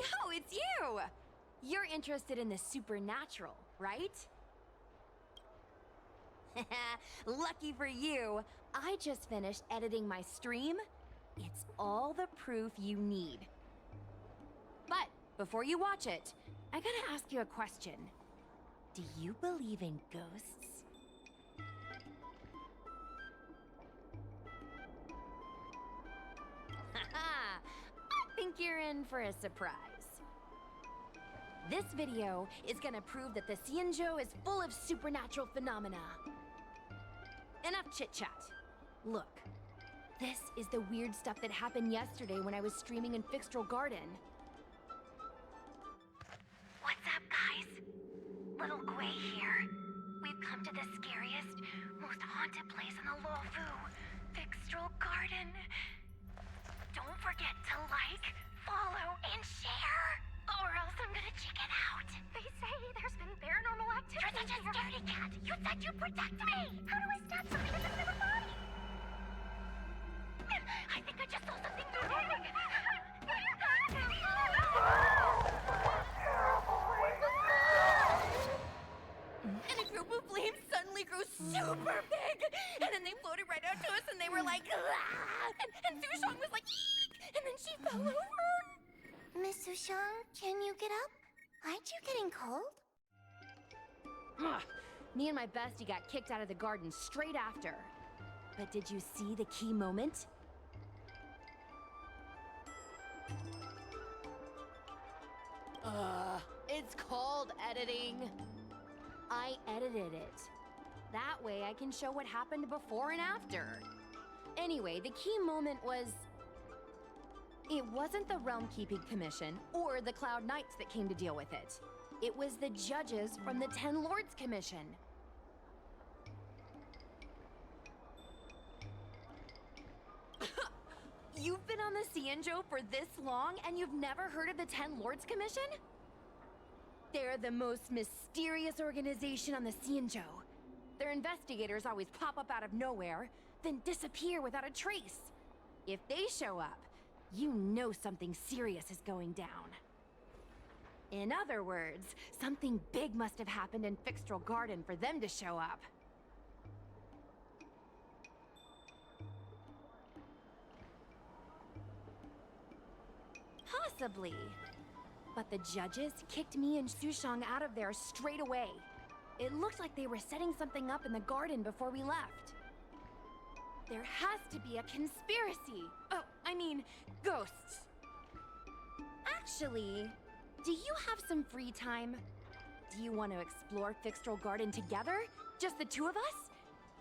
Yo, it's you! You're interested in the supernatural, right? Lucky for you, I just finished editing my stream. It's all the proof you need. But before you watch it, I gotta ask you a question. Do you believe in ghosts? Haha! I think you're in for a surprise. This video is gonna prove that the Xianzhou is full of supernatural phenomena. Enough chit-chat. Look, this is the weird stuff that happened yesterday when I was streaming in Fixtral Garden. What's up, guys? Little Gui here. We've come to the scariest, most haunted place in the Luofu, Fixtral Garden. Don't forget to like, follow, and share, or else I'm gonna chicken out. They say there's been paranormal activity. You're such a scaredy cat. You said you'd protect me. How do I stop something that's in my body? I think I just saw something moving. And a group of flames suddenly grew super big! And then they floated right out to us and they were like, ah! And Sushong was like, eek! And then she fell over! Miss Sushang, can you get up? Aren't you getting cold? Ugh. Me and my bestie got kicked out of the garden straight after. But did you see the key moment? It's called editing. I edited it. That way I can show what happened before and after. Anyway, the key moment was... It wasn't the Realm Keeping Commission or the Cloud Knights that came to deal with it. It was the judges from the Ten Lords Commission. You've been on the Xianzhou for this long and you've never heard of the Ten Lords Commission? They're the most mysterious organization on the Xianzhou. Their investigators always pop up out of nowhere, then disappear without a trace. If they show up, you know something serious is going down. In other words, something big must have happened in Fixtral Garden for them to show up. Possibly. But the judges kicked me and Sushang out of there straight away. It looked like they were setting something up in the garden before we left. There has to be a conspiracy. Oh, I mean, ghosts. Actually, do you have some free time? Do you want to explore Fixtral Garden together? Just the two of us?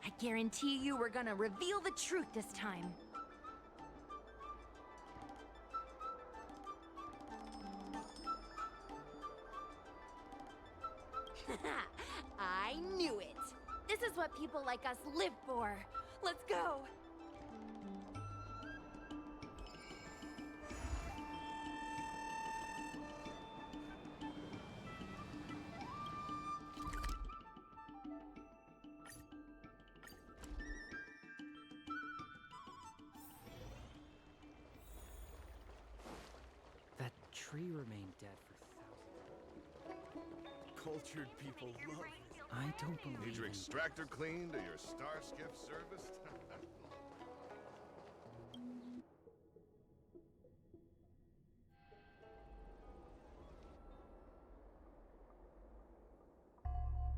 I guarantee you we're gonna reveal the truth this time. I knew it! This is what people like us live for! Let's go! That tree remained dead for thousands. Cultured people love it. I don't believe Need your in- extractor cleaned or your star skiff serviced?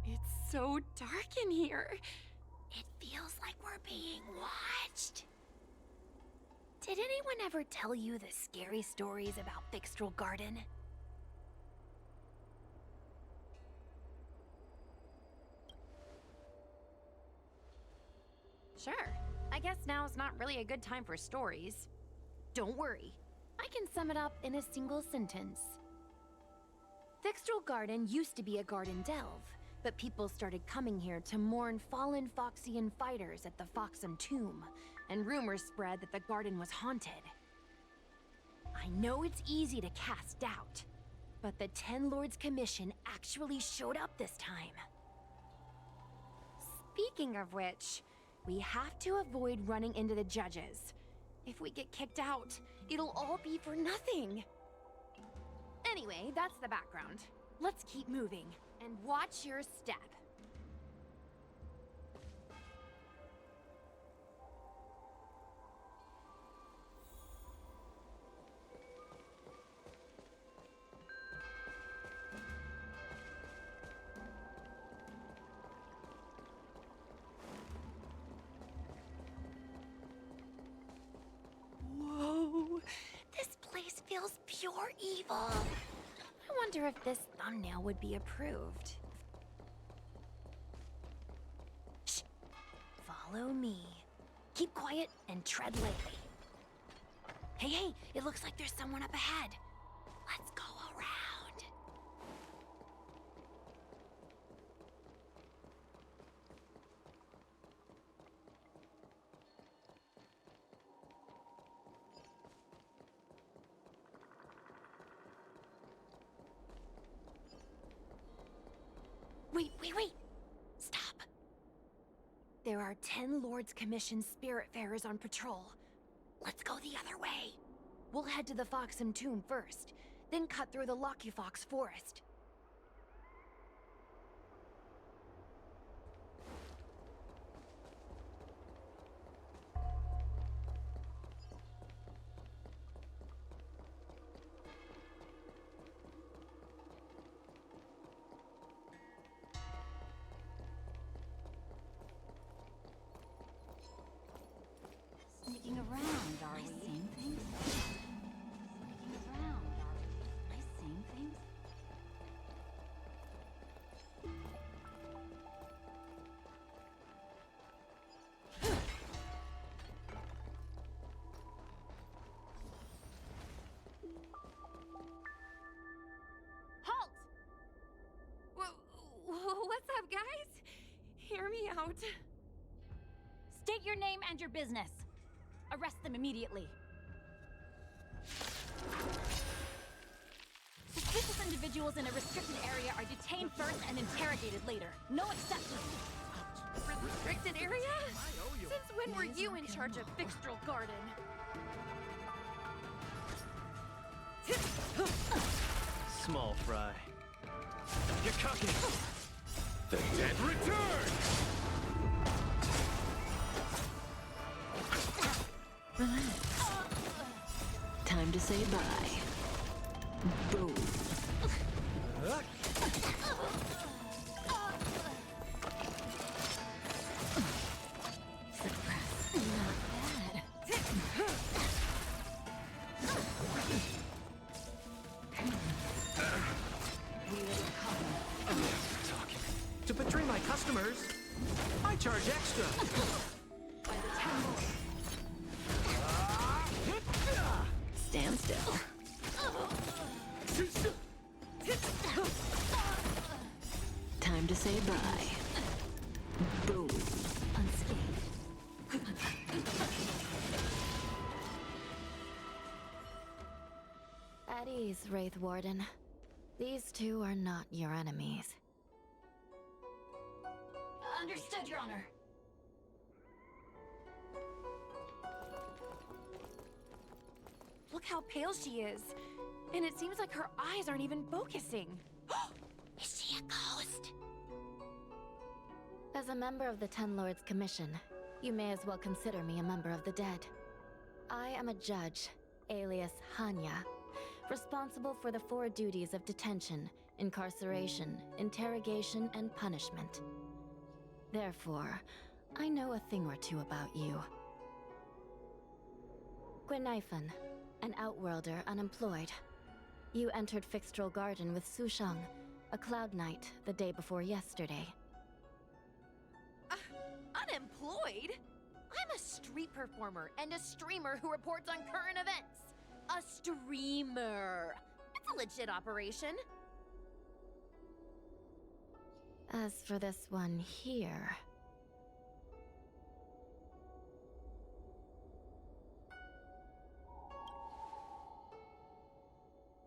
It's so dark in here. It feels like we're being watched. Did anyone ever tell you the scary stories about Fixtral Garden? Sure. I guess now's not really a good time for stories. Don't worry. I can sum it up in a single sentence. Fixtral Garden used to be a garden delve, but people started coming here to mourn fallen Foxian fighters at the Foxian tomb, and rumors spread that the garden was haunted. I know it's easy to cast doubt, but the Ten Lords Commission actually showed up this time. Speaking of which, we have to avoid running into the judges. If we get kicked out, it'll all be for nothing. Anyway, that's the background. Let's keep moving. And watch your step. Whoa! This place feels pure evil. I wonder if this thumbnail would be approved. Shh! Follow me. Keep quiet and tread lightly. Hey, it looks like there's someone up ahead. Let's go around. Wait. Stop. There are 10 Lords Commission Spiritfarers on patrol. Let's go the other way. We'll head to the Foxian tomb first, then cut through the Fox forest. Sneaking around, are we? Seeing things? Sneaking around, are we? Am I seeing things? Halt! What's up, guys? Hear me out. State your name and your business. Arrest them immediately. Suspicious individuals in a restricted area are detained first and interrogated later. No exceptions. Restricted area? Since when were you in charge of Fixtral Garden? Small fry. Get cocky! The dead return! Relax. Time to say bye. Boom. Suppress. Not bad. Talking. To betray my customers, I charge extra. Stand still. Time to say bye. Boom. Unscathed. At ease, Wraith Warden. These two are not your enemies. Understood, Your Honor. Look how pale she is. And it seems like her eyes aren't even focusing. Is she a ghost? As a member of the Ten Lords Commission, you may as well consider me a member of the dead. I am a judge, alias Hanya, responsible for the 4 duties of detention, incarceration, interrogation, and punishment. Therefore, I know a thing or two about you. Gwenifan, an outworlder unemployed. You entered Fixtral Garden with Sushang, a Cloud Knight, the day before yesterday. Unemployed? I'm a street performer and a streamer who reports on current events. A streamer. It's a legit operation. As for this one here...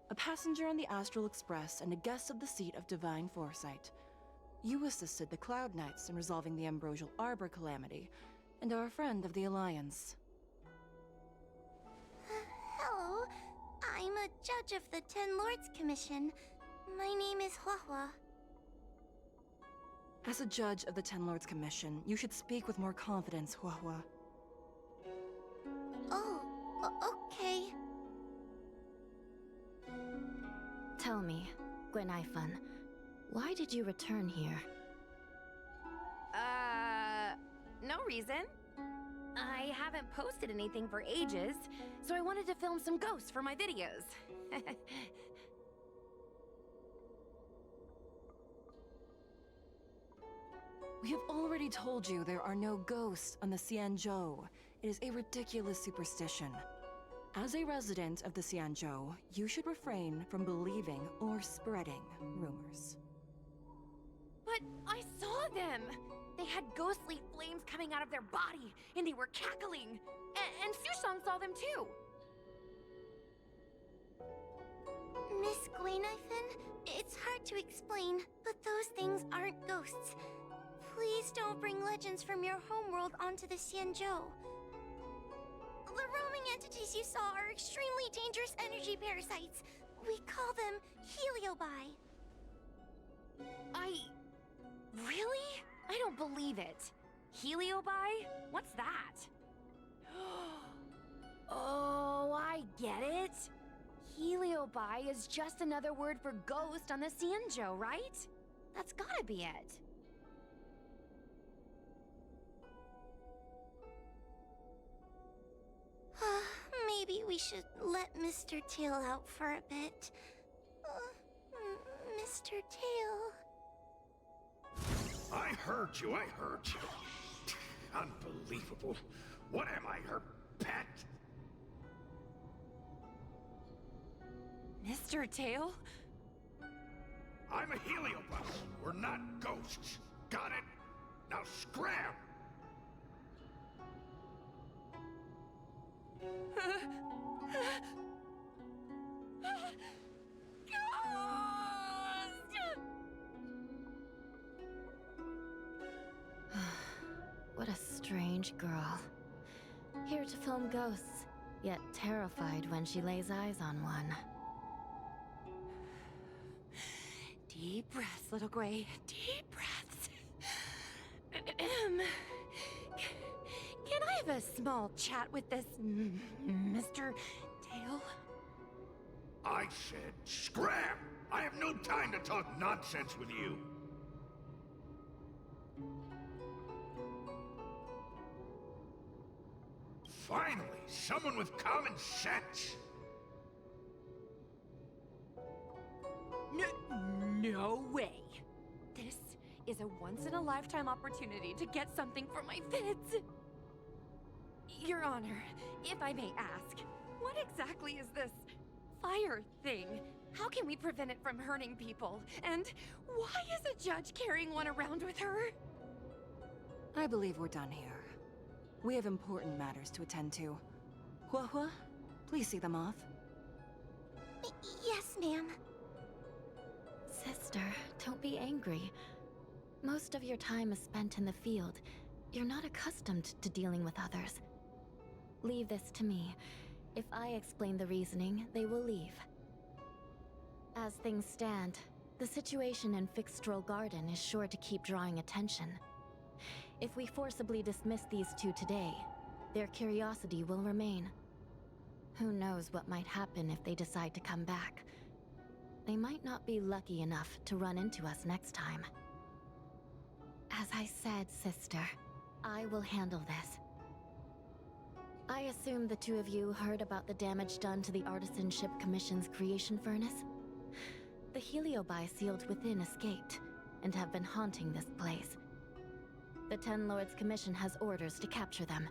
A passenger on the Astral Express and a guest of the seat of Divine Foresight. You assisted the Cloud Knights in resolving the Ambrosial Arbor calamity, and are a friend of the Alliance. Hello, I'm a judge of the Ten Lords Commission. My name is Huahua. As a judge of the Ten Lords Commission, you should speak with more confidence, Huahua. Oh, okay. Tell me, Gwenaifan, why did you return here? No reason. I haven't posted anything for ages, so I wanted to film some ghosts for my videos. We have already told you there are no ghosts on the Xianzhou. It is a ridiculous superstition. As a resident of the Xianzhou, you should refrain from believing or spreading rumors. But I saw them! They had ghostly flames coming out of their body, and they were cackling. And Sushang saw them too! Miss Gwenaifan, it's hard to explain, but those things aren't ghosts. Please don't bring legends from your homeworld onto the Xianzhou. The roaming entities you saw are extremely dangerous energy parasites. We call them heliobi. Really? I don't believe it. Heliobi? What's that? Oh, I get it. Heliobi is just another word for ghost on the Xianzhou, right? That's gotta be it. Maybe we should let Mr. Tail out for a bit. Mr. Tail. I heard you. Unbelievable. What am I, her pet? Mr. Tail? I'm a heliobus. We're not ghosts. Got it? Now scram! What a strange girl. Here to film ghosts, yet terrified when she lays eyes on one. Deep breaths, little Gray. Deep breaths. Can I have a small chat with this Mr. Tail? I said scram! I have no time to talk nonsense with you. Finally, someone with common sense. No way. This is a once-in-a-lifetime opportunity to get something for my vids. Your Honor, if I may ask, what exactly is this fire thing? How can we prevent it from hurting people? And why is a judge carrying one around with her? I believe we're done here. We have important matters to attend to. Huahua, please see them off. Yes, ma'am. Sister, don't be angry. Most of your time is spent in the field. You're not accustomed to dealing with others. Leave this to me. If I explain the reasoning, they will leave. As things stand, the situation in Fixstrol Garden is sure to keep drawing attention. If we forcibly dismiss these two today, their curiosity will remain. Who knows what might happen if they decide to come back. They might not be lucky enough to run into us next time. As I said, sister, I will handle this. I assume the two of you heard about the damage done to the Artisanship Commission's creation furnace? The heliobi sealed within escaped, and have been haunting this place. The Ten Lords Commission has orders to capture them.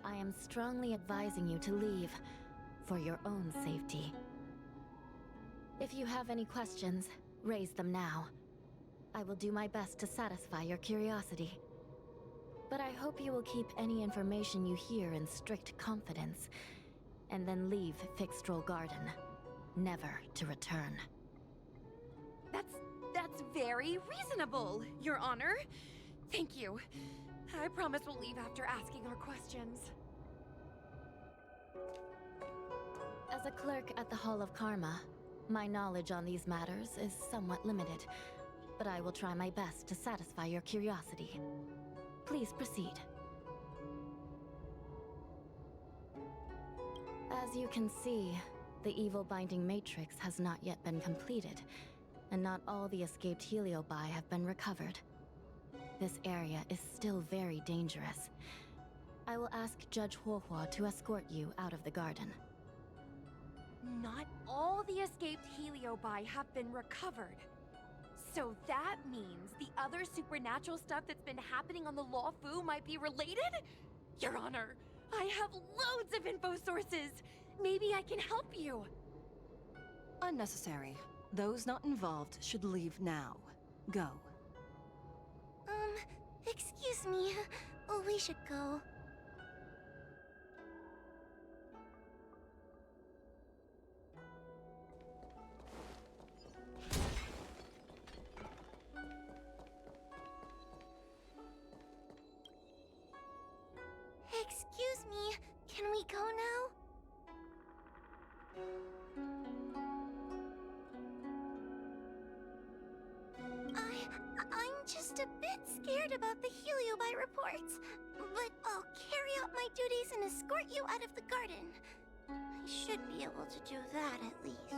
I am strongly advising you to leave, for your own safety. If you have any questions, raise them now. I will do my best to satisfy your curiosity. But I hope you will keep any information you hear in strict confidence, and then leave Fixstrol Garden, never to return. That's very reasonable, Your Honor. Thank you. I promise we'll leave after asking our questions. A As a clerk at the Hall of Karma, my knowledge on these matters is somewhat limited, but I will try my best to satisfy your curiosity. Please proceed. As you can see, the evil binding matrix has not yet been completed, and not all the escaped heliobi have been recovered. This area is still very dangerous. I will ask Judge Huohua to escort you out of the garden. Not all the escaped heliobi have been recovered. So that means the other supernatural stuff that's been happening on the Law Fu might be related? Your Honor, I have loads of info sources. Maybe I can help you. Unnecessary. Those not involved should leave now. Go. Excuse me. We should go. Excuse me. Can we go now? I'm just a bit scared about the heliobi reports, but I'll carry out my duties and escort you out of the garden. I should be able to do that at least.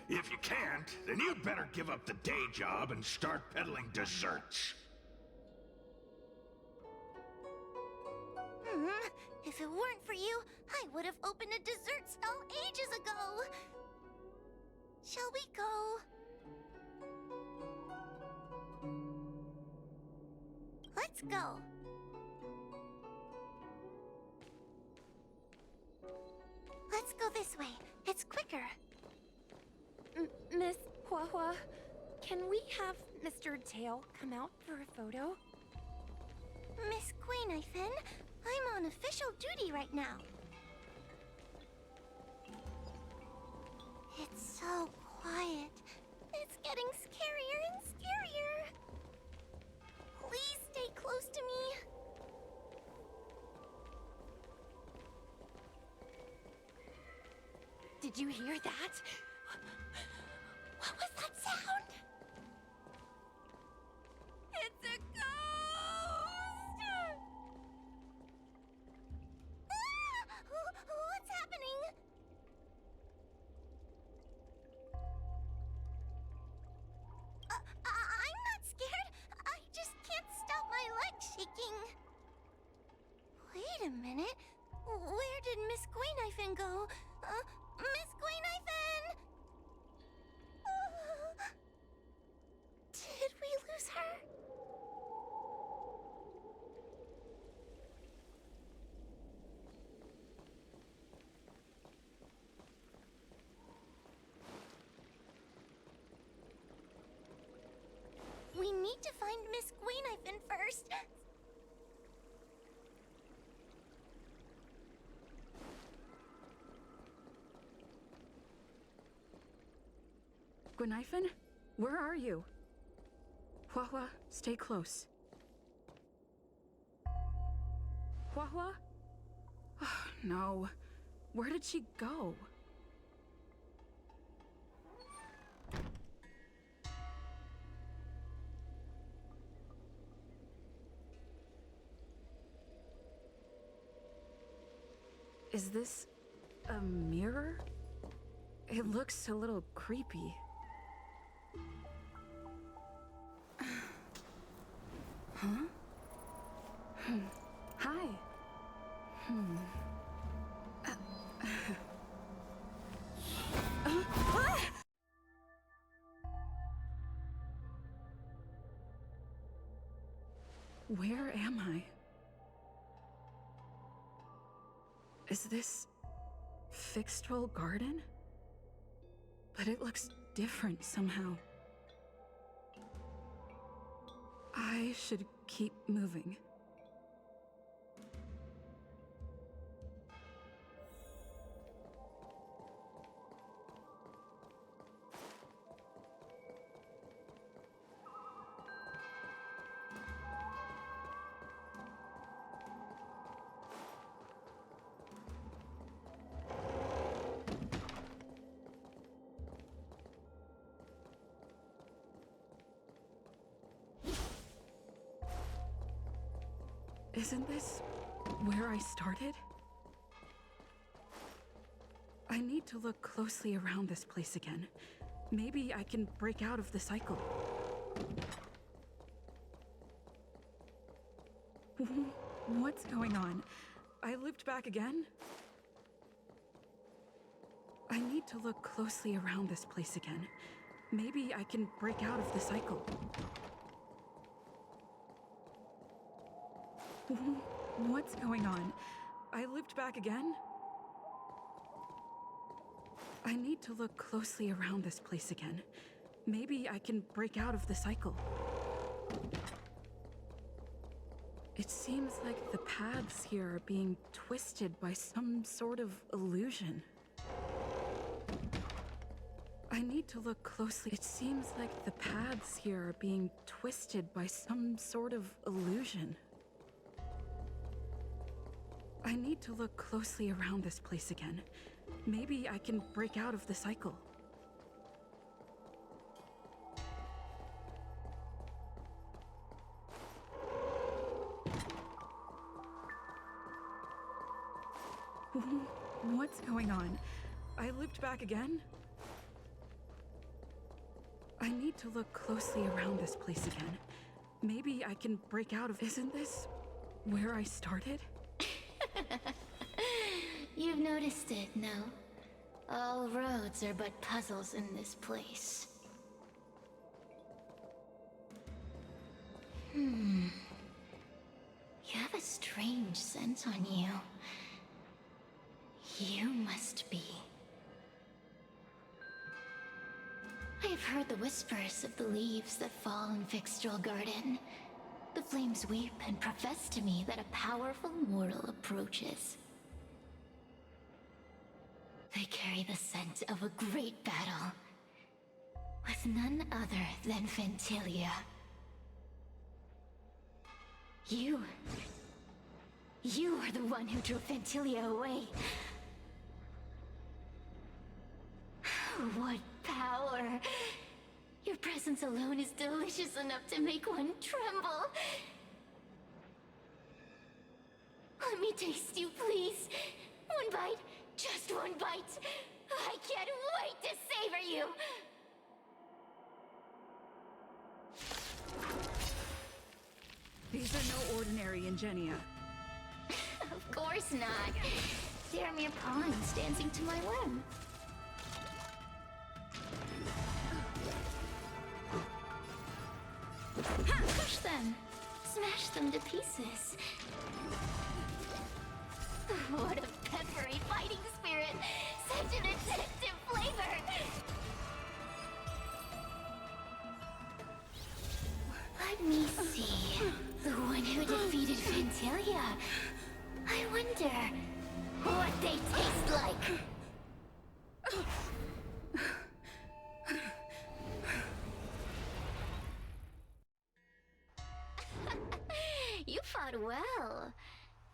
If you can't, then you'd better give up the day job and start peddling desserts. If it weren't for you, I would have opened a dessert stall ages ago. Shall we go? Let's go. Let's go this way. It's quicker. Miss Huahua, can we have Mr. Tail come out for a photo? Miss Guinevere, I'm on official duty right now. It's so quiet. It's getting scarier and scarier. Please stay close to me. Did you hear that? What was that sound? It's a ghost! What's happening? I'm not scared. I just can't stop my legs shaking. Wait a minute. Where did Miss Guinevere go? Miss Guinevere! Did we lose her? We need to find Miss Guinevere first. Guinevere? Where are you? Huahua, stay close. Huahua? Oh, no. Where did she go? Is this a mirror? It looks a little creepy. Huh? Hi. Where am I? Is this Fixtrol Garden? But it looks different somehow. I should keep moving. Isn't this where I started? I need to look closely around this place again. Maybe I can break out of the cycle. What's going on? I looped back again? I need to look closely around this place again. Maybe I can break out of the cycle. What's going on? I looped back again? I need to look closely around this place again. Maybe I can break out of the cycle. It seems like the paths here are being twisted by some sort of illusion. I need to look closely. It seems like the paths here are being twisted by some sort of illusion. I need to look closely around this place again. Maybe I can break out of the cycle. What's going on? I looped back again? I need to look closely around this place again. Maybe I can break out of... Isn't this where I started? You've noticed it, no? All roads are but puzzles in this place. You have a strange scent on you. You must be... I have heard the whispers of the leaves that fall in Fixtral Garden. The flames weep and profess to me that a powerful mortal approaches. They carry the scent of a great battle, with none other than Ventilia. You are the one who drove Ventilia away. What power! Your presence alone is delicious enough to make one tremble. Let me taste you, please. One bite, just one bite. I can't wait to savor you. These are no ordinary Ingenia. Of course not. They're mere pawns dancing to my whim. Crush them! Smash them to pieces! What a peppery fighting spirit! Such an addictive flavor! Let me see. The one who defeated Ventilia. I wonder what they taste like. You fought well.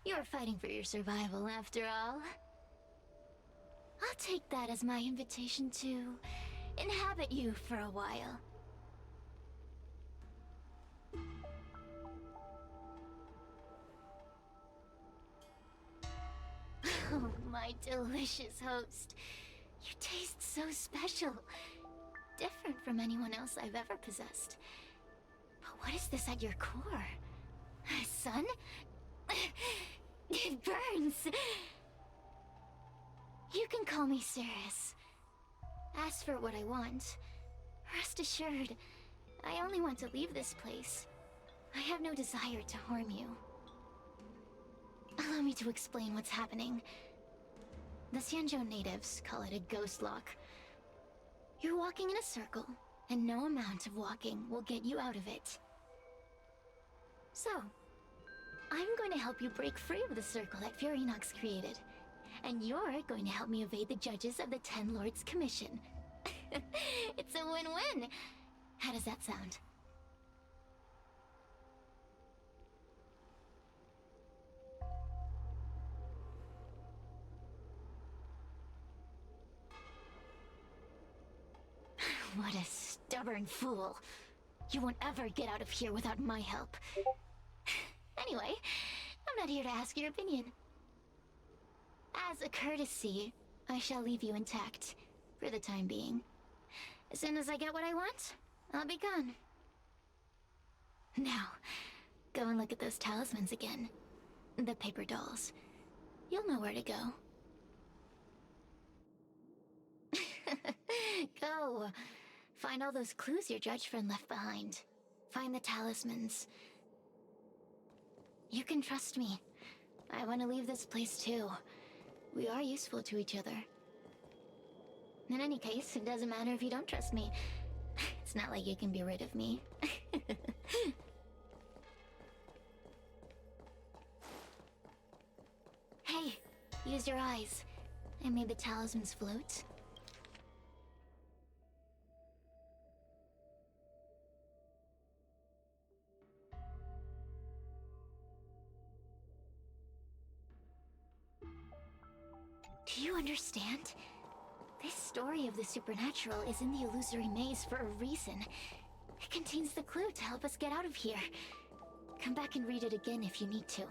You're fighting for your survival, after all. I'll take that as my invitation to inhabit you for a while. Oh, my delicious host. You taste so special. Different from anyone else I've ever possessed. But what is this at your core? Sun? It burns! You can call me Cirrus. Ask for what I want. Rest assured, I only want to leave this place. I have no desire to harm you. Allow me to explain what's happening. The Xianzhou natives call it a ghost lock. You're walking in a circle, and no amount of walking will get you out of it. So, I'm going to help you break free of the circle that Furinox created. And you're going to help me evade the judges of the Ten Lords Commission. It's a win-win! How does that sound? What a stubborn fool. You won't ever get out of here without my help. Anyway, I'm not here to ask your opinion. As a courtesy, I shall leave you intact, for the time being. As soon as I get what I want, I'll be gone. Now, go and look at those talismans again. The paper dolls. You'll know where to go. Go! Find all those clues your judge friend left behind. Find the talismans. You can trust me. I want to leave this place too. We are useful to each other. In any case, it doesn't matter if you don't trust me. It's not like you can be rid of me. Hey, use your eyes. I made the talismans float. Do you understand? This story of the supernatural is in the illusory maze for a reason. It contains the clue to help us get out of here. Come back and read it again if you need to.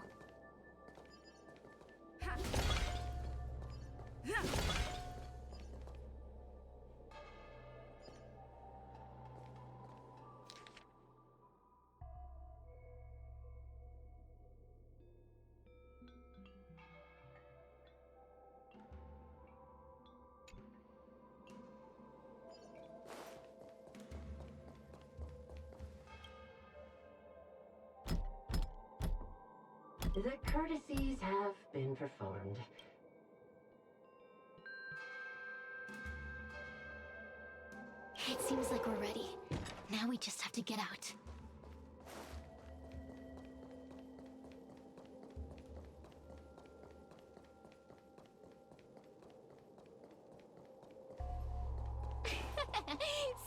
The courtesies have been performed. It seems like we're ready. Now we just have to get out.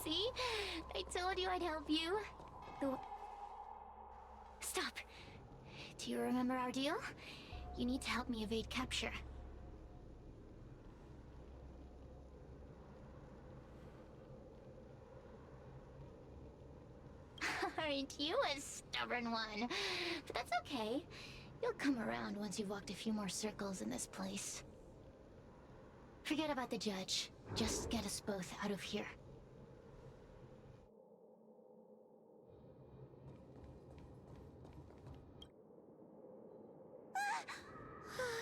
See? I told you I'd help you. Stop. Do you remember our deal? You need to help me evade capture. Aren't you a stubborn one? But that's okay. You'll come around once you've walked a few more circles in this place. Forget about the judge. Just get us both out of here.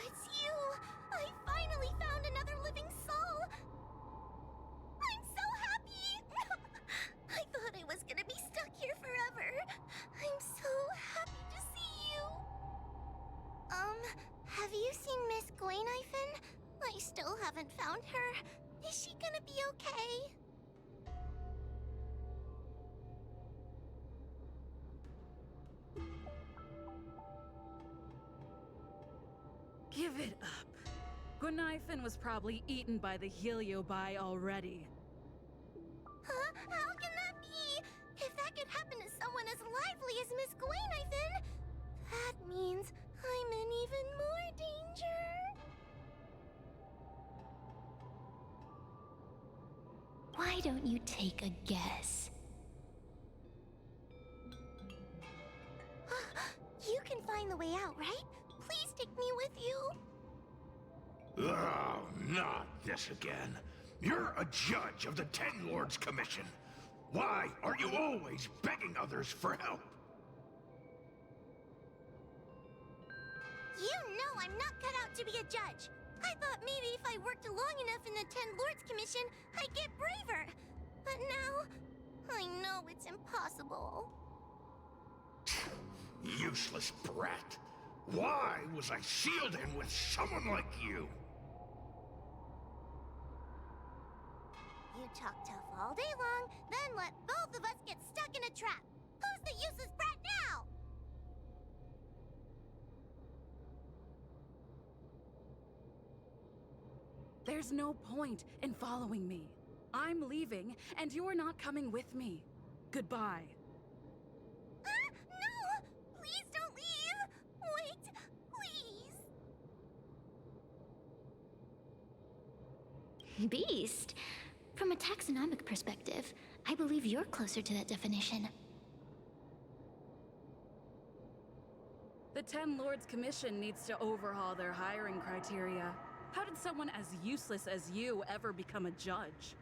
It's you! I finally found another living soul! I'm so happy! I thought I was gonna be stuck here forever. I'm so happy to see you. Have you seen Miss Gwaynifin? I still haven't found her. Is she gonna be okay? Give it up. Gwaynifin was probably eaten by the Heliobi already. Huh? How can that be? If that could happen to someone as lively as Miss Gwaynifin, that means I'm in even more danger. Why don't you take a guess? You can find the way out, right? Please take me with you. Oh, not this again. You're a judge of the Ten Lords Commission. Why are you always begging others for help? You know I'm not cut out to be a judge. I thought maybe if I worked long enough in the Ten Lords Commission, I'd get braver. But now, I know it's impossible. Useless brat. Why was I sealed in with someone like you? You talk tough all day long, then let both of us get stuck in a trap. Who's the useless brat now? There's no point in following me. I'm leaving, and you're not coming with me. Goodbye. No! Please don't leave! Wait, please! Beast? From a taxonomic perspective, I believe you're closer to that definition. The Ten Lords Commission needs to overhaul their hiring criteria. How did someone as useless as you ever become a judge?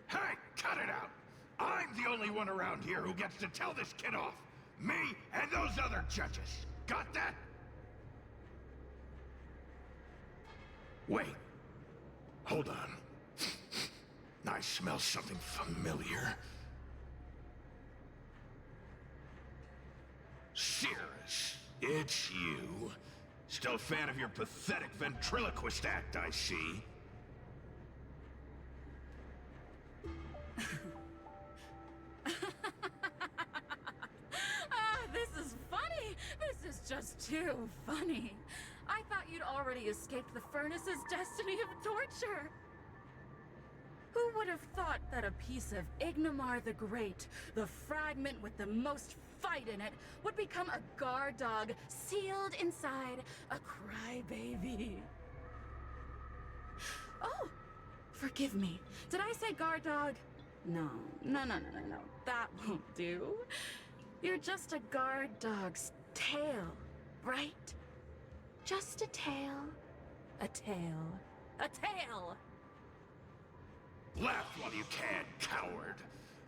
Hey, cut it out! I'm the only one around here who gets to tell this kid off. Me and those other judges. Got that? Wait. Hold on. I smell something familiar. Cirrus, it's you. Still a fan of your pathetic ventriloquist act, I see. This is funny! This is just too funny. I thought you'd already escaped the furnace's destiny of torture. Who would have thought that a piece of Ignomar the Great, the fragment with the most fight in it, would become a guard dog sealed inside a crybaby? Oh, forgive me. Did I say guard dog? No. That won't do. You're just a guard dog's tail, right? Just a tail. A tail. A tail! Laugh while you can, coward.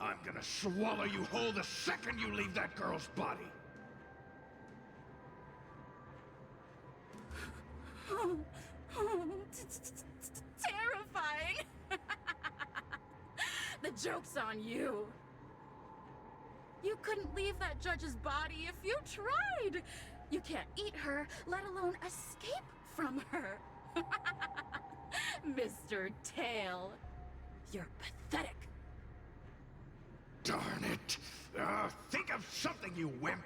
I'm gonna swallow you whole the second you leave that girl's body. Terrifying! The joke's on you. You couldn't leave that judge's body if you tried. You can't eat her, let alone escape from her. Mr. Tail, you're pathetic. Darn it. Think of something, you wimp.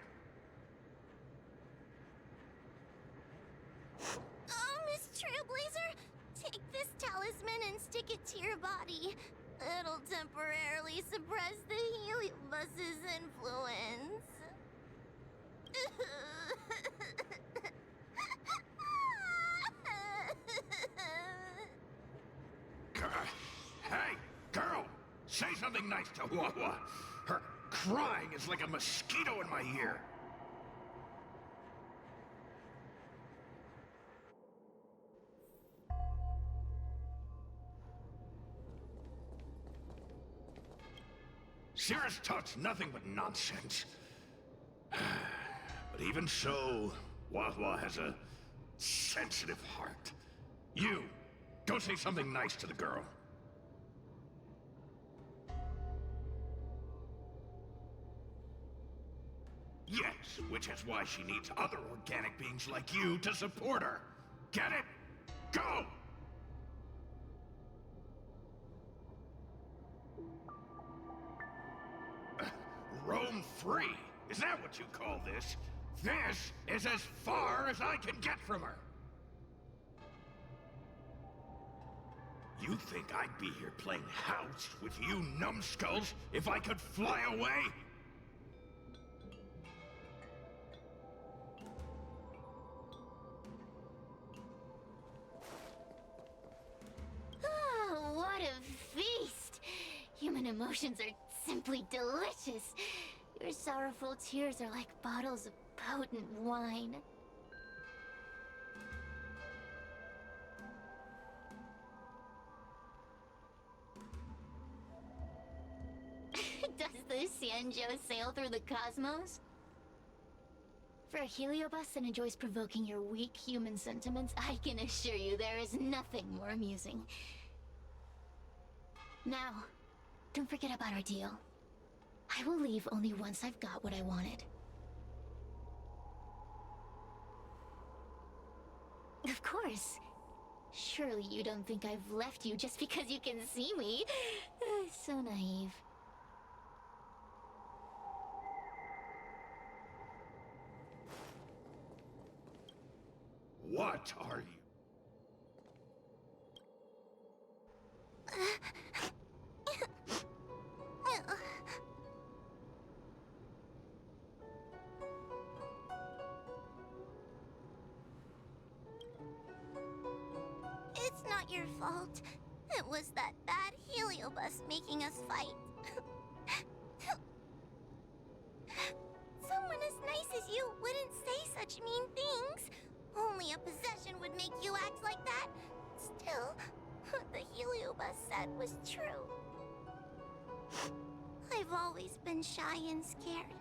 Oh, Miss Trailblazer, take this talisman and stick it to your body. It'll temporarily suppress the heliobus's influence. Hey, girl! Say something nice to Wawa. Her crying is like a mosquito in my ear. Cirrus talks nothing but nonsense. But even so, Wawa has a sensitive heart. You, go say something nice to the girl. Yes, which is why she needs other organic beings like you to support her. Get it? Go! Roam free? Is that what you call this? This is as far as I can get from her. You think I'd be here playing house with you numbskulls if I could fly away? Oh, what a feast! Human emotions are simply delicious. Your sorrowful tears are like bottles of potent wine. Does the Xianzhou sail through the cosmos? For a heliobus that enjoys provoking your weak human sentiments, I can assure you there is nothing more amusing. Now, don't forget about our deal. I will leave only once I've got what I wanted. Of course. Surely you don't think I've left you just because you can see me. So naive. What are you? It's not your fault. It was that bad heliobus making us fight. Someone as nice as you wouldn't say such mean things. Only a possession would make you act like that. Still, what the heliobus said was true. I've always been shy and scared.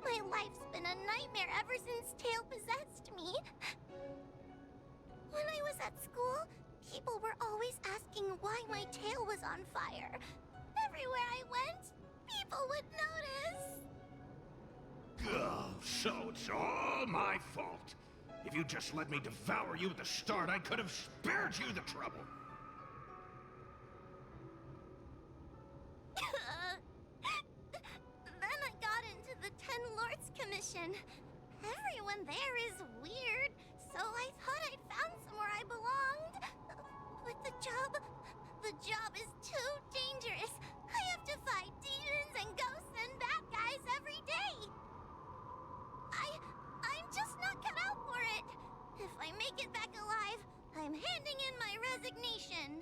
My life's been a nightmare ever since Tail possessed me. When I was at school, people were always asking why my tail was on fire. Everywhere I went, people would notice. Ugh, so it's all my fault. If you just let me devour you at the start, I could have spared you the trouble. Then I got into the Ten Lords Commission. Everyone there is weird, so I thought I'd found somewhere I belonged. But the job is too dangerous. I have to fight demons and ghosts and bad guys every day. I'm just not cut out for it. If I make it back alive, I'm handing in my resignation.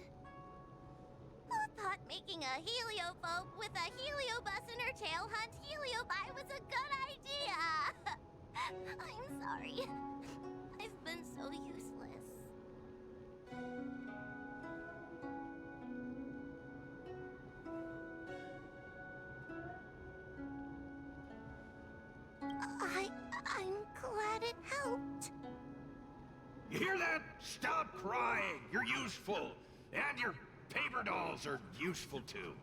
Who thought making a heliophobe with a heliobus in her tail hunt heliobi was a good idea? I'm sorry. I've been so useless. I'm glad it helped. You hear that? Stop crying. You're useful. And your paper dolls are useful too.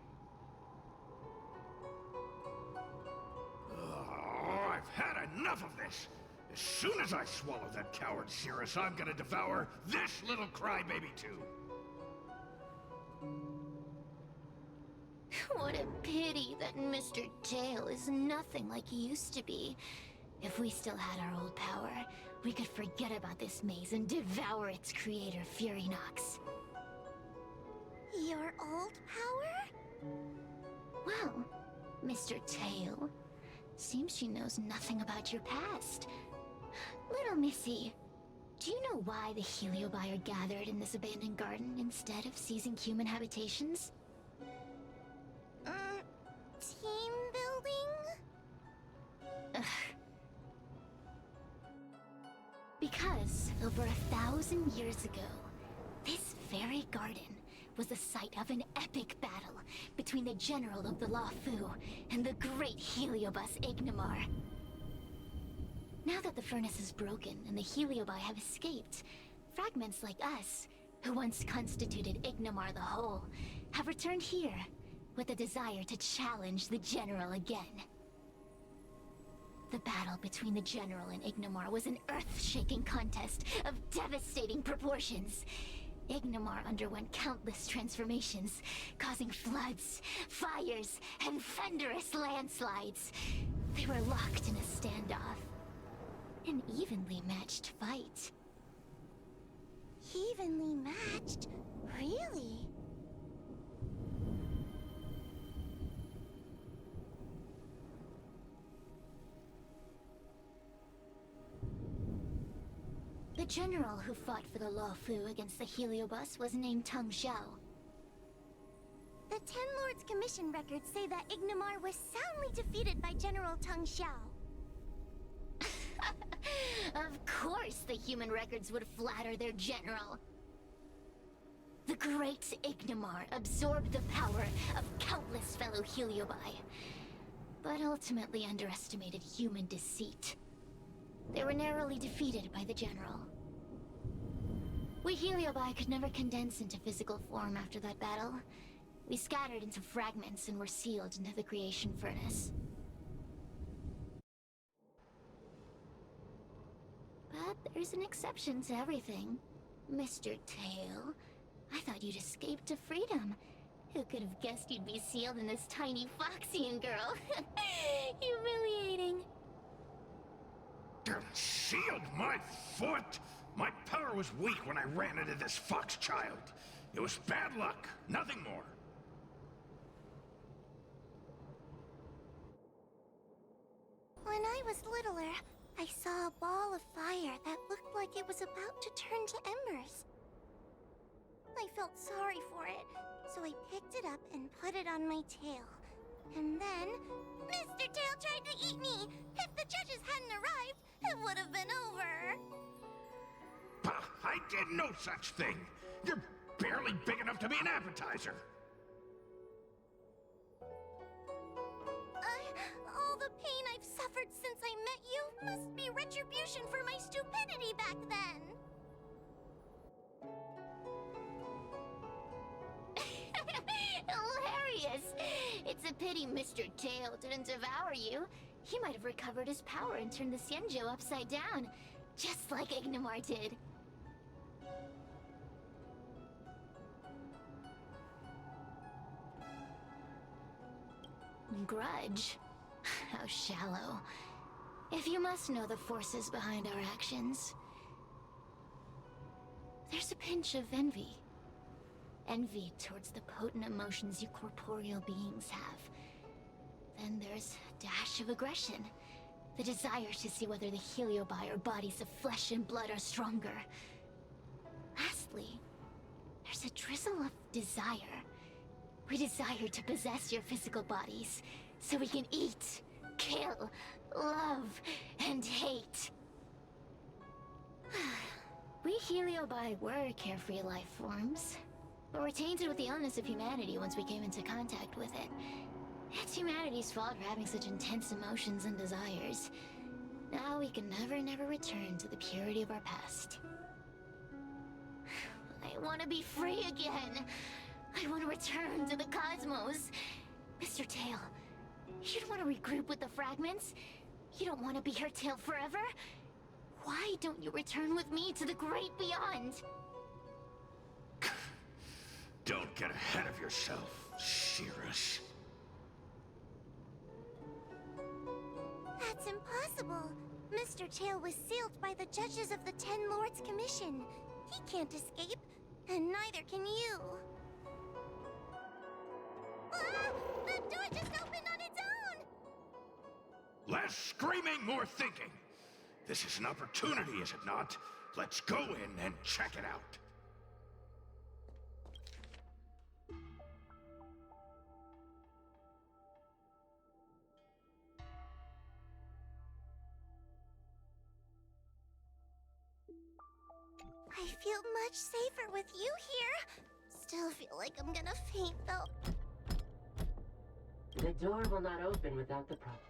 Oh, I've had enough of this. As soon as I swallow that coward Cirrus, I'm gonna devour this little crybaby too. What a pity that Mr. Tail is nothing like he used to be. If we still had our old power, we could forget about this maze and devour its creator, Furynox. Your old power? Well, Mr. Tail, seems she knows nothing about your past. Little Missy, do you know why the Heliobi are gathered in this abandoned garden instead of seizing human habitations? Team building? Because over 1,000 years ago, this very garden was the site of an epic battle between the general of the Luofu and the great Heliobus Ignamar. Now that the furnace is broken and the Heliobi have escaped, fragments like us, who once constituted Ignamar the Whole, have returned here with a desire to challenge the general again. The battle between the general and Ignamar was an earth-shaking contest of devastating proportions. Ignamar underwent countless transformations, causing floods, fires, and thunderous landslides. They were locked in a standoff. An evenly matched fight. Evenly matched? Really? The general who fought for the Luofu against the Heliobus was named Teng Xiao. The Ten Lords Commission records say that Ignamar was soundly defeated by General Teng Xiao. Of course the human records would flatter their general. The great Ignamar absorbed the power of countless fellow Heliobi, but ultimately underestimated human deceit. They were narrowly defeated by the general. We Heliobi could never condense into physical form after that battle. We scattered into fragments and were sealed into the creation furnace. But there's an exception to everything. Mr. Tail, I thought you'd escaped to freedom. Who could have guessed you'd be sealed in this tiny Foxian girl? Humiliating. Sealed my foot? My power was weak when I ran into this fox child. It was bad luck, nothing more. When I was littler, I saw a ball of fire that looked like it was about to turn to embers. I felt sorry for it, so I picked it up and put it on my tail. And then, Mr. Tail tried to eat me! If the judges hadn't arrived, it would have been over! Pah, I did no such thing! You're barely big enough to be an appetizer! All the pain I've suffered since I met you must be retribution for my stupidity back then! Hilarious! It's a pity Mr. Tail didn't devour you. He might have recovered his power and turned the Xianzhou upside down, just like Ignamar did. Grudge? How shallow. If you must know the forces behind our actions, there's a pinch of envy. Envy towards the potent emotions you corporeal beings have. Then there's a dash of aggression. The desire to see whether the Heliobi or bodies of flesh and blood are stronger. Lastly, there's a drizzle of desire. We desire to possess your physical bodies, so we can eat, kill, love, and hate. We Heliobi were carefree life forms, but were tainted with the illness of humanity once we came into contact with it. It's humanity's fault for having such intense emotions and desires. Now we can never return to the purity of our past. I want to be free again. I want to return to the cosmos. Mr. Tail, you don't want to regroup with the fragments? You don't want to be her tail forever? Why don't you return with me to the great beyond? Don't get ahead of yourself, Cirrus. That's impossible. Mr. Tail was sealed by the judges of the Ten Lords Commission. He can't escape, and neither can you. Ah! The door just opened on its own! Less screaming, more thinking. This is an opportunity, is it not? Let's go in and check it out. I feel much safer with you here. Still feel like I'm gonna faint, though. The door will not open without the prop.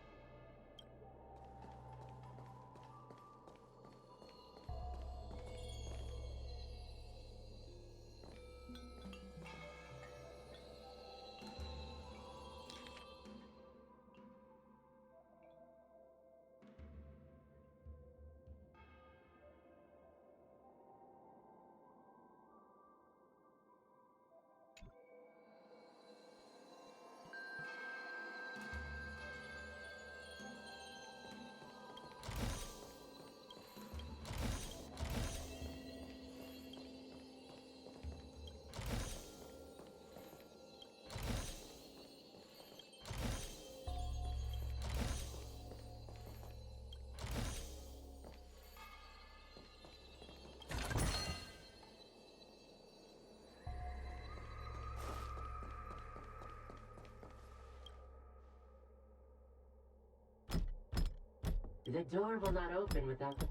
The door will not open without the...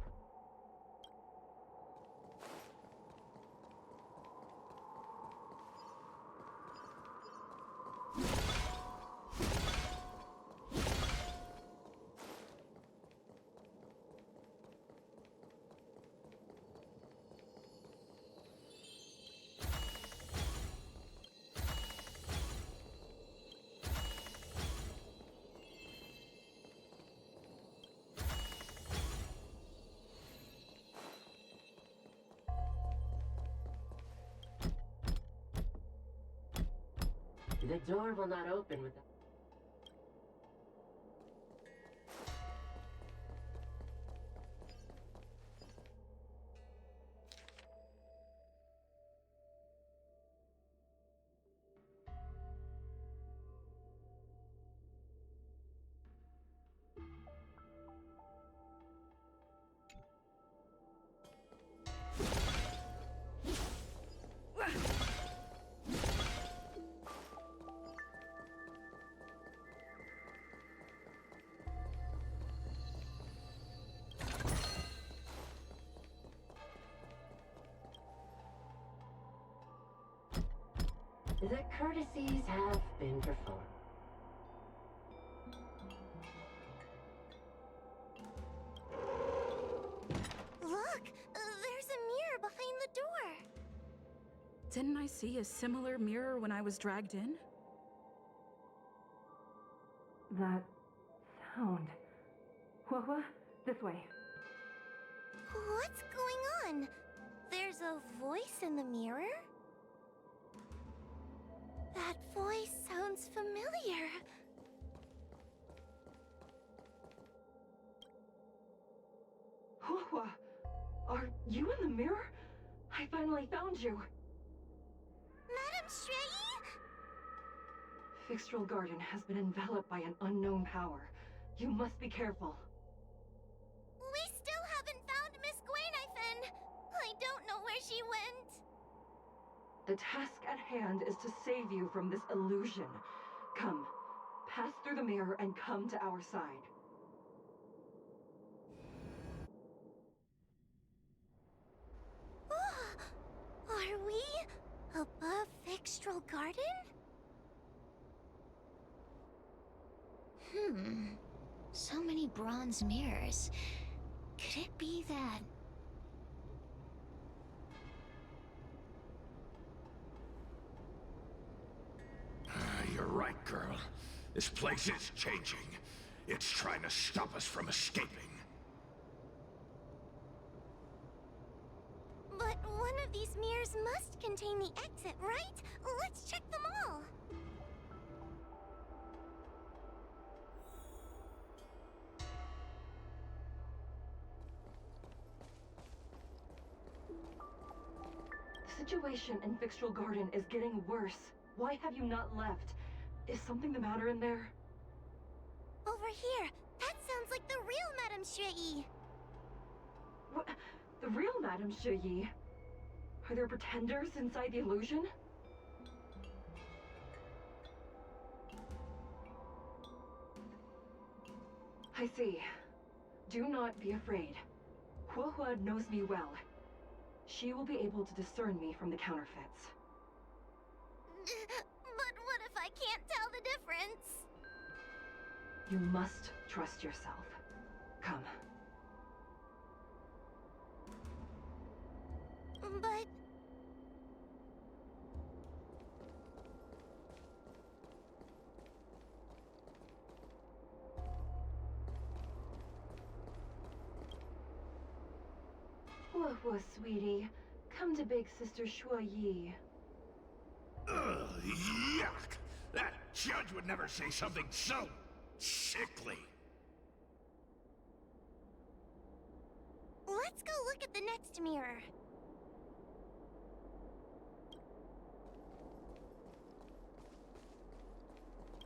The door will not open without... The courtesies have been performed. Look! There's a mirror behind the door! Didn't I see a similar mirror when I was dragged in? That sound. What? This way. What's going on? There's a voice in the mirror? That voice sounds familiar. Hua, are you in the mirror? I finally found you. Madam Shrei? Fixtral Garden has been enveloped by an unknown power. You must be careful. We still haven't found Miss Gwainifin. I don't know where she went. The task at hand is to save you from this illusion. Come, pass through the mirror and come to our side. Are we above Fixtral Garden? So many bronze mirrors. Could it be that... You're right, girl. This place is changing. It's trying to stop us from escaping. But one of these mirrors must contain the exit, right? Let's check them all. The situation in Fixtral Garden is getting worse. Why have you not left? Is something the matter in there? Over here. That sounds like the real Madame Shrei. What? The real Madame Shrei? Are there pretenders inside the illusion? I see. Do not be afraid. Hua knows me well. She will be able to discern me from the counterfeits. But what if I can't tell the difference? You must trust yourself. Come. But... Hua, sweetie. Come to Big Sister Shuoyi. Ugh, yuck! That judge would never say something so sickly. Let's go look at the next mirror.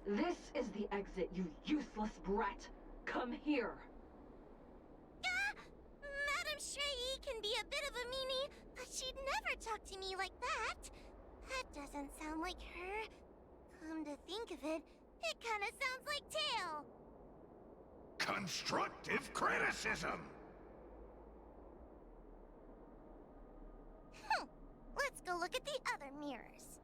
This is the exit, you useless brat! Come here! Madame Shrei can be a bit of a meanie, but she'd never talk to me like that. That doesn't sound like her. Come to think of it, it kinda sounds like Tail. Constructive criticism! Let's go look at the other mirrors.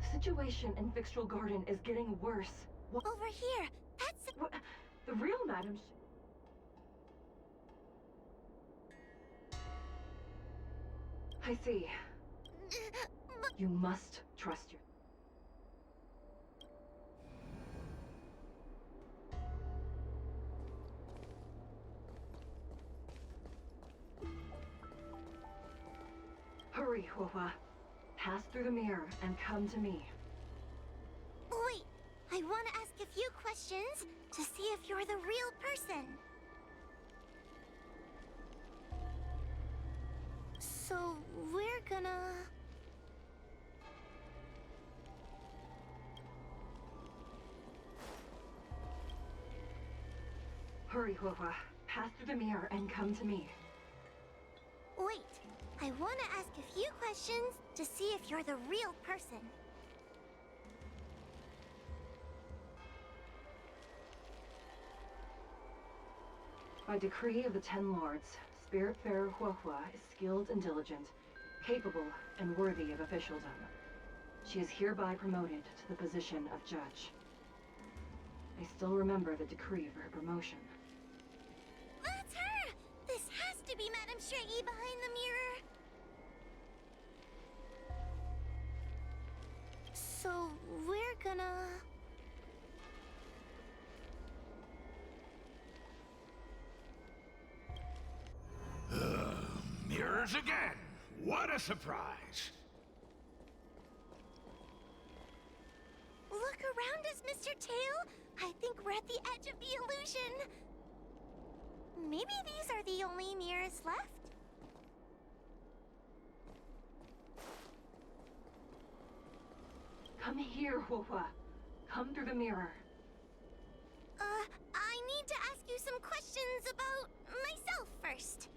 The situation in Fixtral Garden is getting worse. What? Over here, that's... What? The real Madame I see. You must trust your... Hurry, Hua. Pass through the mirror and come to me. Wait, I want to ask a few questions to see if you're the real person. So, we're gonna... Hurry, Hua. Pass through the mirror and come to me. Wait, I want to ask a few questions to see if you're the real person. By decree of the Ten Lords, Spiritfarer Huohua is skilled and diligent, capable and worthy of officialdom. She is hereby promoted to the position of judge. I still remember the decree for her promotion. That's her! This has to be Madame Shrey behind the mirror. So, we're gonna... Mirrors again! What a surprise! Look around us, Mr. Tail! I think we're at the edge of the illusion. Maybe these are the only mirrors left? Come here, Huohua. Come through the mirror. I need to ask you some questions about myself first.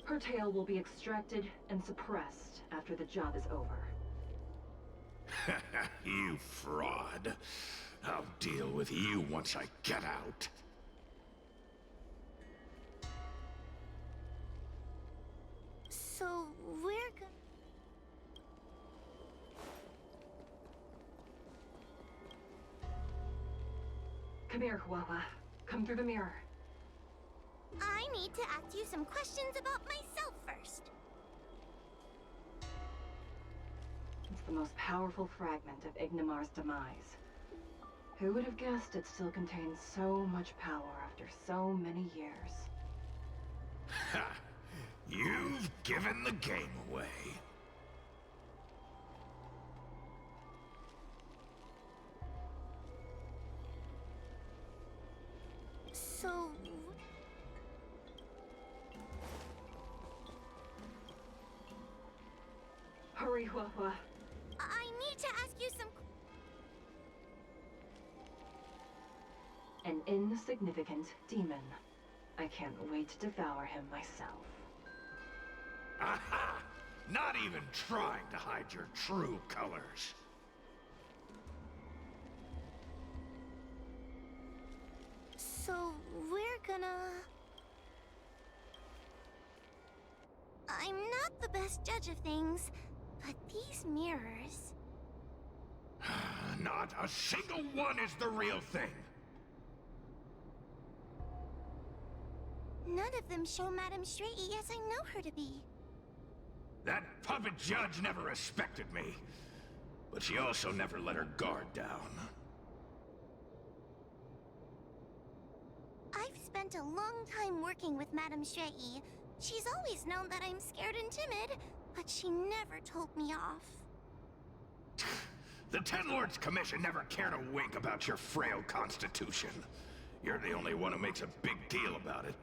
Her tail will be extracted and suppressed after the job is over. You fraud. I'll deal with you once I get out. So, we're gonna... Come here, Huohua. Come through the mirror. I need to ask you some questions about myself first. It's the most powerful fragment of Ignimar's demise. Who would have guessed it still contains so much power after so many years? Ha! You've given the game away. So... Hurry, Huohua. I need to ask you some... An insignificant demon. I can't wait to devour him myself. Aha! Not even trying to hide your true colors. So, we're gonna... I'm not the best judge of things, but these mirrors... Not a single one is the real thing. None of them show Madame Shrey as I know her to be. That puppet judge never respected me. But she also never let her guard down. I've spent a long time working with Madame Shrey. She's always known that I'm scared and timid, but she never told me off. The Ten Lords Commission never cared a wink about your frail constitution. You're the only one who makes a big deal about it.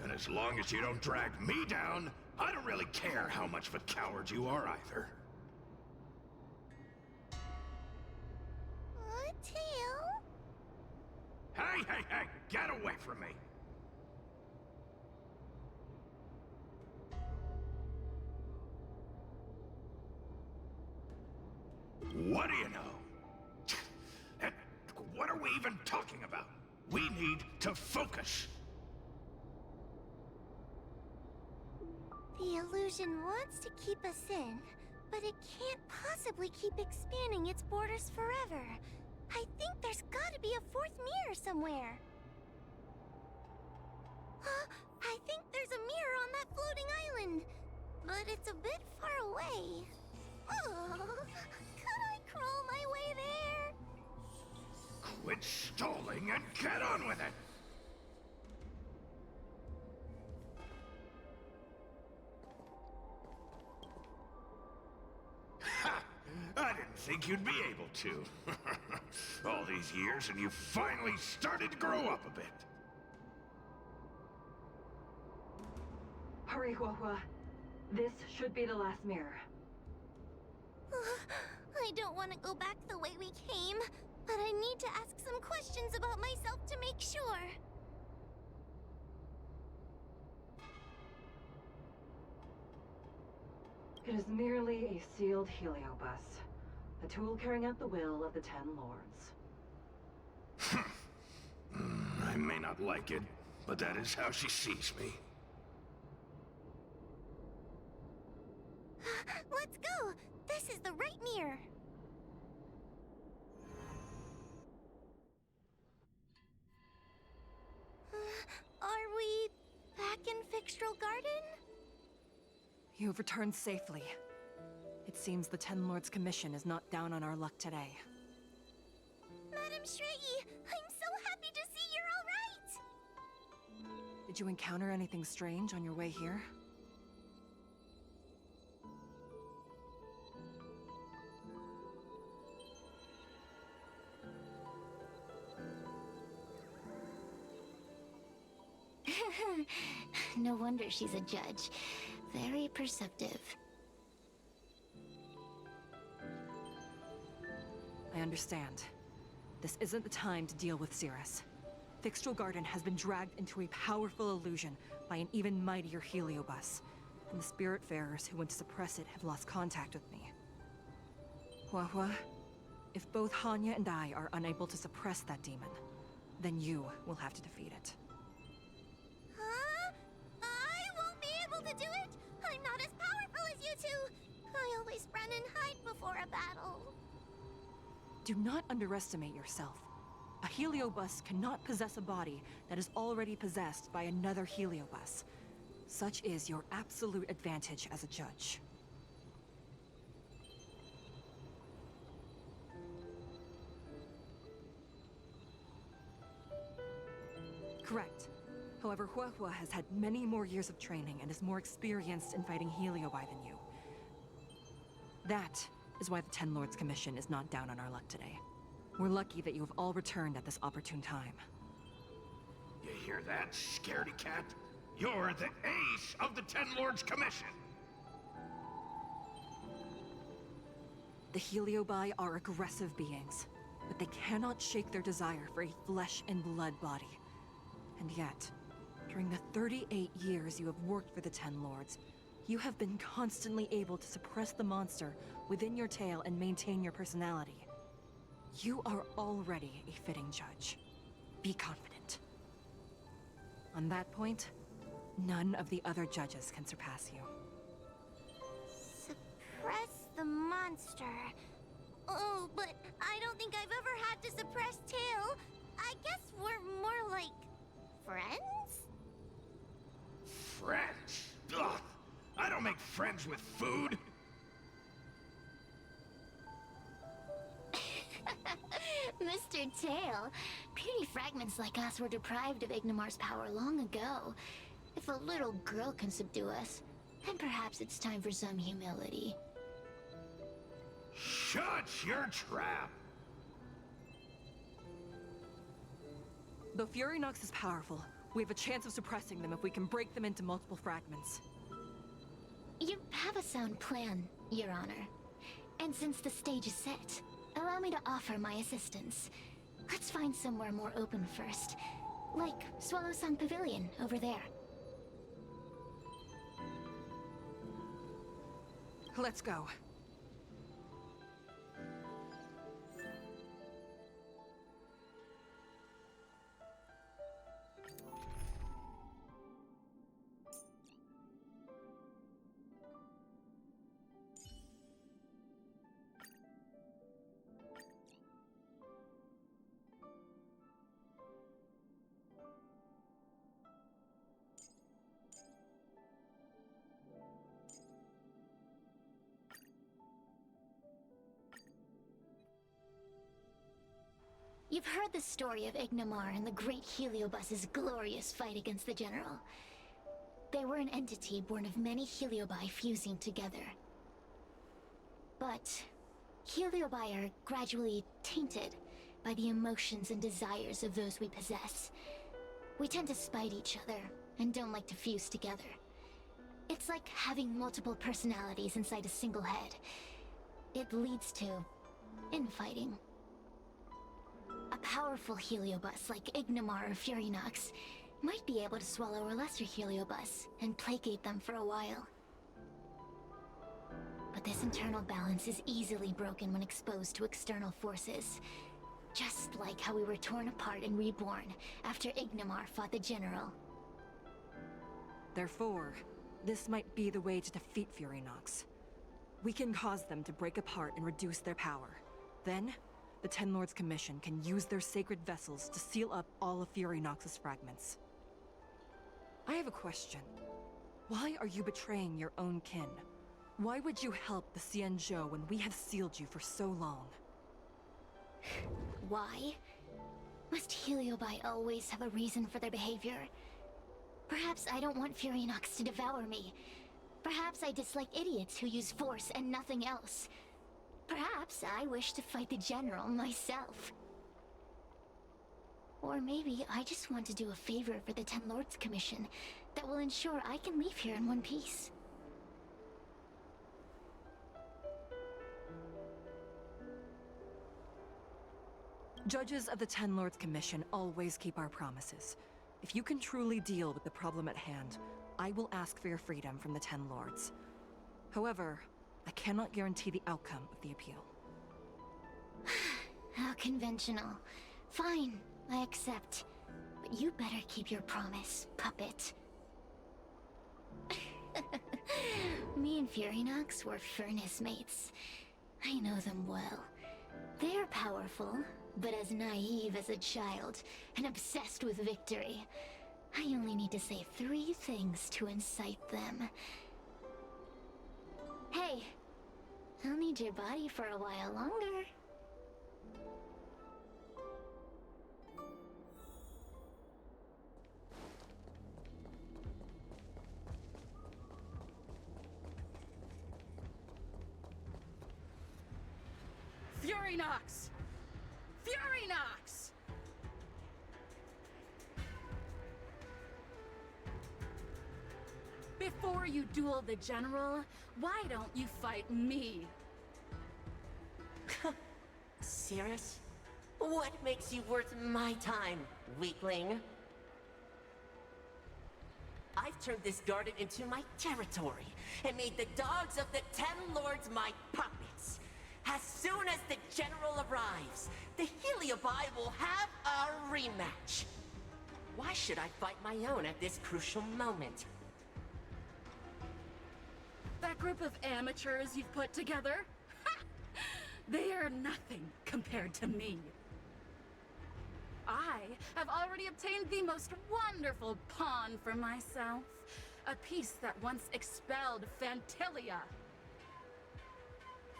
And as long as you don't drag me down, I don't really care how much of a coward you are either. Tail? Hey! Get away from me! What do you know? And what are we even talking about? We need to focus. The illusion wants to keep us in, but it can't possibly keep expanding its borders forever. I think there's gotta be a fourth mirror somewhere. I think there's a mirror on that floating island, but it's a bit far away. Oh, could I crawl my way there? Quit stalling and get on with it! Ha! I didn't think you'd be able to. All these years and you finally started to grow up a bit. Hurry, Huohua. This should be the last mirror. I don't want to go back the way we came, but I need to ask some questions about myself to make sure. It is merely a sealed heliobus, a tool carrying out the will of the Ten Lords. I may not like it, but that is how she sees me. Let's go! This is the right mirror! Are we back in Fixtral Garden? You have returned safely. It seems the Ten Lords' commission is not down on our luck today. Madam Shrey, I'm so happy to see you're all right! Did you encounter anything strange on your way here? No wonder she's a judge. Very perceptive. I understand. This isn't the time to deal with Cirrus. Fixtral Garden has been dragged into a powerful illusion by an even mightier heliobus, and the Spiritfarers who went to suppress it have lost contact with me. Huahua, if both Hanya and I are unable to suppress that demon, then you will have to defeat it. Huh? I won't be able to do it! I'm not as powerful as you two! I always run and hide before a battle. Do not underestimate yourself. A heliobus cannot possess a body that is already possessed by another heliobus. Such is your absolute advantage as a judge. Correct. However, Huahua has had many more years of training and is more experienced in fighting heliobi than you. That is why the Ten Lords Commission is not down on our luck today. We're lucky that you have all returned at this opportune time. You hear that, scaredy cat? You're the ace of the Ten Lords Commission! The heliobi are aggressive beings, but they cannot shake their desire for a flesh and blood body. And yet, during the 38 years you have worked for the Ten Lords, you have been constantly able to suppress the monster within your tail and maintain your personality. You are already a fitting judge. Be confident. On that point, none of the other judges can surpass you. Suppress the monster. Oh, but I don't think I've ever had to suppress Tail. I guess we're more like friends? Friends? Ugh! I don't make friends with food! Mr. Tail, puny fragments like us were deprived of Ignimar's power long ago. If a little girl can subdue us, then perhaps it's time for some humility. Shut your trap! Though Fury Nox is powerful, we have a chance of suppressing them if we can break them into multiple fragments. You have a sound plan, Your Honor. And since the stage is set, allow me to offer my assistance. Let's find somewhere more open first. Like Swallow Song Pavilion, over there. Let's go. You've heard the story of Ignimar and the great Heliobus's glorious fight against the General. They were an entity born of many Heliobi fusing together. But Heliobi are gradually tainted by the emotions and desires of those we possess. We tend to spite each other and don't like to fuse together. It's like having multiple personalities inside a single head. It leads to infighting. A powerful Heliobus like Ignimar or Fury Nox might be able to swallow a lesser Heliobus and placate them for a while. But this internal balance is easily broken when exposed to external forces. Just like how we were torn apart and reborn after Ignamar fought the General. Therefore, this might be the way to defeat Furynox. We can cause them to break apart and reduce their power. Then, the Ten Lords Commission can use their sacred vessels to seal up all of Furynox's fragments. I have a question. Why are you betraying your own kin? Why would you help the Xianzhou when we have sealed you for so long? Why? Must Heliobi always have a reason for their behavior? Perhaps I don't want Furynox to devour me. Perhaps I dislike idiots who use force and nothing else. Perhaps I wish to fight the General myself. Or maybe I just want to do a favor for the Ten Lords Commission that will ensure I can leave here in one piece. Judges of the Ten Lords Commission always keep our promises. If you can truly deal with the problem at hand, I will ask for your freedom from the Ten Lords. However, I cannot guarantee the outcome of the appeal. How conventional. Fine, I accept. But you better keep your promise, puppet. Me and Furynox were furnace mates. I know them well. They're powerful, but as naive as a child, and obsessed with victory. I only need to say 3 things to incite them. Hey, I'll need your body for a while longer. Furynox! Furynox! Before you duel the General, why don't you fight me? Serious? What makes you worth my time, weakling? I've turned this garden into my territory, and made the dogs of the Ten Lords my puppets. As soon as the General arrives, the Heliobi will have a rematch. Why should I fight my own at this crucial moment? That group of amateurs you've put together? They are nothing compared to me. I have already obtained the most wonderful pawn for myself. A piece that once expelled Fantilia.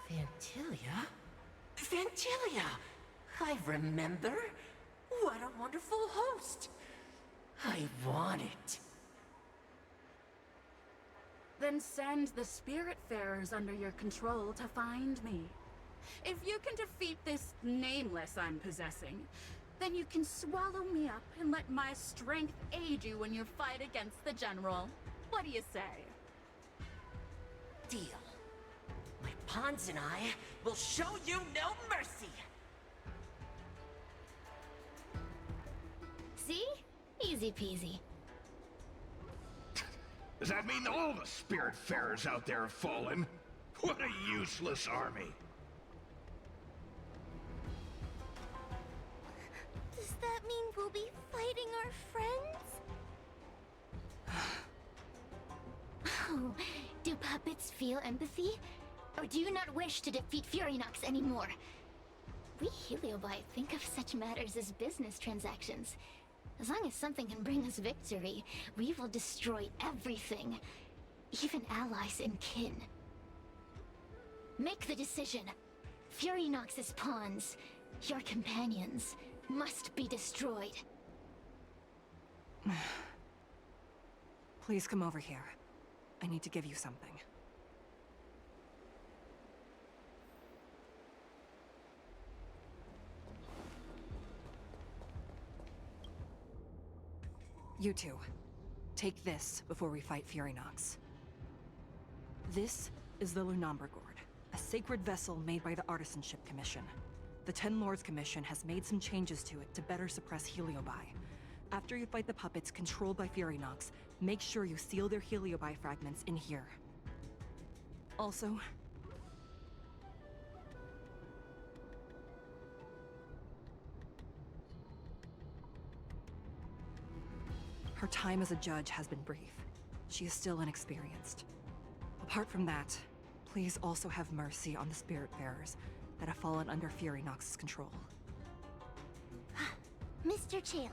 Fantilia? Fantilia! I remember. What a wonderful host. I want it. Then send the Spiritfarers under your control to find me. If you can defeat this nameless I'm possessing, then you can swallow me up and let my strength aid you in your fight against the General. What do you say? Deal. My pawns and I will show you no mercy! See? Easy peasy. Does that mean all the Spiritfarers out there have fallen? What a useless army! Does that mean we'll be fighting our friends? Oh, do puppets feel empathy? Or do you not wish to defeat Furynox anymore? We Heliobi think of such matters as business transactions. As long as something can bring us victory, we will destroy everything. Even allies and kin. Make the decision. Furynox's pawns, your companions, must be destroyed. Please come over here. I need to give you something. You two, take this before we fight Furynox. This is the Lunamber Gourd, a sacred vessel made by the Artisanship Commission. The Ten Lords Commission has made some changes to it to better suppress Heliobi. After you fight the puppets controlled by Furynox, make sure you seal their Heliobi fragments in here. Also, Her time as a judge has been brief. She is still inexperienced. Apart from that, please also have mercy on the Spiritfarers that have fallen under Fury Nox's control. Mr. Chill,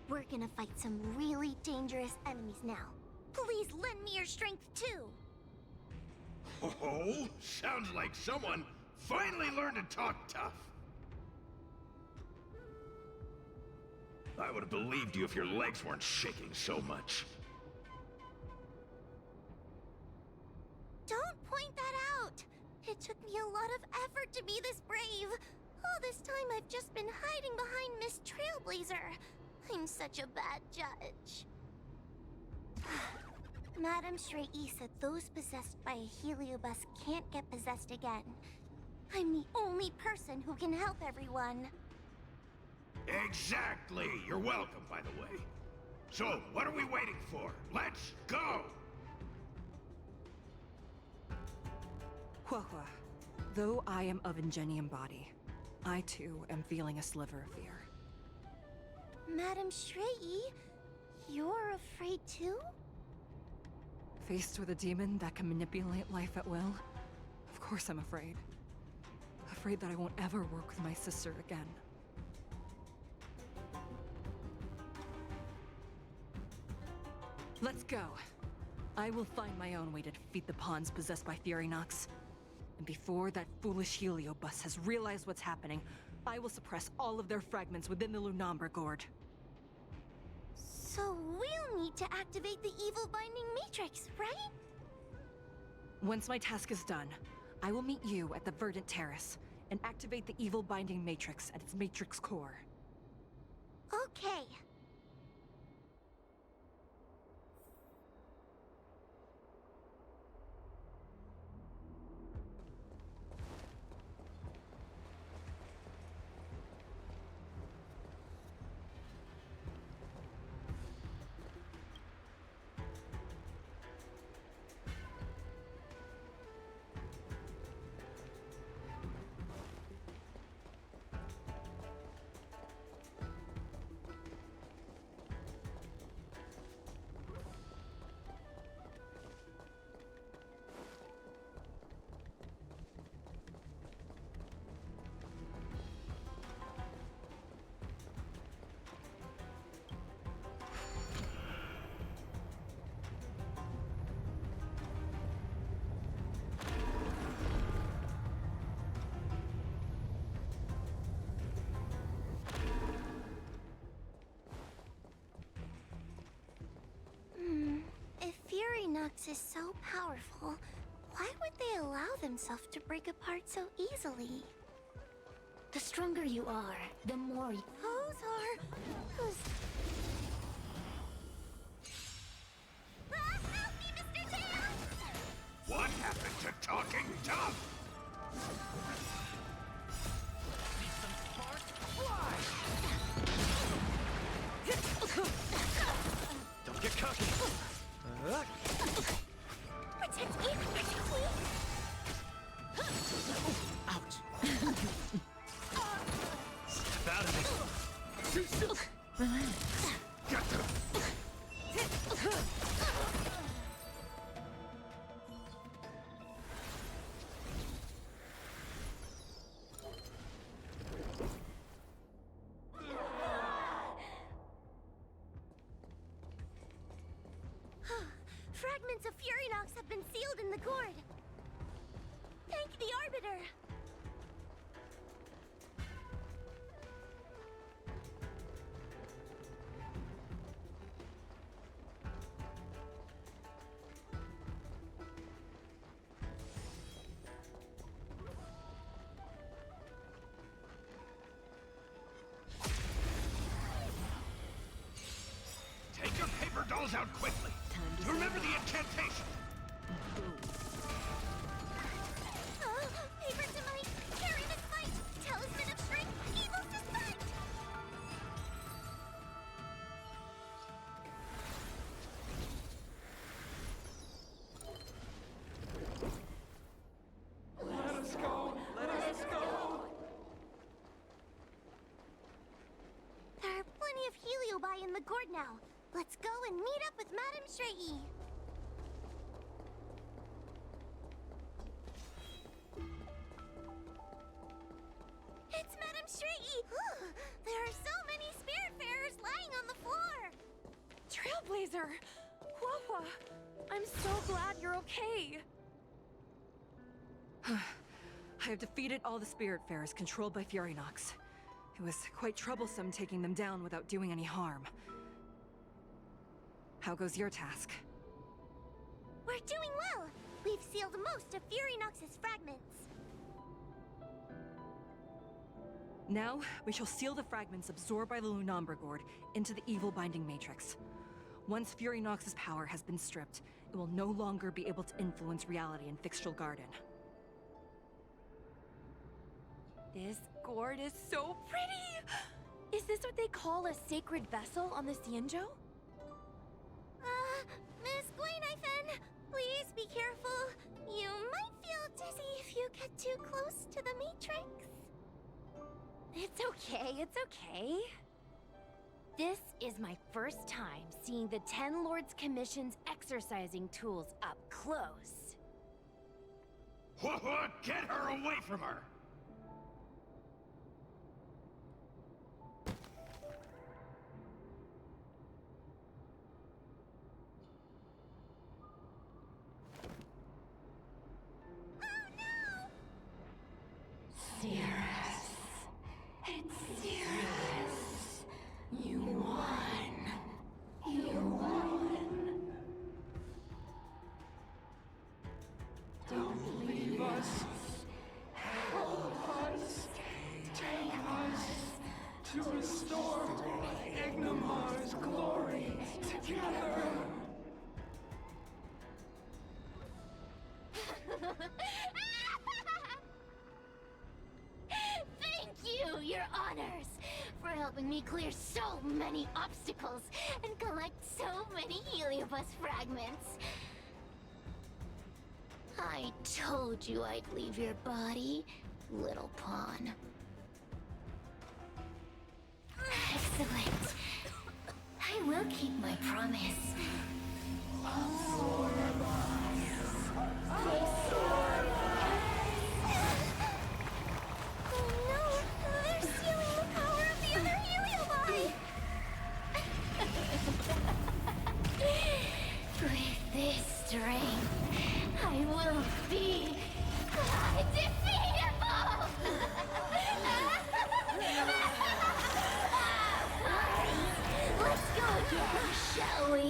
we're gonna fight some really dangerous enemies now. Please lend me your strength too. Oh, sounds like someone finally learned to talk tough. I would have believed you if your legs weren't shaking so much. Don't point that out! It took me a lot of effort to be this brave. All this time I've just been hiding behind Miss Trailblazer. I'm such a bad judge. Madame Shrey said those possessed by a heliobus can't get possessed again. I'm the only person who can help everyone. Exactly! You're welcome, by the way. So, what are we waiting for? Let's go! Huahua, though I am of Ingenium body, I too am feeling a sliver of fear. Madame Shrey, you're afraid too? Faced with a demon that can manipulate life at will, of course I'm afraid. Afraid that I won't ever work with my sister again. Let's go. I will find my own way to defeat the pawns possessed by Fury Nox. And before that foolish heliobus has realized what's happening, I will suppress all of their fragments within the Lunamber Gourd. So we'll need to activate the evil binding matrix, right? Once my task is done, I will meet you at the Verdant Terrace and activate the evil binding matrix at its matrix core. Okay. If Fury Nox is so powerful, why would they allow themselves to break apart so easily? The stronger you are, the more Who's... Help me, Mr. Tails! What happened to talking tough? Don't get cocky. Protect me! Protect me! Ouch. Step out of it. Too soon. Get them! Fragments of Fury Nox have been sealed in the gourd. Thank the Arbiter. Take your paper dolls out quickly! Remember the incantation! Paper to might, carry this fight! Talisman of strength, evil suspect! Let us go! Let us go! There are plenty of heliobi in the gourd now. Let's go and meet up with Madame Shrey. It's Madame Shrey! There are so many spiritfarers lying on the floor! Trailblazer! Wawa! I'm so glad you're okay! I have defeated all the Spiritfarers controlled by Furynox. It was quite troublesome taking them down without doing any harm. How goes your task? We're doing well! We've sealed most of Furynox's fragments. Now, we shall seal the fragments absorbed by the Lunambrigord into the evil binding matrix. Once Furynox's power has been stripped, it will no longer be able to influence reality in Fixtral Garden. This gourd is so pretty! Is this what they call a sacred vessel on the Xianzhou? Miss Guinevere, please be careful. You might feel dizzy if you get too close to the Matrix. It's okay, it's okay. This is my first time seeing the Ten Lords Commission's exercising tools up close. What? Get her away from her! Thank you, Your Honors, for helping me clear so many obstacles and collect so many Heliobus fragments. I told you I'd leave your body, little pawn. Excellent. I will keep my promise. Oh no! They're stealing the power of the other Heliobi! With this strength, I will be undefeatable! Let's go again, shall we?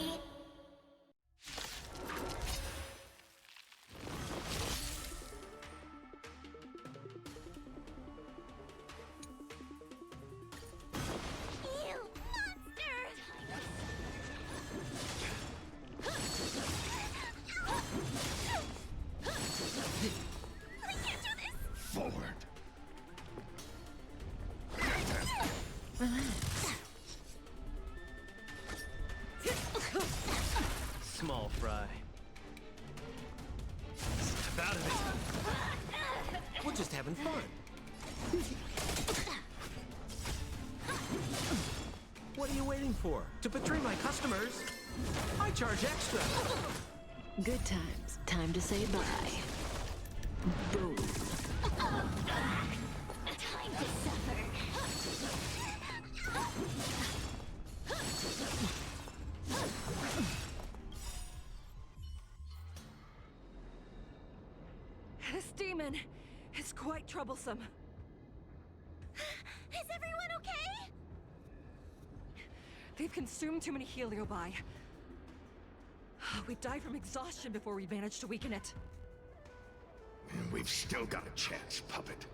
You monster! I can't do this! Forward! Small fry. Step out of it. We're just having fun. What are you waiting for? To betray my customers? I charge extra. Good times. Time to say bye. Boom. Time to suffer. This demon is quite troublesome. Is everyone okay? They've consumed too many Heliobi. We died from exhaustion before we managed to weaken it. And we've still got a chance, puppet.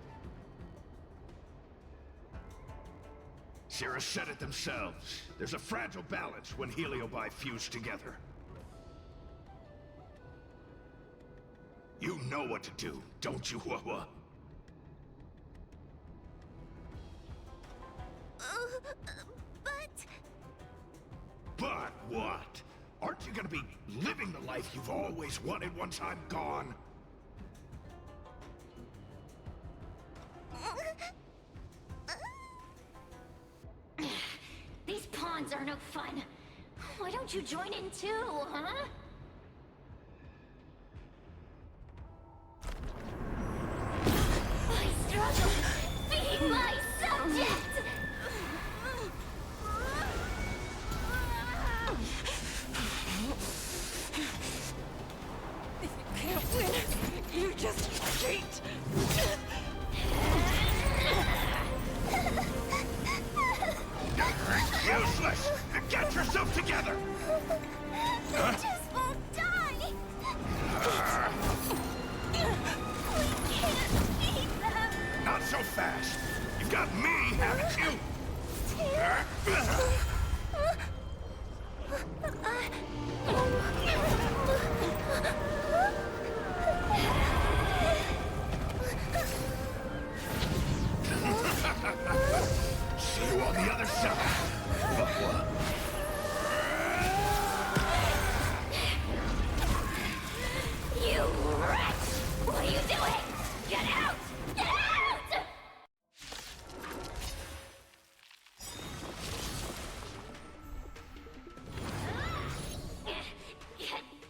Sierra said it themselves. There's a fragile balance when Heliobi fuse together. You know what to do, don't you, Wawa? But But what? Aren't you gonna be living the life you've always wanted once I'm gone? these pawns are no fun. What don't you join in too, huh? I struggle being my subject! If you can't win, you just cheat! Useless! Get yourself together! They just won't die! We can't beat them! Not so fast! You've got me, haven't you? See you on the other side, Bubba. You wretch! What are you doing? Get out! Get out!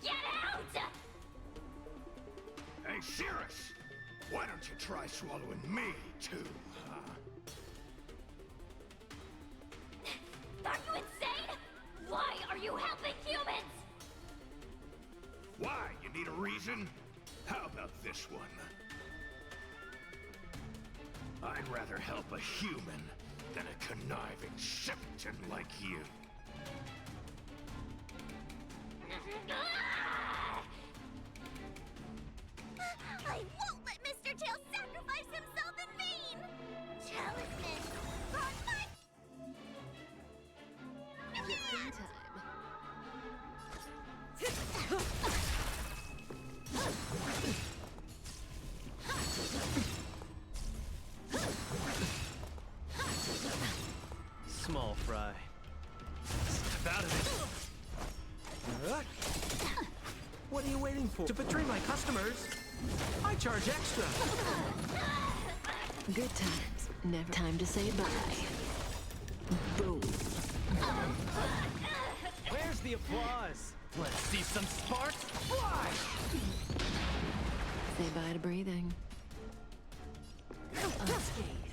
Get out! Hey, Cirrus! Why don't you try swallowing me, too, huh? Are you insane? Why are you helping humans? Why? You need a reason? How about this one? I'd rather help a human than a conniving simpleton like you. I won't let Mr. Tail sacrifice himself in vain! Talisman! On my... Just in time. Small fry. Step out of it. What are you waiting for? To betray my customers, I charge extra. Good times. Never time to say bye. Boom. Where's the applause? Let's see some sparks fly! Say bye to breathing. Unscathed.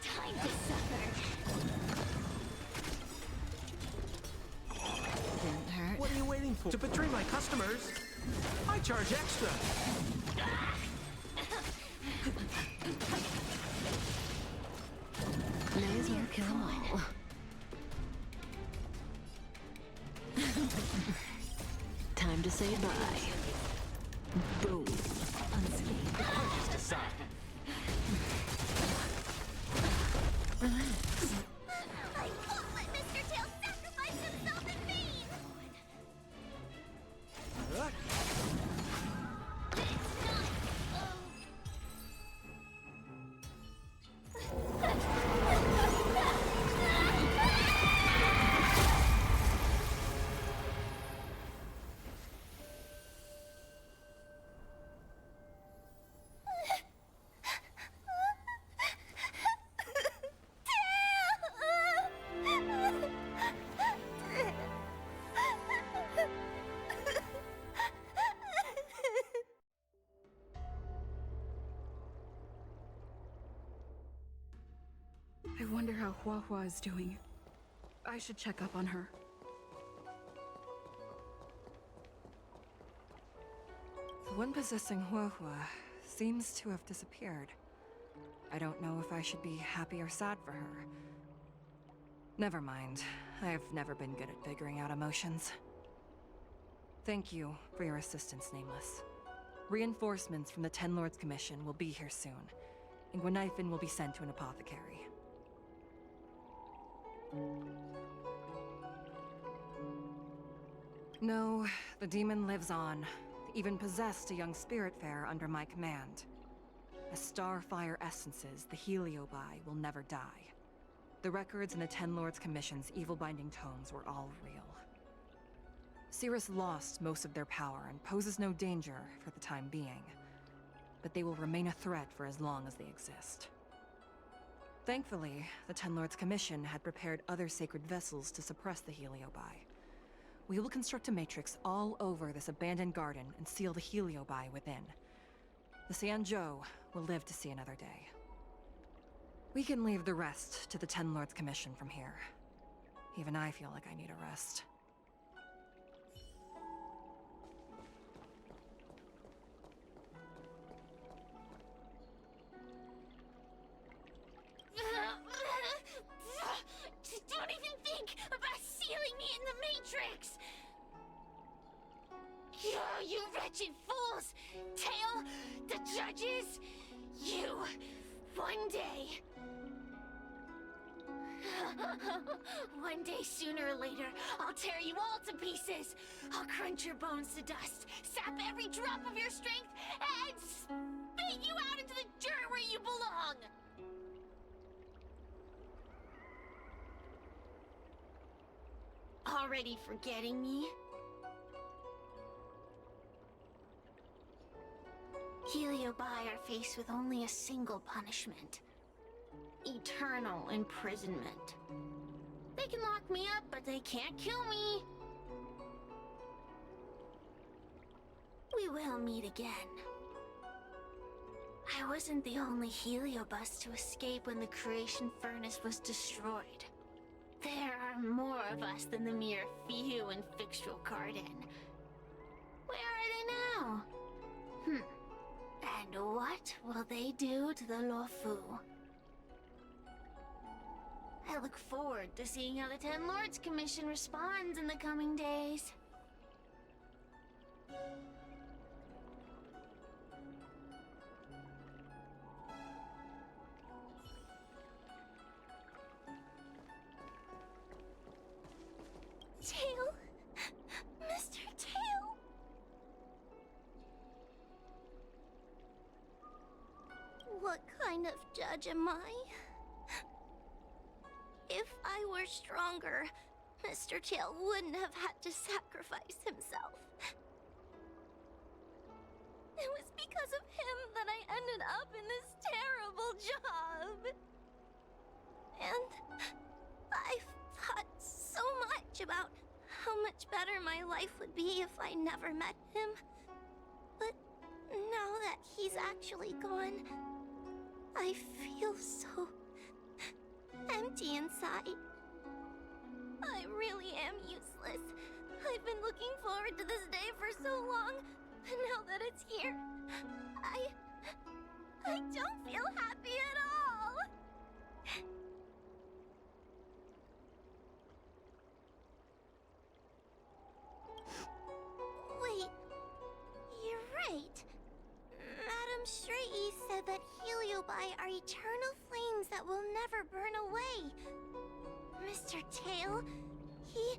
Time to suffer. Didn't hurt. What are you waiting for? To betray my customers, I charge extra. May as well kill them all. Time to say bye. Boom. Unscathed. Just aside. Relax. I won't let Mr. Tail sacrifice himself in vain! I wonder how Huahua is doing. I should check up on her. The one possessing Huahua seems to have disappeared. I don't know if I should be happy or sad for her. Never mind. I've never been good at figuring out emotions. Thank you for your assistance, Nameless. Reinforcements from the Ten Lords Commission will be here soon, and Gwenifin will be sent to an apothecary. No, the demon lives on. They even possessed a young spiritfarer under my command. As starfire essences, the Heliobi will never die. The records in the Ten Lords Commission's evil binding tomes were all real. Cirrus lost most of their power and poses no danger for the time being, but they will remain a threat for as long as they exist. Thankfully, the Ten Lords Commission had prepared other sacred vessels to suppress the Heliobi. We will construct a matrix all over this abandoned garden and seal the Heliobi within. The Xianzhou will live to see another day. We can leave the rest to the Ten Lords Commission from here. Even I feel like I need a rest. Don't even think about sealing me in the Matrix! You wretched fools! Tail, the judges, you, one day... One day, sooner or later, I'll tear you all to pieces. I'll crunch your bones to dust, sap every drop of your strength, and spit you out into the dirt where you belong! Already forgetting me? Heliobi are faced with only a single punishment. Eternal imprisonment. They can lock me up, but they can't kill me. We will meet again. I wasn't the only Heliobus to escape when the creation furnace was destroyed. There are more of us than the mere few in Fixtral Garden. Where are they now? And what will they do to the Luofu? I look forward to seeing how the Ten Lords Commission responds in the coming days. Tail! Mr. Tail! What kind of judge am I? If I were stronger, Mr. Tail wouldn't have had to sacrifice himself. It was because of him that I ended up in this terrible job. And I've thought so much about how much better my life would be if I never met him. But now that he's actually gone, I feel so empty inside. I really am useless. I've been looking forward to this day for so long, but now that it's here, I don't feel happy at all. Wait, you're right. Madame Shrei said that Heliobi are eternal flames that will never burn away. Mr. Tail, he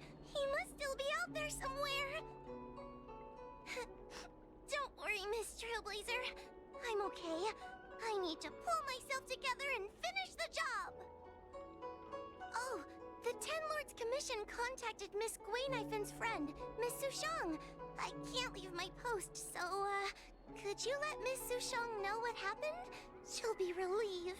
must still be out there somewhere. Don't worry, Miss Trailblazer. I'm okay. I need to pull myself together and finish the job. Oh, the Ten Lords Commission contacted Miss Guinaifin's friend, Miss Sushang. I can't leave my post, so, could you let Miss Sushang know what happened? She'll be relieved.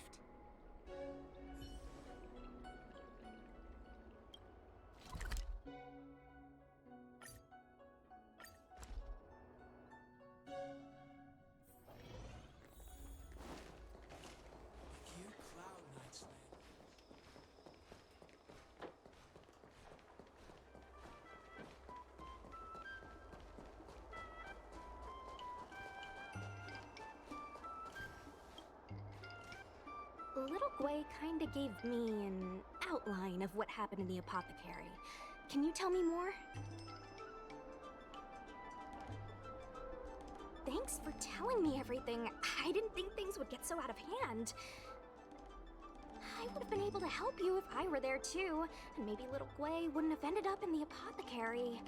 Little Gwei kinda gave me an outline of what happened in the apothecary. Can you tell me more? Thanks for telling me everything. I didn't think things would get so out of hand. I would have been able to help you if I were there too, and maybe little Gwei wouldn't have ended up in the apothecary.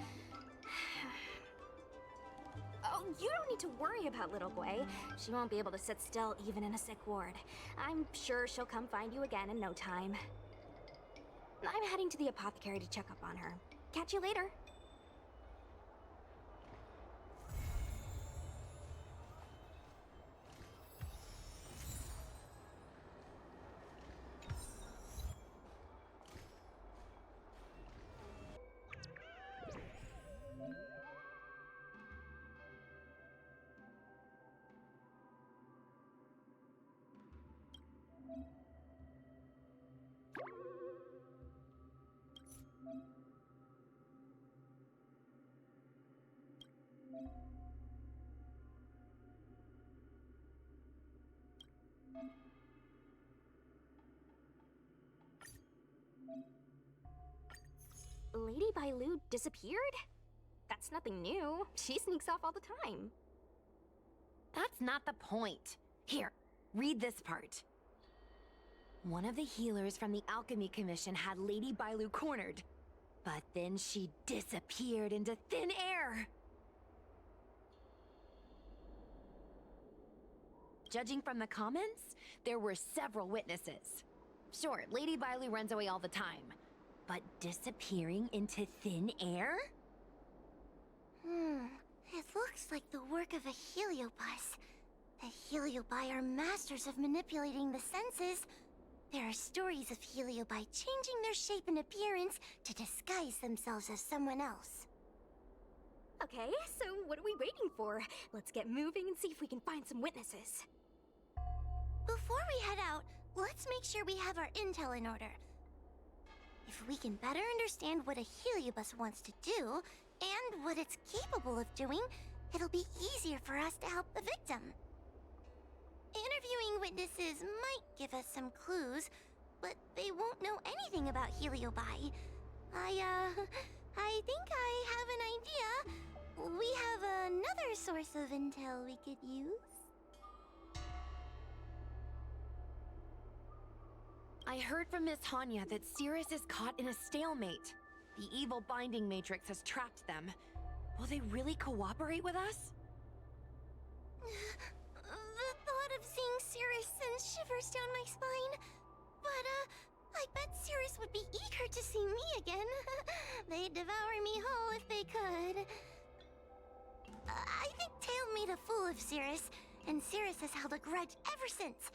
Oh, you don't need to worry about little Gwei. She won't be able to sit still even in a sick ward. I'm sure she'll come find you again in no time. I'm heading to the apothecary to check up on her. Catch you later. Lady Bailu disappeared? That's nothing new. She sneaks off all the time. That's not the point. Here, read this part. One of the healers from the Alchemy Commission had Lady Bailu cornered, but then she disappeared into thin air. Judging from the comments, there were several witnesses. Sure, Lady Bailu runs away all the time, but disappearing into thin air? It looks like the work of a heliobus. The heliobi are masters of manipulating the senses. There are stories of heliobi changing their shape and appearance to disguise themselves as someone else. Okay, so what are we waiting for? Let's get moving and see if we can find some witnesses. Before we head out, let's make sure we have our intel in order. If we can better understand what a heliobus wants to do, and what it's capable of doing, it'll be easier for us to help the victim. Interviewing witnesses might give us some clues, but they won't know anything about heliobi. I think I have an idea. We have another source of intel we could use. I heard from Miss Hanya that Cirrus is caught in a stalemate. The evil binding matrix has trapped them. Will they really cooperate with us? The thought of seeing Cirrus sends shivers down my spine. But, I bet Cirrus would be eager to see me again. They'd devour me whole if they could. I think Tail made a fool of Cirrus, and Cirrus has held a grudge ever since.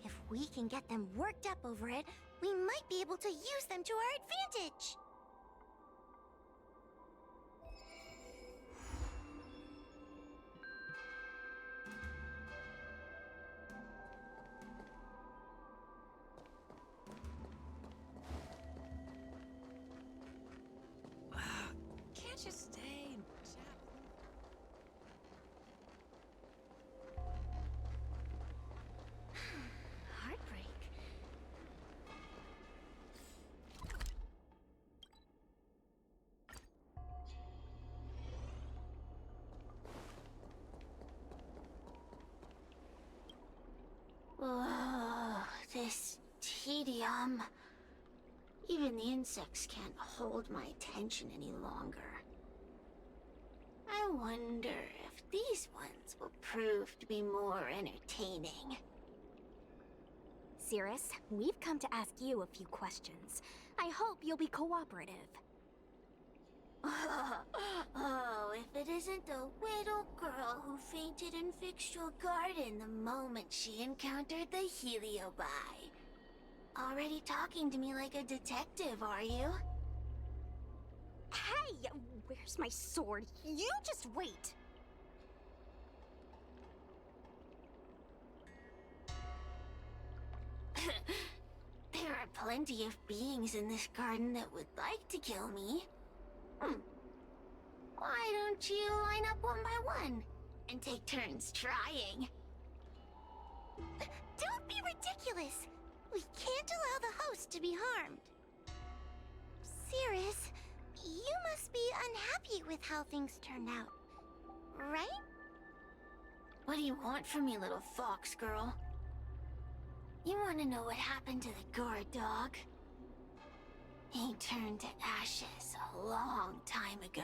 If we can get them worked up over it, we might be able to use them to our advantage. Can't you stay and chat? Heartbreak. Oh, this tedium. Even the insects can't hold my attention any longer. I wonder if these ones will prove to be more entertaining. Cirrus, we've come to ask you a few questions. I hope you'll be cooperative. Oh, if it isn't the little girl who fainted in Fixtual Garden the moment she encountered the heliobi. Already talking to me like a detective, are you? Hey! Where's my sword? You just wait! There are plenty of beings in this garden that would like to kill me. Why don't you line up one by one and take turns trying? Don't be ridiculous! We can't allow the host to be harmed. Cirrus, you must be unhappy with how things turned out, right? What do you want from me, little fox girl? You want to know what happened to the guard dog? He turned to ashes a long time ago.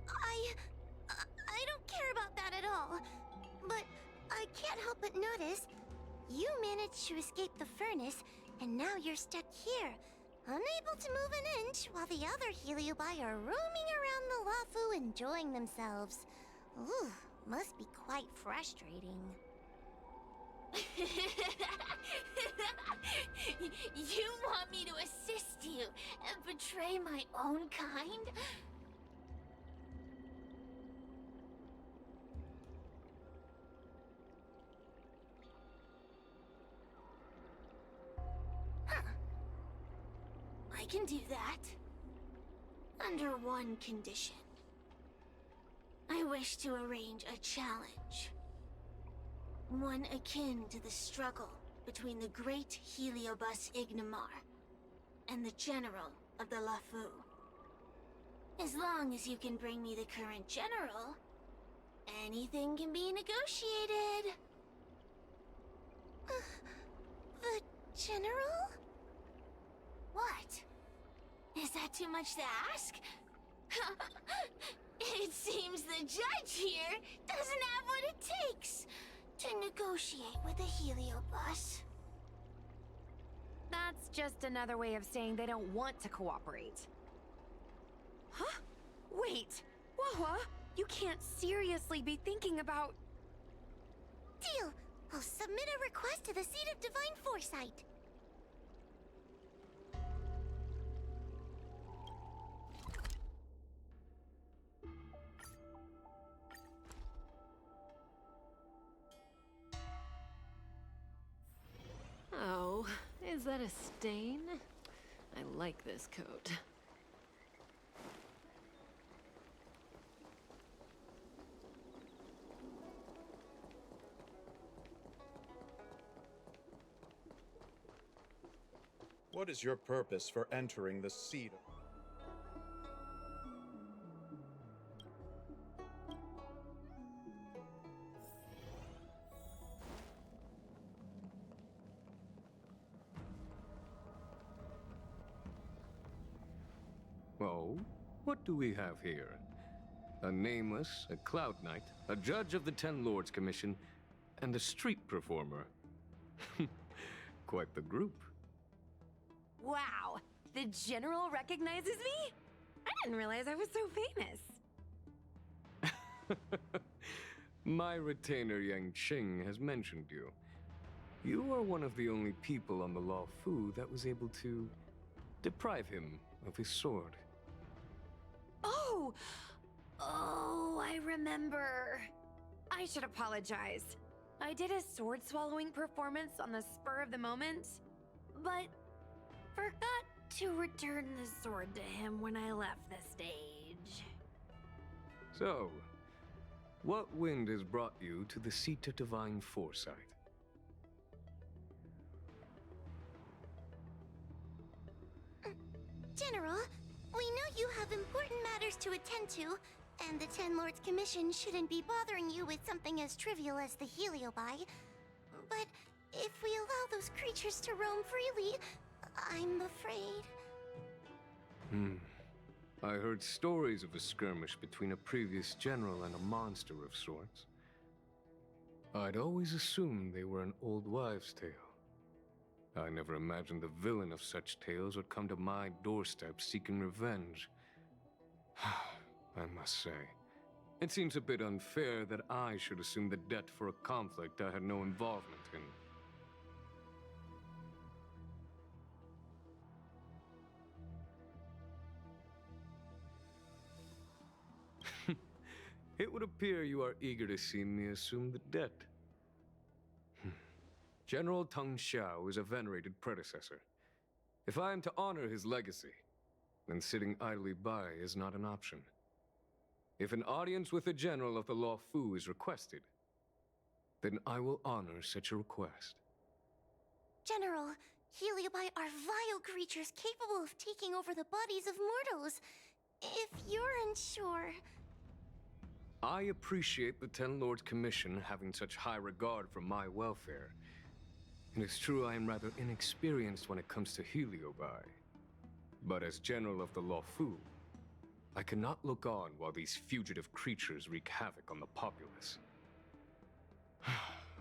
I don't care about that at all. But I can't help but notice you managed to escape the furnace, and now you're stuck here, unable to move an inch while the other heliobi are roaming around the Lafu enjoying themselves. Ooh, must be quite frustrating. You want me to assist you and betray my own kind? Huh. I can do that. Under one condition. wish to arrange a challenge. One akin to the struggle between the great Heliobus Ignamar and the general of the Lafu. As long as you can bring me the current general, anything can be negotiated. The general? What? Is that too much to ask? It seems the judge here doesn't have what it takes to negotiate with the Heliobus. That's just another way of saying they don't want to cooperate. Huh? Wait! Wawa, you can't seriously be thinking about... Deal! I'll submit a request to the Seat of Divine Foresight. Oh, is that a stain? I like this coat. What is your purpose for entering the seat? Oh, what do we have here? A nameless, a cloud knight, a judge of the Ten Lords Commission, and a street performer. Quite the group. Wow! The General recognizes me? I didn't realize I was so famous. My retainer Yang Qing has mentioned you. You are one of the only people on the Law Fu that was able to deprive him of his sword. Oh! Oh, I remember. I should apologize. I did a sword-swallowing performance on the spur of the moment, but forgot to return the sword to him when I left the stage. So, what wind has brought you to the Seat of Divine Foresight? General, we know you have important matters to attend to, and the Ten Lords Commission shouldn't be bothering you with something as trivial as the Heliobi. But if we allow those creatures to roam freely, I'm afraid... I heard stories of a skirmish between a previous general and a monster of sorts. I'd always assumed they were an old wives' tale. I never imagined the villain of such tales would come to my doorstep seeking revenge. I must say, it seems a bit unfair that I should assume the debt for a conflict I had no involvement in. It would appear you are eager to see me assume the debt. General Teng Xiao is a venerated predecessor. If I am to honor his legacy, then sitting idly by is not an option. If an audience with the general of the Law Fu is requested, then I will honor such a request. General, Heliobi are vile creatures capable of taking over the bodies of mortals. If you're unsure... I appreciate the Ten Lords Commission having such high regard for my welfare. It is true I am rather inexperienced when it comes to Heliobi. But as General of the Law Fu, I cannot look on while these fugitive creatures wreak havoc on the populace.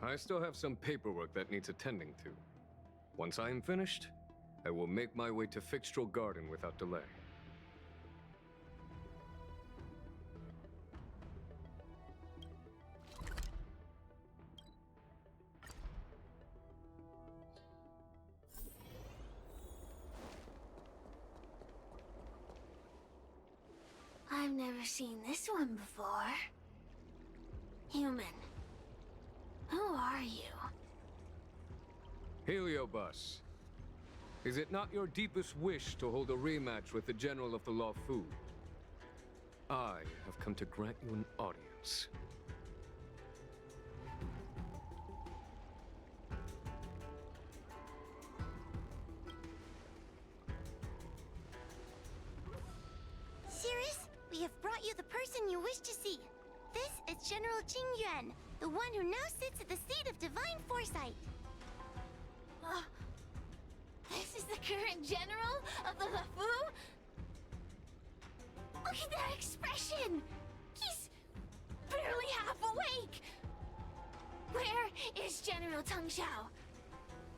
I still have some paperwork that needs attending to. Once I am finished, I will make my way to Fixtral Garden without delay. I've never seen this one before. Human. Who are you? Heliobus, is it not your deepest wish to hold a rematch with the General of the Law Fu? I have come to grant you an audience. Cirrus, we have brought you the person you wish to see. This is General Jingyuan, the one who now sits at the seat of divine foresight. This is the current general of the LeFou? Look at that expression! He's barely half awake! Where is General Teng Xiao?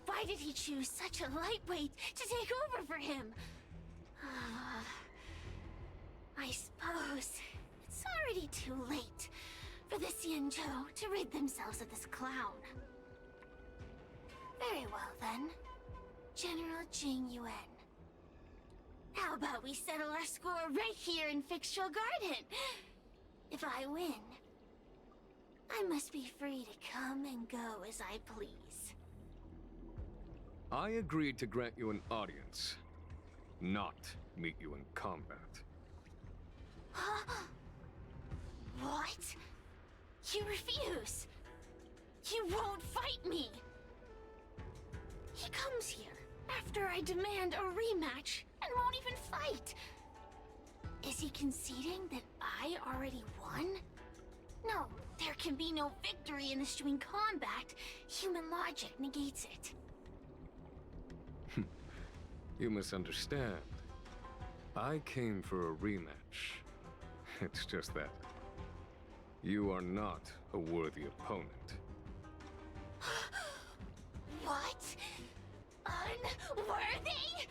Why did he choose such a lightweight to take over for him? I suppose it's already too late for the Xianzhou to rid themselves of this clown. Very well then, General Jing Yuan. How about we settle our score right here in Fixtral Garden? If I win, I must be free to come and go as I please. I agreed to grant you an audience, not meet you in combat. What? You refuse? You won't fight me? He comes here after I demand a rematch and won't even fight. Is he conceding that I already won? No, there can be no victory in eschewing combat. Human logic negates it. You misunderstand. I came for a rematch. It's just that you are not a worthy opponent. What? Unworthy?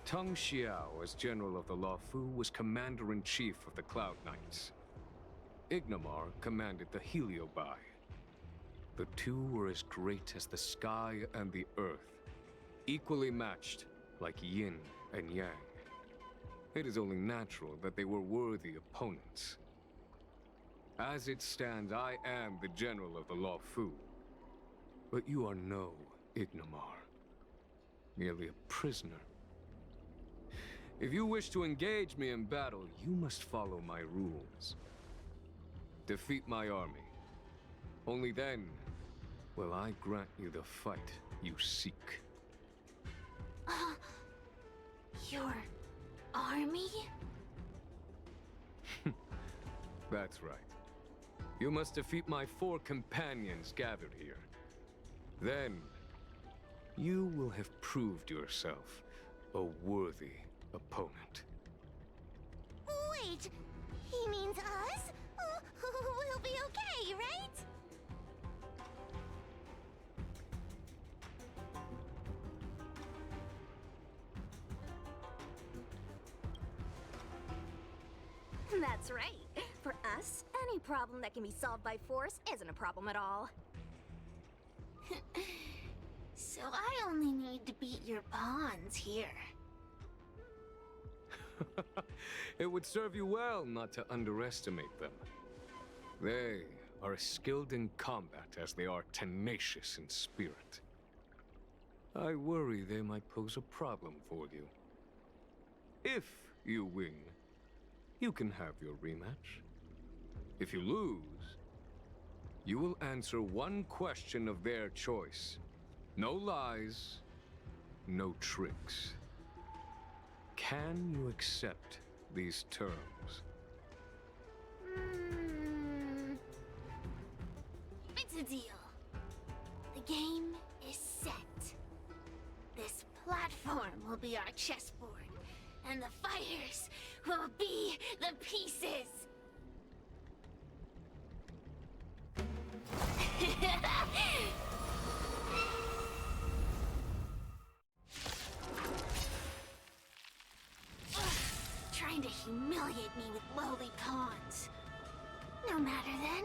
Teng Xiao, as General of the LeFou, was Commander-in-Chief of the Cloud Knights. Ignamar commanded the Heliobai. The two were as great as the sky and the earth, equally matched like yin and yang. It is only natural that they were worthy opponents. As it stands, I am the General of the LeFou. But you are no Ignamar, merely a prisoner. If you wish to engage me in battle, you must follow my rules. Defeat my army. Only then will I grant you the fight you seek. Your army? That's right. You must defeat my 4 companions gathered here. Then, you will have proved yourself a worthy opponent. Wait, he means us? We'll be okay, right? That's right. For us, any problem that can be solved by force isn't a problem at all. So I only need to beat your pawns here. It would serve you well not to underestimate them. They are as skilled in combat as they are tenacious in spirit. I worry they might pose a problem for you. If you win, you can have your rematch. If you lose, you will answer one question of their choice. No lies, no tricks. Can you accept these terms? It's a deal. The game is set. This platform will be our chessboard, and the fighters will be the pieces. Trying to humiliate me with lowly pawns. No matter then.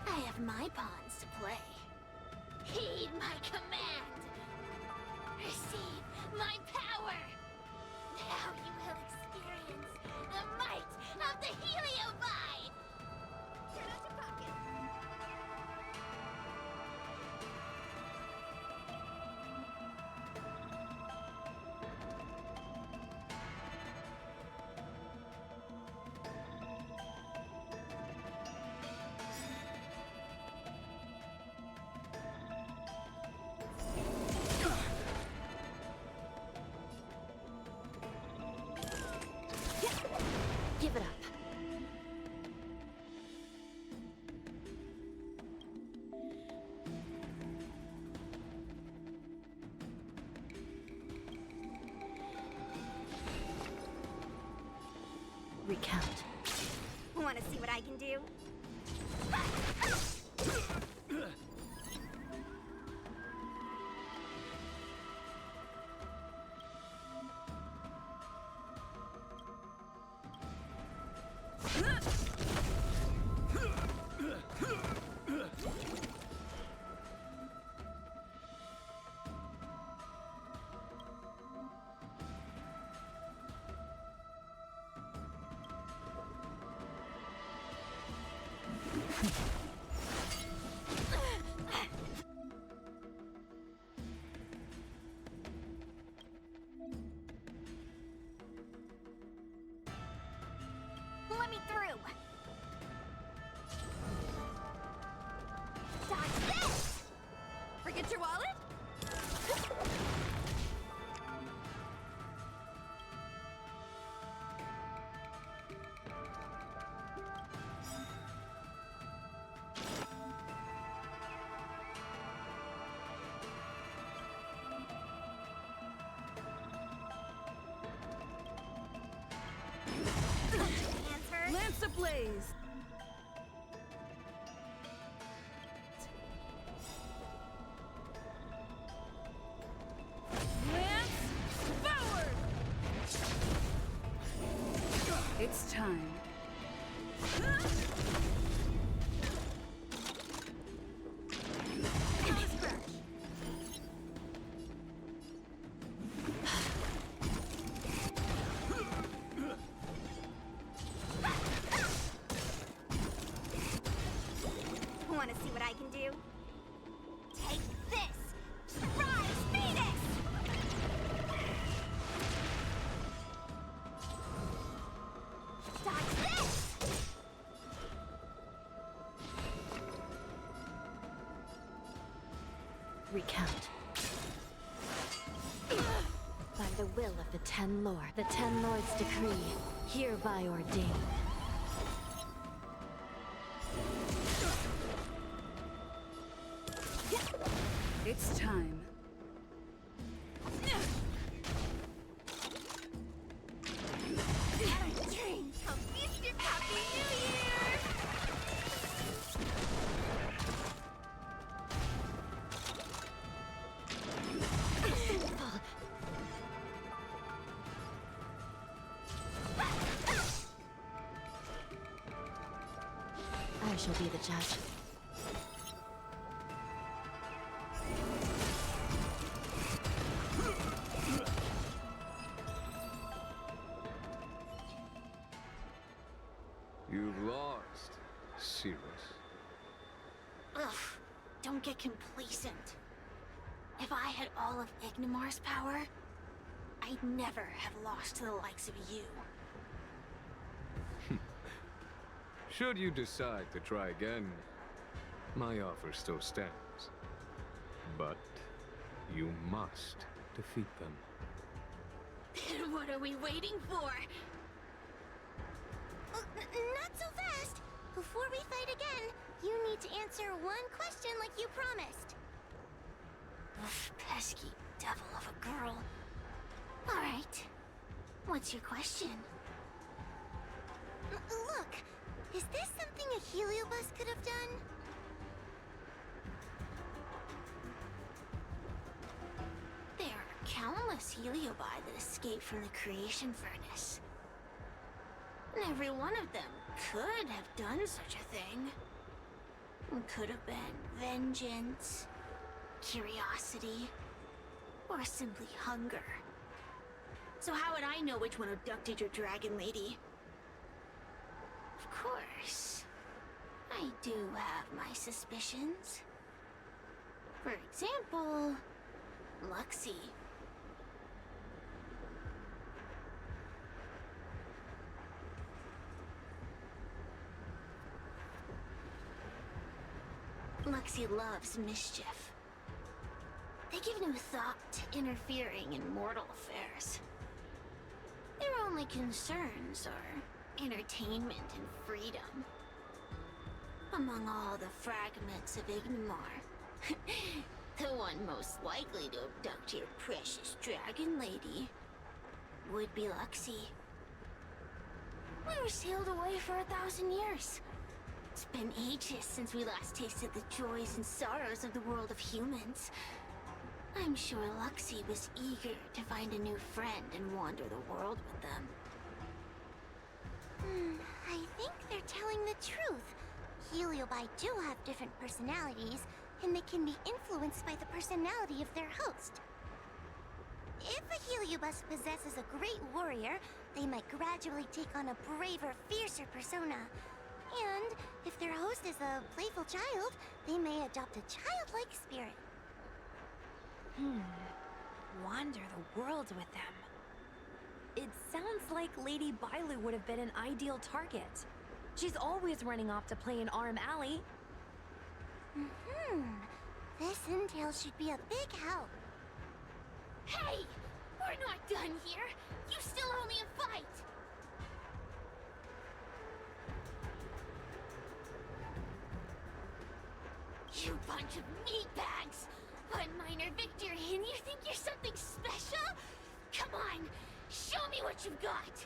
I have my pawns to play. Heed my command. Receive my power. Now you will experience the might of the Heliobai. Turn out your pocket. Want to see what I can do? Let me through. Dodge this! Forget your wallet? Lance ablaze! Lance forward! It's time. Want to see what I can do? Take this! Rise, Phoenix! Dodge this! Recount. By the will of the Ten Lord, the Ten Lord's decree, hereby ordained. It's time. Drink a feast of Happy New Year! I shall be the judge. You've lost, Cirrus. Ugh, don't get complacent. If I had all of Ignimar's power, I'd never have lost to the likes of you. Should you decide to try again, my offer still stands. But you must defeat them. Then what are we waiting for? Not so fast! Before we fight again, you need to answer one question like you promised. Ugh, pesky devil of a girl. Alright. What's your question? Look, is this something a Heliobus could have done? There are countless Heliobi that escaped from the creation furnace. And every one of them could have done such a thing. It could have been vengeance, curiosity, or simply hunger. So how would I know which one abducted your dragon lady? Of course, I do have my suspicions. For example, Luxie. Luxie loves mischief. They give no thought to interfering in mortal affairs. Their only concerns are entertainment and freedom. Among all the fragments of Ignimar, the one most likely to abduct your precious dragon lady would be Luxie. We were sealed away for 1,000 years. It's been ages since we last tasted the joys and sorrows of the world of humans. I'm sure Luxie was eager to find a new friend and wander the world with them. I think they're telling the truth. Heliobi do have different personalities, and they can be influenced by the personality of their host. If a Heliobus possesses a great warrior, they might gradually take on a braver, fiercer persona. And if their host is a playful child, they may adopt a childlike spirit. Wander the world with them. It sounds like Lady Bailu would have been an ideal target. She's always running off to play in Arm Alley. This intel should be a big help. Hey! We're not done here! You still owe me a fight! You bunch of meatbags! One minor victory and you think you're something special? Come on! Show me what you've got!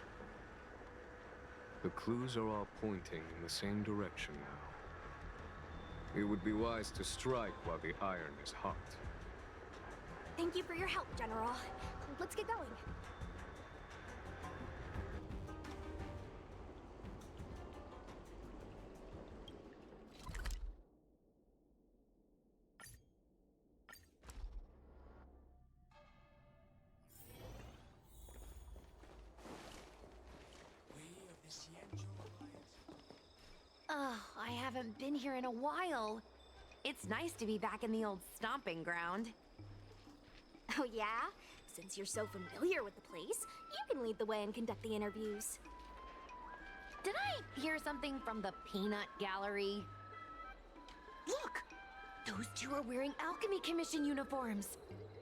The clues are all pointing in the same direction now. It would be wise to strike while the iron is hot. Thank you for your help, General. Let's get going. I haven't been here in a while. It's nice to be back in the old stomping ground. Oh yeah? Since you're so familiar with the place, you can lead the way and conduct the interviews. Did I hear something from the Peanut Gallery? Look! Those two are wearing Alchemy Commission uniforms.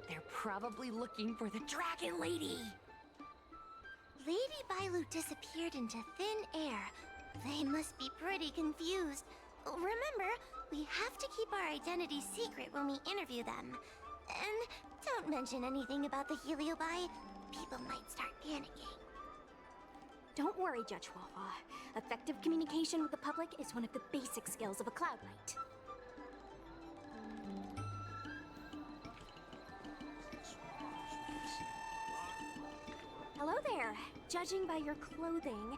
They're probably looking for the Dragon Lady. Lady Bailu disappeared into thin air. They must be pretty confused. Remember, we have to keep our identities secret when we interview them. And don't mention anything about the Heliobi. People might start panicking. Don't worry, Judge Wawa. Effective communication with the public is one of the basic skills of a Cloud Knight. Hello there. Judging by your clothing,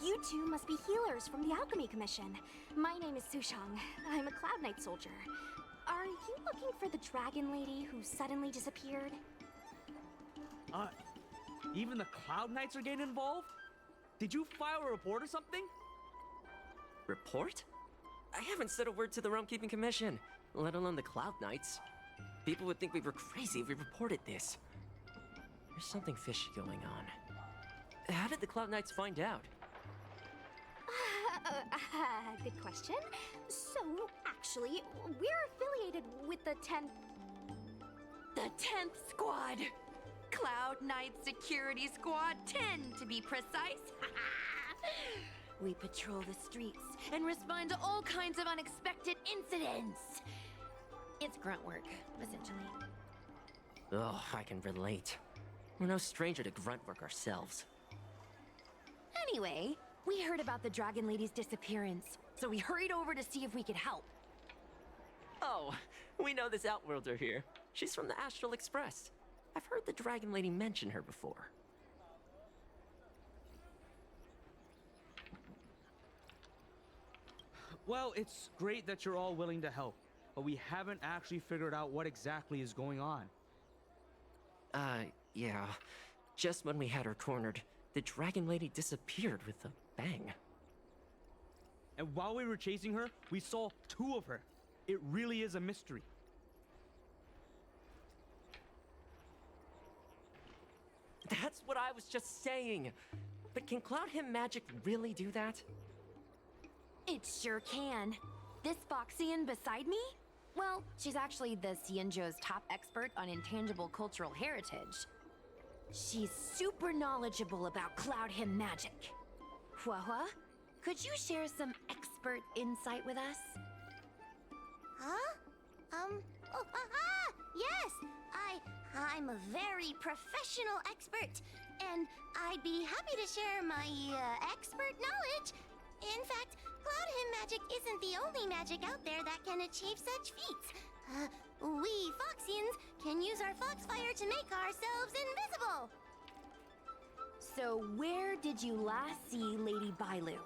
you two must be healers from the Alchemy Commission. My name is Sushang. I'm a Cloud Knight soldier. Are you looking for the Dragon Lady who suddenly disappeared? Even the Cloud Knights are getting involved? Did you file a report or something? Report? I haven't said a word to the Realm Keeping Commission, let alone the Cloud Knights. People would think we were crazy if we reported this. There's something fishy going on. How did the Cloud Knights find out? Good question. So, actually, we're affiliated with the 10th... The 10th Squad! Cloud Knight Security Squad 10, to be precise. We patrol the streets and respond to all kinds of unexpected incidents. It's grunt work, essentially. Oh, I can relate. We're no stranger to grunt work ourselves. Anyway, we heard about the Dragon Lady's disappearance, so we hurried over to see if we could help. Oh, we know this Outworlder here. She's from the Astral Express. I've heard the Dragon Lady mention her before. Well, it's great that you're all willing to help, but we haven't actually figured out what exactly is going on. Yeah. Just when we had her cornered, the Dragon Lady disappeared with a bang. And while we were chasing her, we saw two of her. It really is a mystery. That's what I was just saying. But can Cloud Hymn magic really do that? It sure can. This Foxian beside me? Well, she's actually the Xianzhou's top expert on intangible cultural heritage. She's super knowledgeable about Cloud Hymn magic. Huahua, could you share some expert insight with us? Huh? Yes! I'm a very professional expert, and I'd be happy to share my expert knowledge. In fact, Cloud Hymn magic isn't the only magic out there that can achieve such feats. We Foxians can use our Foxfire to make ourselves invisible. So where did you last see Lady Bailu?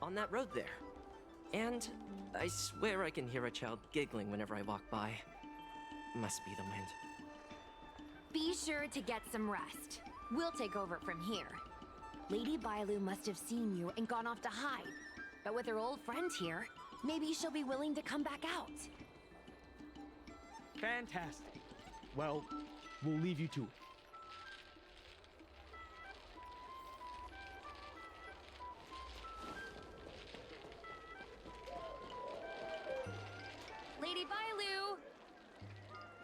On that road there. And I swear I can hear a child giggling whenever I walk by. Must be the wind. Be sure to get some rest. We'll take over from here. Lady Bailu must have seen you and gone off to hide. But with her old friend here, maybe she'll be willing to come back out. Fantastic. Well, we'll leave you to it. Lady Bailu!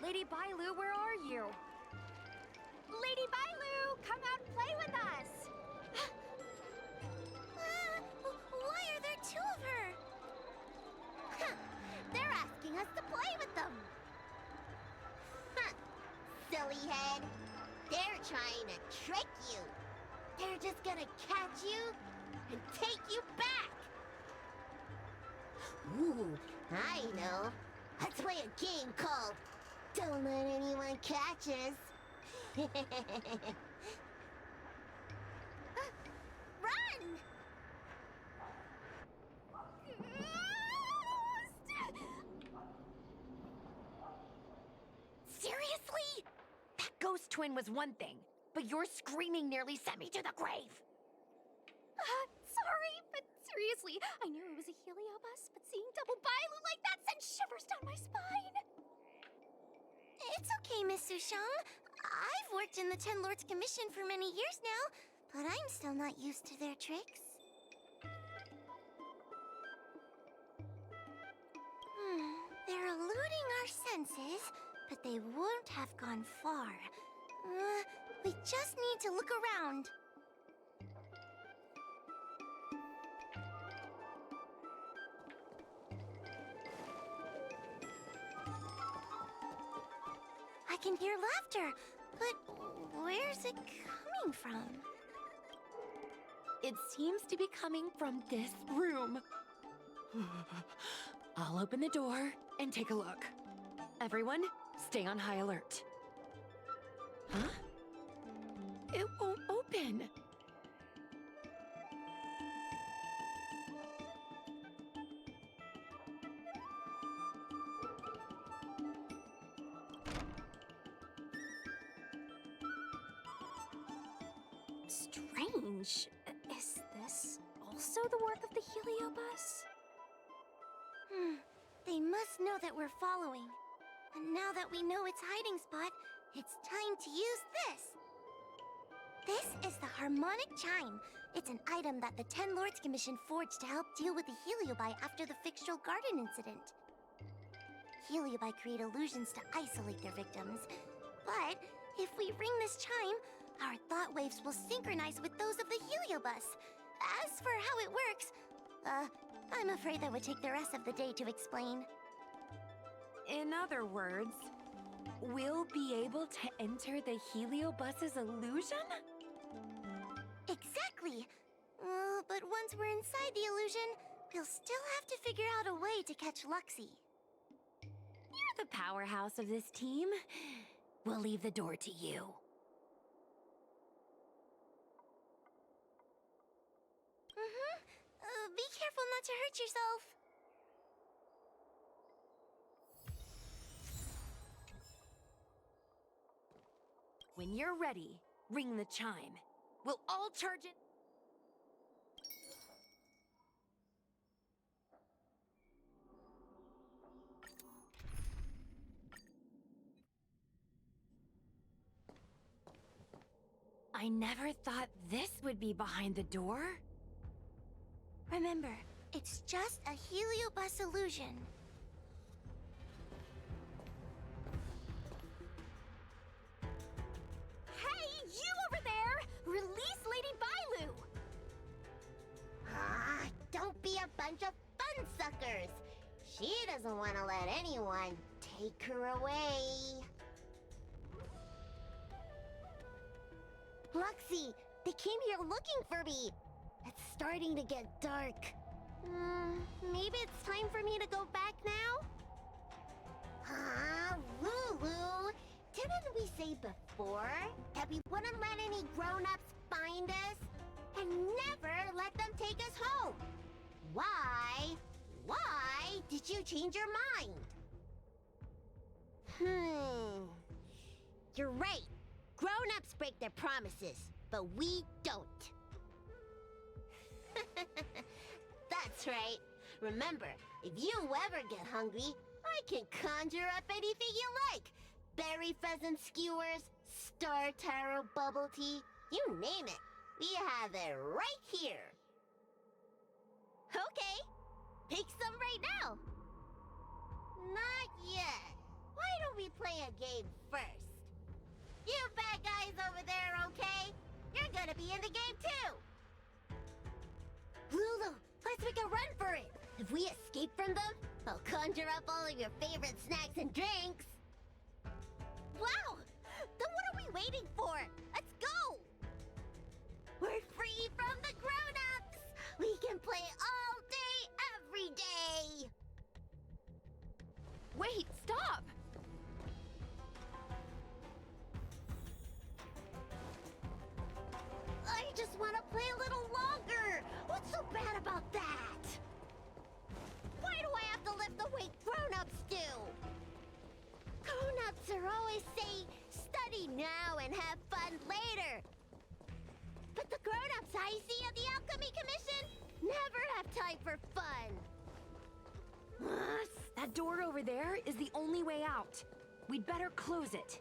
Lady Bailu, where are you? Lady Bailu, come out and play with us! Why are there two of her? They're asking us to play with them. Silly head. They're trying to trick you. They're just gonna catch you and take you back. Ooh, I know. Let's play a game called Don't Let Anyone Catch Us. Run! Seriously? That ghost twin was one thing, but your screaming nearly sent me to the grave. Sorry, but seriously, I knew it was a heliobus, but seeing double Bailu like that sent shivers down my spine. It's okay, Miss Sushang. I've worked in the Ten Lords Commission for many years now, but I'm still not used to their tricks. They're eluding our senses, but they won't have gone far. We just need to look around. I can hear laughter, but where's it coming from? It seems to be coming from this room. I'll open the door and take a look. Everyone, stay on high alert. Huh? It won't open. Strange. Is this also the work of the heliobus? They must know that we're following. And now that we know its hiding spot, it's time to use this. This is the harmonic chime. It's an item that the Ten Lords Commission forged to help deal with the heliobi after the Fixtural Garden incident. Heliobi create illusions to isolate their victims. But if we ring this chime, our thought waves will synchronize with those of the heliobus. As for how it works, I'm afraid that would take the rest of the day to explain. In other words, we'll be able to enter the heliobus's illusion? Exactly! But once we're inside the illusion, we'll still have to figure out a way to catch Luxie. You're the powerhouse of this team. We'll leave the door to you. Be careful not to hurt yourself. When you're ready, ring the chime. We'll all charge it. I never thought this would be behind the door. Remember, it's just a heliobus illusion. Hey, you over there! Release Lady Bailu! Don't be a bunch of fun suckers. She doesn't want to let anyone take her away. Luxie, they came here looking for me. It's starting to get dark. Maybe it's time for me to go back now? Huh, Lulu? Didn't we say before that we wouldn't let any grown-ups find us? And never let them take us home? Why? Why did you change your mind? You're right. Grown-ups break their promises, but we don't. That's right. Remember, if you ever get hungry, I can conjure up anything you like. Berry pheasant skewers, star taro bubble tea, you name it. We have it right here. Okay, pick some right now. Not yet. Why don't we play a game first? You bad guys over there, okay? You're gonna be in the game too. Lulu, let's make a run for it. If we escape from them, I'll conjure up all of your favorite snacks and drinks. Wow! Then what are we waiting for? Let's go! We're free from the grown-ups! We can play all day, every day! Wait, stop! I just want to play a little longer! What's so bad about that? Why do I have to lift the weight grown-ups do? Grown-ups are always saying, study now and have fun later. But the grown-ups I see at the Alchemy Commission never have time for fun. That door over there is the only way out. We'd better close it.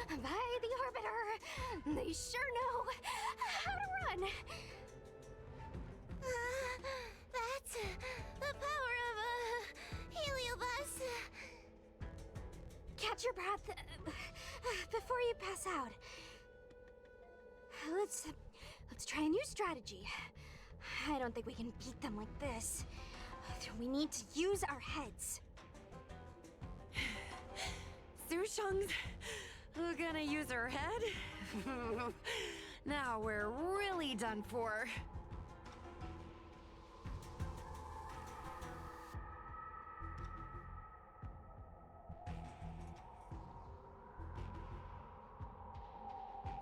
By the Arbiter, they sure know how to run. That's the power of a heliobus. Catch your breath before you pass out. Let's try a new strategy. I don't think we can beat them like this. We need to use our heads. Sushung's gonna use her head? Now we're really done for.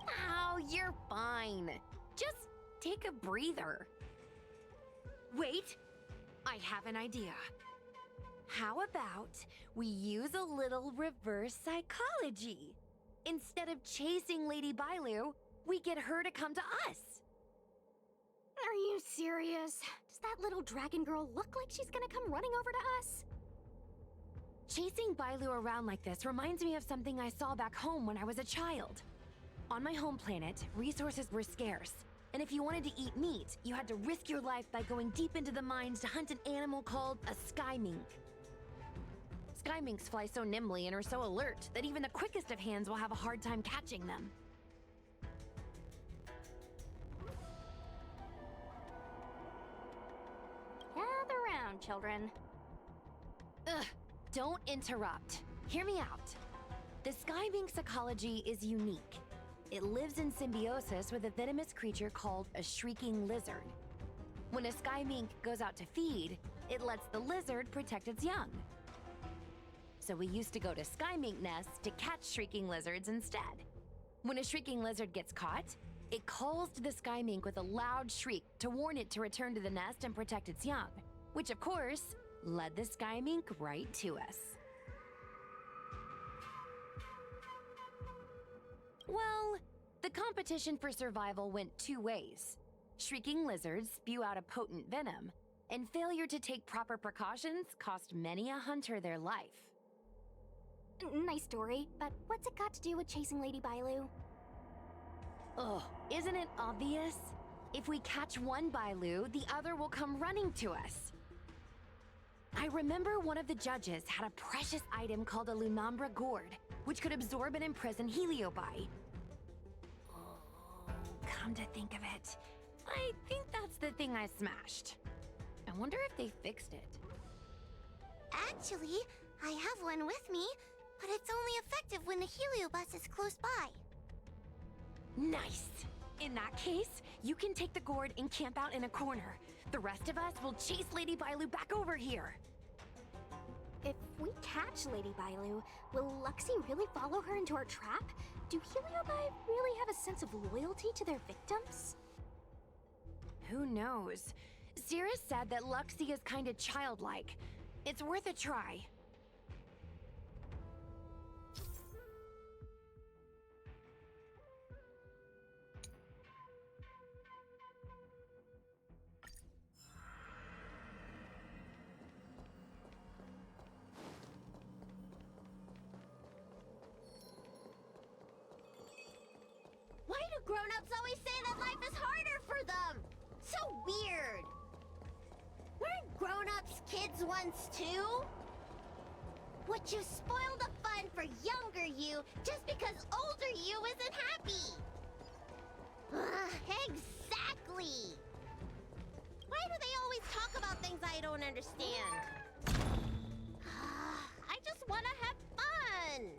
Oh, you're fine. Just take a breather. Wait, I have an idea. How about we use a little reverse psychology? Instead of chasing Lady Bailu, we get her to come to us. Are you serious? Does that little dragon girl look like she's gonna come running over to us? Chasing Bailu around like this reminds me of something I saw back home when I was a child. On my home planet, resources were scarce, and if you wanted to eat meat, you had to risk your life by going deep into the mines to hunt an animal called a sky mink. Sky minks fly so nimbly and are so alert that even the quickest of hands will have a hard time catching them. Gather round, children. Ugh, don't interrupt. Hear me out. The sky mink's ecology is unique. It lives in symbiosis with a venomous creature called a shrieking lizard. When a sky mink goes out to feed, it lets the lizard protect its young. So we used to go to sky mink nests to catch shrieking lizards instead. When a shrieking lizard gets caught, it calls to the sky mink with a loud shriek to warn it to return to the nest and protect its young, which of course led the sky mink right to us. Well, the competition for survival went two ways. Shrieking lizards spew out a potent venom, and failure to take proper precautions cost many a hunter their life. Nice story, but what's it got to do with chasing Lady Bailu? Ugh, isn't it obvious? If we catch one Bailu, the other will come running to us. I remember one of the judges had a precious item called a Lunambra gourd, which could absorb and imprison Heliobi. Oh, come to think of it, I think that's the thing I smashed. I wonder if they fixed it. Actually, I have one with me, but it's only effective when the heliobus is close by. Nice! In that case, you can take the gourd and camp out in a corner. The rest of us will chase Lady Bailu back over here. If we catch Lady Bailu, will Luxie really follow her into our trap? Do Heliobi really have a sense of loyalty to their victims? Who knows? Cirrus said that Luxie is kinda childlike. It's worth a try. Why do grown-ups always say that life is harder for them? So weird. Weren't grown-ups kids once too? Would you spoil the fun for younger you just because older you isn't happy? Exactly. Why do they always talk about things I don't understand? I just want to have fun.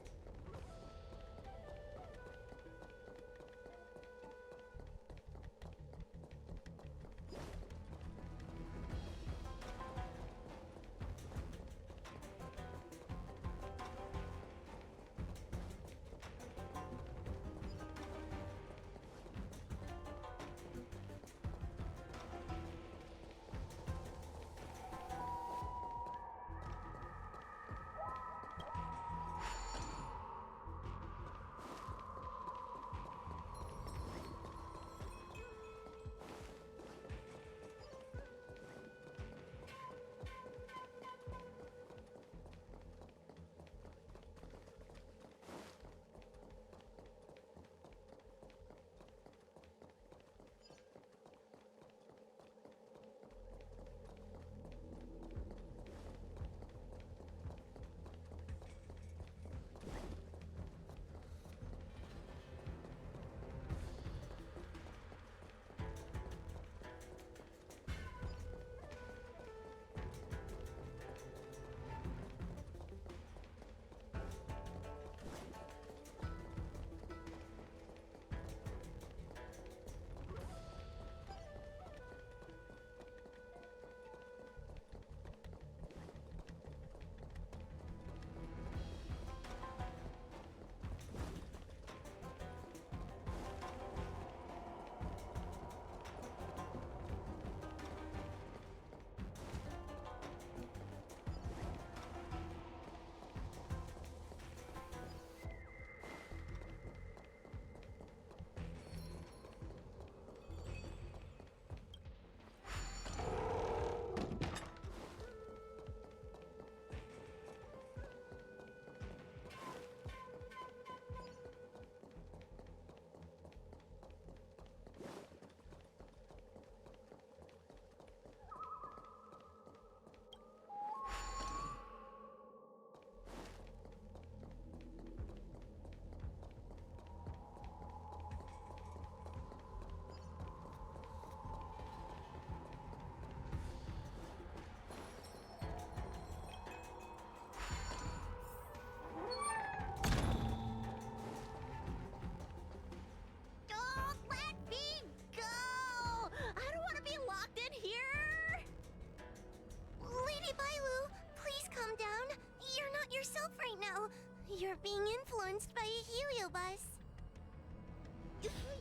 You're being influenced by a heliobus.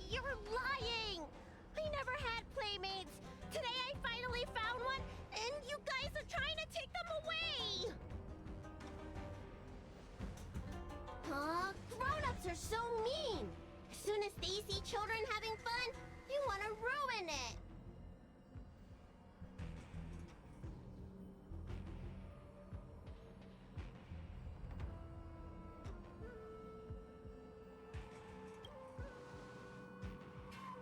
You're lying! I never had playmates. Today I finally found one, and you guys are trying to take them away! Grown-ups are so mean! As soon as they see children having fun, they want to ruin it!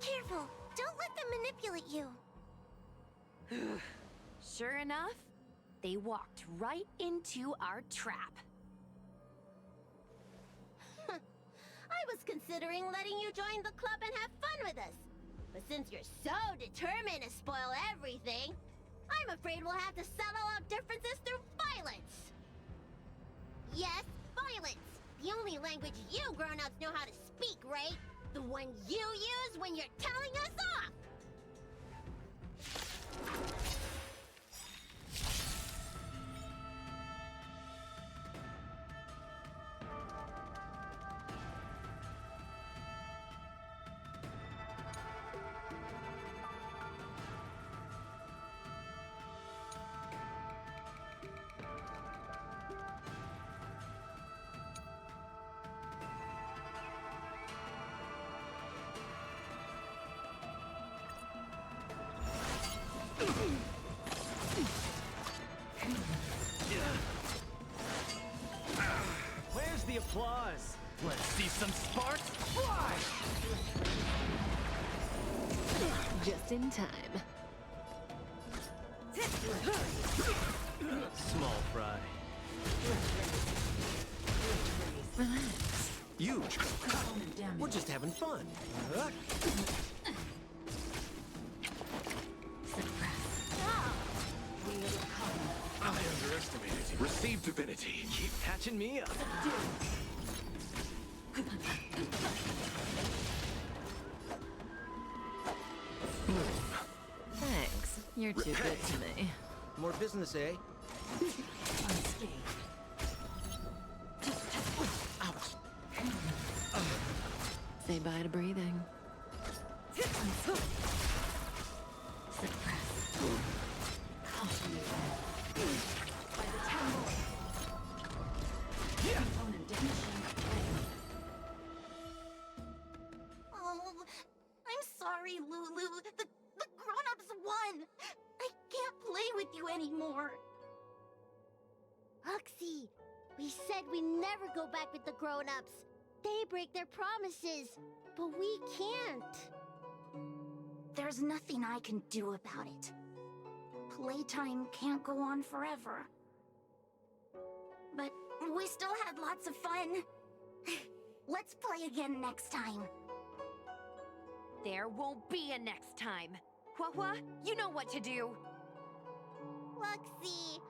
Careful! Don't let them manipulate manipulate you. Sure enough, they walked right into our trap. I was considering letting you join the club and have fun with us. But since you're so determined to spoil everything, I'm afraid we'll have to settle out differences through violence. Yes, violence. The only language you grown-ups know how to speak, right? The one you use when you're telling us off! Where's the applause? Let's see some sparks fly! Just in time. Small fry. Relax. Huge. We're just having fun. I underestimated you. Receive divinity. Keep catching me up. Thanks. You're too good to me. More business, eh? Ouch. Say bye to breathing. Oh, I'm sorry, Lulu. The grown-ups won. I can't play with you anymore. Huxie, we said we never go back with the grown-ups. They break their promises, but we can't. There's nothing I can do about it. Playtime can't go on forever. But we still had lots of fun. Let's play again next time. There won't be a next time. Hua, you know what to do. Luxie,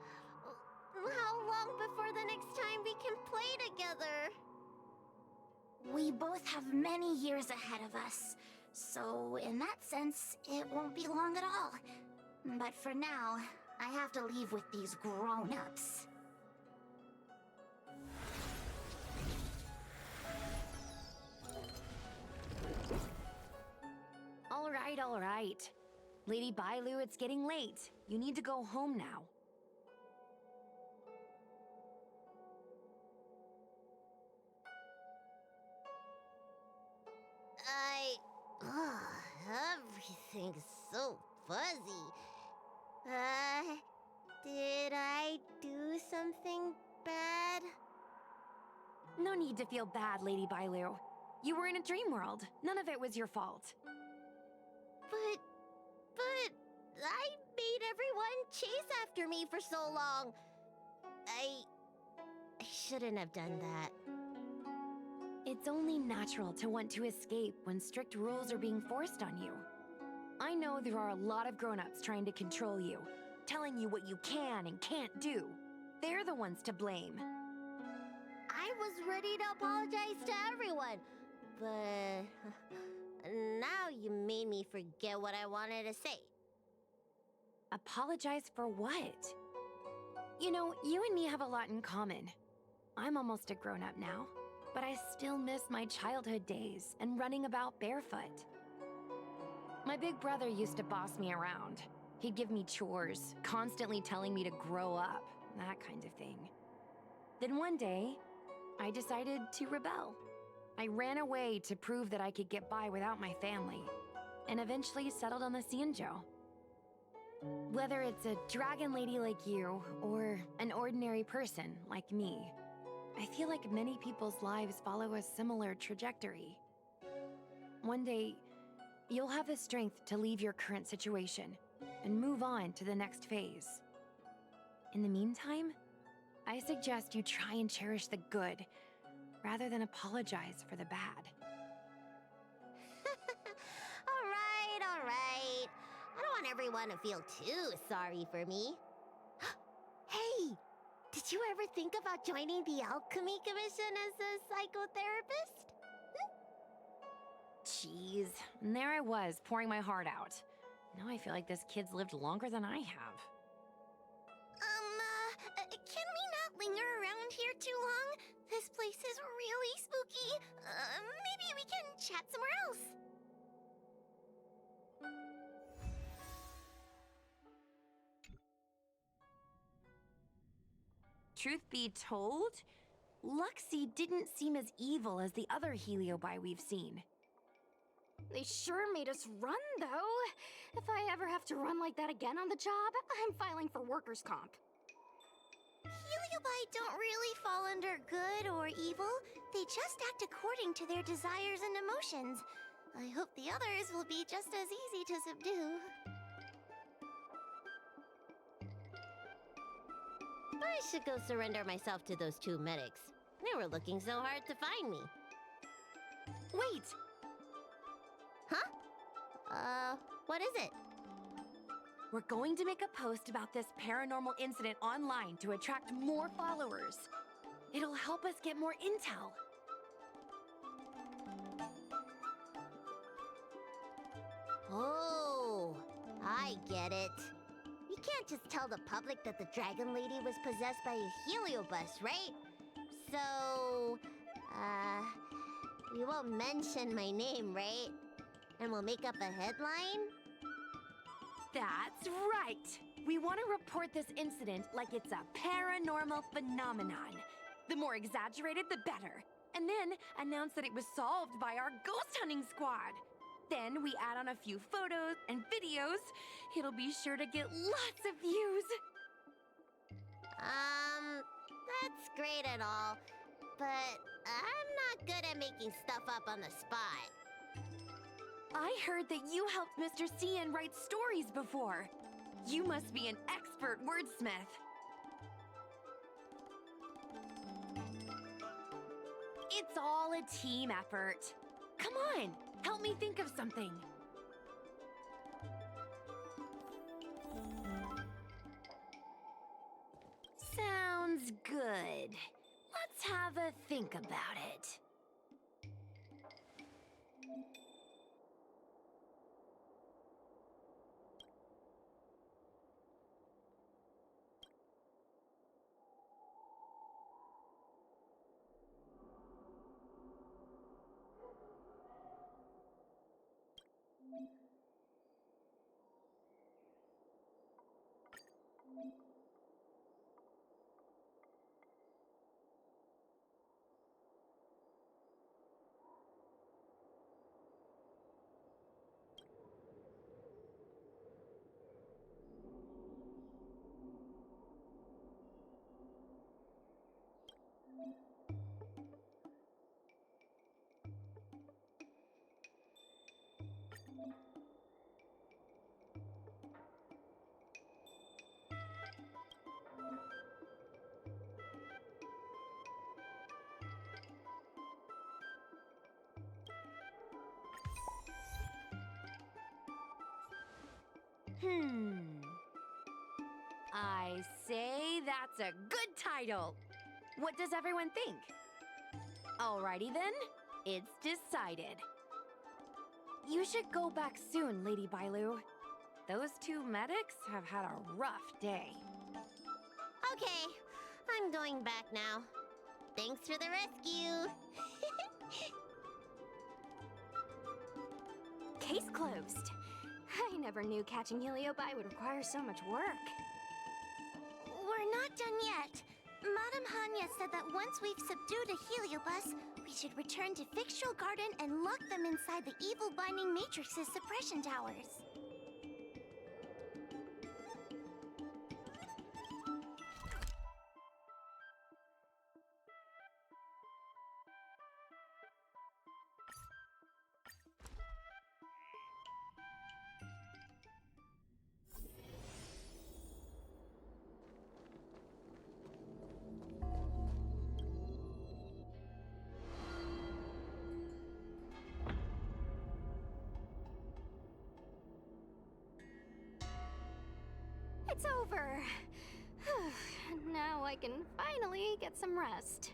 how long before the next time we can play together? We both have many years ahead of us, so in that sense, it won't be long at all. But for now, I have to leave with these grown-ups. All right. Lady Bailu, it's getting late. You need to go home now. Everything's so fuzzy. Did I do something bad? No need to feel bad, Lady Bailu. You were in a dream world. None of it was your fault. But I made everyone chase after me for so long. I shouldn't have done that. It's only natural to want to escape when strict rules are being forced on you. I know there are a lot of grown-ups trying to control you, telling you what you can and can't do. They're the ones to blame. I was ready to apologize to everyone, but now you made me forget what I wanted to say. Apologize for what? You know, you and me have a lot in common. I'm almost a grown-up now, but I still miss my childhood days and running about barefoot. My big brother used to boss me around. He'd give me chores, constantly telling me to grow up, that kind of thing. Then one day, I decided to rebel. I ran away to prove that I could get by without my family, and eventually settled on the Xianzhou. Whether it's a dragon lady like you, or an ordinary person like me, I feel like many people's lives follow a similar trajectory. One day, you'll have the strength to leave your current situation and move on to the next phase. In the meantime, I suggest you try and cherish the good rather than apologize for the bad. All right. I don't want everyone to feel too sorry for me. Hey, did you ever think about joining the Alchemy Commission as a psychotherapist? Jeez, and there I was, pouring my heart out. Now I feel like this kid's lived longer than I have. Can we not linger around here too long? This place is really spooky. Maybe we can chat somewhere else. Truth be told, Luxie didn't seem as evil as the other Heliobi we've seen. They sure made us run, though. If I ever have to run like that again on the job, I'm filing for workers' comp. Heliobi don't really fall under good or evil. They just act according to their desires and emotions. I hope the others will be just as easy to subdue. I should go surrender myself to those two medics. They were looking so hard to find me. Wait! Huh? What is it? We're going to make a post about this paranormal incident online to attract more followers. It'll help us get more intel. Oh, I get it. We can't just tell the public that the Dragon Lady was possessed by a heliobus, right? So, we won't mention my name, right? And we'll make up a headline? That's right! We want to report this incident like it's a paranormal phenomenon. The more exaggerated, the better. And then announce that it was solved by our ghost hunting squad. Then we add on a few photos and videos. It'll be sure to get lots of views. That's great and all, but I'm not good at making stuff up on the spot. I heard that you helped Mr. Cian write stories before. You must be an expert wordsmith. It's all a team effort. Come on, help me think of something. Sounds good. Let's have a think about it. I say that's a good title. What does everyone think? Alrighty then, it's decided. You should go back soon, Lady Bailu. Those two medics have had a rough day. Okay, I'm going back now. Thanks for the rescue. Case closed. I never knew catching Heliobi would require so much work. We're not done yet. Madame Hanya said that once we've subdued a heliobus, we should return to Fixtral Garden and lock them inside the evil binding matrix's suppression towers. It's over. Now I can finally get some rest.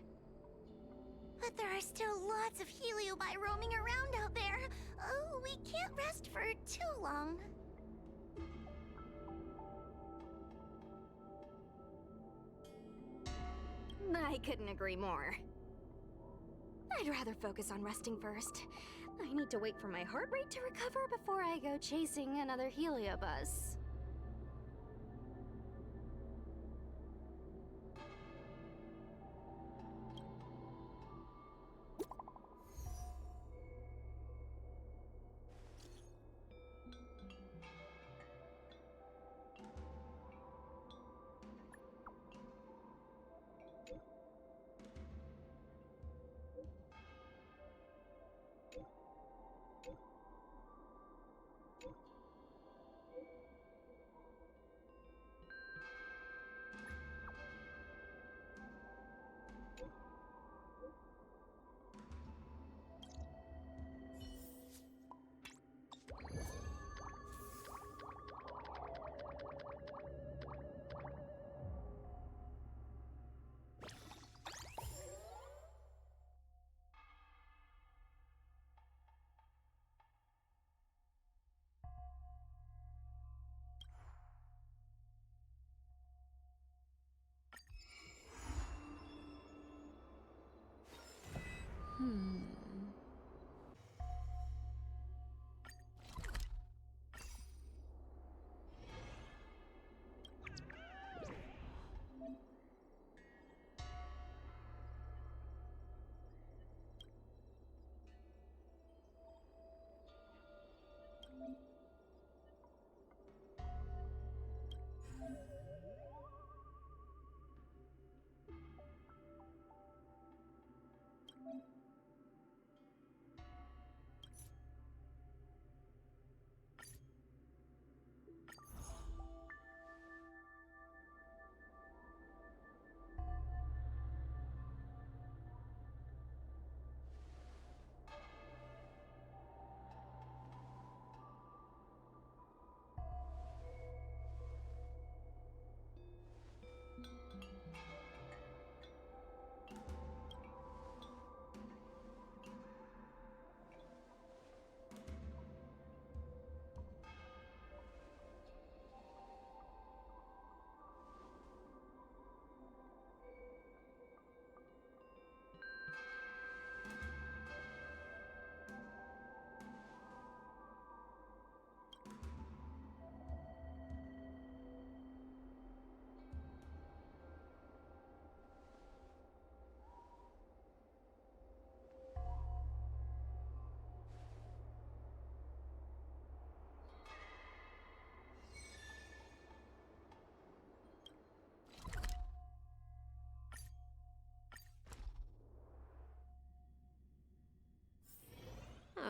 But there are still lots of heliobi roaming around out there. Oh, we can't rest for too long. I couldn't agree more. I'd rather focus on resting first. I need to wait for my heart rate to recover before I go chasing another heliobus.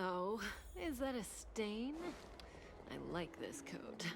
Oh, is that a stain? I like this coat.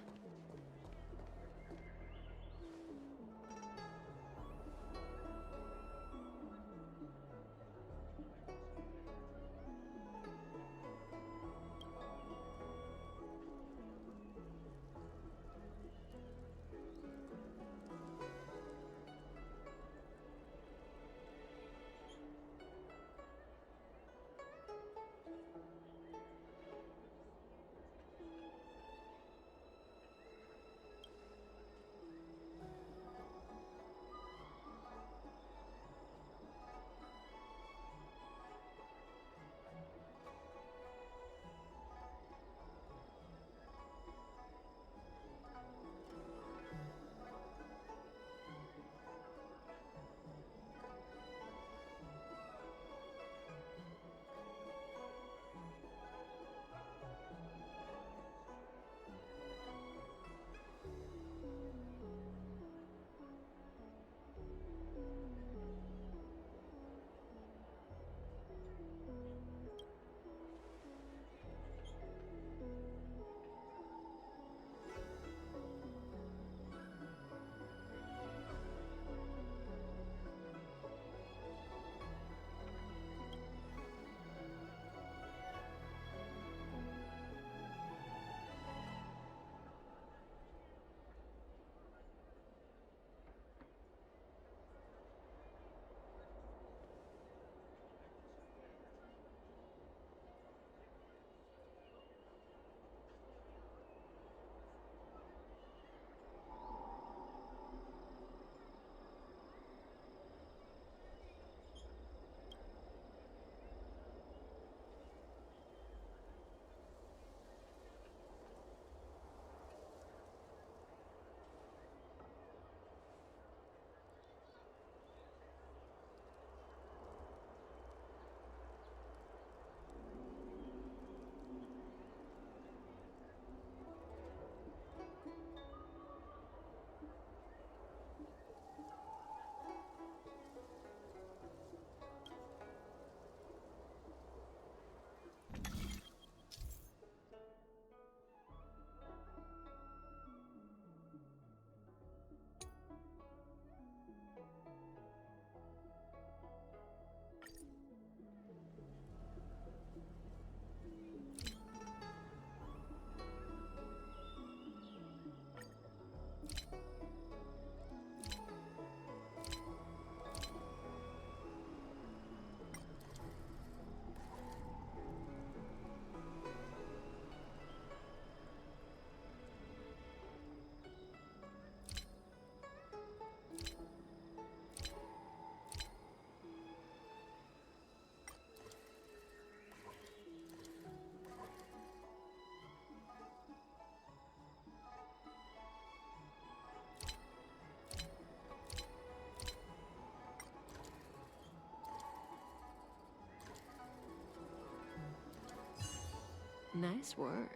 Nice work.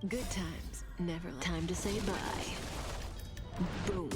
Good times, never time to say bye. Boom.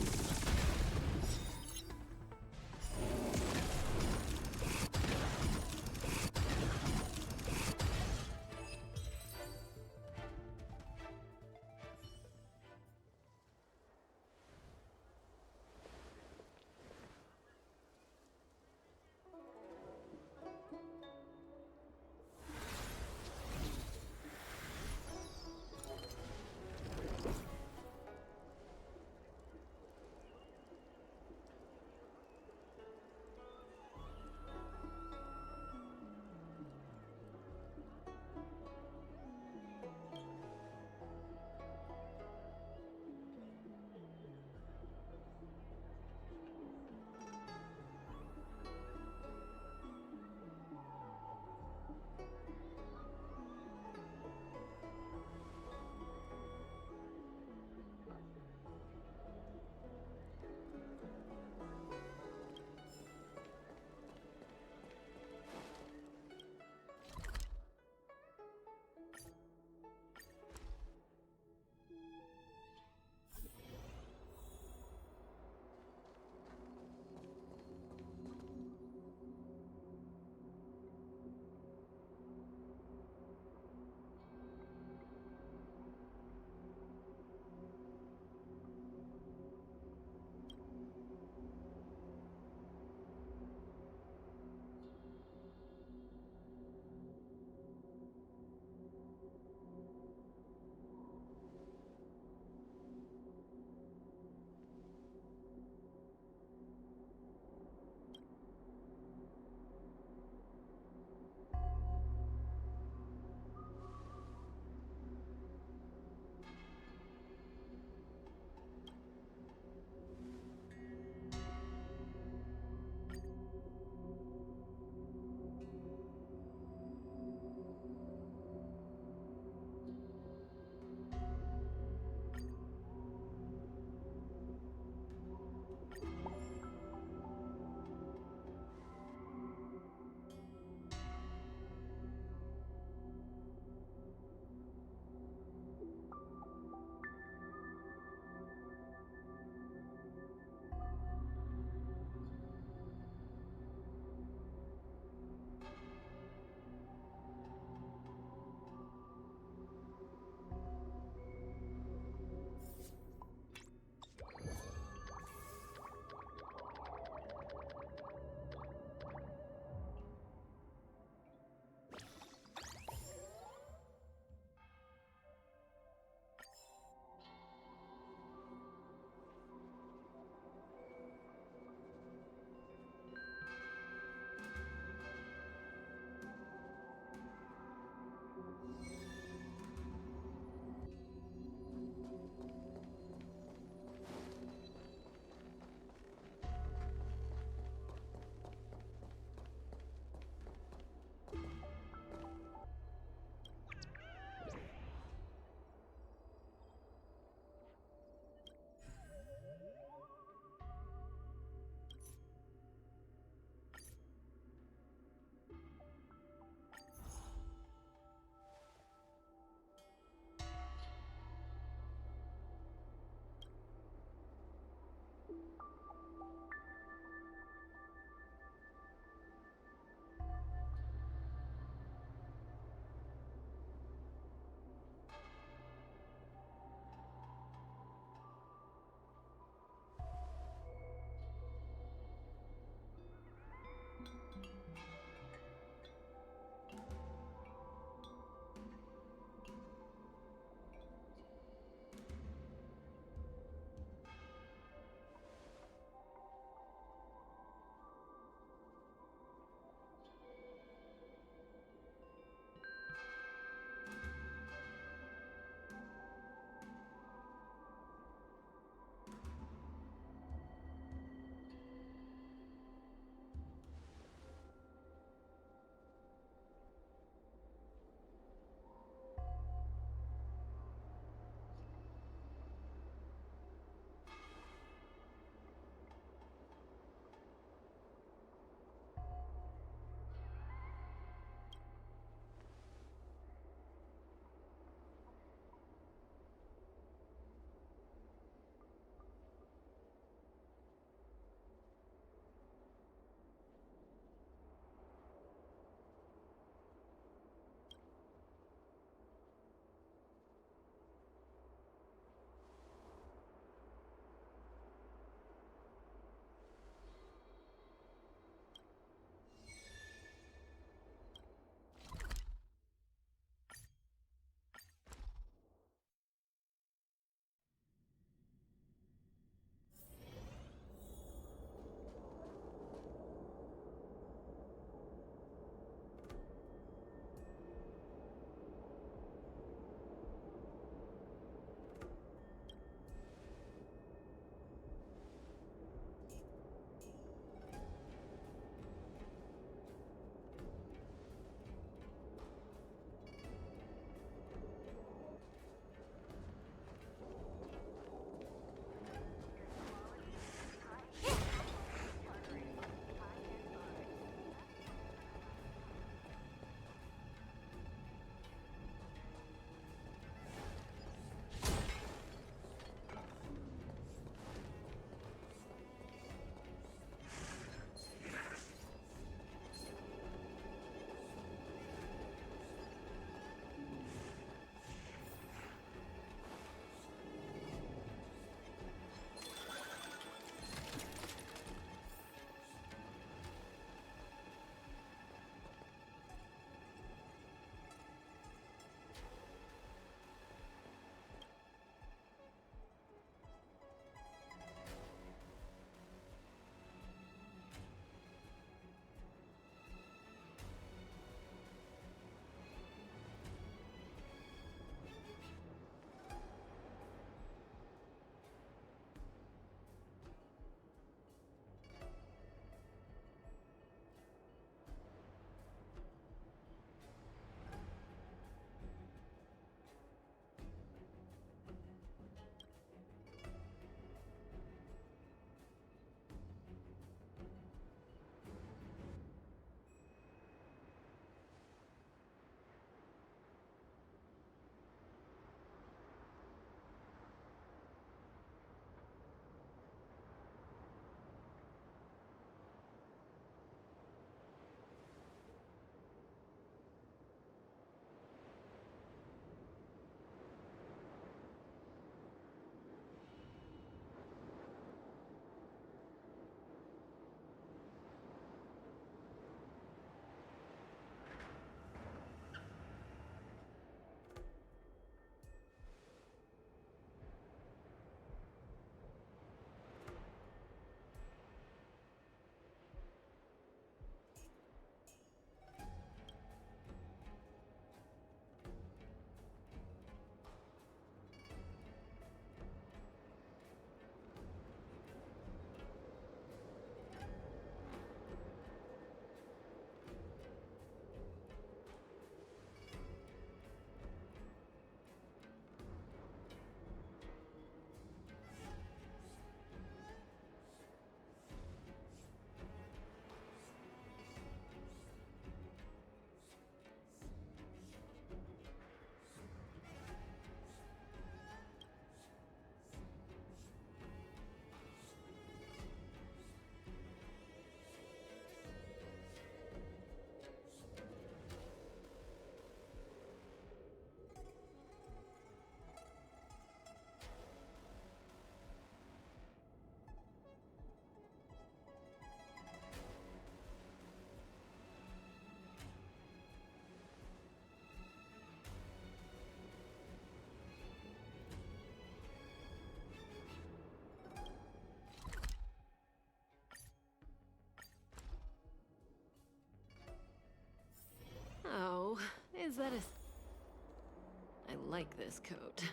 like this coat.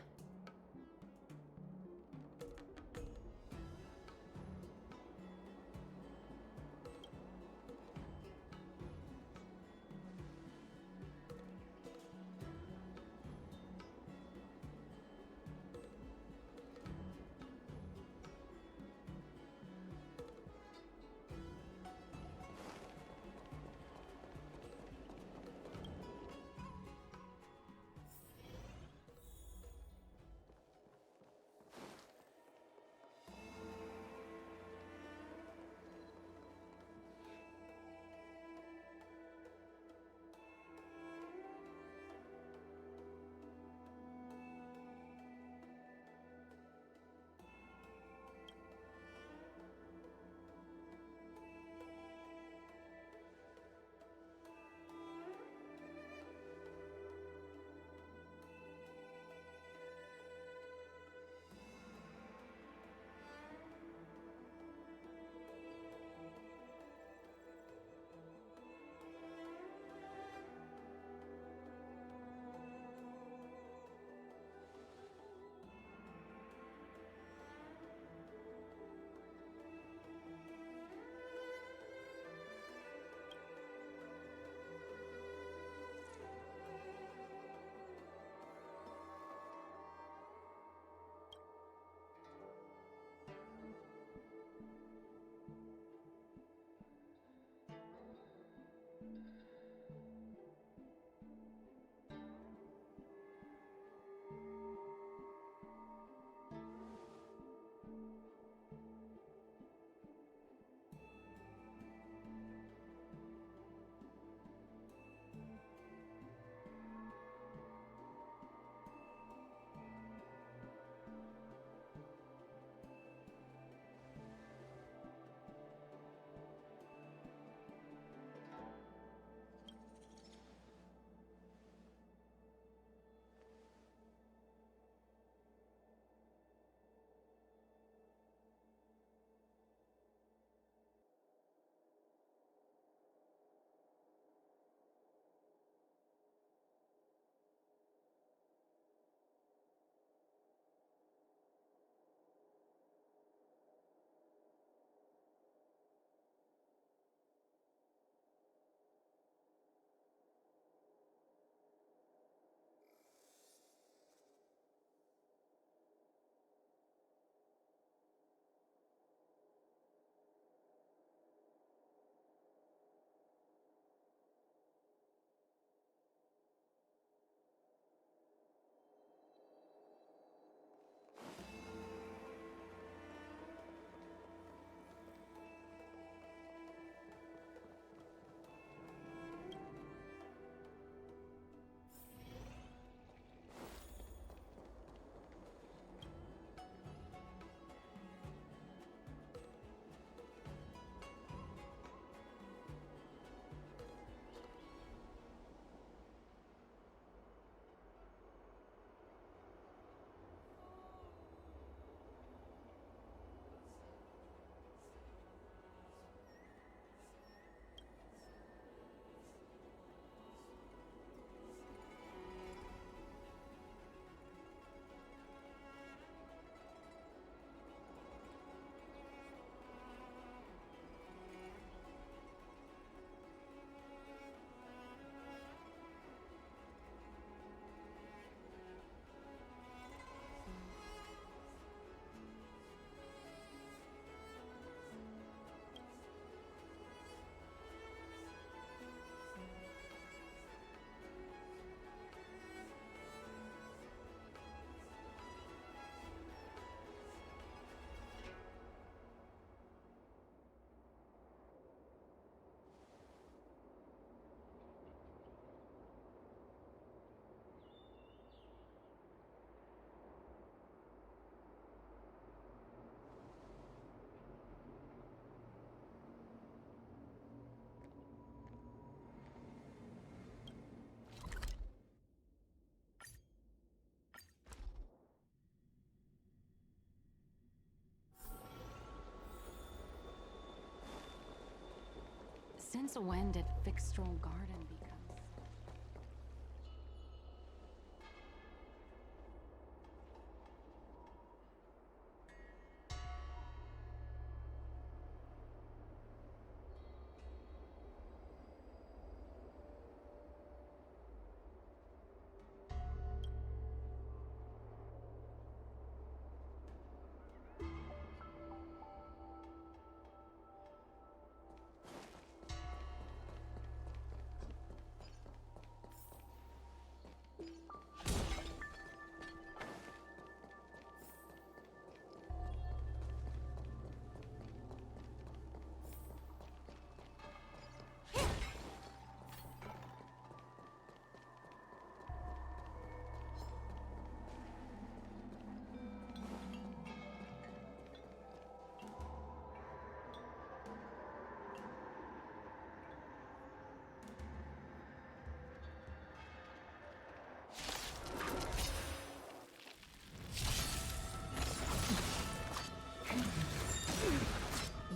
Since when did Fixstral Garden become...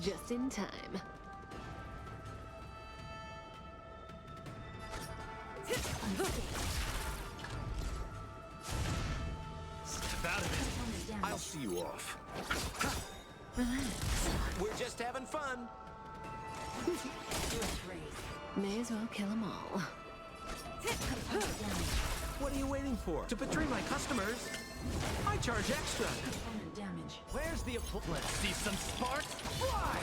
Just in time. Step out of it. I'll see you off. Relax. We're just having fun. May as well kill them all. What are you waiting for? To betray my customers? I charge extra. Where's the applause? Let's see some sparks fly!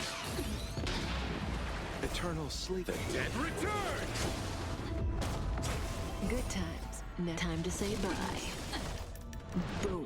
Eternal sleep. The dead return! Good times. Now time to say bye. Boom.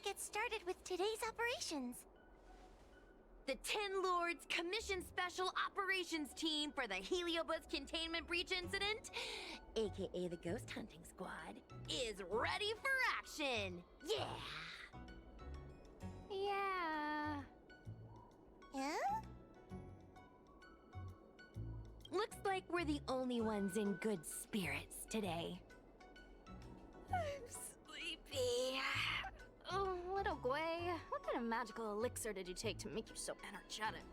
get started with today's operations. The Ten Lords Commission Special Operations Team for the Heliobus Containment Breach Incident, aka the Ghost Hunting Squad, is ready for action! Yeah! Yeah. Yeah? Looks like we're the only ones in good spirits today. I'm sleepy. Oh, little Gwei, what kind of magical elixir did you take to make you so energetic?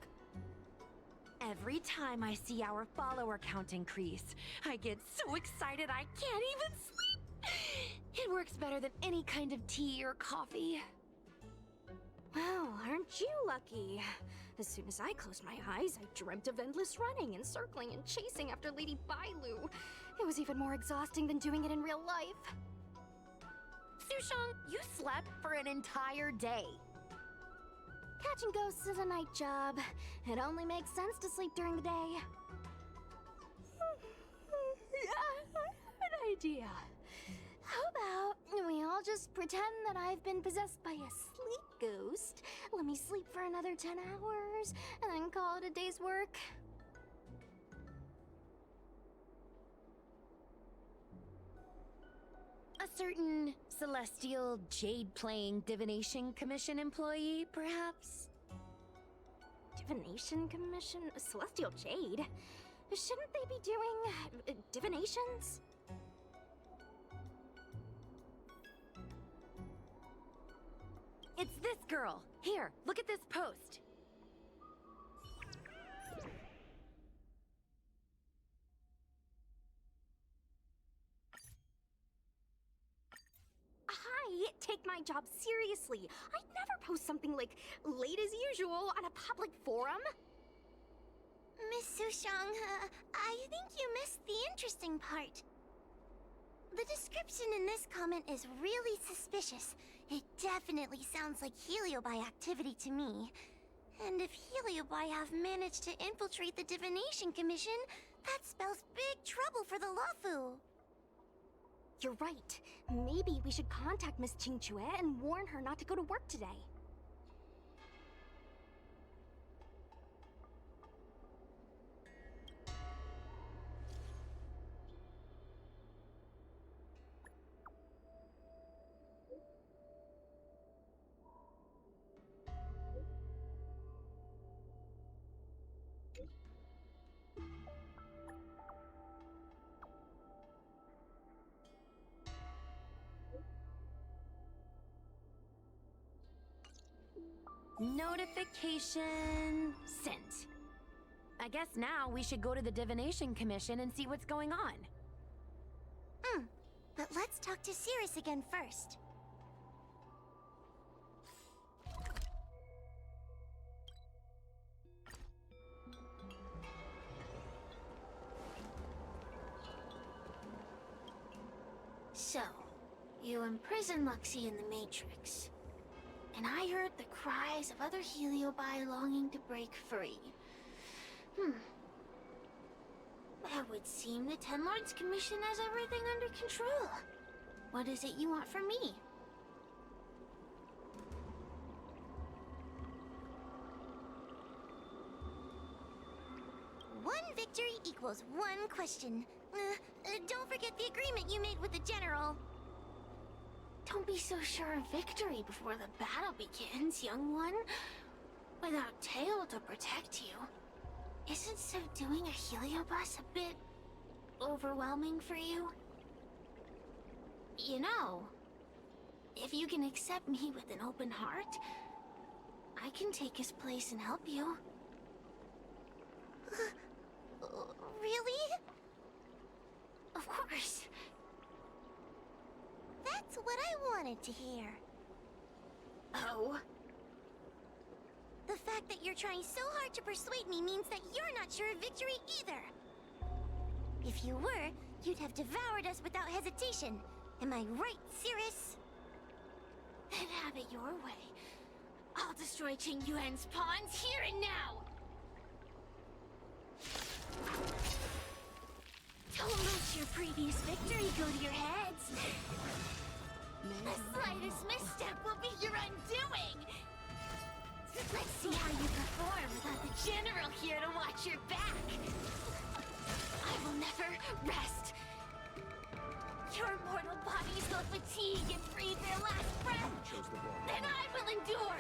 Every time I see our follower count increase, I get so excited I can't even sleep. It works better than any kind of tea or coffee. Well, aren't you lucky? As soon as I closed my eyes, I dreamt of endless running and circling and chasing after Lady Bailu. It was even more exhausting than doing it in real life. Sushang, you slept for an entire day. Catching ghosts is a night job. It only makes sense to sleep during the day. An idea. How about we all just pretend that I've been possessed by a sleep ghost? Let me sleep for another 10 hours, and then call it a day's work. A certain celestial jade-playing divination commission employee, perhaps? Divination Commission? Celestial Jade? Shouldn't they be doing divinations? It's this girl. Here, look at this post. Hi, take my job seriously. I'd never post something like late as usual on a public forum. Miss Sushang, I think you missed the interesting part. The description in this comment is really suspicious. It definitely sounds like Heliobi activity to me. And if Heliobi have managed to infiltrate the Divination Commission, that spells big trouble for the Luofu. You're right. Maybe we should contact Miss Qingchue and warn her not to go to work today. Notification sent. I guess now we should go to the Divination Commission and see what's going on. But let's talk to Cirrus again first. So, you imprisoned Luxie in the Matrix. And I heard the cries of other Heliobi longing to break free. That would seem the Ten Lords Commission has everything under control. What is it you want from me? One victory equals one question. Don't forget the agreement you made with the General. Don't be so sure of victory before the battle begins, young one. Without Tail to protect you, isn't subduing a Heliobus a bit overwhelming for you? You know, if you can accept me with an open heart, I can take his place and help you. Really? Of course. That's what I wanted to hear. Oh? The fact that you're trying so hard to persuade me means that you're not sure of victory either. If you were, you'd have devoured us without hesitation. Am I right, Cirrus? Then have it your way. I'll destroy Qing Yuan's pawns here and now! Don't let your previous victory go to your heads. The slightest misstep will be your undoing! Let's see how you perform without the General here to watch your back! I will never rest! Your mortal bodies will fatigue and breathe their last breath! Then I will endure!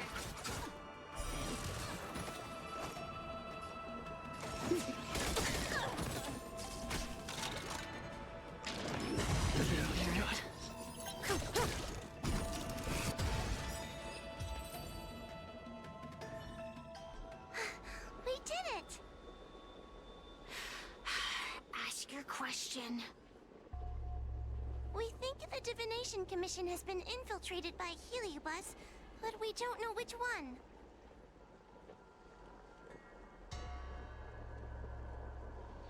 We did it! Ask your question. We think the Divination Commission has been infiltrated by Heliobus, but we don't know which one.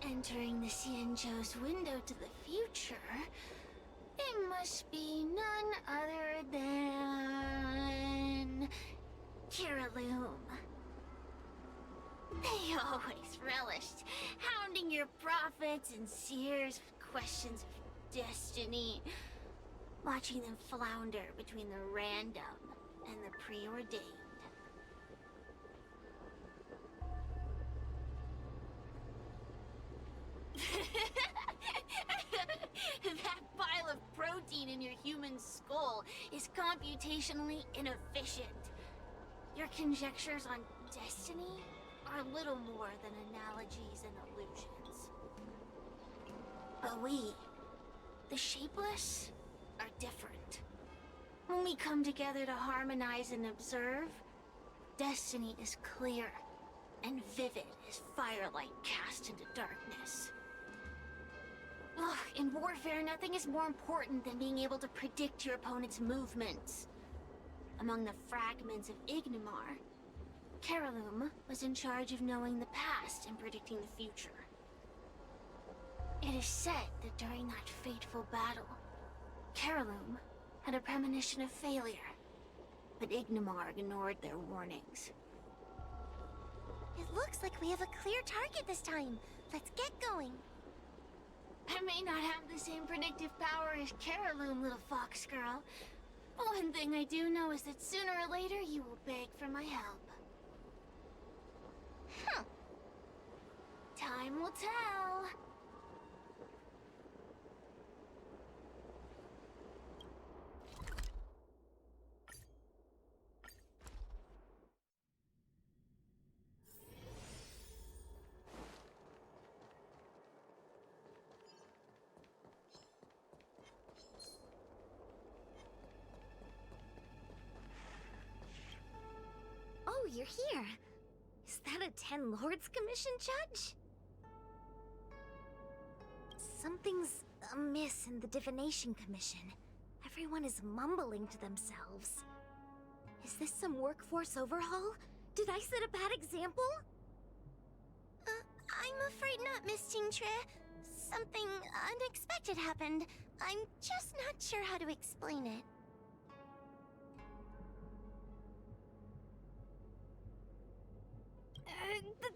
Entering the Xianzhou's window to the future, it must be none other than... Kiraloom. They always relished hounding your prophets and seers with questions of destiny, watching them flounder between the random and the preordained. That pile of protein in your human skull is computationally inefficient. Your conjectures on destiny are little more than analogies and illusions. But we, the Shapeless, are different. When we come together to harmonize and observe, destiny is clear and vivid as firelight cast into darkness. Ugh, in warfare, nothing is more important than being able to predict your opponent's movements. Among the fragments of Ignimar, Kiraloom was in charge of knowing the past and predicting the future. It is said that during that fateful battle, Kiraloom had a premonition of failure, but Ignimar ignored their warnings. It looks like we have a clear target this time. Let's get going. I may not have the same predictive power as Kiraloom, little fox girl. But one thing I do know is that sooner or later you will beg for my help. Huh. Time will tell. Oh, you're here. Is that a 10 Lords Commission judge? Something's amiss in the Divination Commission. Everyone is mumbling to themselves. Is this some workforce overhaul? Did I set a bad example? I'm afraid not, Miss Jingtre. Something unexpected happened. I'm just not sure how to explain it.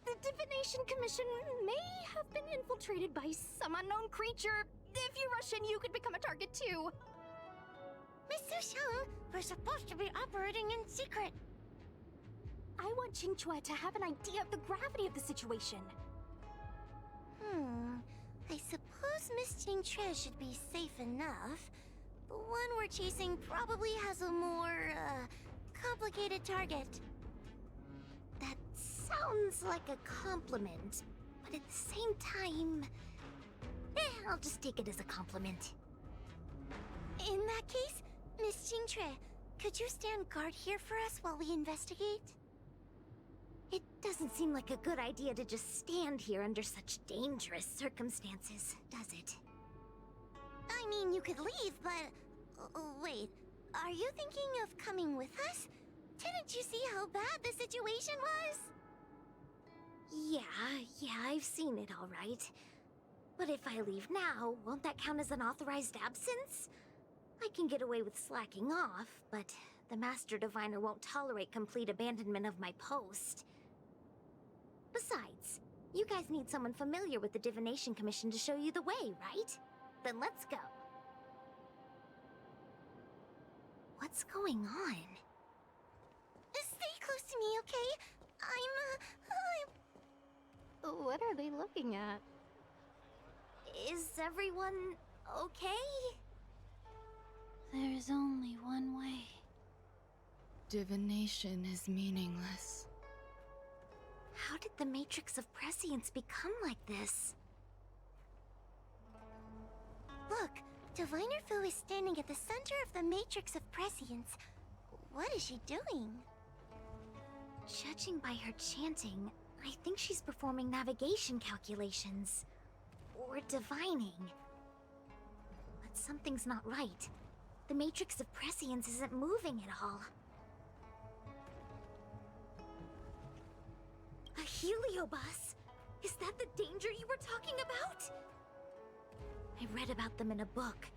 The Divination Commission may have been infiltrated by some unknown creature. If you rush in, you could become a target too. Miss Sushang, we're supposed to be operating in secret. I want Qingque to have an idea of the gravity of the situation. I suppose Miss Qingque should be safe enough. The one we're chasing probably has a more, complicated target. That sounds like a compliment, but at the same time... I'll just take it as a compliment. In that case, Miss Jingtre, could you stand guard here for us while we investigate? It doesn't seem like a good idea to just stand here under such dangerous circumstances, does it? I mean, you could leave, but... wait, are you thinking of coming with us? Didn't you see how bad the situation was? Yeah, I've seen it all right. But if I leave now, won't that count as an authorized absence? I can get away with slacking off, but the Master Diviner won't tolerate complete abandonment of my post. Besides, you guys need someone familiar with the Divination Commission to show you the way, right? Then let's go. What's going on? Stay close to me, okay? What are they looking at? Is everyone okay? There's only one way. Divination is meaningless. How did the Matrix of Prescience become like this? Look, Diviner Fu is standing at the center of the Matrix of Prescience. What is she doing? Judging by her chanting, I think she's performing navigation calculations. Or divining. But something's not right. The Matrix of Prescience isn't moving at all. A heliobus? Is that the danger you were talking about? I read about them in a book.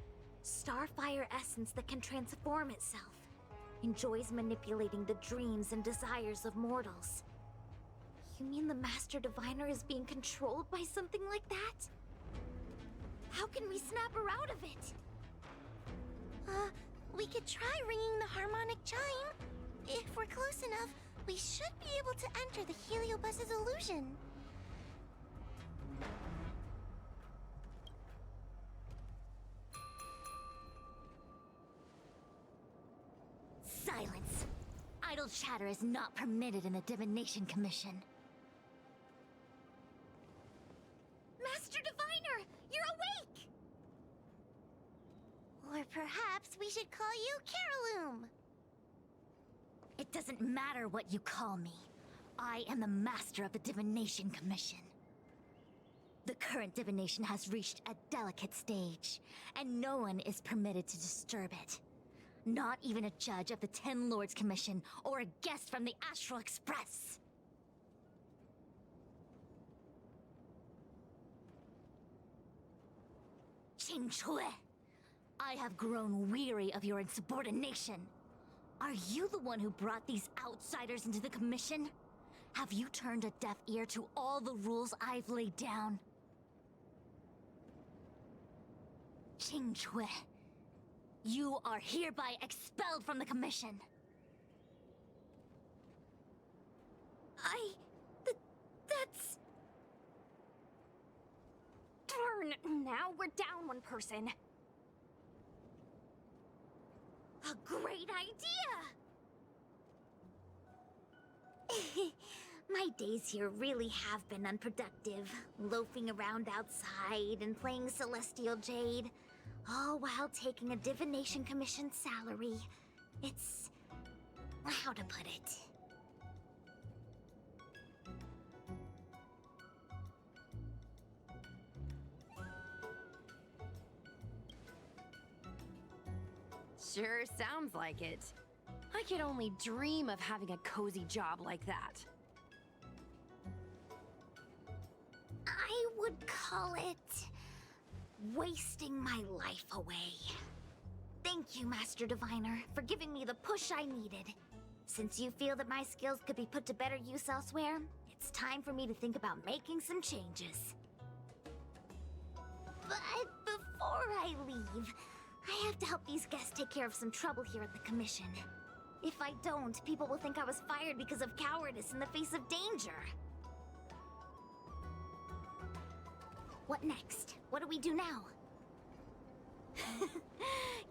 Starfire essence that can transform itself. Enjoys manipulating the dreams and desires of mortals. You mean the Master Diviner is being controlled by something like that? How can we snap her out of it? We could try ringing the harmonic chime. If we're close enough, we should be able to enter the heliobus's illusion. Silence! Idle chatter is not permitted in the Divination Commission. Master Diviner, you're awake! Or perhaps we should call you Caroloom. It doesn't matter what you call me. I am the master of the Divination Commission. The current divination has reached a delicate stage, and no one is permitted to disturb it. Not even a judge of the 10 Lords Commission or a guest from the Astral Express. Qing Chui, I have grown weary of your insubordination. Are you the one who brought these outsiders into the Commission? Have you turned a deaf ear to all the rules I've laid down? Qing Chui, you are hereby expelled from the Commission. That's... Darn, now we're down one person. A great idea! My days here really have been unproductive. Loafing around outside and playing Celestial Jade. All while taking a Divination Commission salary. It's... how to put it? Sure sounds like it. I could only dream of having a cozy job like that. I would call it... wasting my life away. Thank you, Master Diviner, for giving me the push I needed. Since you feel that my skills could be put to better use elsewhere, it's time for me to think about making some changes. But before I leave, I have to help these guests take care of some trouble here at the Commission. If I don't, people will think I was fired because of cowardice in the face of danger. What next? What do we do now?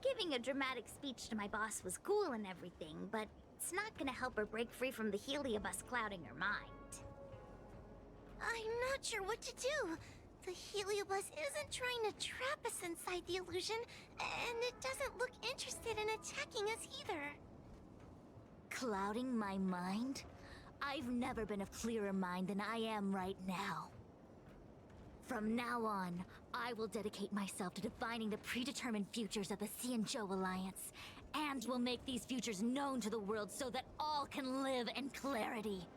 Giving a dramatic speech to my boss was cool and everything, but it's not gonna help her break free from the heliobus clouding her mind. I'm not sure what to do. The heliobus isn't trying to trap us inside the illusion, and it doesn't look interested in attacking us either. Clouding my mind? I've never been of clearer mind than I am right now. From now on, I will dedicate myself to defining the predetermined futures of the Xianzhou Alliance, and will make these futures known to the world so that all can live in clarity.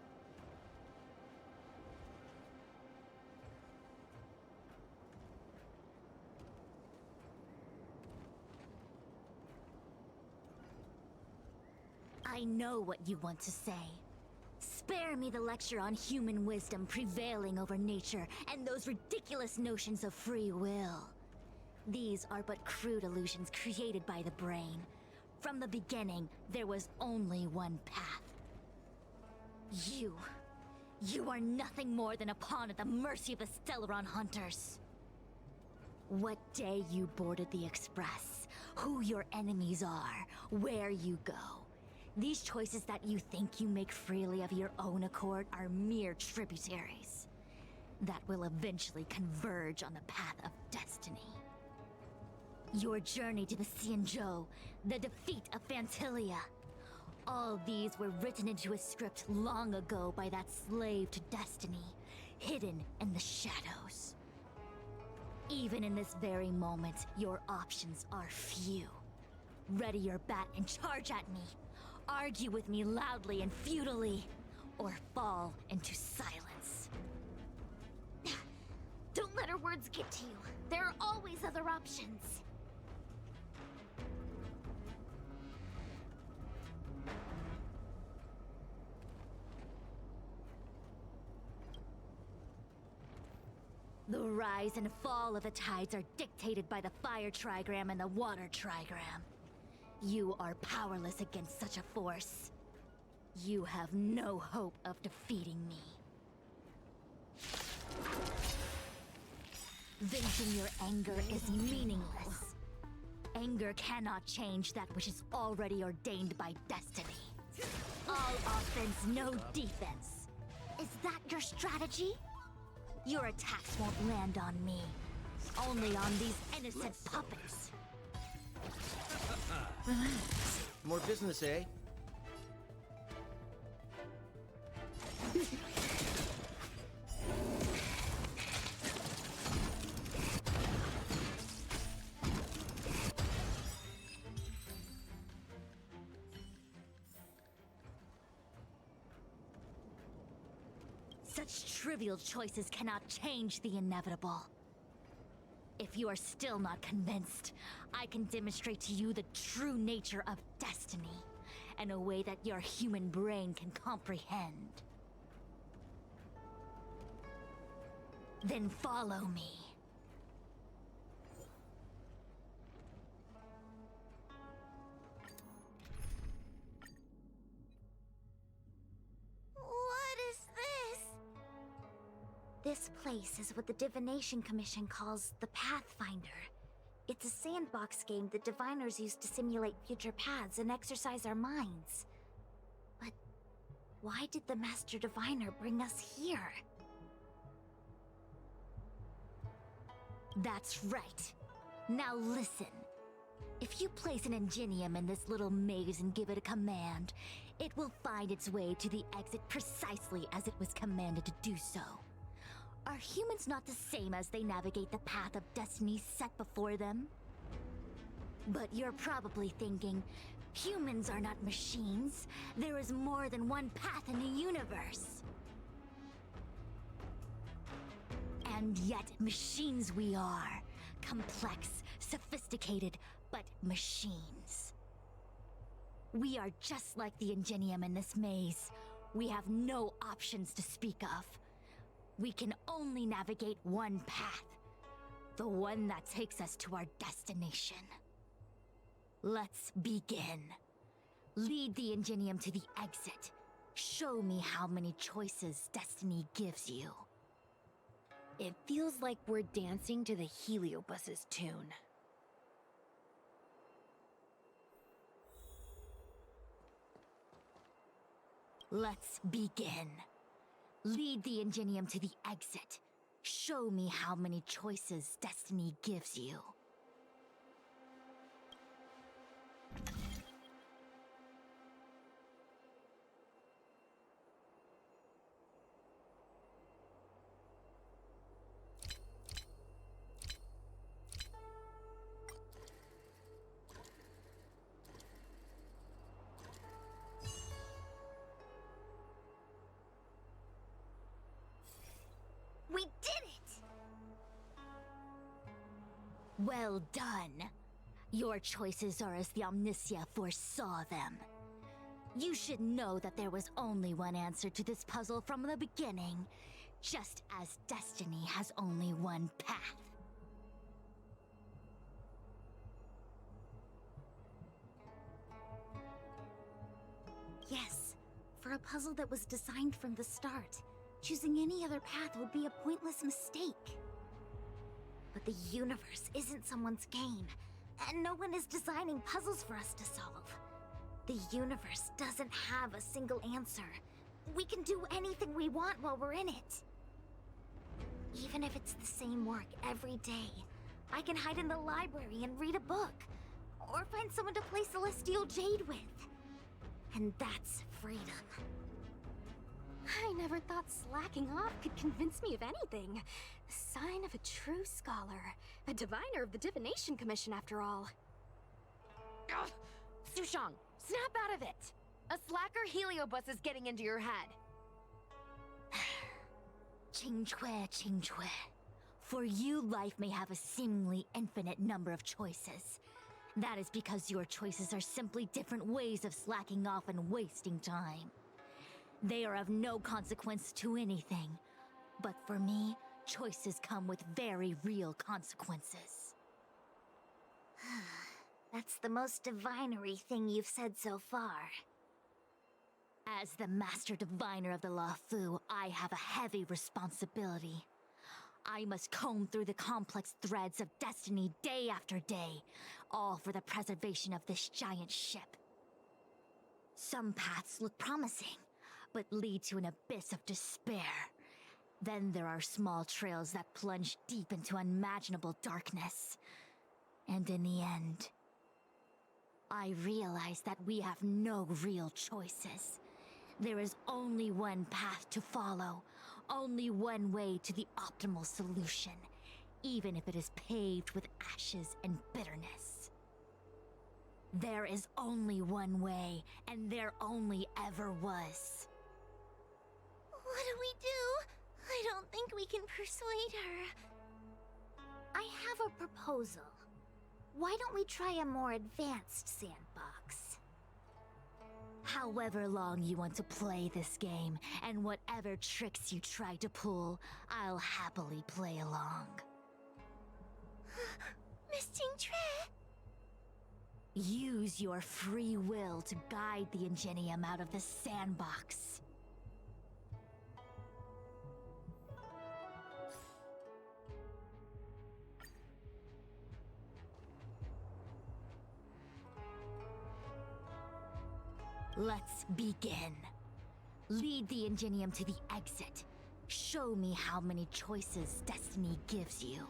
I know what you want to say. Spare me the lecture on human wisdom prevailing over nature and those ridiculous notions of free will. These are but crude illusions created by the brain, From the beginning, there was only one path. You are nothing more than a pawn at the mercy of the Stellaron hunters. What day you boarded the Express, who your enemies are, where you go. These choices that you think you make freely of your own accord are mere tributaries that will eventually converge on the path of destiny. Your journey to the Xianzhou, the defeat of Phantilia. All these were written into a script long ago by that slave to destiny, hidden in the shadows. Even in this very moment, your options are few. Ready your bat and charge at me. Argue with me loudly and futilely, or fall into silence. Don't let her words get to you. There are always other options. The rise and fall of the tides are dictated by the fire trigram and the water trigram. You are powerless against such a force. You have no hope of defeating me. Venting your anger is meaningless. Anger cannot change that which is already ordained by destiny. All offense, no defense. Is that your strategy? Your attacks won't land on me. Only on these innocent puppets. More business, eh? Such trivial choices cannot change the inevitable. If you are still not convinced, I can demonstrate to you the true nature of destiny in a way that your human brain can comprehend. Then follow me. What is this? This place is what the Divination Commission calls the Pathfinder. It's a sandbox game that diviners use to simulate future paths and exercise our minds. But why did the Master Diviner bring us here? That's right. Now listen. If you place an ingenium in this little maze and give it a command, it will find its way to the exit precisely as it was commanded to do so. Are humans not the same as they navigate the path of destiny set before them? But you're probably thinking, humans are not machines. There is more than one path in the universe. And yet, machines we are. Complex, sophisticated, but machines. We are just like the ingenium in this maze. We have no options to speak of. We can only navigate one path. The one that takes us to our destination. Let's begin. Lead the ingenium to the exit. Show me how many choices destiny gives you. It feels like we're dancing to the Heliobus's tune. Let's begin. Lead the ingenium to the exit. Show me how many choices destiny gives you. We did it! Well done. Your choices are as the Omnicia foresaw them. You should know that there was only one answer to this puzzle from the beginning, just as destiny has only one path. Yes, for a puzzle that was designed from the start, choosing any other path would be a pointless mistake. But the universe isn't someone's game, and no one is designing puzzles for us to solve. The universe doesn't have a single answer. We can do anything we want while we're in it. Even if it's the same work every day, I can hide in the library and read a book, or find someone to play Celestial Jade with. And that's freedom. I never thought slacking off could convince me of anything. The sign of a true scholar. A diviner of the Divination Commission, after all. Ugh! Sushang, snap out of it! A slacker heliobus is getting into your head. Qingque. For you, life may have a seemingly infinite number of choices. That is because your choices are simply different ways of slacking off and wasting time. They are of no consequence to anything. But for me, choices come with very real consequences. That's the most divinery thing you've said so far. As the Master Diviner of the Luofu, I have a heavy responsibility. I must comb through the complex threads of destiny day after day, all for the preservation of this giant ship. Some paths look promising, but lead to an abyss of despair. Then there are small trails that plunge deep into unimaginable darkness. And in the end, I realize that we have no real choices. There is only one path to follow, only one way to the optimal solution, even if it is paved with ashes and bitterness. There is only one way, and there only ever was. What do we do? I don't think we can persuade her. I have a proposal. Why don't we try a more advanced sandbox? However long you want to play this game, and whatever tricks you try to pull, I'll happily play along. Miss Qingque? Use your free will to guide the Ingenium out of the sandbox. Let's begin. Lead the Ingenium to the exit. Show me how many choices destiny gives you.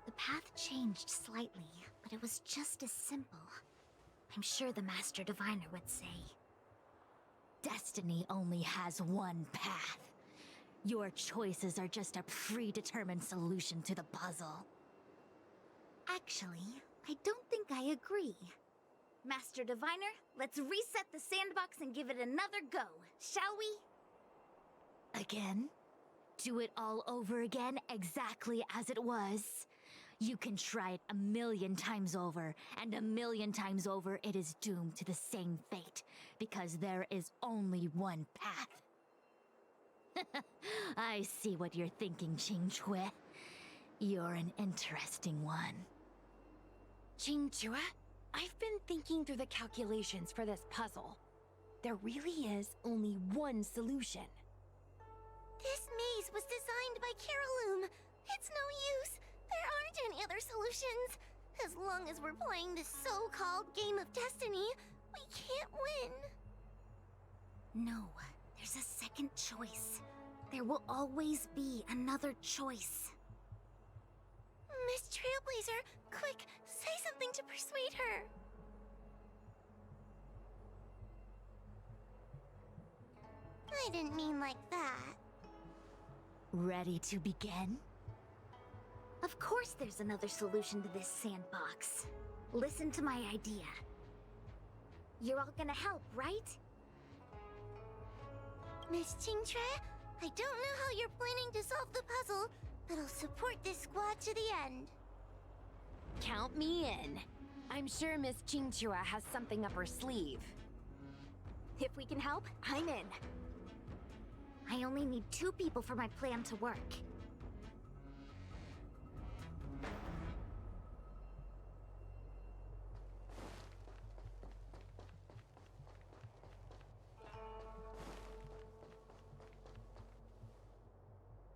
The path changed slightly, but it was just as simple. I'm sure the Master Diviner would say. Destiny only has one path. Your choices are just a predetermined solution to the puzzle. Actually, I don't think I agree. Master Diviner, let's reset the sandbox and give it another go, shall we? Again? Do it all over again, exactly as it was? You can try it 1,000,000 times over, and 1,000,000 times over it is doomed to the same fate, because there is only one path. I see what you're thinking, Qingque. You're an interesting one. Qingque, I've been thinking through the calculations for this puzzle. There really is only one solution. This maze was designed by Caroloom. It's no use. There aren't any other solutions. As long as we're playing this so-called game of destiny, we can't win. No, there's a second choice. There will always be another choice. Miss Trailblazer, quick, say something to persuade her. I didn't mean like that. Ready to begin? Of course there's another solution to this sandbox. Listen to my idea. You're all gonna help, right? Miss Qingtre, I don't know how you're planning to solve the puzzle, but I'll support this squad to the end. Count me in. I'm sure Miss Qingchua has something up her sleeve. If we can help, I'm in. I only need 2 people for my plan to work.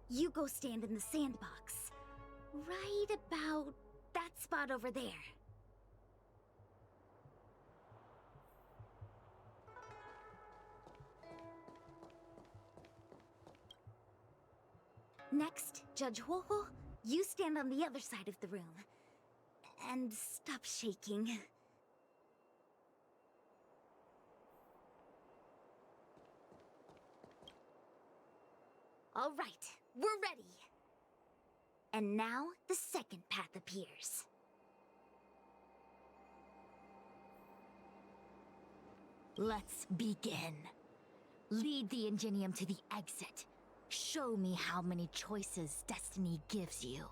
You go stand in the sandbox. Right about that spot over there. Next, Judge Huohuo, you stand on the other side of the room. And stop shaking. All right, we're ready. And now, the second path appears. Let's begin. Lead the Ingenium to the exit. Show me how many choices destiny gives you.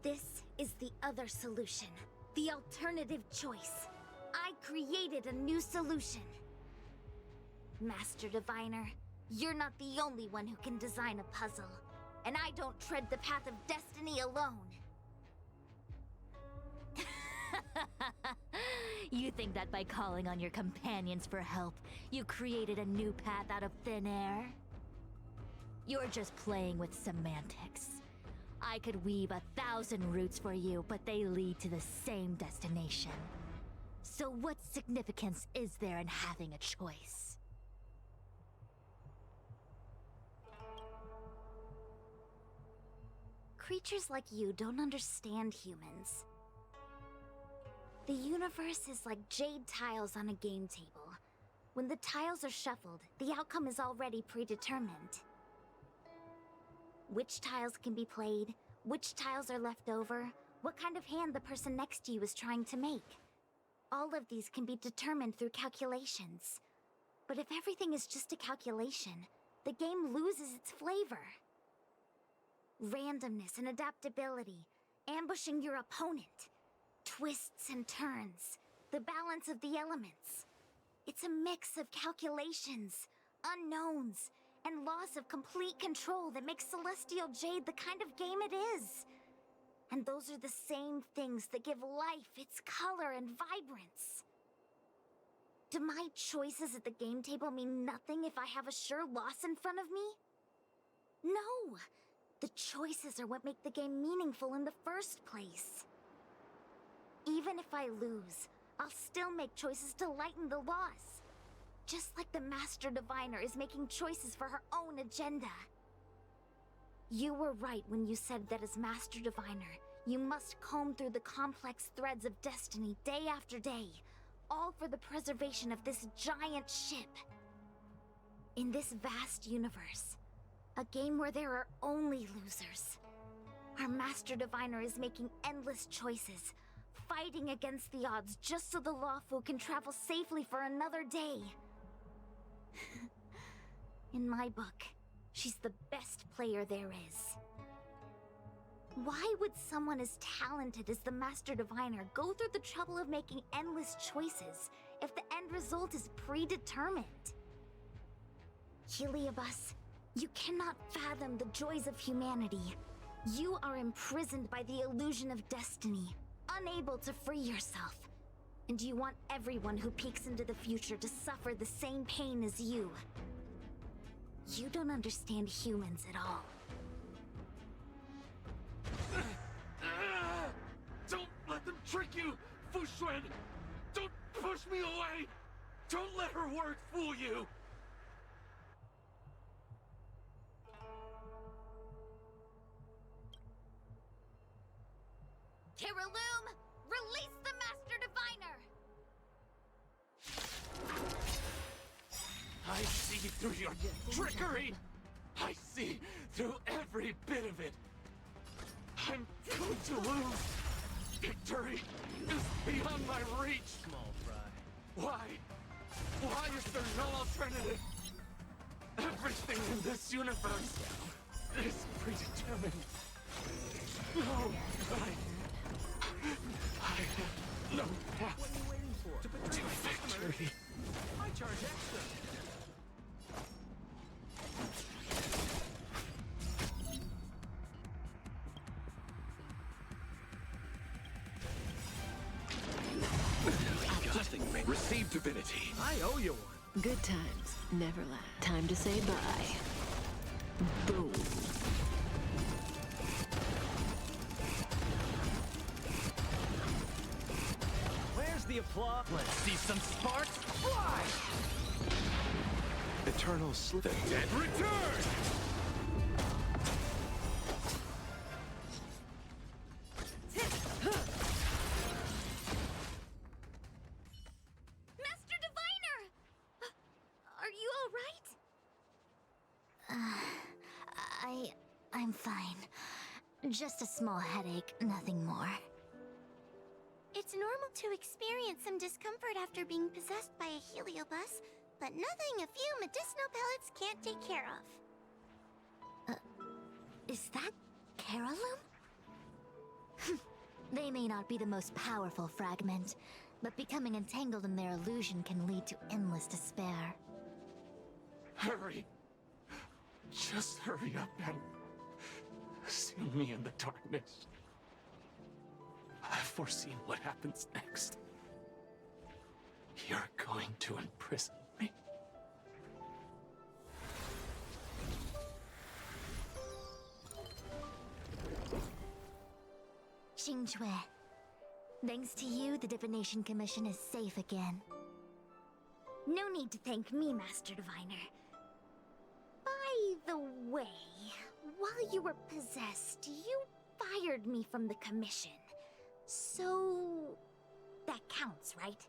This is the other solution. The alternative choice. I created a new solution. Master Diviner, you're not the only one who can design a puzzle. And I don't tread the path of destiny alone. You think that by calling on your companions for help, you created a new path out of thin air? You're just playing with semantics. I could weave 1,000 routes for you, but they lead to the same destination. So what significance is there in having a choice? Creatures like you don't understand humans. The universe is like jade tiles on a game table. When the tiles are shuffled, the outcome is already predetermined. Which tiles can be played, which tiles are left over, what kind of hand the person next to you is trying to make. All of these can be determined through calculations. But if everything is just a calculation, the game loses its flavor. Randomness and adaptability, ambushing your opponent, twists and turns, the balance of the elements. It's a mix of calculations, unknowns, and loss of complete control that makes Celestial Jade the kind of game it is. And those are the same things that give life its color and vibrance. Do my choices at the game table mean nothing if I have a sure loss in front of me? No! The choices are what make the game meaningful in the first place. Even if I lose, I'll still make choices to lighten the loss. Just like the Master Diviner is making choices for her own agenda. You were right when you said that as Master Diviner, you must comb through the complex threads of destiny day after day, all for the preservation of this giant ship. In this vast universe, a game where there are only losers, our Master Diviner is making endless choices, fighting against the odds just so the Lawfu can travel safely for another day. In my book, she's the best player there is. Why would someone as talented as the Master Diviner go through the trouble of making endless choices if the end result is predetermined? Heliobus, you cannot fathom the joys of humanity. You are imprisoned by the illusion of destiny, unable to free yourself. And you want everyone who peeks into the future to suffer the same pain as you. You don't understand humans at all. Don't let them trick you, Foxian! Don't push me away! Don't let her words fool you! Terraloom, release the Master Diviner! I see through your trickery! I see through every bit of it! I'm going to lose! Victory is beyond my reach! Small fry. Why? Why is there no alternative? Everything in this universe is predetermined. No, I have no path. What are you waiting for? To betray my customers? Victory. I charge extra. Receive divinity. I owe you one. Good times, never last. Time to say bye. Boom. Where's the applause? Let's see some sparks fly! Eternal sleep. The dead return! Master Diviner! Are you alright? I'm fine. Just a small headache, nothing more. It's normal to experience some discomfort after being possessed by a heliobus, but nothing a few medicinal pellets can't take care of. Is that Carolum? They may not be the most powerful fragment, but becoming entangled in their illusion can lead to endless despair. Hurry. Just hurry up and see me in the darkness. I've foreseen what happens next. You're going to imprison me. Xingque, thanks to you, the Divination Commission is safe again. No need to thank me, Master Diviner. By the way, while you were possessed, you fired me from the commission. So... that counts, right?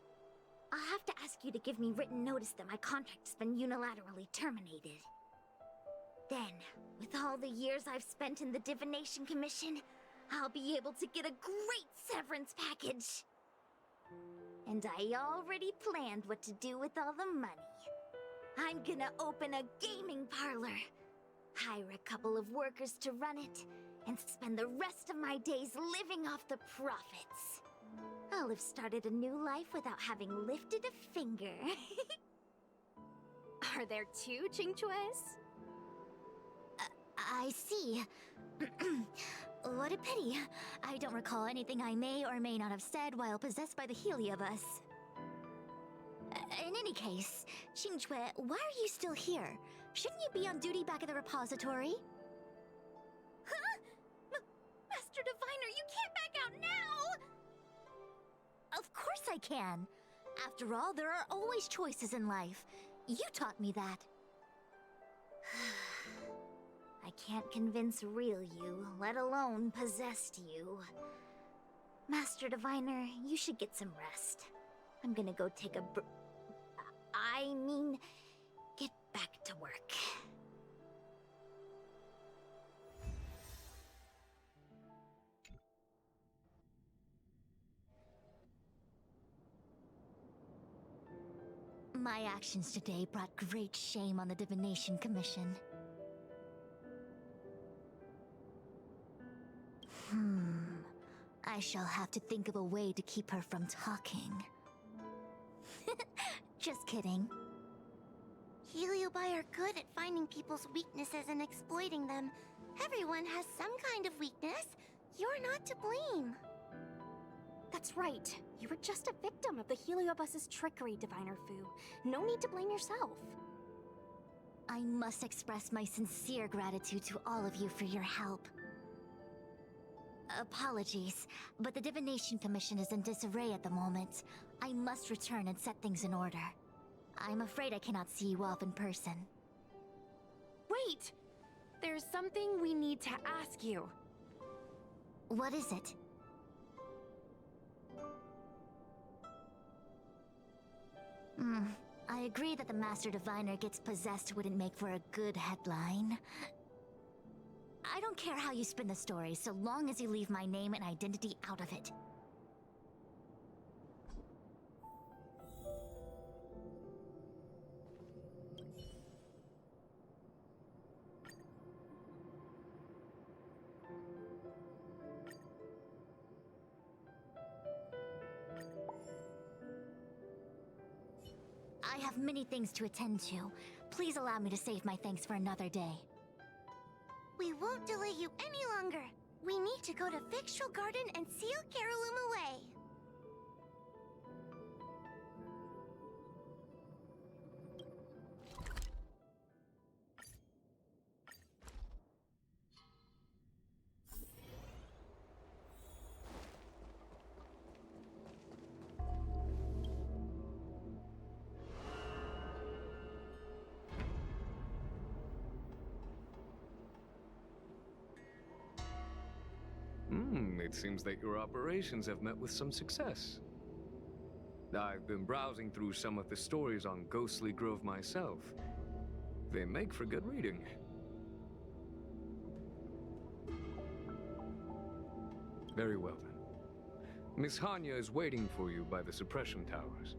I'll have to ask you to give me written notice that my contract's been unilaterally terminated. Then, with all the years I've spent in the Divination Commission, I'll be able to get a great severance package. And I already planned what to do with all the money. I'm gonna open a gaming parlor, hire a couple of workers to run it, and spend the rest of my days living off the profits. I'll have started a new life without having lifted a finger. Are there two Qingques? I see. What a pity. I don't recall anything I may or may not have said while possessed by the Heliobus. In any case, Xingque, why are you still here? Shouldn't you be on duty back at the repository? Huh? Master Diviner, you can't back out now! Of course I can. After all, there are always choices in life. You taught me that. I can't convince real you, let alone possessed you. Master Diviner, you should get some rest. I'm gonna go take a get back to work. My actions today brought great shame on the Divination Commission. I shall have to think of a way to keep her from talking. Just kidding. Heliobi are good at finding people's weaknesses and exploiting them. Everyone has some kind of weakness. You're not to blame. That's right. You were just a victim of the Heliobus's trickery, Diviner Fu. No need to blame yourself. I must express my sincere gratitude to all of you for your help. Apologies, but the Divination Commission is in disarray at the moment. I must return and set things in order. I'm afraid I cannot see you off in person. Wait! There's something we need to ask you. What is it? I agree that the Master Diviner gets possessed wouldn't make for a good headline. I don't care how you spin the story, so long as you leave my name and identity out of it. I have many things to attend to. Please allow me to save my thanks for another day. We won't delay you any longer. We need to go to Victual Garden and seal Carolum away. It seems that your operations have met with some success. I've been browsing through some of the stories on Ghostly Grove myself. They make for good reading. Very well then. Miss Hanya is waiting for you by the suppression towers.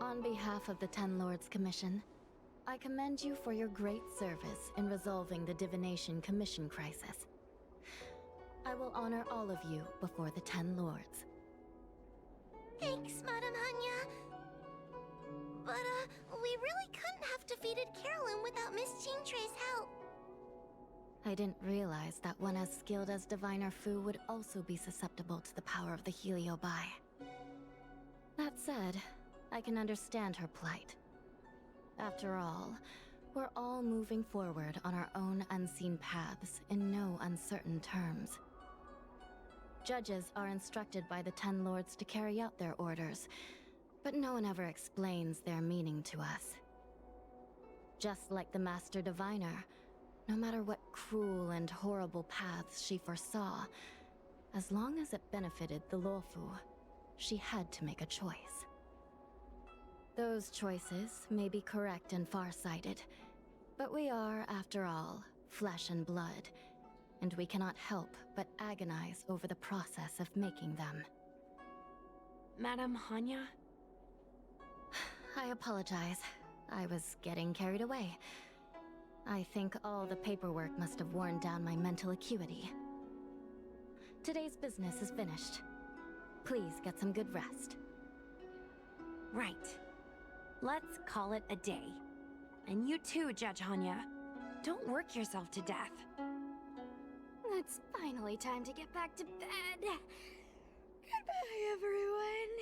On behalf of the Ten Lords Commission, I commend you for your great service in resolving the Divination Commission crisis. I will honor all of you before the Ten Lords. Thanks, Madam Hanya. But, we really couldn't have defeated Carolyn without Miss Chingtray's help. I didn't realize that one as skilled as Diviner Fu would also be susceptible to the power of the Heliobi. That said, I can understand her plight. After all, we're all moving forward on our own unseen paths in no uncertain terms. Judges are instructed by the Ten Lords to carry out their orders, but no one ever explains their meaning to us. Just like the Master Diviner, no matter what cruel and horrible paths she foresaw, as long as it benefited the Luofu, she had to make a choice. Those choices may be correct and far-sighted, but we are, after all, flesh and blood, and we cannot help but agonize over the process of making them. Madam Hanya? I apologize. I was getting carried away. I think all the paperwork must have worn down my mental acuity. Today's business is finished. Please get some good rest. Right. Let's call it a day. And you too, Judge Hanya. Don't work yourself to death. It's finally time to get back to bed. Goodbye, everyone.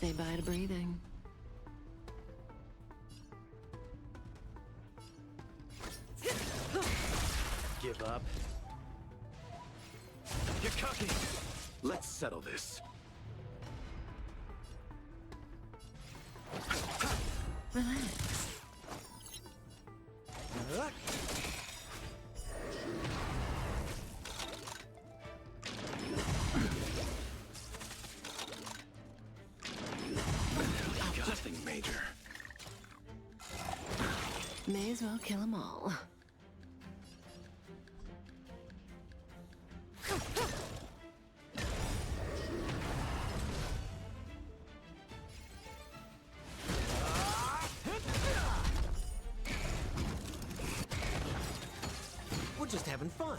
Say bye to breathing. Give up? You're cocky! Let's settle this. Relax. Nothing major. May as well kill them all. We're just having fun.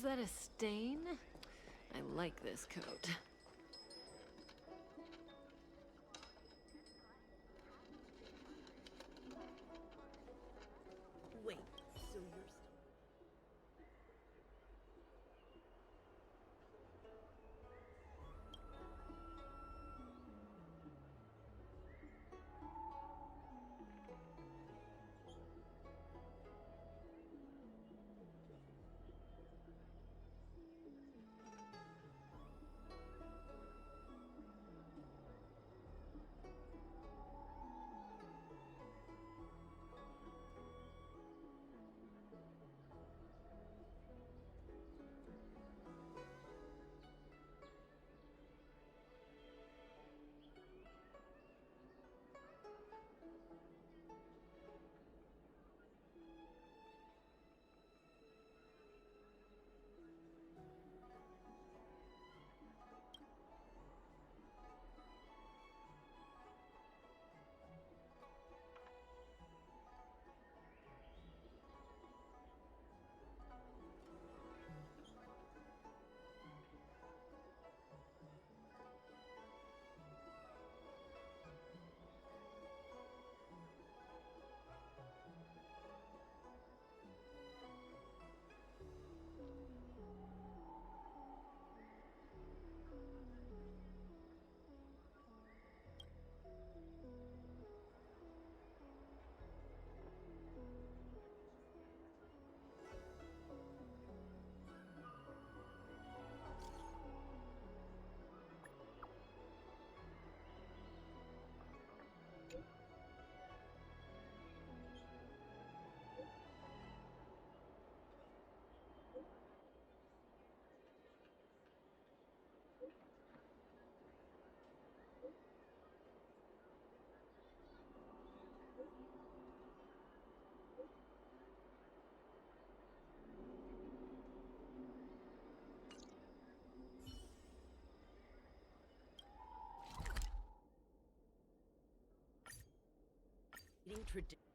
that a stain? I like this coat. Wait, so you're still... Tradition.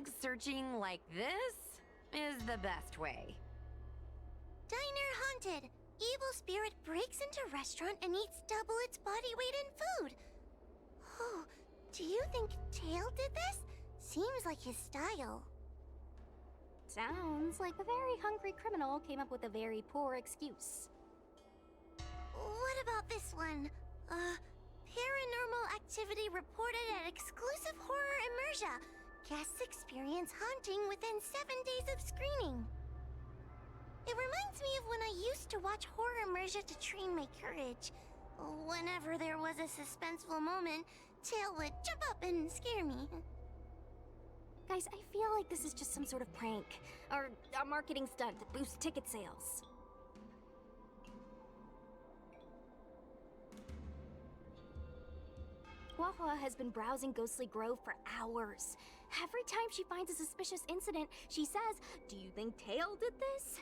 think searching like this is the best way. Diner haunted. Evil spirit breaks into restaurant and eats double its body weight in food. Oh, do you think Tail did this? Seems like his style. Sounds like a very hungry criminal came up with a very poor excuse. What about this one? Paranormal activity reported at exclusive horror immersia. Guests experience haunting within 7 days of screening. It reminds me of when I used to watch horror immersia to train my courage. Whenever there was a suspenseful moment, Tail would jump up and scare me. Guys, I feel like this is just some sort of prank, or a marketing stunt to boost ticket sales. Huahua has been browsing Ghostly Grove for hours. Every time she finds a suspicious incident, she says, "Do you think Tail did this?"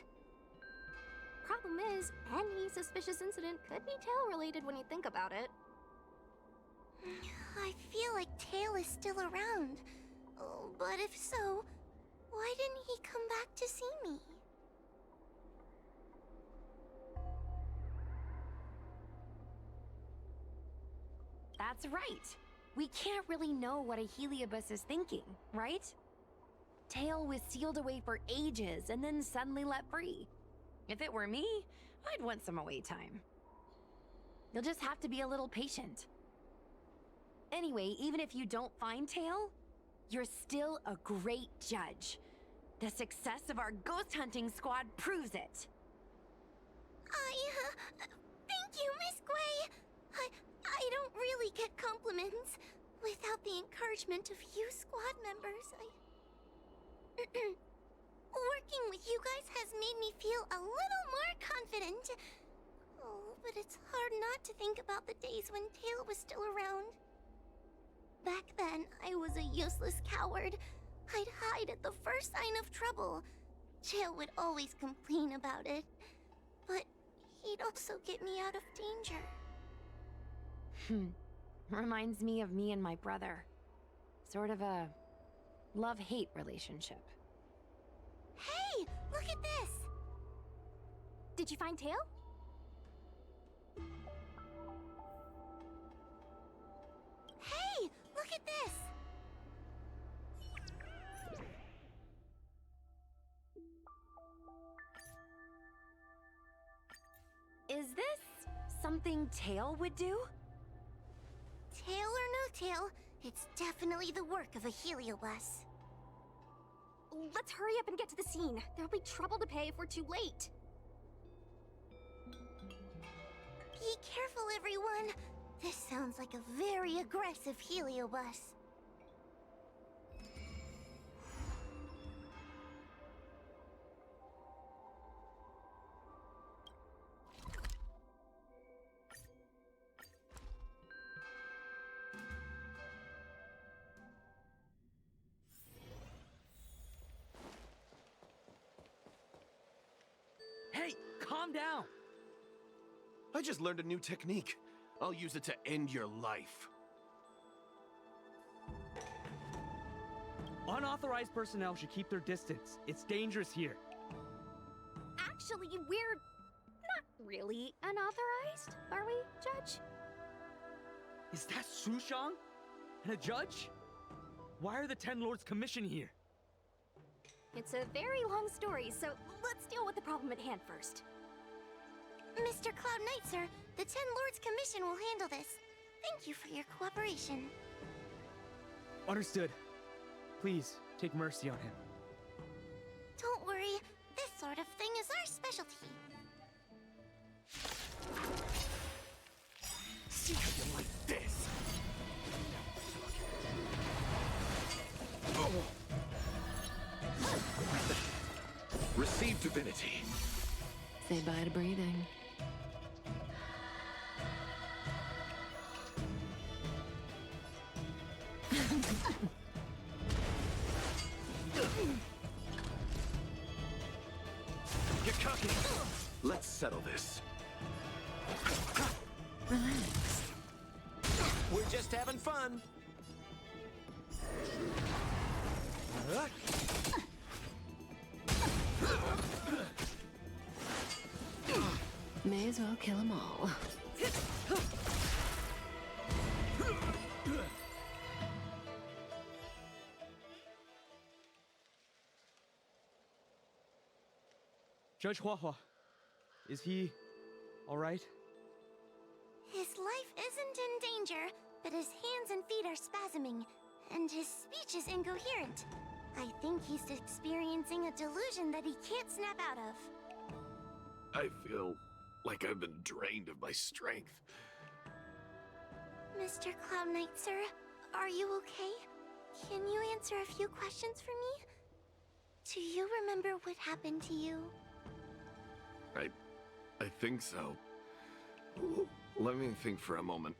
Problem is, any suspicious incident could be Tail-related when you think about it. I feel like Tail is still around. Oh, but if so, why didn't he come back to see me? That's right. We can't really know what a Heliobus is thinking, right? Tail was sealed away for ages and then suddenly let free. If it were me, I'd want some away time. You'll just have to be a little patient. Anyway, even if you don't find Tail, you're still a great judge. The success of our ghost hunting squad proves it. Thank you, Miss Gwei. I don't really get compliments. Without the encouragement of you squad members, Working with you guys has made me feel a little more confident. Oh, but it's hard not to think about the days when Tail was still around. Back then, I was a useless coward. I'd hide at the first sign of trouble. Tail would always complain about it. But he'd also get me out of danger. Reminds me of me and my brother. Sort of a love-hate relationship. Hey, look at this! Did you find Tail? Hey, look at this! Is this something Tail would do? Tail or no tail, it's definitely the work of a Heliobus. Let's hurry up and get to the scene. There'll be trouble to pay if we're too late. Be careful, everyone. This sounds like a very aggressive Heliobus. Hey, calm down! I just learned a new technique. I'll use it to end your life. Unauthorized personnel should keep their distance. It's dangerous here. Actually, we're not really unauthorized, are we, Judge? Is that Sushang? And a judge? Why are the Ten Lords Commission here? It's a very long story, so let's deal with the problem at hand first. Mr. Cloud Knight, sir, the Ten Lords Commission will handle this. Thank you for your cooperation. Understood. Please, take mercy on him. Don't worry, this sort of thing is our specialty. See how you like this? Receive divinity. Say bye to breathing. You're cocky. Let's settle this. Relax. We're just having fun. May as well kill them all. Judge Huahua, is he all right? His life isn't in danger, but his hands and feet are spasming, and his speech is incoherent. I think he's experiencing a delusion that he can't snap out of. I feel like I've been drained of my strength. Mr. Cloud Knight, sir, are you okay? Can you answer a few questions for me? Do you remember what happened to you? I think so. Let me think for a moment.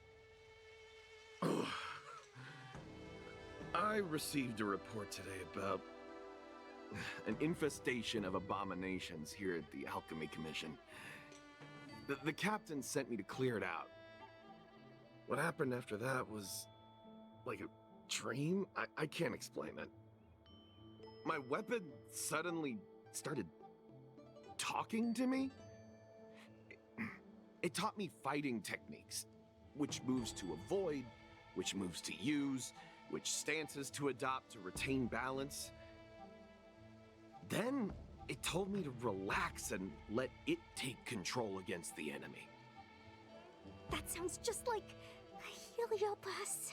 I received a report today about an infestation of abominations here at the Alchemy Commission. The captain sent me to clear it out. What happened after that was like a dream? I can't explain it. My weapon suddenly started talking to me. It taught me fighting techniques, which moves to avoid, which moves to use, which stances to adopt to retain balance. Then it told me to relax and let it take control against the enemy. That sounds just like a Heliobus.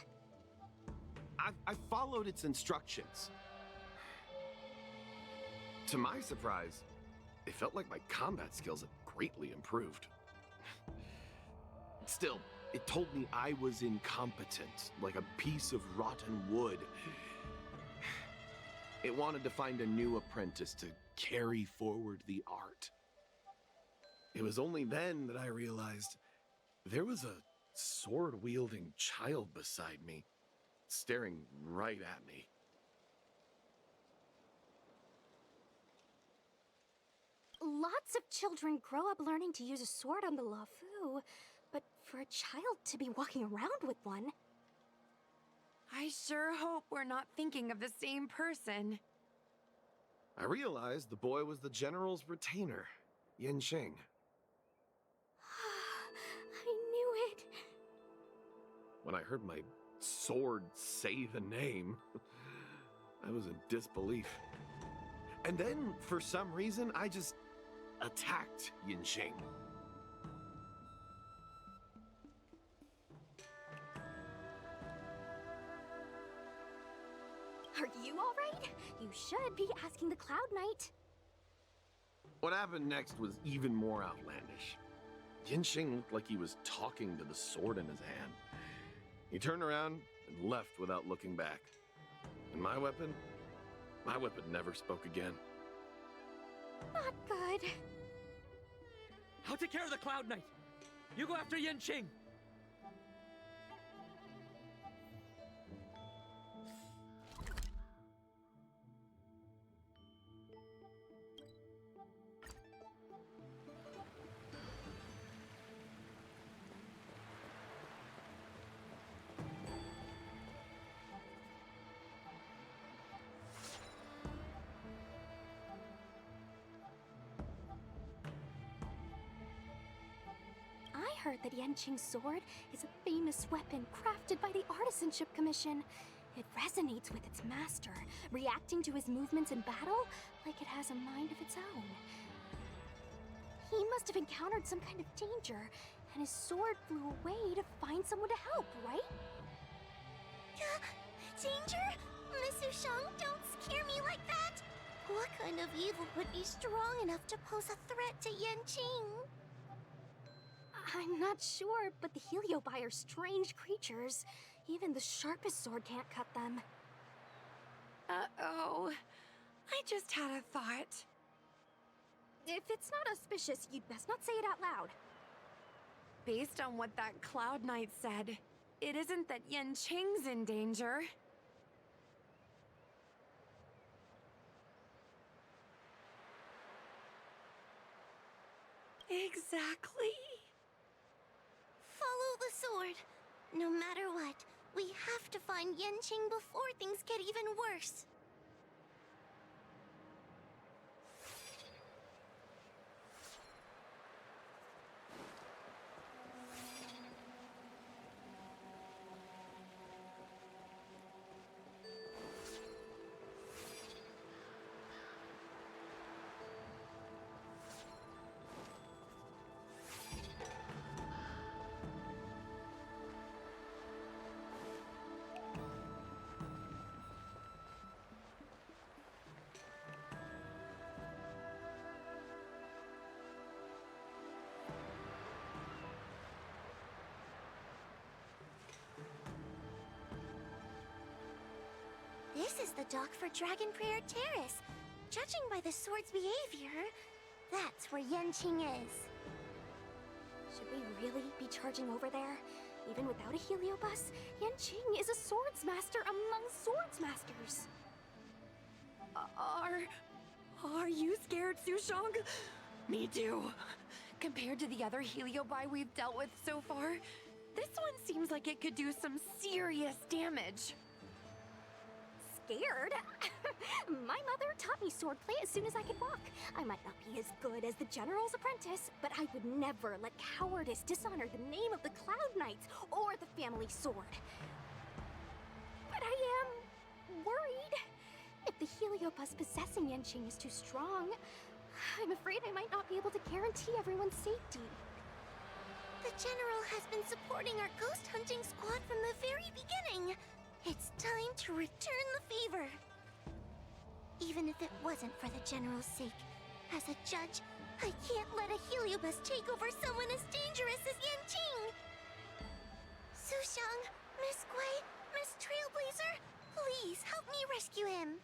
I followed its instructions. To my surprise, it felt like my combat skills had greatly improved. Still, it told me I was incompetent, like a piece of rotten wood. It wanted to find a new apprentice to carry forward the art. It was only then that I realized there was a sword-wielding child beside me, staring right at me. Lots of children grow up learning to use a sword on the Luofu, but for a child to be walking around with one... I sure hope we're not thinking of the same person. I realized the boy was the general's retainer, Yin Shing. I knew it. When I heard my sword say the name, I was in disbelief. And then, for some reason, I just attacked Yin Shing. Are you all right? You should be asking the Cloud Knight. What happened next was even more outlandish. Yin Shing looked like he was talking to the sword in his hand. He turned around and left without looking back. And my weapon never spoke again. Not good. I'll take care of the Cloud Knight. You go after Yen Qing. I heard that Yanqing's sword is a famous weapon crafted by the Artisanship Commission. It resonates with its master, reacting to his movements in battle like it has a mind of its own. He must have encountered some kind of danger, and his sword flew away to find someone to help, right? Danger? Miss Ushang, don't scare me like that! What kind of evil would be strong enough to pose a threat to Yanqing? I'm not sure, but the Heliobi are strange creatures. Even the sharpest sword can't cut them. Uh-oh. I just had a thought. If it's not auspicious, you'd best not say it out loud. Based on what that Cloud Knight said, it isn't that Yen Qing's in danger. Exactly. Follow the sword. No matter what, we have to find Yanqing before things get even worse. the dock for Dragon Prayer Terrace. Judging by the sword's behavior, that's where Yanqing is. Should we really be charging over there? Even without a heliobus, Yanqing is a swords master among swords masters. Are you scared, Sushong? Me too. Compared to the other heliobi we've dealt with so far, this one seems like it could do some serious damage. Scared? My mother taught me swordplay as soon as I could walk. I might not be as good as the General's apprentice, but I would never let cowardice dishonor the name of the Cloud Knights or the family sword. But I am worried. If the heliobus possessing Yanqing is too strong, I'm afraid I might not be able to guarantee everyone's safety. The General has been supporting our ghost hunting squad from the very beginning. It's time to return the favor. Even if it wasn't for the General's sake, as a judge, I can't let a heliobus take over someone as dangerous as Yanqing. Sushang, Miss Gui, Miss Trailblazer, please help me rescue him.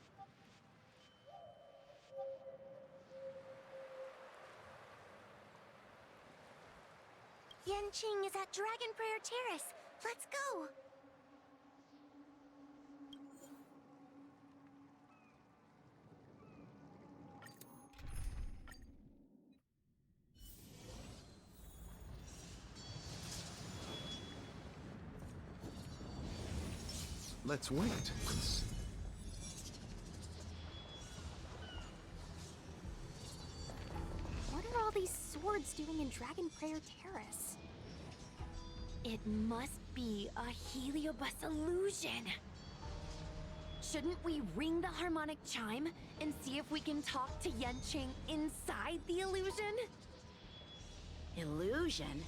Yanqing is at Dragon Prayer Terrace. Let's go. Let's wait. What are all these swords doing in Dragon Prayer Terrace? It must be a heliobus illusion. Shouldn't we ring the harmonic chime and see if we can talk to Yanqing inside the illusion? Illusion?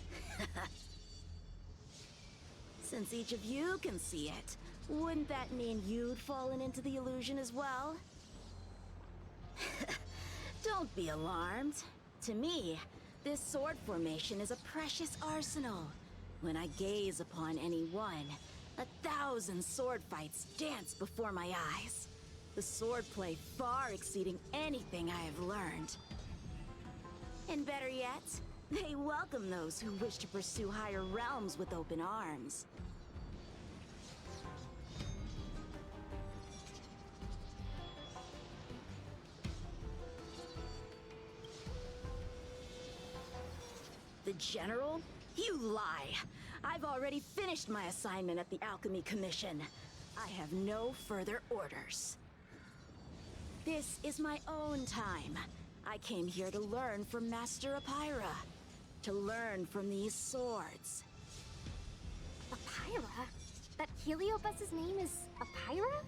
Since each of you can see it, wouldn't that mean you'd fallen into the illusion as well? Don't be alarmed. To me, this sword formation is a precious arsenal. When I gaze upon any one, 1,000 sword fights dance before my eyes. The swordplay far exceeding anything I have learned. And better yet, they welcome those who wish to pursue higher realms with open arms. The General? You lie! I've already finished my assignment at the Alchemy Commission. I have no further orders. This is my own time. I came here to learn from Master Apira. To learn from these swords. Apira? That heliobus's name is Apira?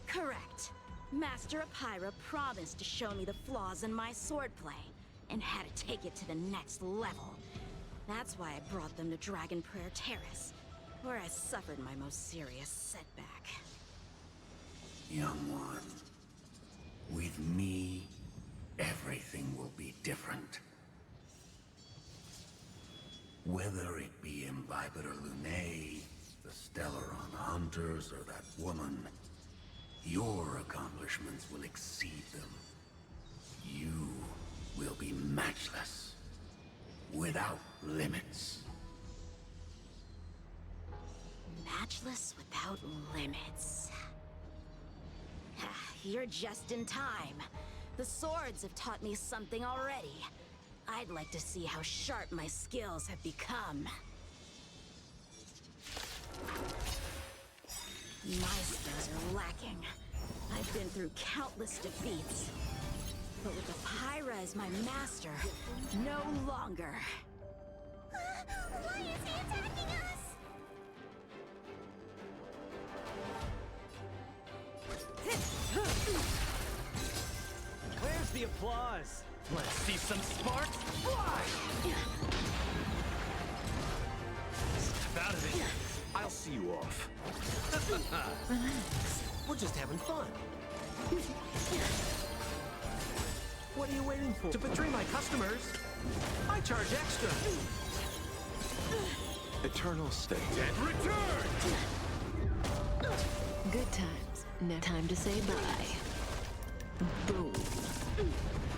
Correct. Master Apira promised to show me the flaws in my swordplay, and had to take it to the next level. That's why I brought them to Dragon Prayer Terrace, where I suffered my most serious setback. Young one, with me, everything will be different. Whether it be Imbibitor Lunae, the Stellaron Hunters, or that woman, your accomplishments will exceed them. You will be matchless, without limits. Matchless without limits. You're just in time. The swords have taught me something already. I'd like to see how sharp my skills have become. My skills are lacking. I've been through countless defeats. But with Apira as my master, no longer. Why is he attacking us? Where's the applause? Let's see some sparks fly! Step out of it. I'll see you off. Relax. We're just having fun. What are you waiting for? To betray my customers, I charge extra. Eternal state. And return! Good times. Now time to say bye. Boom.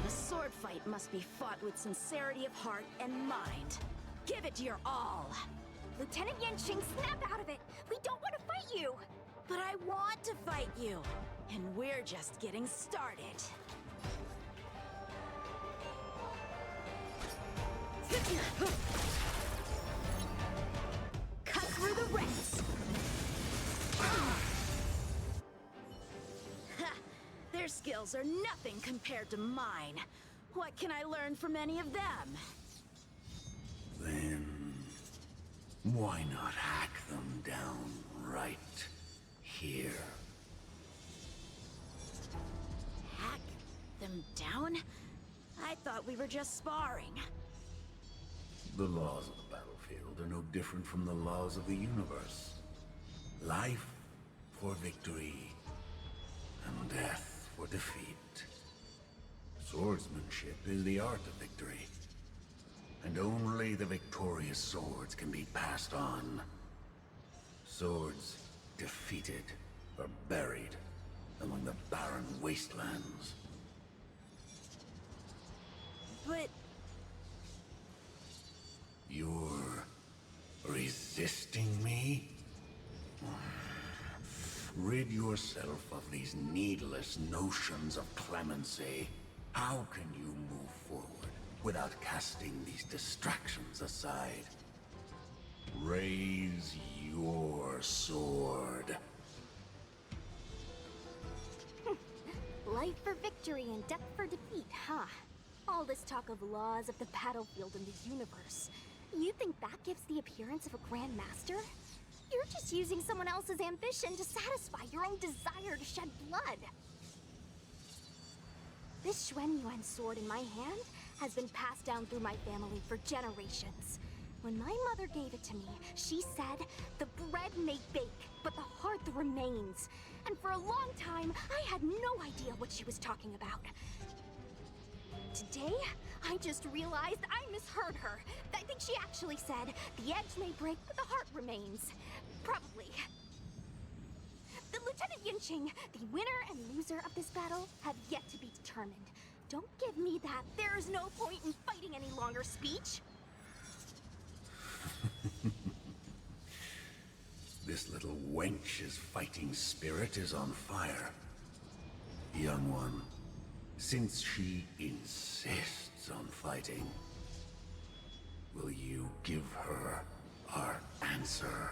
A sword fight must be fought with sincerity of heart and mind. Give it your all. Lieutenant Yanqing, snap out of it! We don't want to fight you! But I want to fight you, and we're just getting started. Cut through the ranks! Ha! Their skills are nothing compared to mine. What can I learn from any of them? Then why not hack them down right here? Hack them down? I thought we were just sparring. The laws of the battlefield are no different from the laws of the universe. Life for victory, and death for defeat. Swordsmanship is the art of victory, and only the victorious swords can be passed on. Swords defeated are buried among the barren wastelands. But you're resisting me? Rid yourself of these needless notions of clemency. How can you move forward without casting these distractions aside? Raise your sword. Life for victory and death for defeat, huh? All this talk of laws of the battlefield in this universe. You think that gives the appearance of a Grand Master? You're just using someone else's ambition to satisfy your own desire to shed blood. This Xuan Yuan sword in my hand has been passed down through my family for generations. When my mother gave it to me, she said, the bread may bake, but the heart remains. And for a long time, I had no idea what she was talking about. Today, I just realized I misheard her. I think she actually said, the edge may break, but the heart remains. Probably. The Lieutenant Yanqing, the winner and loser of this battle, have yet to be determined. Don't give me that there is no point in fighting any longer speech. This little wench's fighting spirit is on fire. Young one, since she insists on fighting, will you give her our answer?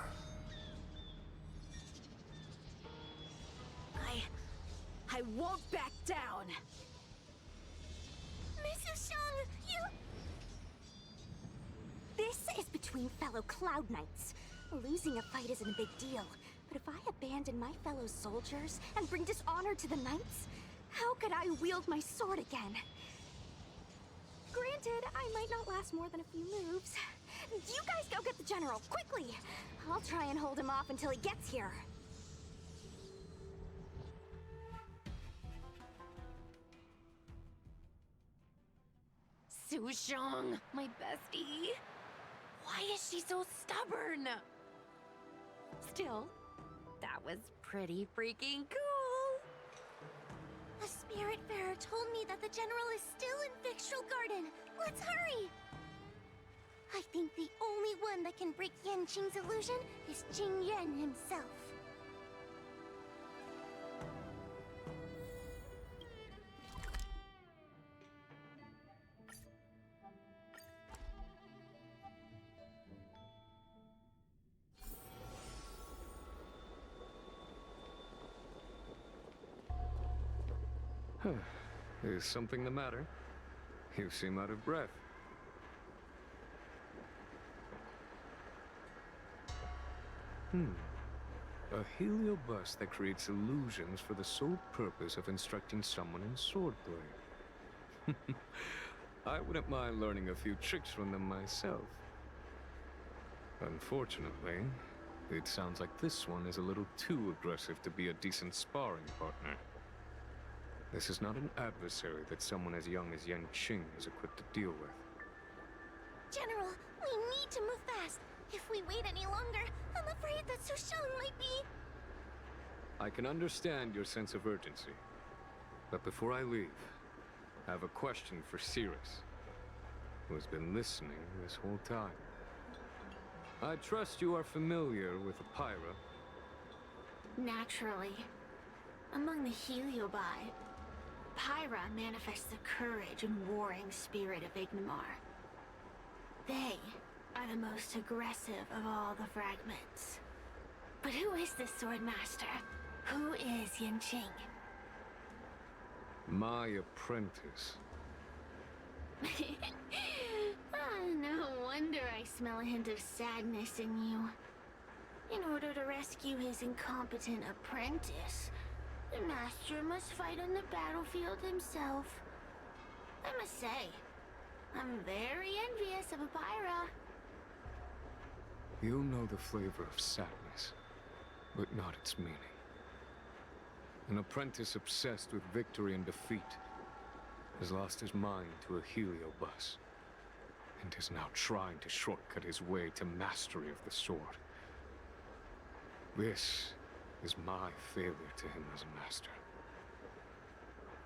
I won't back down! Mrs. Shang, you... This is between fellow Cloud Knights. Losing a fight isn't a big deal, but if I abandon my fellow soldiers and bring dishonor to the Knights, how could I wield my sword again? Granted, I might not last more than a few moves. You guys go get the General, quickly! I'll try and hold him off until he gets here. Sushang, my bestie. Why is she so stubborn? Still, that was pretty freaking cool. A Spiritfarer told me that the General is still in Victral Garden. Let's hurry! I think the only one that can break Yanqing's illusion is Jing Yuan himself. Is something the matter? You seem out of breath. A heliobus that creates illusions for the sole purpose of instructing someone in swordplay. I wouldn't mind learning a few tricks from them myself. Unfortunately, it sounds like this one is a little too aggressive to be a decent sparring partner. This is not an adversary that someone as young as Yanqing is equipped to deal with. General, we need to move fast. If we wait any longer, I'm afraid that Sushang might be... I can understand your sense of urgency. But before I leave, I have a question for Cirrus, who has been listening this whole time. I trust you are familiar with Apira. Naturally. Among the Heliobi, Pyra manifests the courage and warring spirit of Ignimar. They are the most aggressive of all the fragments. But who is this sword master? Who is Yanqing? My apprentice. No wonder I smell a hint of sadness in you. In order to rescue his incompetent apprentice, the master must fight on the battlefield himself. I must say, I'm very envious of Apira. You know the flavor of sadness, but not its meaning. An apprentice obsessed with victory and defeat has lost his mind to a heliobus, and is now trying to shortcut his way to mastery of the sword. This is my failure to him as a master.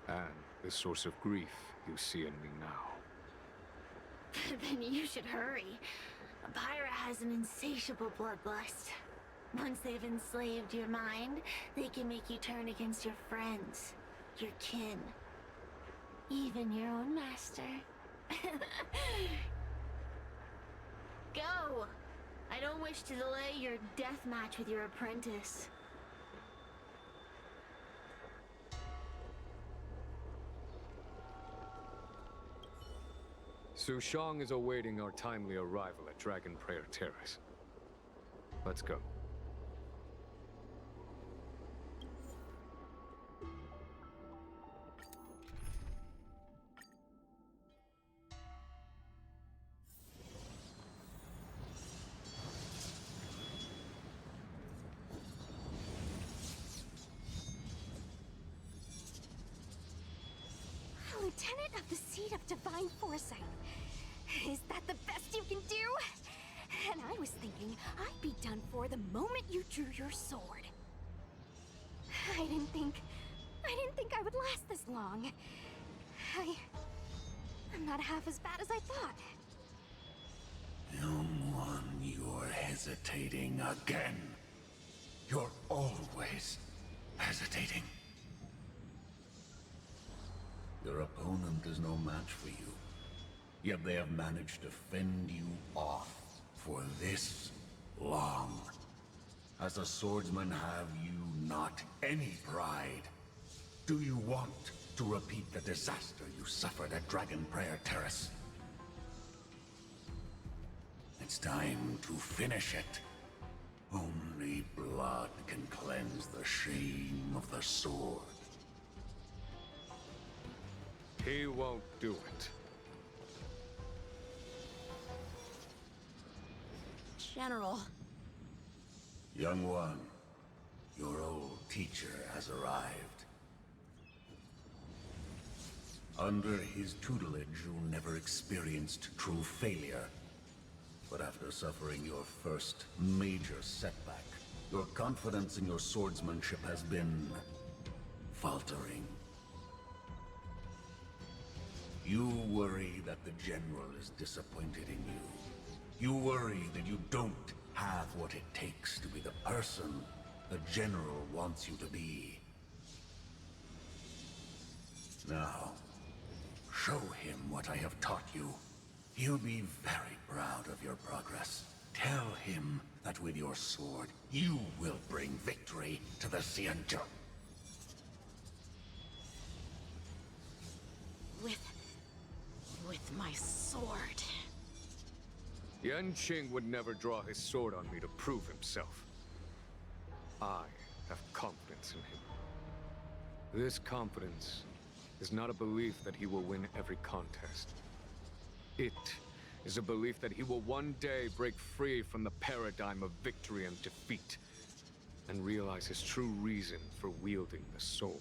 And the source of grief you see in me now. Then you should hurry. Apira has an insatiable bloodlust. Once they've enslaved your mind, they can make you turn against your friends, your kin, even your own master. Go! I don't wish to delay your death match with your apprentice. Su Shang is awaiting our timely arrival at Dragon Prayer Terrace. Let's go. Lieutenant of the Seat of Divine Foresight. Is that the best you can do? And I was thinking I'd be done for the moment you drew your sword. I didn't think I would last this long. I'm not half as bad as I thought. Young one, you're hesitating again. You're always hesitating. Your opponent is no match for you. Yet they have managed to fend you off for this long. As a swordsman, have you not any pride? Do you want to repeat the disaster you suffered at Dragon Prayer Terrace? It's time to finish it. Only blood can cleanse the shame of the sword. He won't do it. General. Young one, your old teacher has arrived. Under his tutelage, you never experienced true failure. But after suffering your first major setback, your confidence in your swordsmanship has been faltering. You worry that the General is disappointed in you. You worry that you don't have what it takes to be the person the General wants you to be. Now, show him what I have taught you. He'll be very proud of your progress. Tell him that with your sword, you will bring victory to the Xianzhou. With my sword. Yanqing would never draw his sword on me to prove himself. I have confidence in him. This confidence is not a belief that he will win every contest. It is a belief that he will one day break free from the paradigm of victory and defeat, and realize his true reason for wielding the sword.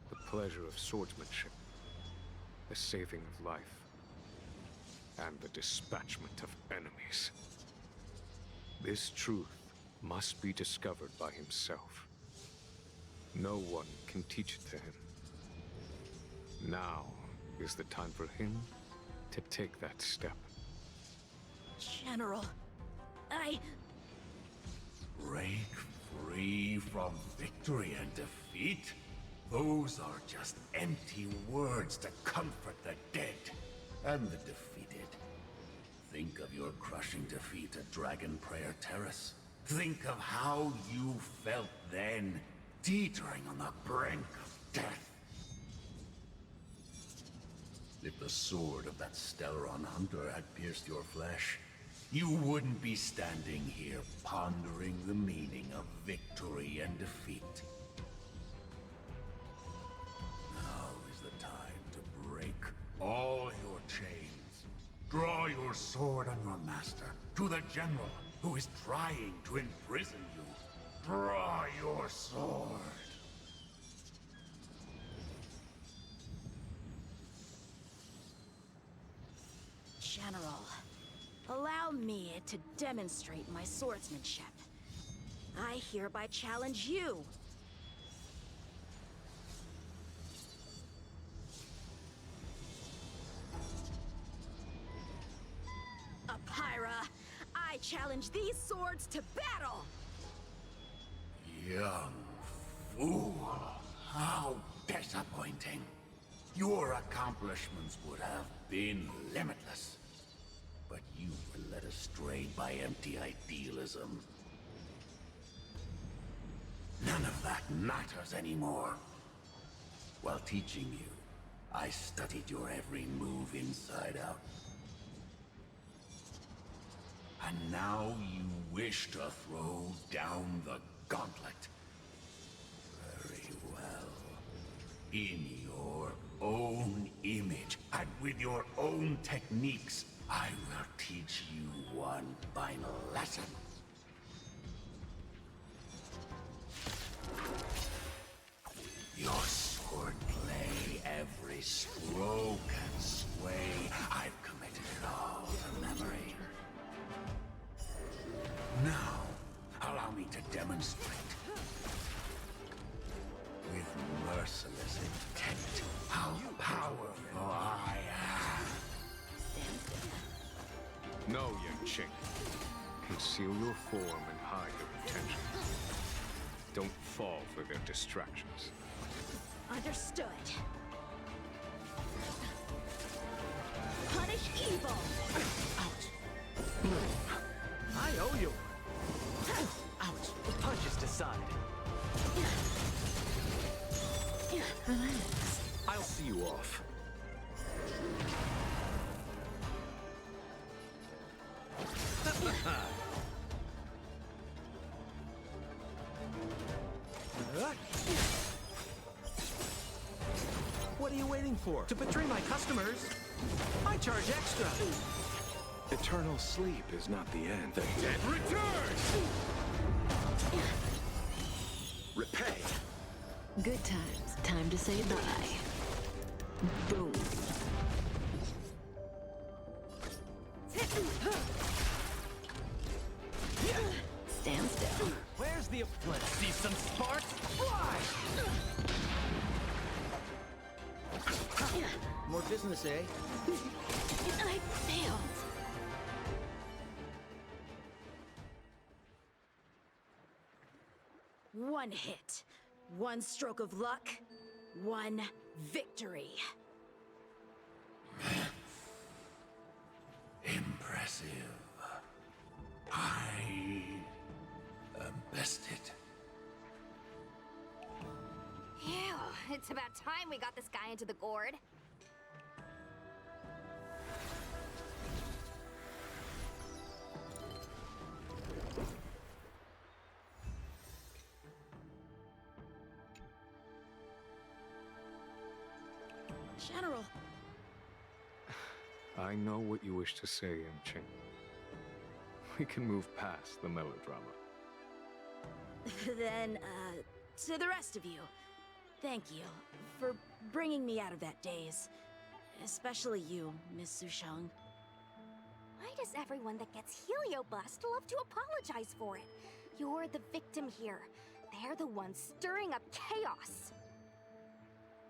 The pleasure of swordsmanship, the saving of life, and the dispatchment of enemies. This truth must be discovered by himself. No one can teach it to him. Now is the time for him to take that step. General, Break free from victory and defeat? Those are just empty words to comfort the dead and the defeated. Think of your crushing defeat at Dragon Prayer Terrace. Think of how you felt then, teetering on the brink of death. If the sword of that Stellaron hunter had pierced your flesh, you wouldn't be standing here pondering the meaning of victory and defeat. Now is the time to break all your chains. Draw your sword on your master, to the general who is trying to imprison you. Draw your sword. General, allow me to demonstrate my swordsmanship. I hereby challenge you. Apyra, I challenge these swords to battle! Young fool. How disappointing. Your accomplishments would have been limitless. But you were led astray by empty idealism. None of that matters anymore. While teaching you, I studied your every move inside out. And now you wish to throw down the gauntlet. Very well. In your own image, and with your own techniques, I will teach you one final lesson. Your swordplay, every stroke and sway, I've committed it all to memory. Now, allow me to demonstrate. With merciless intent, how powerful I am. No, young Ching. Conceal your form and hide your intentions. Don't fall for their distractions. Understood. Punish evil! I owe you. Ouch. The punches decide. I'll see you off. What are you waiting for? To betray my customers? I charge extra. Eternal sleep is not the end. The dead return! Repay. Good times. Time to say bye. Boom. Stand still. Where's the... Let's see some sparks fly! More business, eh? I failed. One hit, one stroke of luck, one victory. Impressive. I am bested. Ew, it's about time we got this guy into the gourd. General. I know what you wish to say, young Ching. We can move past the melodrama. Then, to the rest of you, thank you for bringing me out of that daze. Especially you, Miss Sushang. Why does everyone that gets heliobust love to apologize for it? You're the victim here. They're the ones stirring up chaos.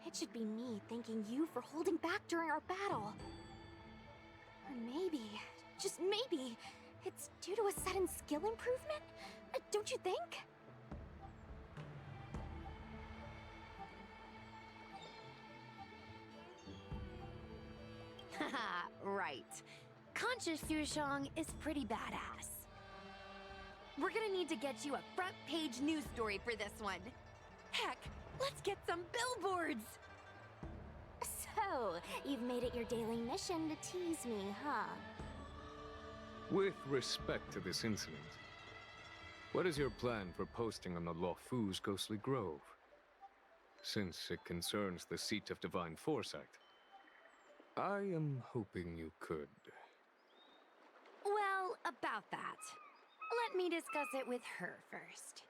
It should be me thanking you for holding back during our battle. Or maybe, just maybe, it's due to a sudden skill improvement? Don't you think? Haha, right. Conscious Sushong is pretty badass. We're gonna need to get you a front-page news story for this one. Heck, let's get some billboards! So, you've made it your daily mission to tease me, huh? With respect to this incident, what is your plan for posting on the Luofu's Ghostly Grove? Since it concerns the seat of divine foresight, I am hoping you could. Well, about that. Let me discuss it with her first.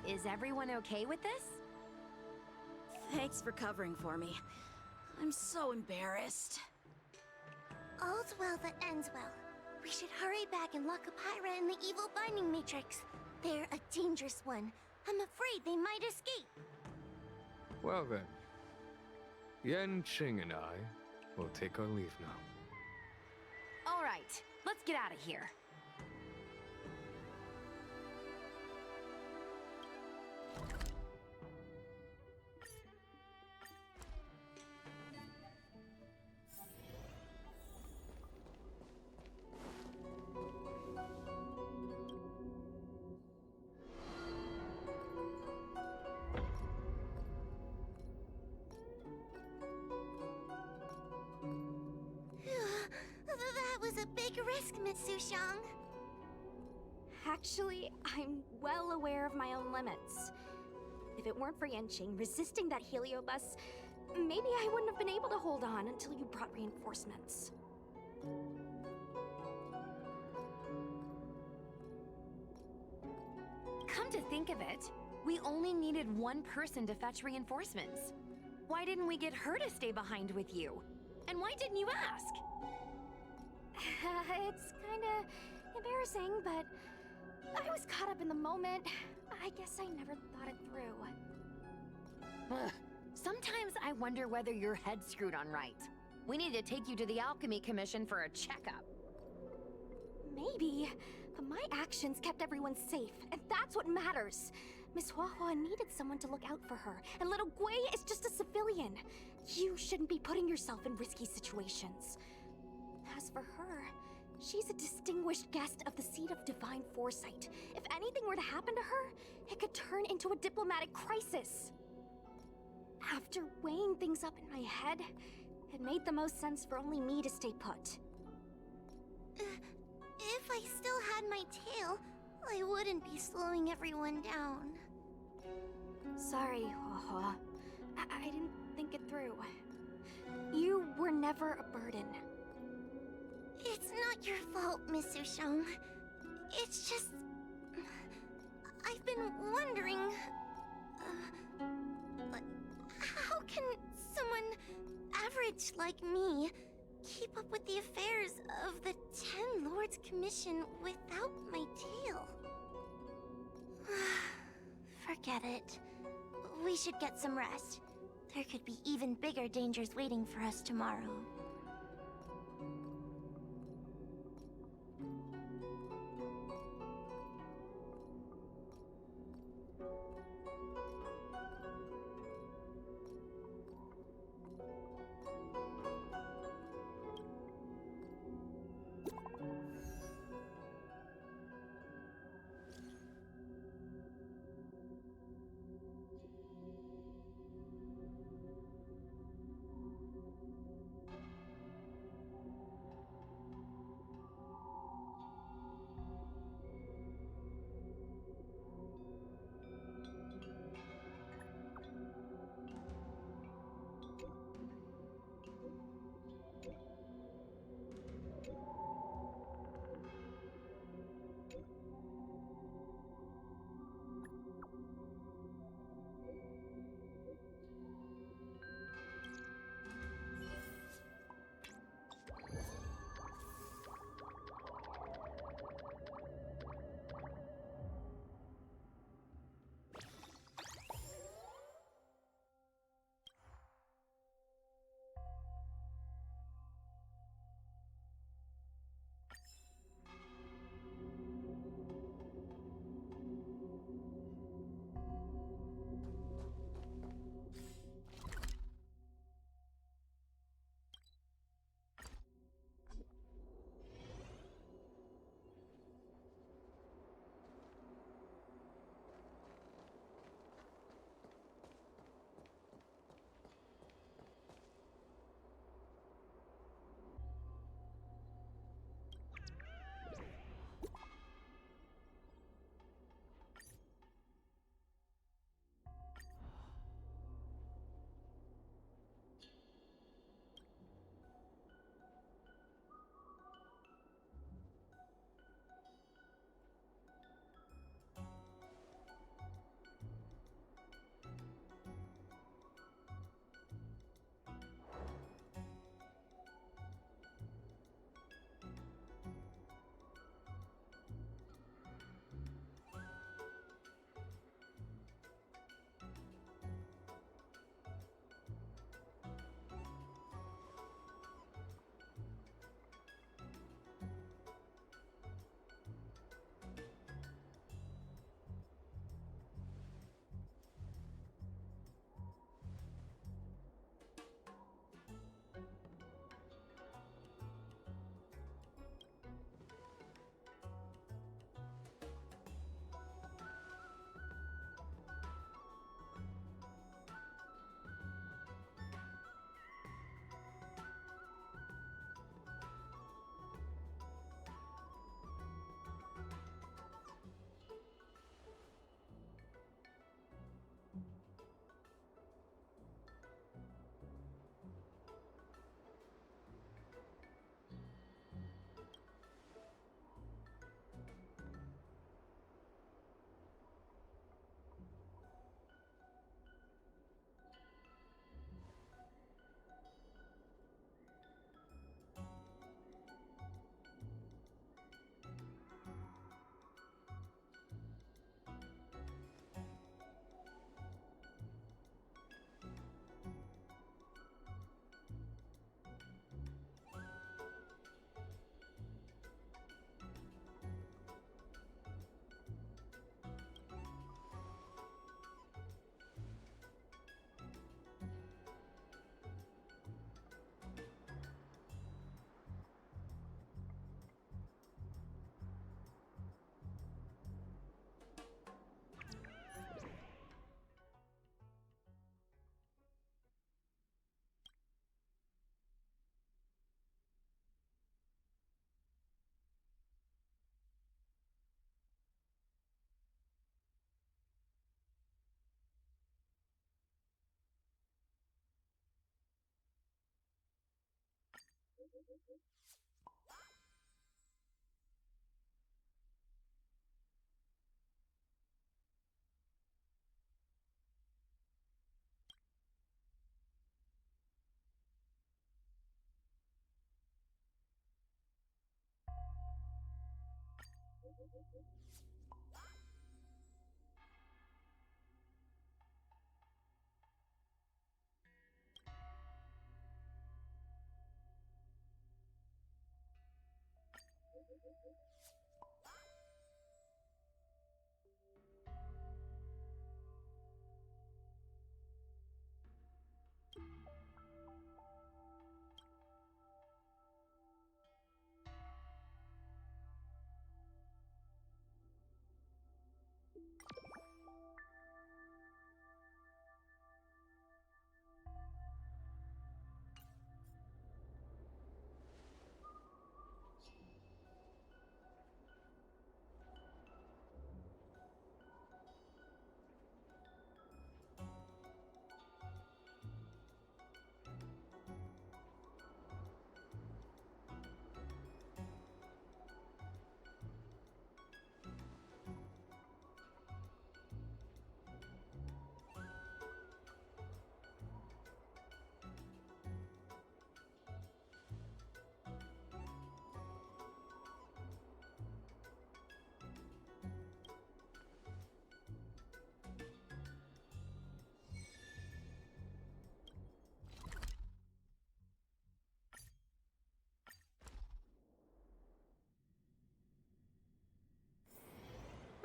Is everyone okay with this? Thanks for covering for me. I'm so embarrassed. All's well that ends well. We should hurry back and lock up Hyra in the evil binding matrix. They're a dangerous one. I'm afraid they might escape. Well then, Yan Qing and I will take our leave now. All right, let's get out of here. That was a big risk, Miss Sushang. Actually, I'm well aware of my own limits. If it weren't for Yanqing resisting that heliobus, maybe I wouldn't have been able to hold on until you brought reinforcements. Come to think of it, we only needed one person to fetch reinforcements. Why didn't we get her to stay behind with you? And why didn't you ask? It's kinda embarrassing, but I was caught up in the moment. I guess I never thought it through. Ugh. Sometimes I wonder whether your head's screwed on right. We need to take you to the Alchemy Commission for a checkup. Maybe, but my actions kept everyone safe, and that's what matters. Miss Huahua needed someone to look out for her, and little Gui is just a civilian. You shouldn't be putting yourself in risky situations. As for her, she's a distinguished guest of the Seat of Divine Foresight. If anything were to happen to her, it could turn into a diplomatic crisis. After weighing things up in my head, it made the most sense for only me to stay put. If I still had my tail, I wouldn't be slowing everyone down. Sorry, Huahua. I didn't think it through. You were never a burden. It's not your fault, Miss Sushang. It's just... I've been wondering... how can someone average like me keep up with the affairs of the Ten Lords Commission without my tail? Forget it. We should get some rest. There could be even bigger dangers waiting for us tomorrow.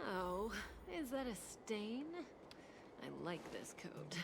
Oh, is that a stain? I like this coat.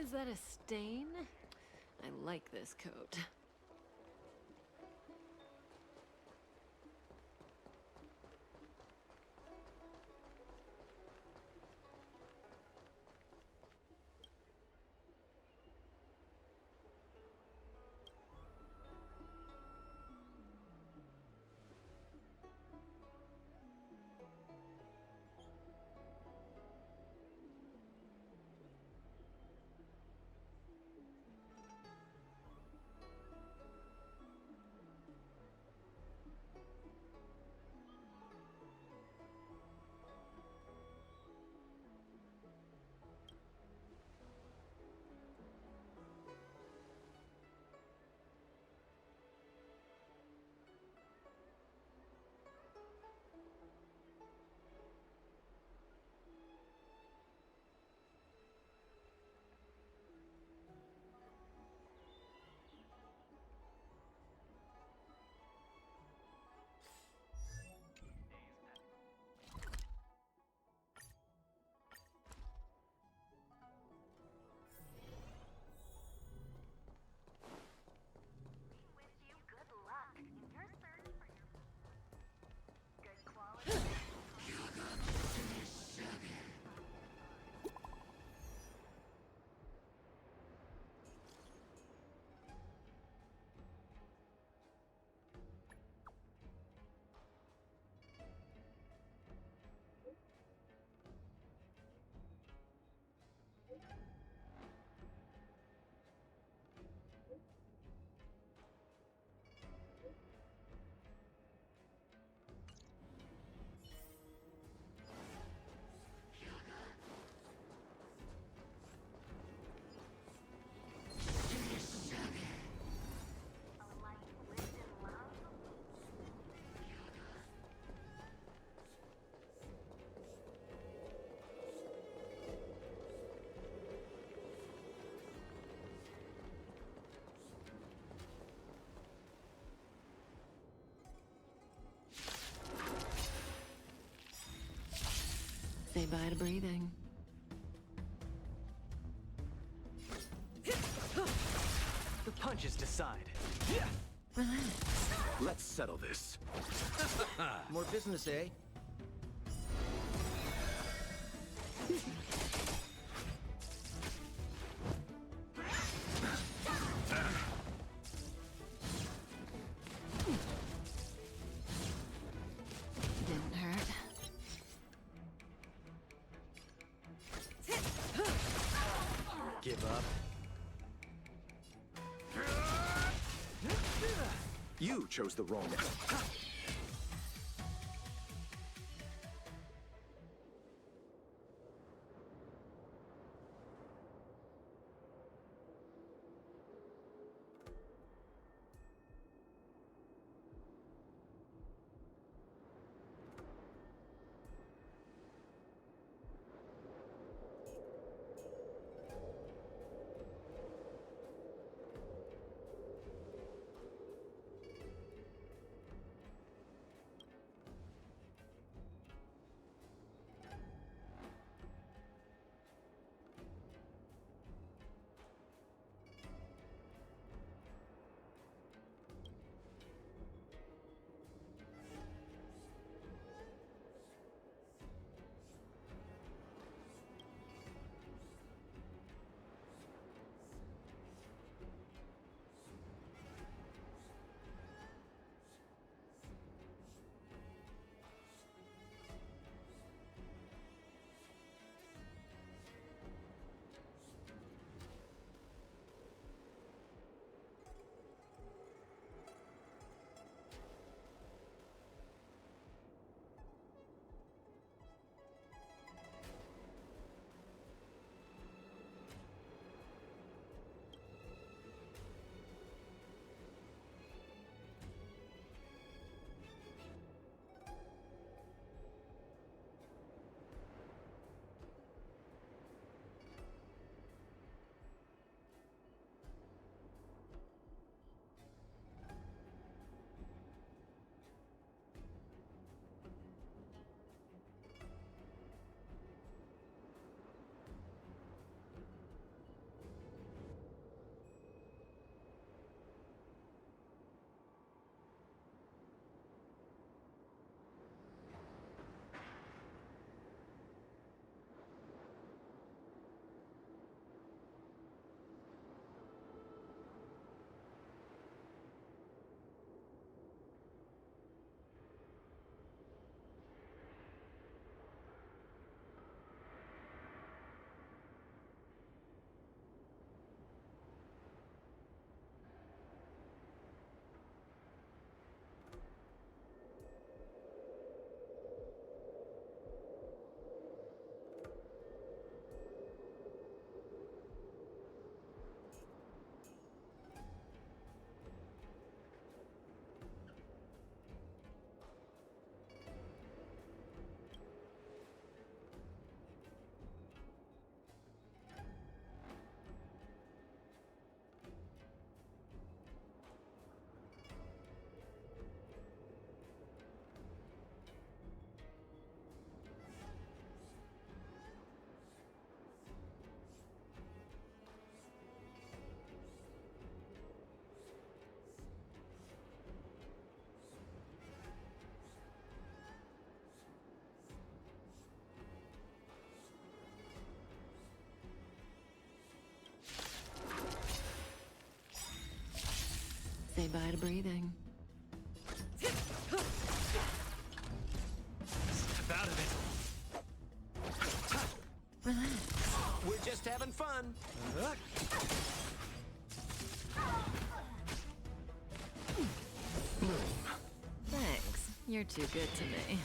Is that a stain? I like this coat. Say bye to breathing. The punches decide. Relax. Let's settle this. More business, eh? Didn't hurt. Give up. You chose the wrong end. Say bye to breathing. Step out of it. Relax. We're just having fun. Thanks. You're too good to me.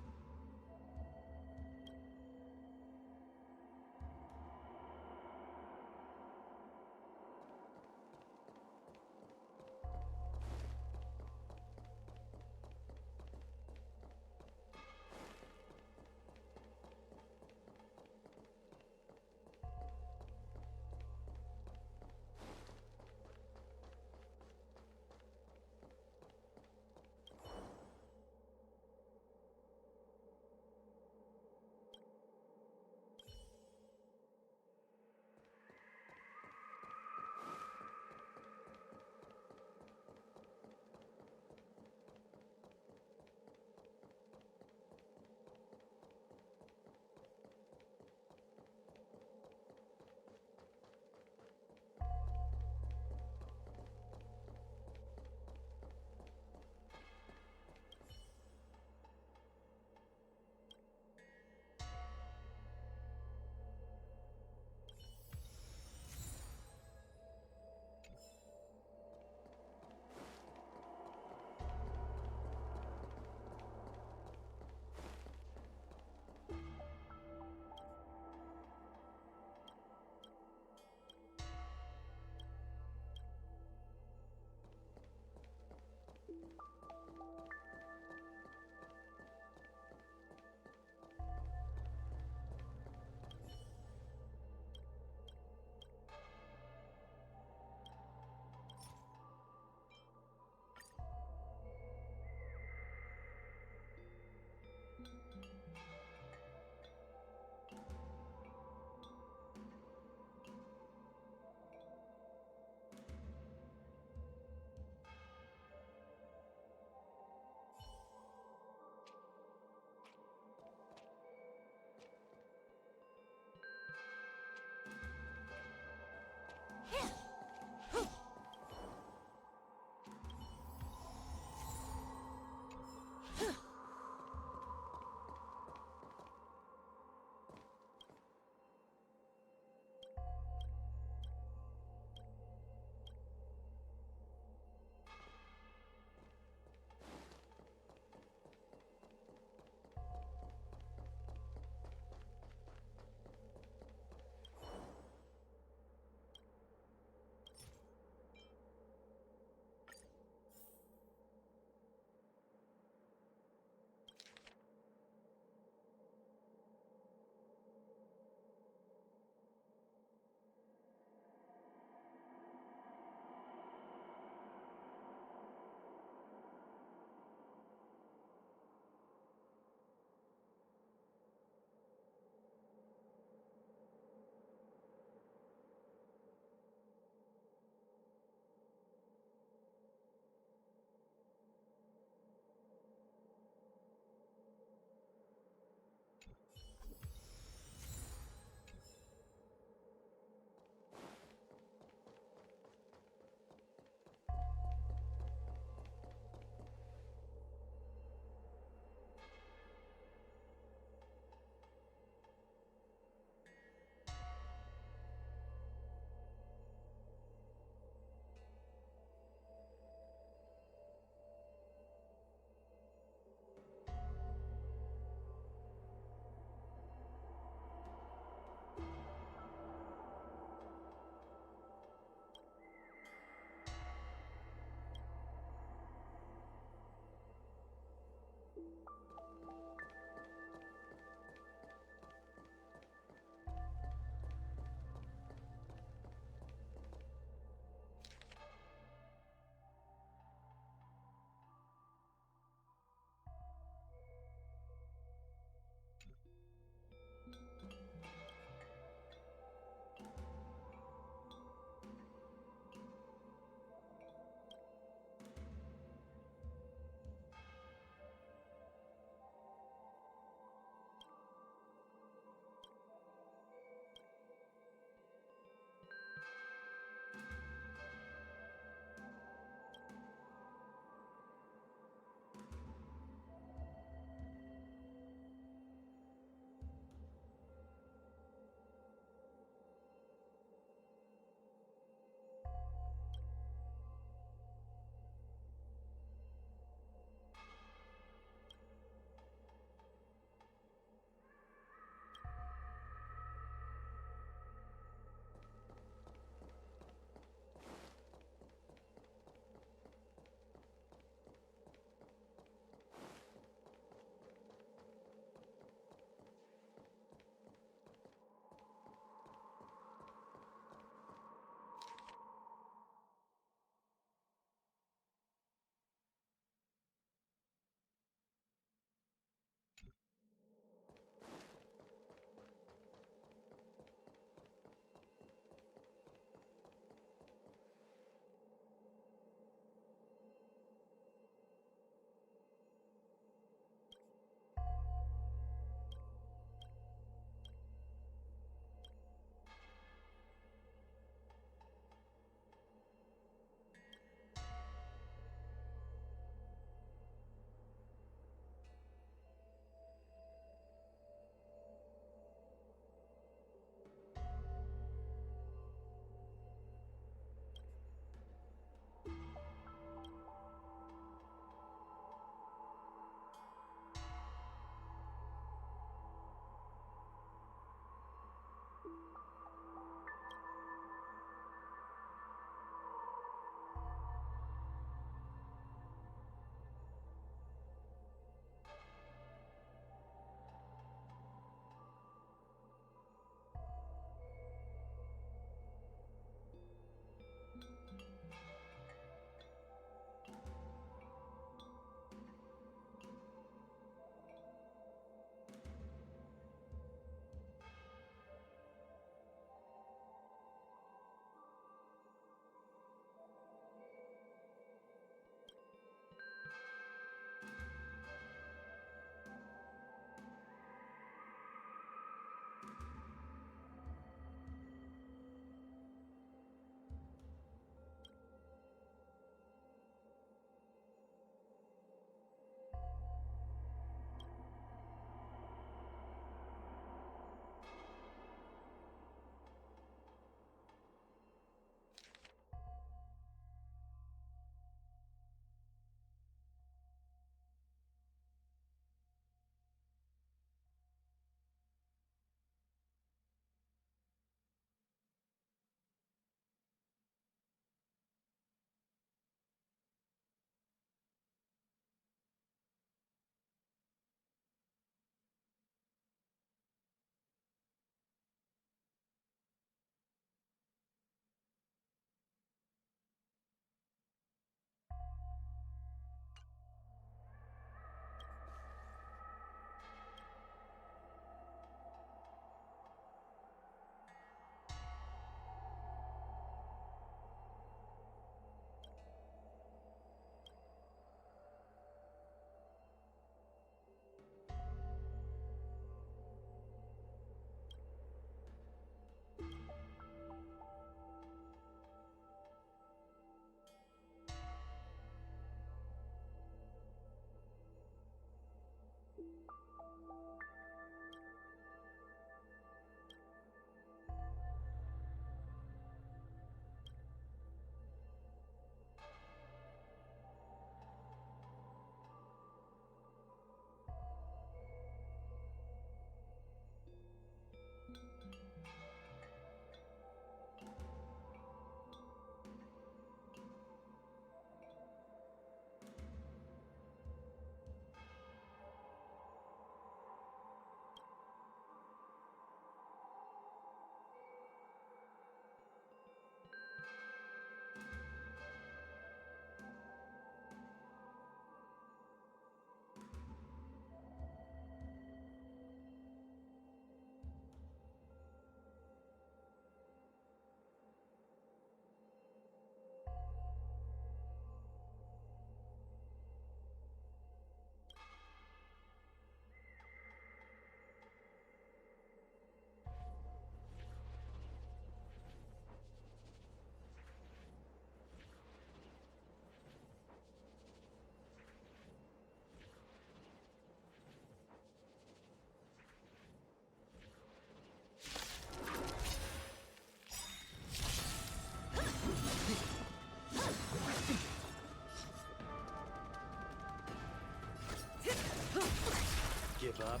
up.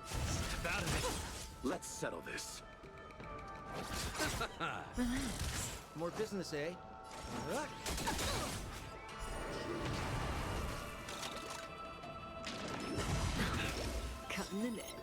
Step out of it. Let's settle this. More business, eh? Cutting the net.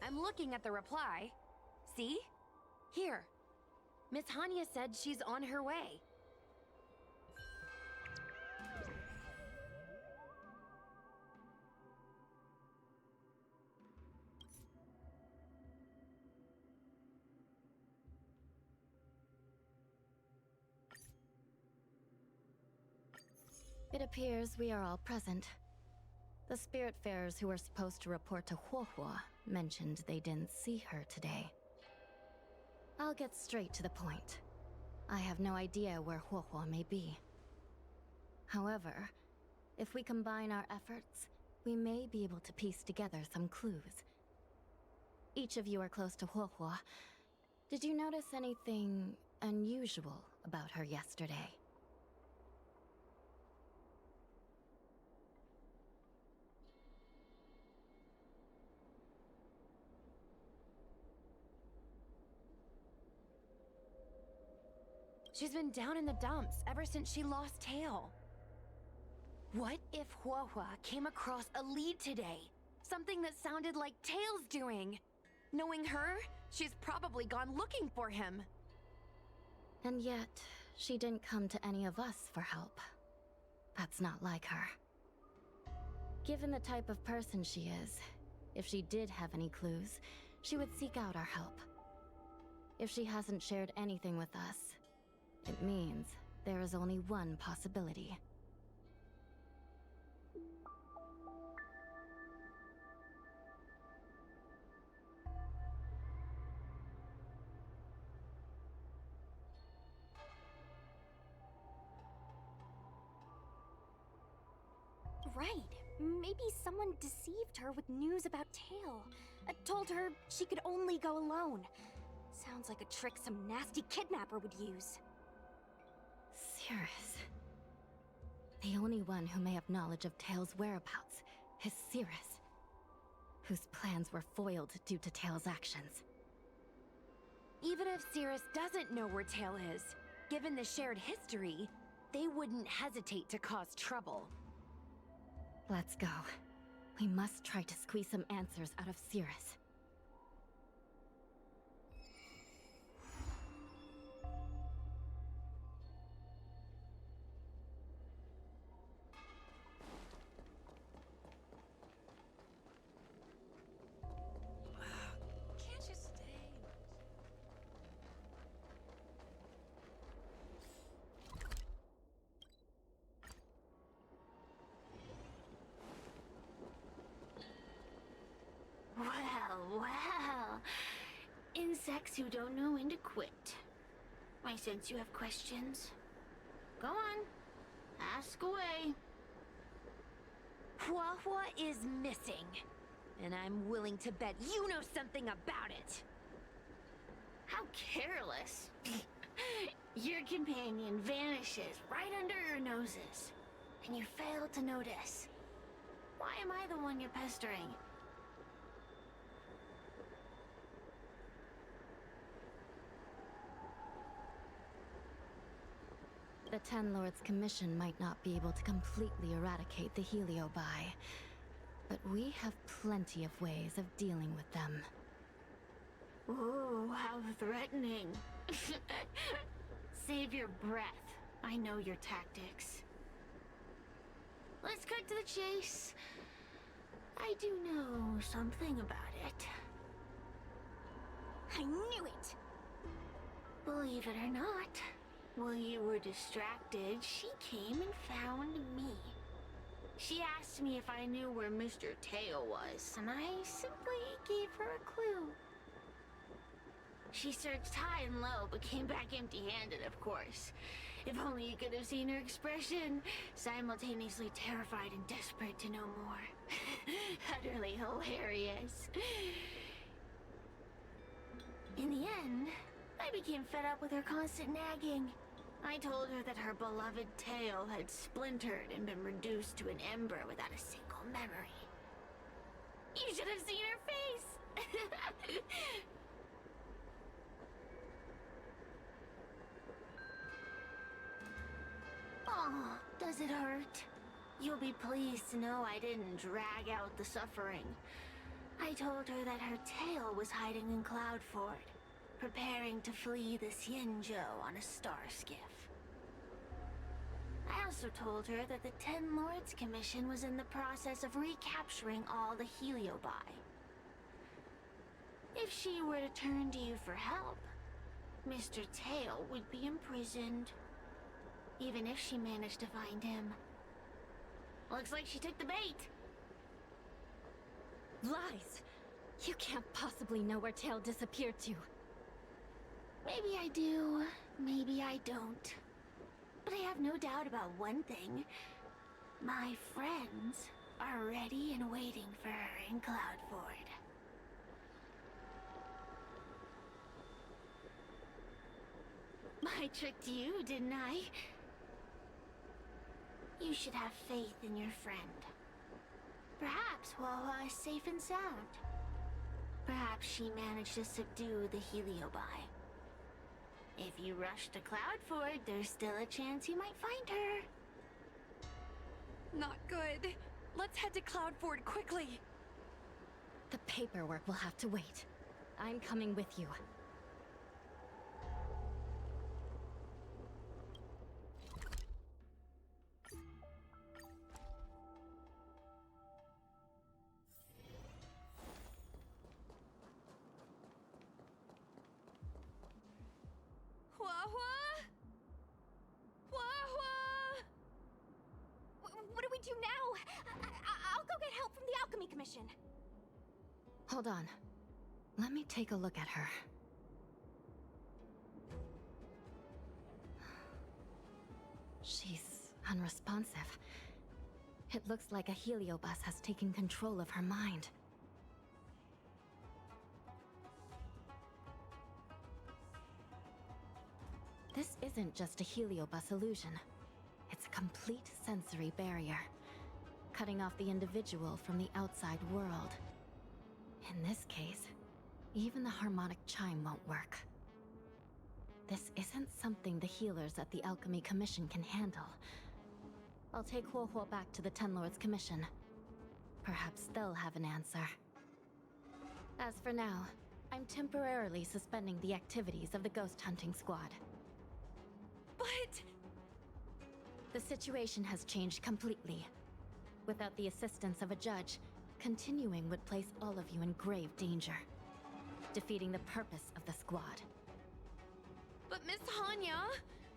I'm looking at the reply. See? Here. Miss Hanya said she's on her way. It appears we are all present. The Spiritfarers who were supposed to report to Huohua mentioned they didn't see her today. I'll get straight to the point. I have no idea where Huohua may be. However, if we combine our efforts, we may be able to piece together some clues. Each of you are close to Huohua. Did you notice anything unusual about her yesterday? She's been down in the dumps ever since she lost Tail. What if Huohua came across a lead today? Something that sounded like Tail's doing. Knowing her, she's probably gone looking for him. And yet, she didn't come to any of us for help. That's not like her. Given the type of person she is, if she did have any clues, she would seek out our help. If she hasn't shared anything with us, it means there is only one possibility. Right. Maybe someone deceived her with news about Tail. Told her she could only go alone. Sounds like a trick some nasty kidnapper would use. Cirrus. The only one who may have knowledge of Tail's whereabouts is Cirrus, whose plans were foiled due to Tail's actions. Even if Cirrus doesn't know where Tail is, given the shared history, they wouldn't hesitate to cause trouble. Let's go. We must try to squeeze some answers out of Cirrus. Can't you stay? Well. Insects who don't know when to quit. I sense you have questions. Go on. Ask away. Huohua is missing, and I'm willing to bet you know something about it. How careless. Your companion vanishes right under your noses, and you fail to notice. Why am I the one you're pestering? The Ten Lords' Commission might not be able to completely eradicate the Heliobi, but we have plenty of ways of dealing with them. Ooh, how threatening. Save your breath. I know your tactics. Let's cut to the chase. I do know something about it. I knew it! Believe it or not, while you were distracted, she came and found me. She asked me if I knew where Mr. Teo was, and I simply gave her a clue. She searched high and low, but came back empty-handed, of course. If only you could have seen her expression, simultaneously terrified and desperate to know more. Utterly hilarious. In the end, I became fed up with her constant nagging. I told her that her beloved tail had splintered and been reduced to an ember without a single memory. You should have seen her face! Oh, does it hurt? You'll be pleased to know I didn't drag out the suffering. I told her that her tail was hiding in Cloudford, preparing to flee the Xianzhou on a star skiff. I also told her that the Ten Lords Commission was in the process of recapturing all the Heliobi. If she were to turn to you for help, Mr. Tail would be imprisoned, even if she managed to find him. Looks like she took the bait. Lies! You can't possibly know where Tail disappeared to. Maybe I do, maybe I don't. But I have no doubt about one thing. My friends are ready and waiting for her in Cloudford. I tricked you, didn't I? You should have faith in your friend. Perhaps Wawa is safe and sound. Perhaps she managed to subdue the Heliobi. If you rush to Cloudford, there's still a chance you might find her. Not good. Let's head to Cloudford quickly. The paperwork will have to wait. I'm coming with you. What do we do now? I'll go get help from the Alchemy Commission. Hold on. Let me take a look at her. She's unresponsive. It looks like a heliobus has taken control of her mind. This isn't just a heliobus illusion. It's a complete sensory barrier, cutting off the individual from the outside world. In this case, even the harmonic chime won't work. This isn't something the healers at the Alchemy Commission can handle. I'll take Huohuo back to the Ten Lords Commission. Perhaps they'll have an answer. As for now, I'm temporarily suspending the activities of the ghost hunting squad. But... The situation has changed completely. Without the assistance of a judge, continuing would place all of you in grave danger, defeating the purpose of the squad. But Miss Hanya,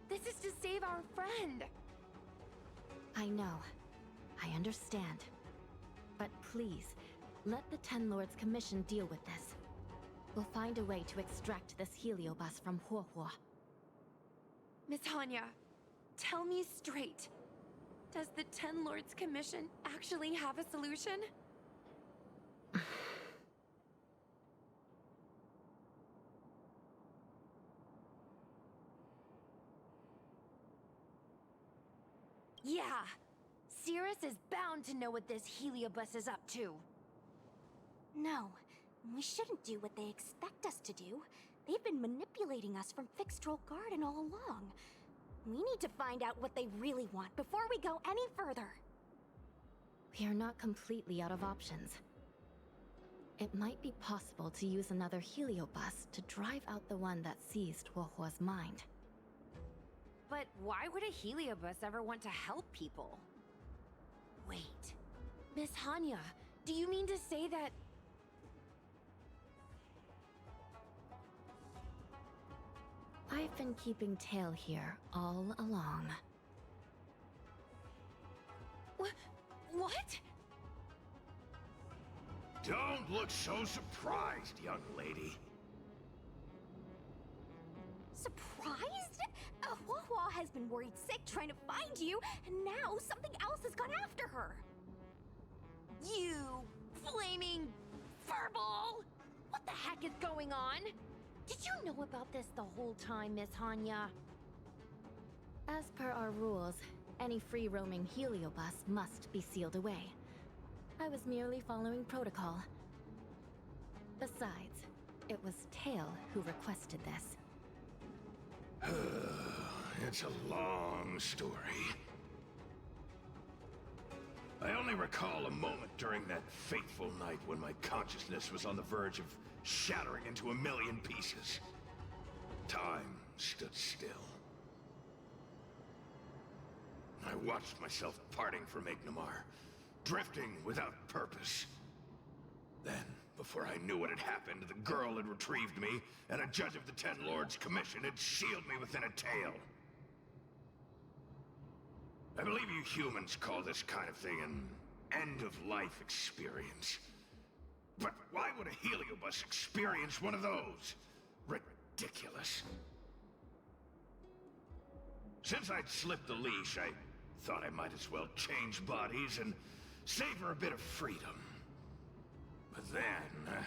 this is to save our friend. I know. I understand. But please, let the Ten Lords Commission deal with this. We'll find a way to extract this heliobus from Huohuo. Miss Hanya, tell me straight. Does the Ten Lords Commission actually have a solution? Yeah, Cirrus is bound to know what this heliobus is up to. No, we shouldn't do what they expect us to do. They've been manipulating us from Fixtrol Garden all along. We need to find out what they really want before we go any further. We are not completely out of options. It might be possible to use another heliobus to drive out the one that seized Huohuo's mind. But why would a heliobus ever want to help people? Wait, Miss Hanya, do you mean to say that... I've been keeping Tail here all along. What? Don't look so surprised, young lady. Surprised? Huohuo has been worried sick trying to find you, and now something else has gone after her. You flaming furball! What the heck is going on? Did you know about this the whole time, Miss Hanya? As per our rules, any free-roaming heliobus must be sealed away. I was merely following protocol. Besides, it was Tail who requested this. It's a long story. I only recall a moment during that fateful night when my consciousness was on the verge of shattering into a million pieces. Time stood still. I watched myself parting from Ignomar, drifting without purpose. Then, before I knew what had happened, the girl had retrieved me, and a judge of the Ten Lords' Commission had sealed me within a tale. I believe you humans call this kind of thing an end-of-life experience. But why would a heliobus experience one of those? Ridiculous. Since I'd slipped the leash, I thought I might as well change bodies and savor a bit of freedom. But then...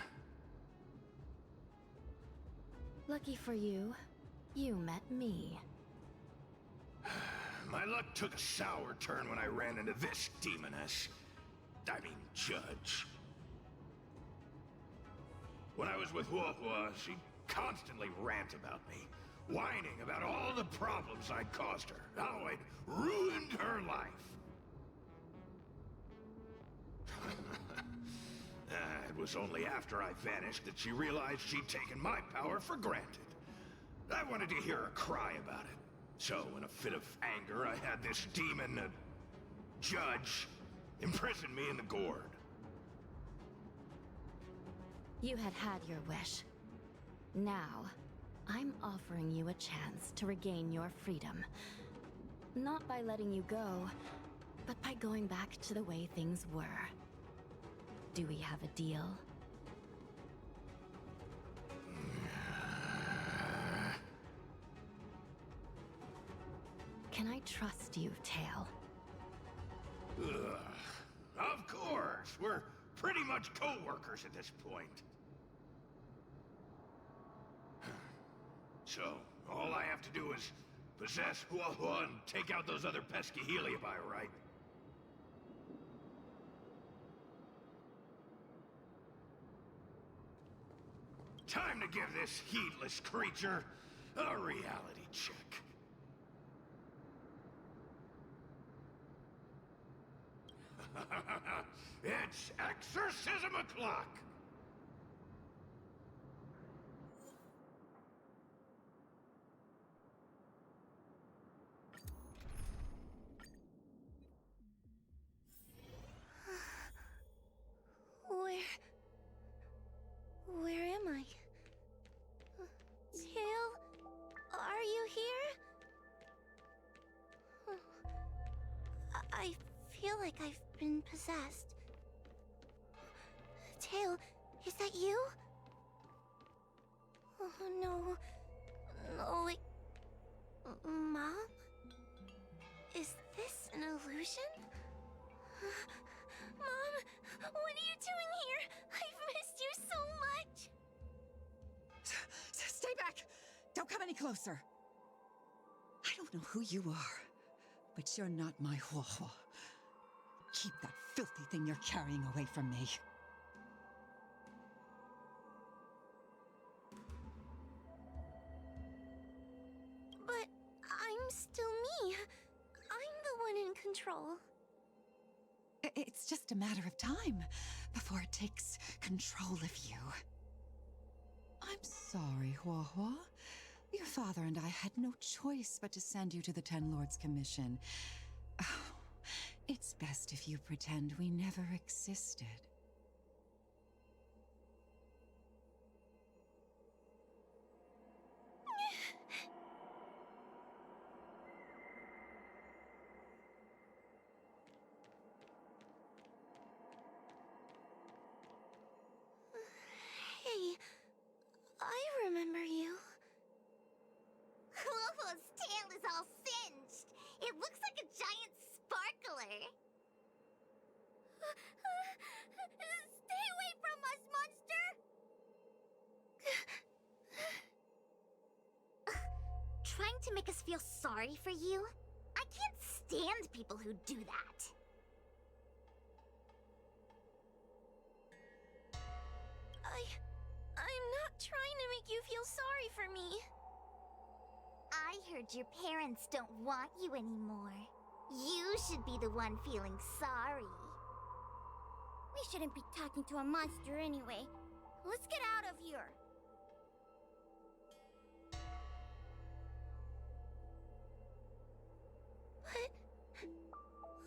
Lucky for you, you met me. My luck took a sour turn when I ran into this demoness. I mean, judge. When I was with Huohua, she'd constantly rant about me, whining about all the problems I'd caused her, how I'd ruined her life. It was only after I vanished that she realized she'd taken my power for granted. I wanted to hear her cry about it. So, in a fit of anger, I had this demon, judge, imprison me in the gourd. You had had your wish. Now, I'm offering you a chance to regain your freedom. Not by letting you go, but by going back to the way things were. Do we have a deal? Can I trust you, Tail? Ugh. Of course! We're pretty much co-workers at this point. So, all I have to do is possess Huohua and take out those other pesky Heliobi, right? Time to give this heedless creature a reality check. It's exorcism o'clock! Where am I? Tail? Are you here? I feel like I've been possessed. Tail, is that you? Oh no. No, Mom? Is this an illusion? Mom, what are you doing here? I've missed you so much! Stay back! Don't come any closer! I don't know who you are, but you're not my Huohua. Keep that filthy thing you're carrying away from me. But I'm still me. I'm the one in control. It's just a matter of time before it takes control of you. I'm sorry, Huohua. Your father and I had no choice but to send you to the Ten Lords Commission. Oh, it's best if you pretend we never existed. Hey, I remember you. Huohua's tail is all singed. It looks like a giant sparkler. Stay away from us, monster! Trying to make us feel sorry for you? I can't stand people who do that. I'm not trying to make you feel sorry for me. I heard your parents don't want you anymore. You should be the one feeling sorry. We shouldn't be talking to a monster anyway. Let's get out of here.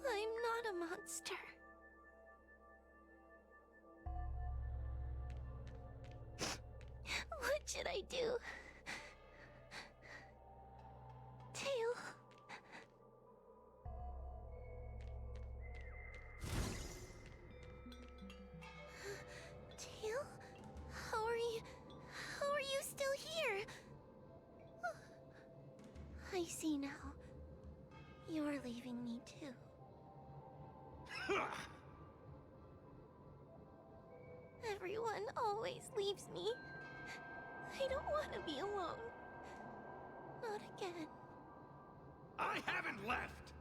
But I'm not a monster. What should I do? Tail. Tail? How are you still here? I see now. You're leaving me too. Everyone always leaves me. I don't want to be alone. Not again. I haven't left!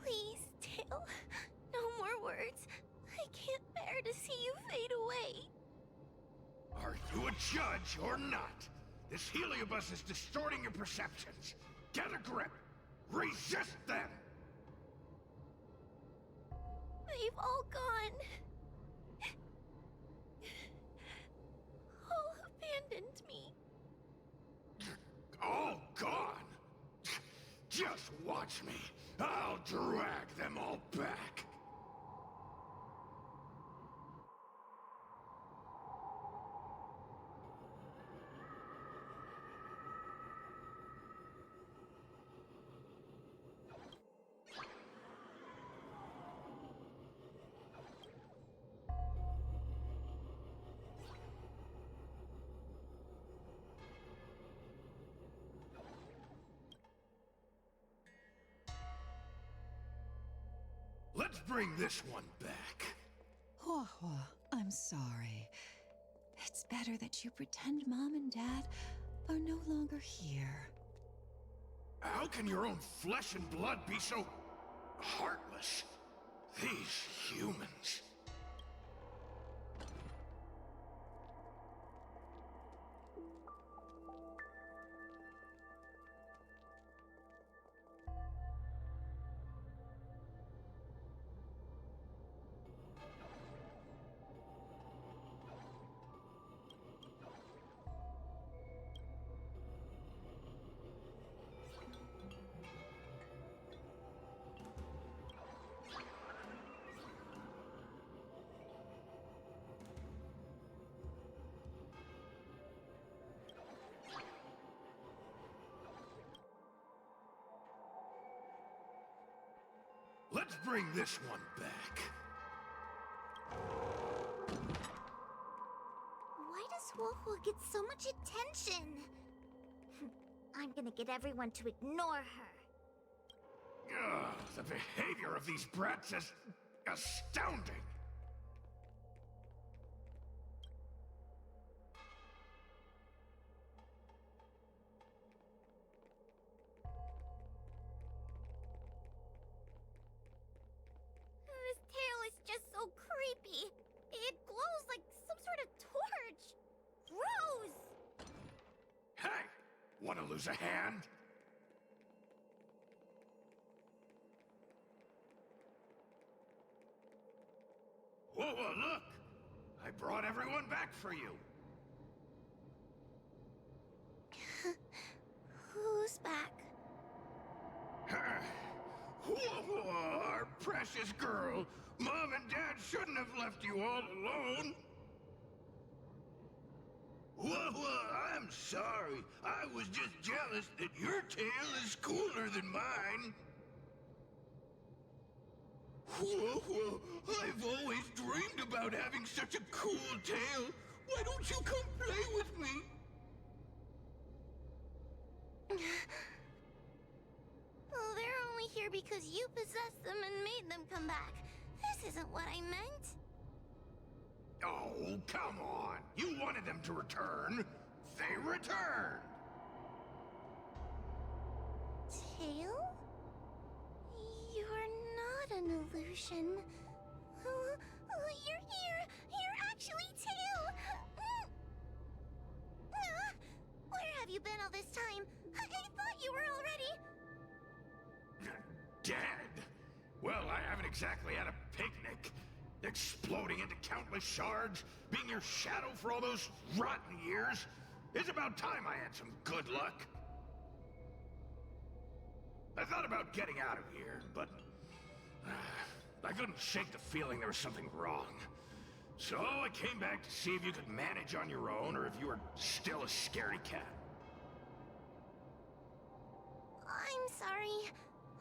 Please, Tail. No more words. I can't bear to see you fade away. Are you a judge or not? This heliobus is distorting your perceptions. Get a grip. Resist them! They've all gone. All abandoned me. All gone? Just watch me. I'll drag them all back. Let's bring this one back. Hua Hua, I'm sorry. It's better that you pretend Mom and Dad are no longer here. How can your own flesh and blood be so heartless? These humans. Let's bring this one back. Why does Wolfwa get so much attention? I'm gonna get everyone to ignore her. Ugh, the behavior of these brats is astounding. This tail is just so creepy. It glows like some sort of torch. Gross! Hey, wanna lose a hand? Whoa, look! I brought everyone back for you. Who's back? Whoa, our precious girl. Mom and Dad shouldn't have left you all alone. Whoa, I'm sorry. I was just jealous that your tail is cooler than mine. Whoa, I've always dreamed about having such a cool tail. Why don't you come play with me? Well, they're only here because you possessed them and made them come back. This isn't what I meant. Oh, come on. You wanted them to return. They returned. Tail? You're not an illusion. You're here. You're actually Tail. Where have you been all this time? I thought you were already... Dead? Well, I haven't exactly had a Exploding into countless shards, being your shadow for all those rotten years. It's about time I had some good luck. I thought about getting out of here, but I couldn't shake the feeling there was something wrong. So I came back to see if you could manage on your own, or if you were still a scaredy cat. I'm sorry.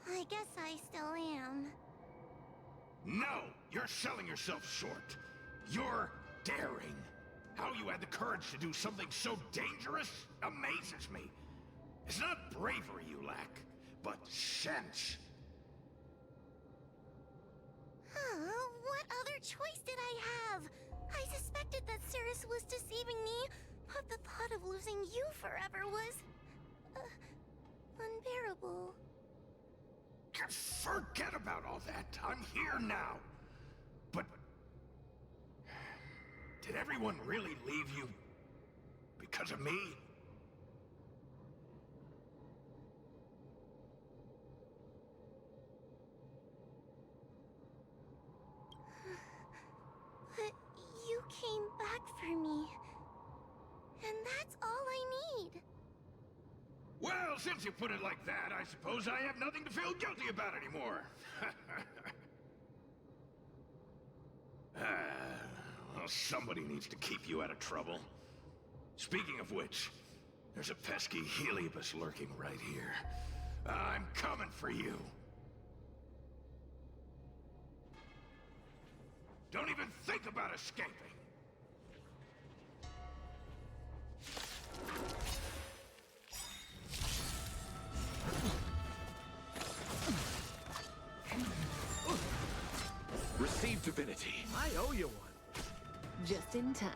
I guess I still am. No! You're selling yourself short. You're daring. How you had the courage to do something so dangerous amazes me. It's not bravery you lack, but sense. What other choice did I have? I suspected that Cirrus was deceiving me, but the thought of losing you forever was... unbearable. Forget about all that. I'm here now. But... did everyone really leave you because of me? But you came back for me. And that's all I need. Well, since you put it like that, I suppose I have nothing to feel guilty about anymore. Well, somebody needs to keep you out of trouble. Speaking of which, there's a pesky Heliobus lurking right here. I'm coming for you. Don't even think about escaping. Receive divinity. I owe you one. Just in time.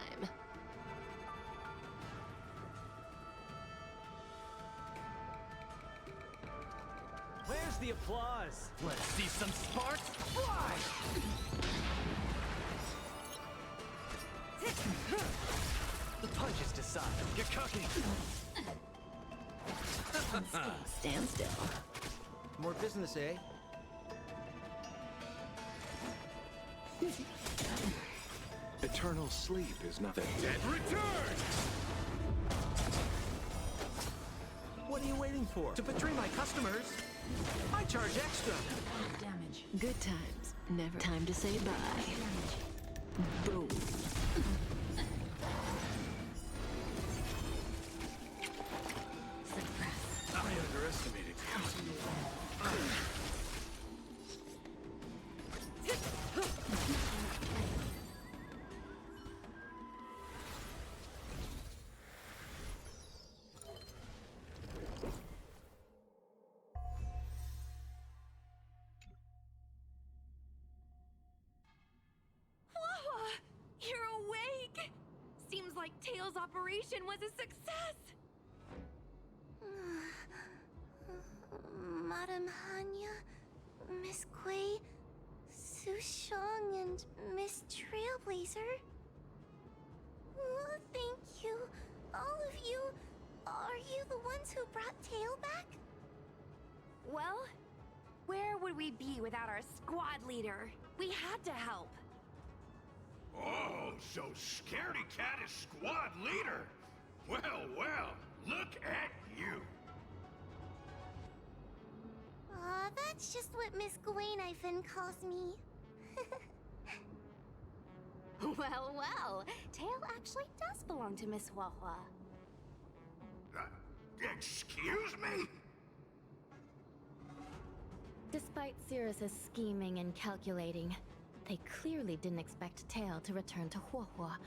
Where's the applause? Let's see some sparks fly! The punches decide. Get cooking! Stand still. More business, eh? Eternal sleep is nothing. Dead return! What are you waiting for? To betray my customers? I charge extra. Damage. Good times. Never time to say bye. Boom. I underestimated you. You're awake! Seems like Tails' operation was a success! Madame Hanya, Miss Kuei, Sushong, and Miss Trailblazer. Thank you, all of you. Are you the ones who brought Tail back? Well, where would we be without our squad leader? We had to help. Oh, so Scaredy Cat is squad leader. Well, well, look at you. That's just what Miss Gawain calls me. Well, well. Tail actually does belong to Miss Huahua. Excuse me? Despite Cirrus's scheming and calculating, they clearly didn't expect Tail to return to Huahua.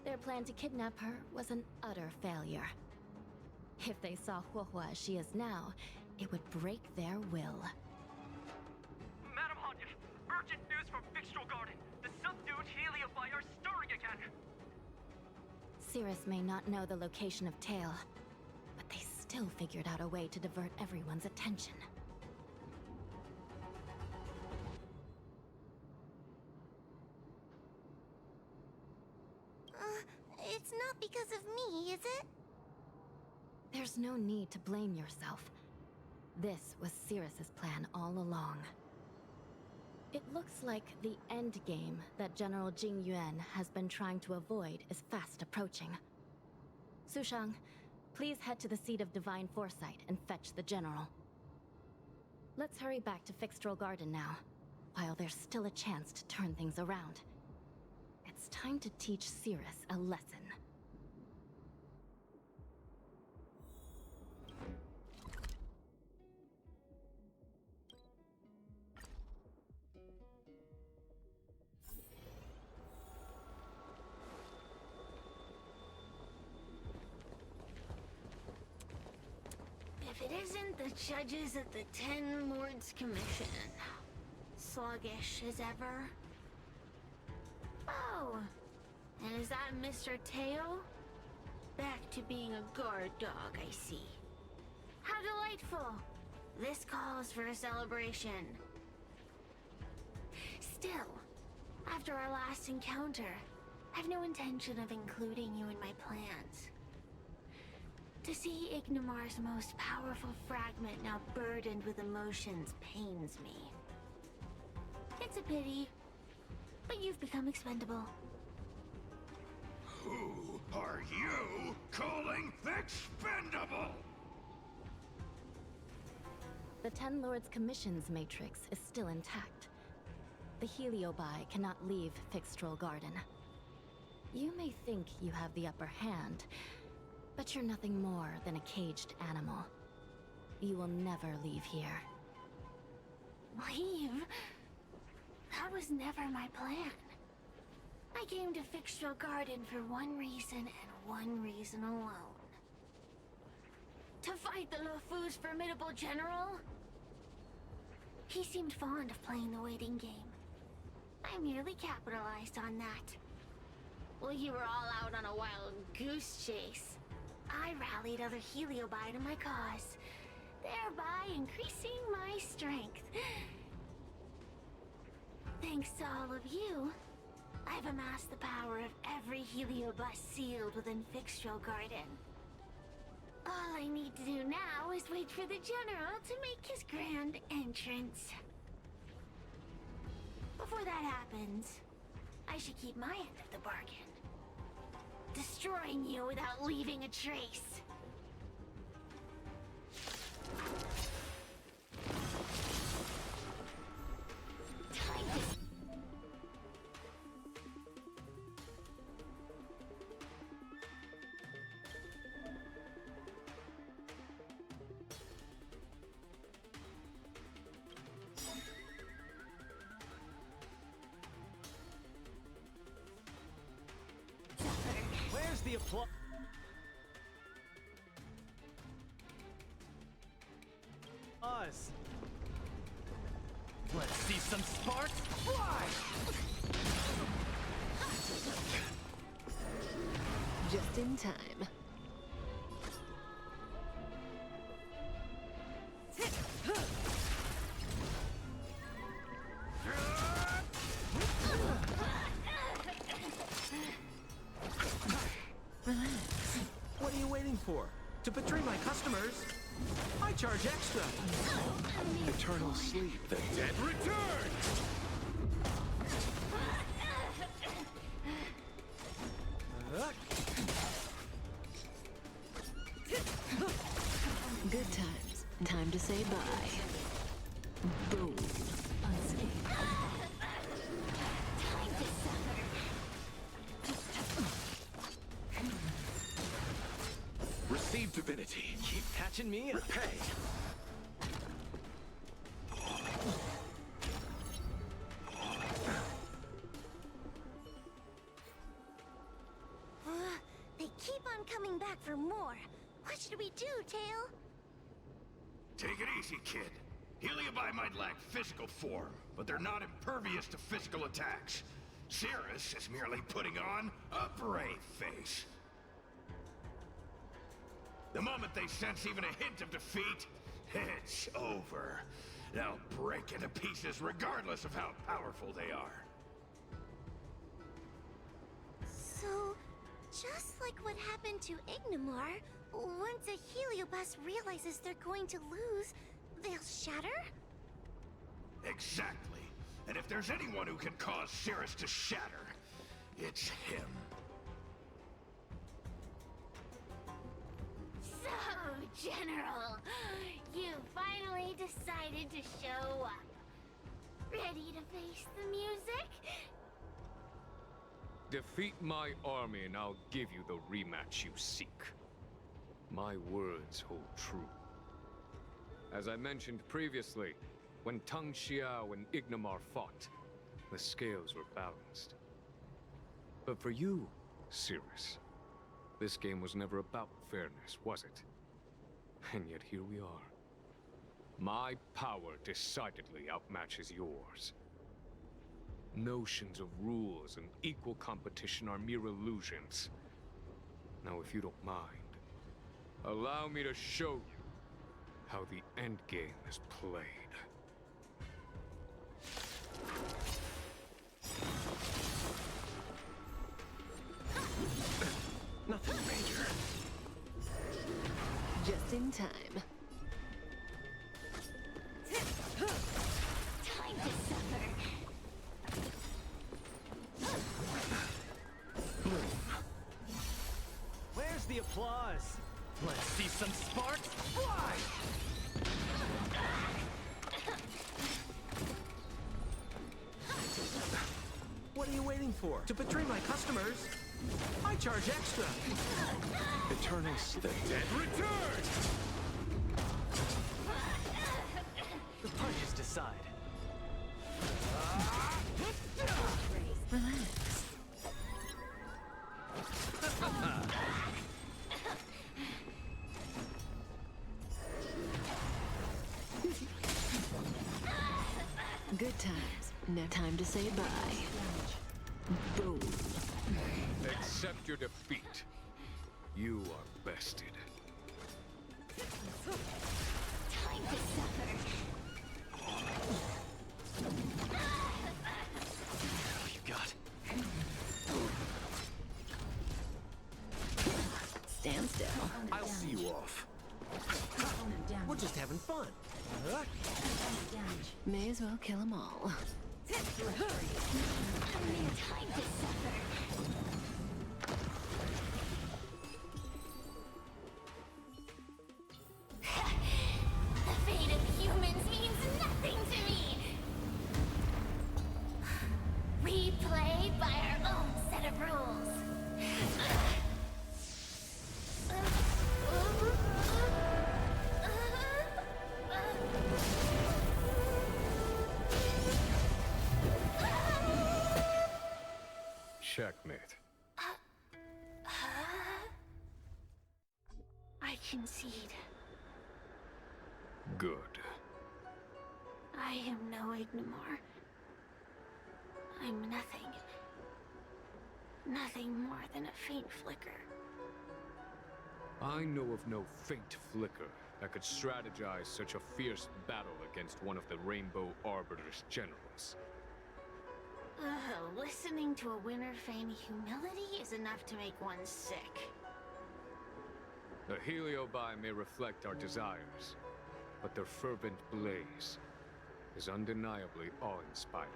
Their plan to kidnap her was an utter failure. If they saw Huahua as she is now, it would break their will. Madam Hanya, urgent news from Fixtral Garden. The subdued Heliobi are stirring again. Cirrus may not know the location of Tail, but they still figured out a way to divert everyone's attention. It's not because of me, is it? There's no need to blame yourself. This was Cirrus's plan all along. It looks like the end game that General Jing Yuan has been trying to avoid is fast approaching. Sushang, please head to the seat of Divine Foresight and fetch the General. Let's hurry back to Fixtral Garden now, while there's still a chance to turn things around. It's time to teach Cirrus a lesson. If it isn't the judges at the Ten Lords Commission, sluggish as ever. Oh, and is that Mr. Teo? Back to being a guard dog, I see. How delightful! This calls for a celebration. Still, after our last encounter, I've no intention of including you in my plans. To see Ignimar's most powerful fragment now burdened with emotions pains me. It's a pity, but you've become expendable. Who are you calling expendable? The Ten Lords Commission's matrix is still intact. The Heliobi cannot leave Fixtral Garden. You may think you have the upper hand, but you're nothing more than a caged animal. You will never leave here. Leave? That was never my plan. I came to Fixtral Garden for one reason and one reason alone. To fight the Luofu's formidable general? He seemed fond of playing the waiting game. I merely capitalized on that. While you were all out on a wild goose chase, I rallied other Heliobi to my cause, thereby increasing my strength. Thanks to all of you, I've amassed the power of every Heliobus sealed within Fixtral Garden. All I need to do now is wait for the General to make his grand entrance. Before that happens, I should keep my end of the bargain. Destroying you without leaving a trace. Time to... Where's the applause? Let's see some sparks fly! Just in time. What are you waiting for? To betray my customers? I charge extra. Eternal sleep. The Dead return! Good times. Time to say bye. Boom. Unscathed. Time to suffer. receive divinity. Keep catching me up. Repay. They keep on coming back for more. What should we do, Tail? Take it easy, kid. Heliobi might lack physical form, but they're not impervious to physical attacks. Cirrus is merely putting on a brave face. The moment they sense even a hint of defeat, it's over. They'll break into pieces regardless of how powerful they are. So, just like what happened to Ignimar, once a Heliobus realizes they're going to lose, they'll shatter? Exactly. And if there's anyone who can cause Cirrus to shatter, it's him. So, General, you finally decided to show up. Ready to face the music? Defeat my army and I'll give you the rematch you seek. My words hold true. As I mentioned previously, when Tang Xiao and Ignamar fought, the scales were balanced. But for you, Cirrus, this game was never about fairness, was it? And yet here we are. My power decidedly outmatches yours. Notions of rules and equal competition are mere illusions. Now, if you don't mind, allow me to show you how the endgame is played. Nothing major. Just in time. Time to suffer. Where's the applause? Let's see some sparks fly! What are you waiting for? To betray my customers? I charge extra. Eternal Sleep. The dead return! The punches decide. Relax. Good times. No time to say bye. Boom. Accept your defeat. You are bested. Time to suffer. You got. Stand still. I'll see you off. We're just having fun. May as well kill them all. Time to suffer. The fate of humans means nothing to me. We play by our own set of rules. Checkmate. I concede. Good. I am no Ignamar. I'm nothing. Nothing more than a faint flicker. I know of no faint flicker that could strategize such a fierce battle against one of the Rainbow Arbiter's generals. Listening to a winner feign humility is enough to make one sick. The Heliobi may reflect our desires, but their fervent blaze is undeniably awe-inspiring.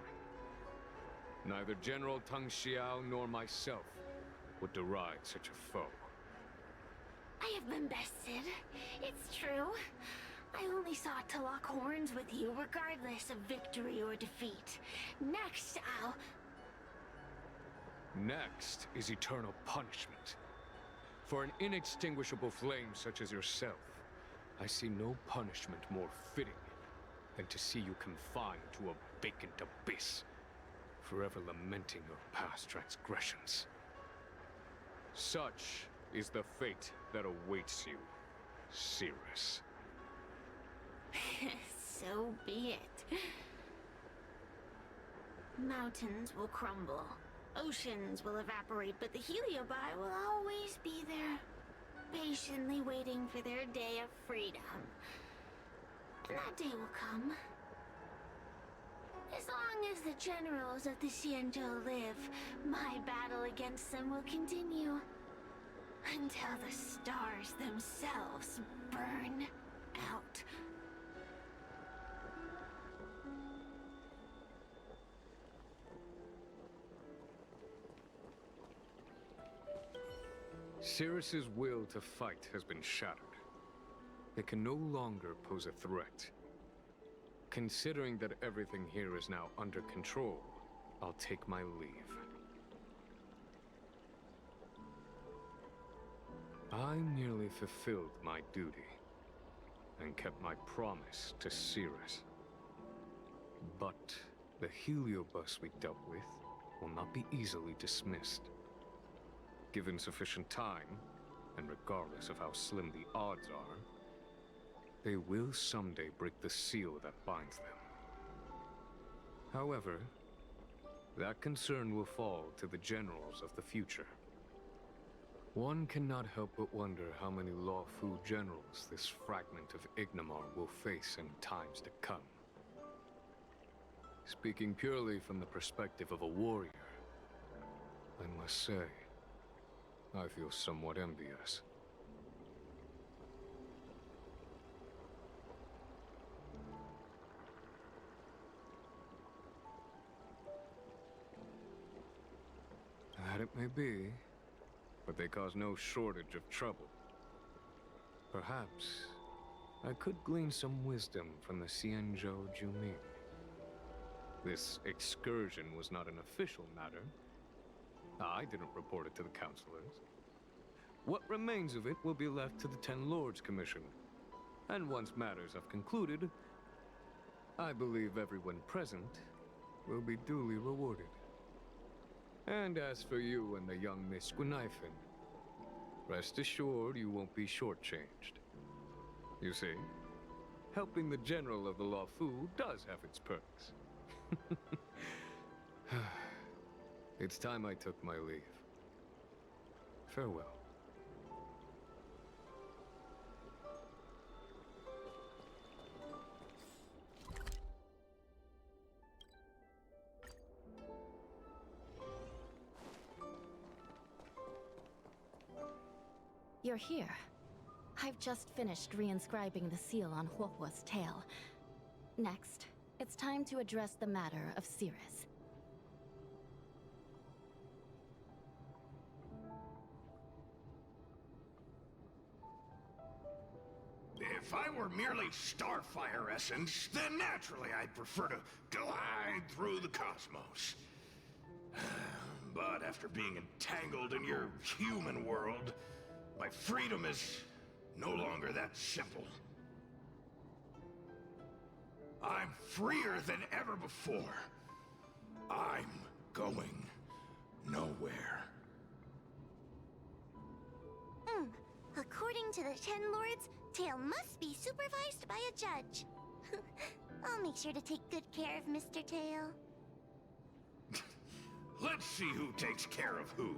Neither General Tang Xiao nor myself would deride such a foe. I have been bested. It's true. I only sought to lock horns with you regardless of victory or defeat. Next, I'll... Next is eternal punishment. For an inextinguishable flame such as yourself, I see no punishment more fitting than to see you confined to a vacant abyss, forever lamenting your past transgressions. Such is the fate that awaits you, Cirrus. So be it. Mountains will crumble. Oceans will evaporate, but the Heliobi will always be there, patiently waiting for their day of freedom. And that day will come. As long as the generals of the Xianzhou live, my battle against them will continue. Until the stars themselves burn out. Cirrus's will to fight has been shattered. It can no longer pose a threat. Considering that everything here is now under control, I'll take my leave. I merely fulfilled my duty and kept my promise to Cirrus. But the heliobus we dealt with will not be easily dismissed. Given sufficient time, and regardless of how slim the odds are, they will someday break the seal that binds them. However, that concern will fall to the generals of the future. One cannot help but wonder how many Lawfu generals this fragment of Ignimar will face in times to come. Speaking purely from the perspective of a warrior, I must say, I feel somewhat envious. That it may be, but they cause no shortage of trouble. Perhaps I could glean some wisdom from the Xianzhou Juming. This excursion was not an official matter. I didn't report it to the councilors. What remains of it will be left to the Ten Lords Commission. And once matters have concluded, I believe everyone present will be duly rewarded. And as for you and the young Miss Guinaifen, rest assured you won't be shortchanged. You see, helping the general of the Lawfu does have its perks. It's time I took my leave. Farewell. You're here. I've just finished reinscribing the seal on Huohuo's tail. Next, it's time to address the matter of Cirrus. If I were merely starfire essence, then naturally I'd prefer to glide through the cosmos. But after being entangled in your human world, my freedom is no longer that simple. I'm freer than ever before. I'm going nowhere. According to the Ten Lords, Tail must be supervised by a judge. I'll make sure to take good care of Mr. Tail. Let's see who takes care of who.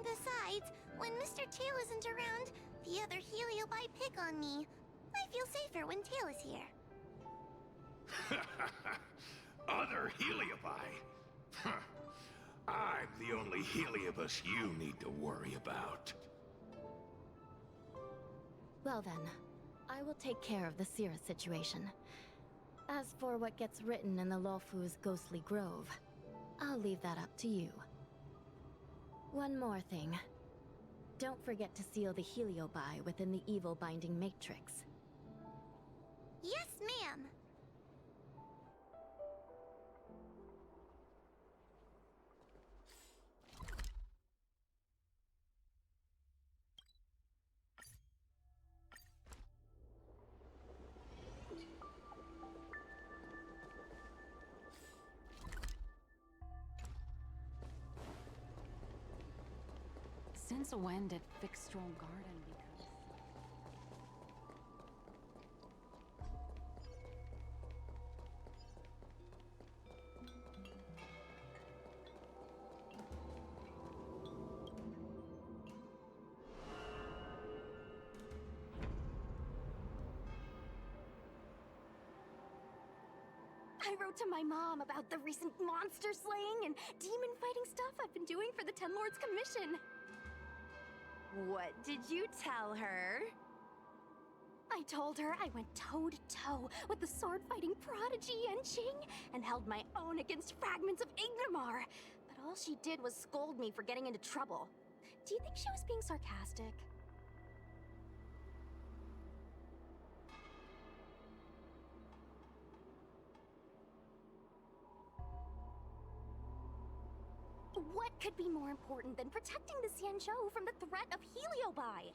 Besides, when Mr. Tail isn't around, the other Heliobi pick on me. I feel safer when Tail is here. Other Heliobi? I'm the only Heliobus you need to worry about. Well then, I will take care of the Cirrus situation. As for what gets written in the Lawfu's ghostly grove, I'll leave that up to you. One more thing. Don't forget to seal the Heliobi within the evil binding matrix. Yes, ma'am. Since when did Fixstral Garden become... I wrote to my mom about the recent monster slaying and demon fighting stuff I've been doing for the Ten Lords Commission. What did you tell her? I told her I went toe-to-toe with the sword-fighting prodigy Yanqing and held my own against fragments of Ignimar. But all she did was scold me for getting into trouble. Do you think she was being sarcastic? What could be more important than protecting the Xianzhou from the threat of Heliobi?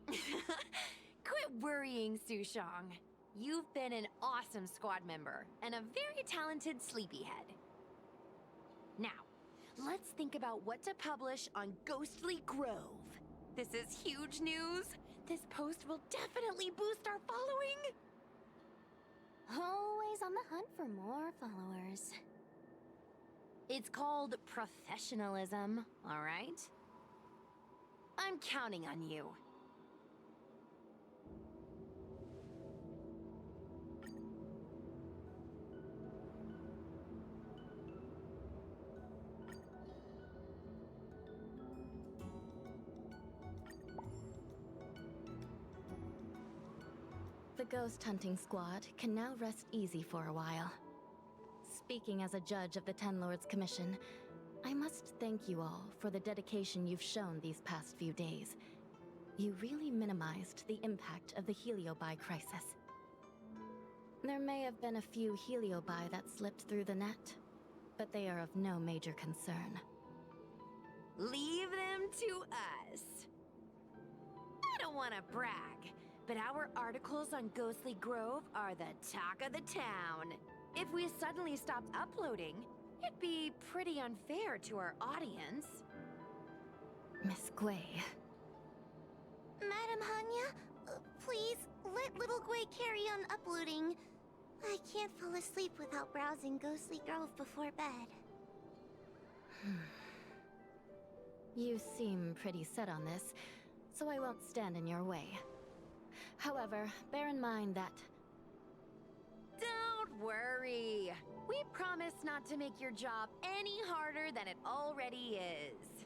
Quit worrying, Sushang. You've been an awesome squad member and a very talented sleepyhead. Now, let's think about what to publish on Ghostly Grove. This is huge news. This post will definitely boost our following. Always on the hunt for more followers. It's called professionalism, all right? I'm counting on you. The ghost hunting squad can now rest easy for a while. Speaking as a judge of the Ten Lords Commission, I must thank you all for the dedication you've shown these past few days. You really minimized the impact of the Heliobi crisis. There may have been a few Heliobi that slipped through the net, but they are of no major concern. Leave them to us. I don't want to brag, but our articles on Ghostly Grove are the talk of the town. If we suddenly stopped uploading, it'd be pretty unfair to our audience. Miss Gui. Madam Hanya, please let little Gui carry on uploading. I can't fall asleep without browsing Ghostly Grove before bed. You seem pretty set on this, so I won't stand in your way. However, bear in mind that... Don't worry. We promise not to make your job any harder than it already is.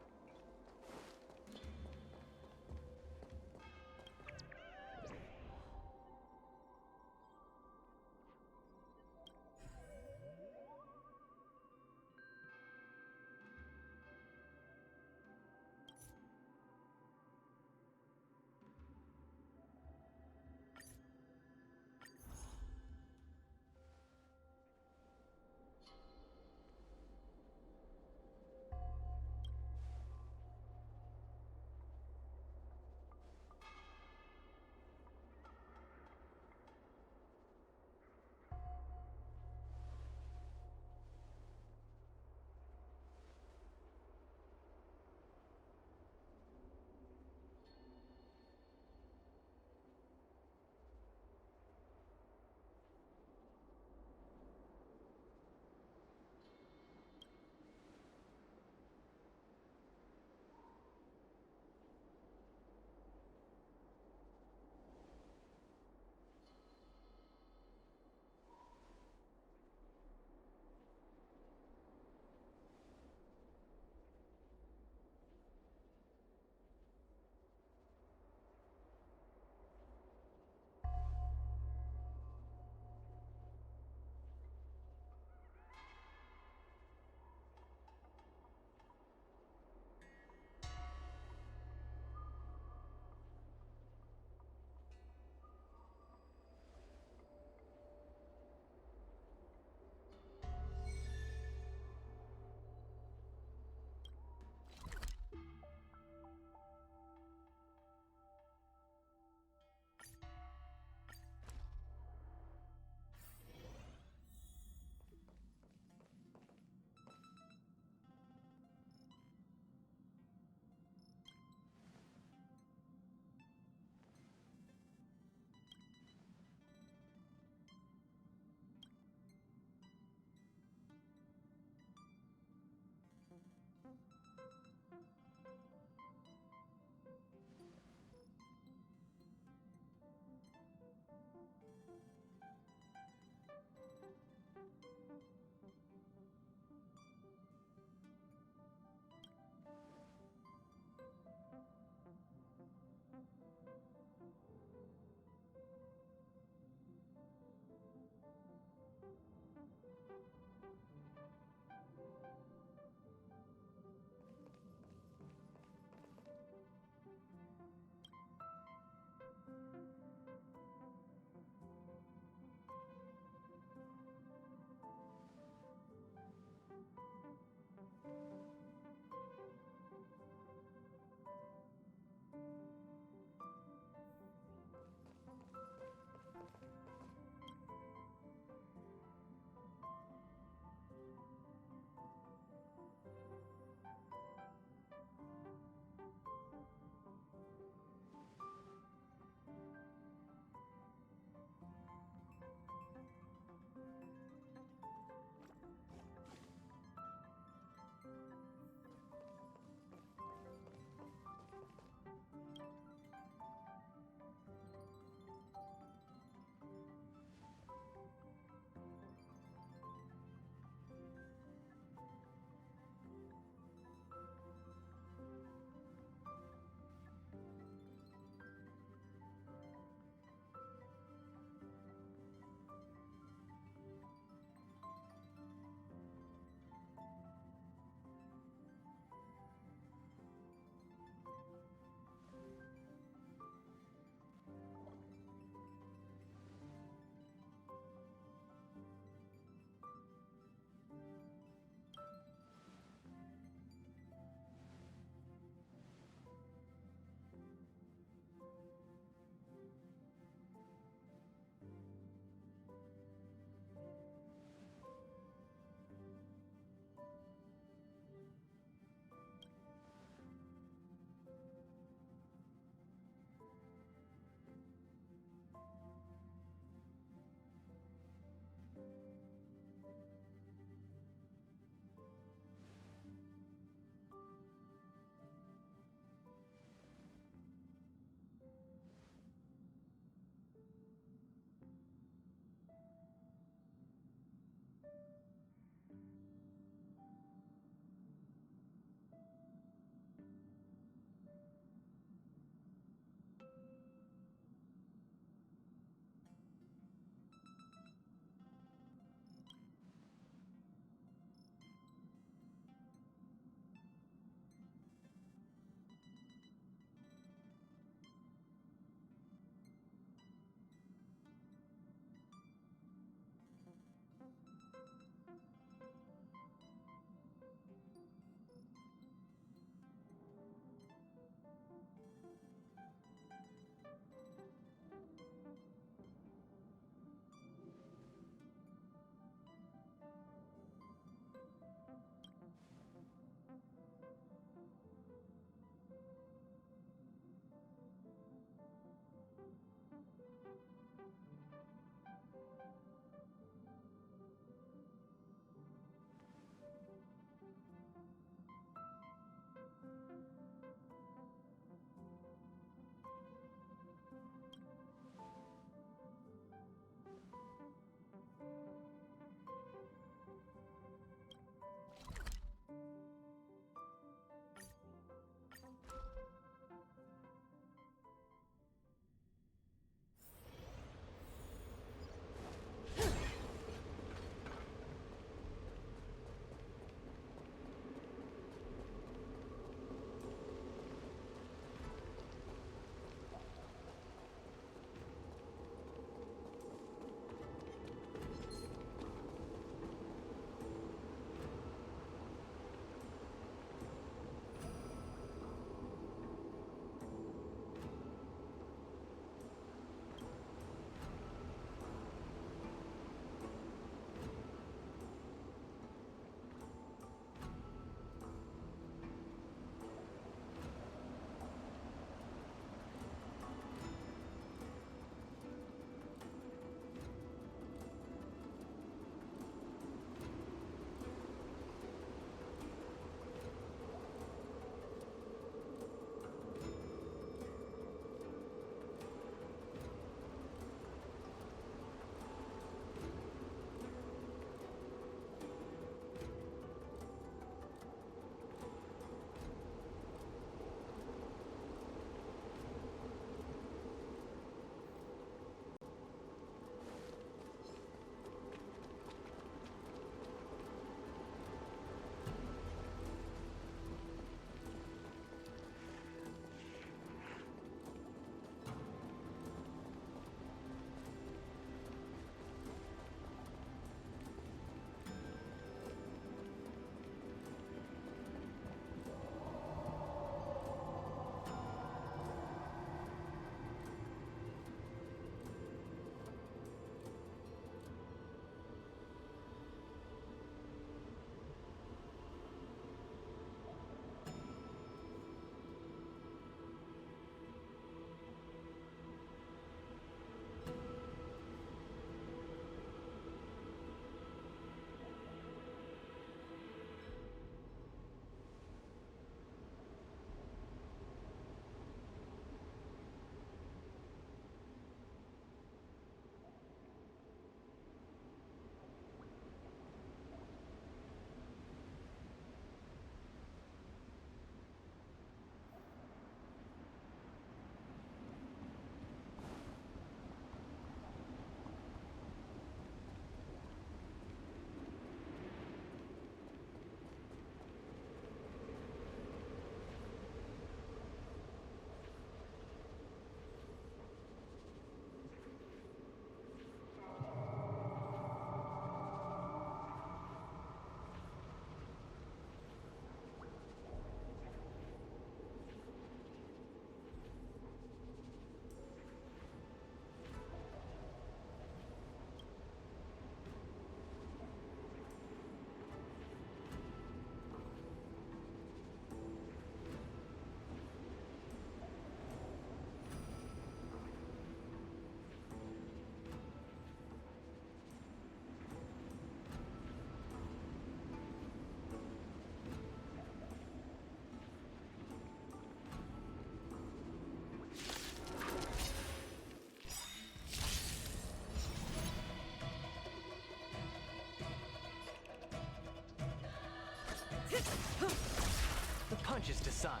The punches decide.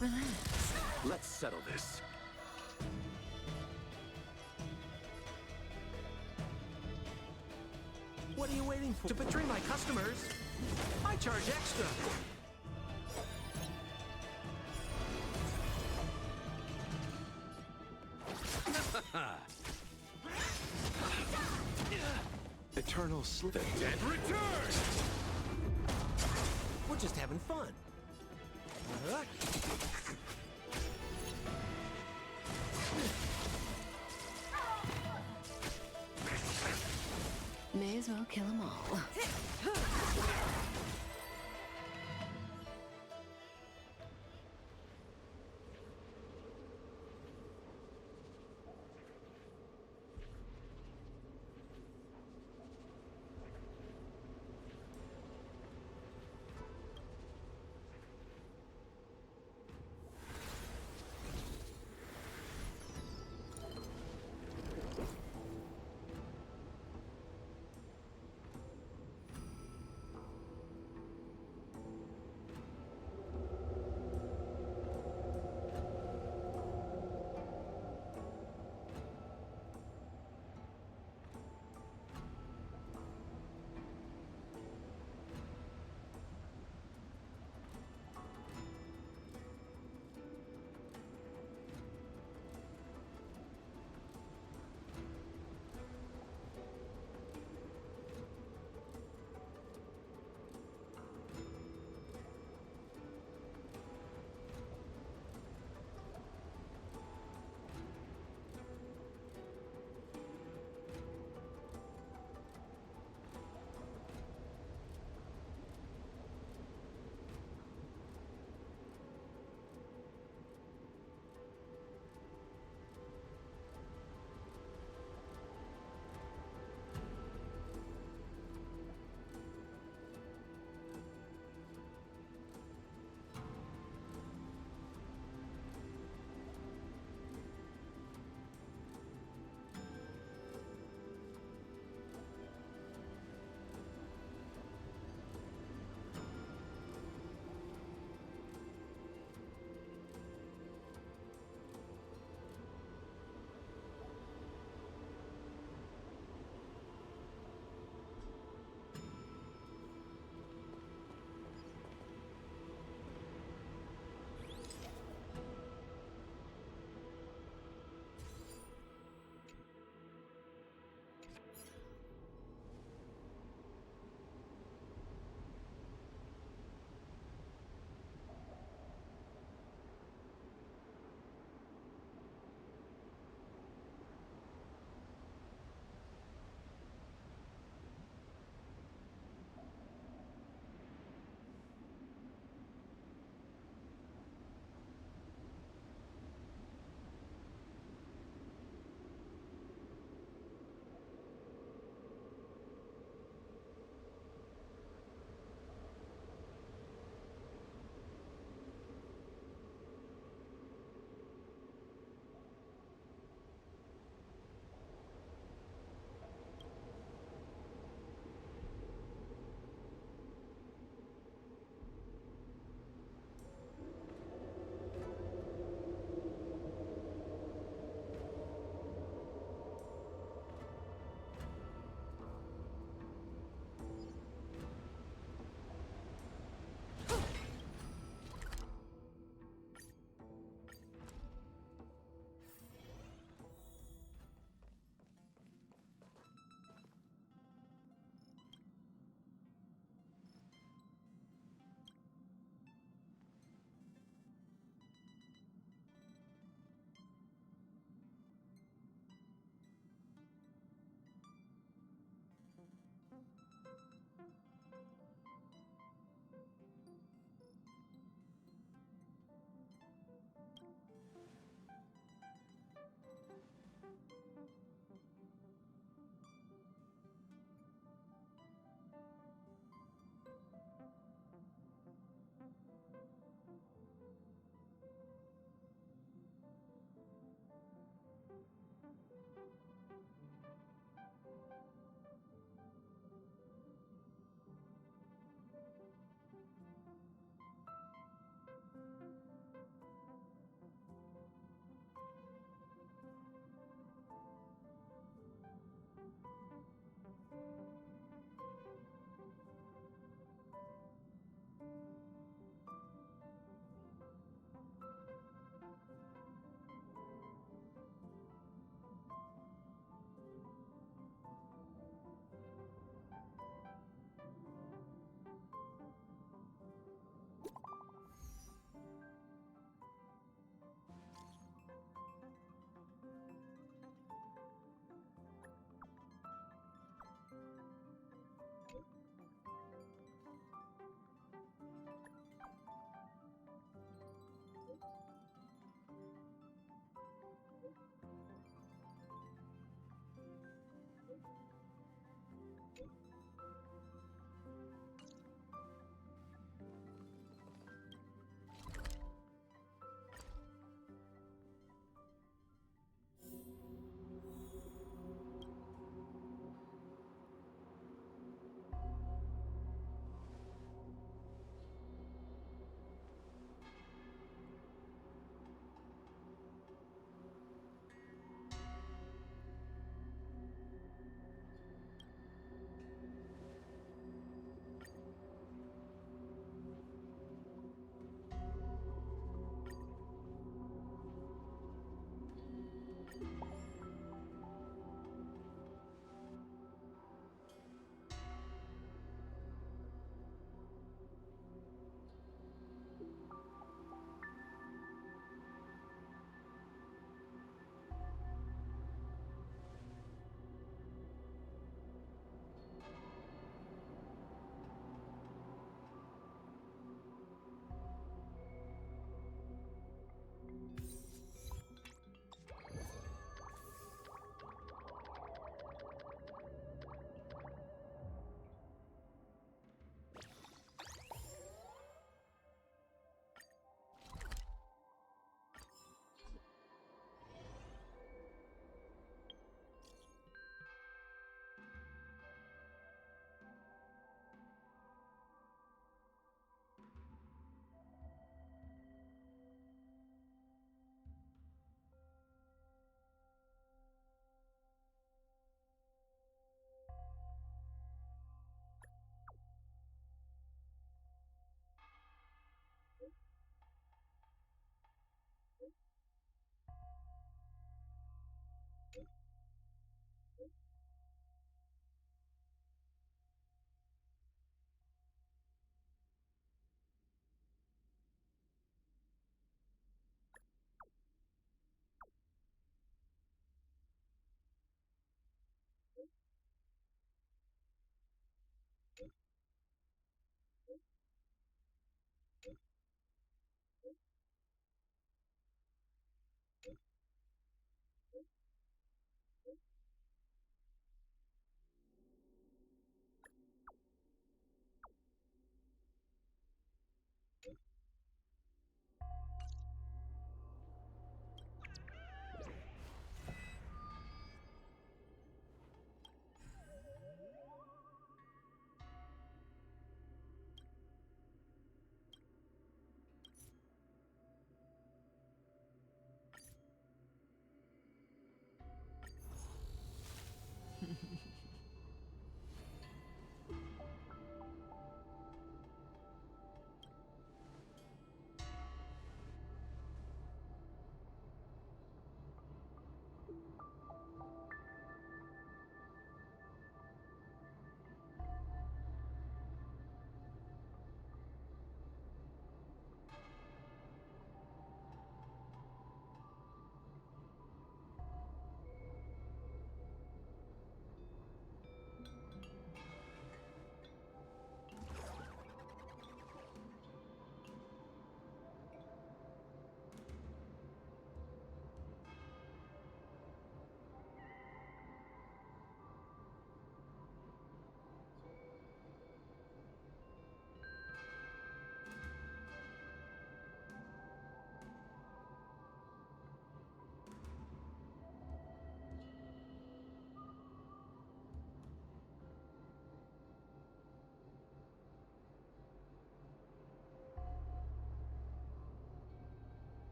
Relax. Let's settle this. What are you waiting for? To betray my customers, I charge extra. Eternal sleep. The dead return! We're just having fun. May as well kill them all.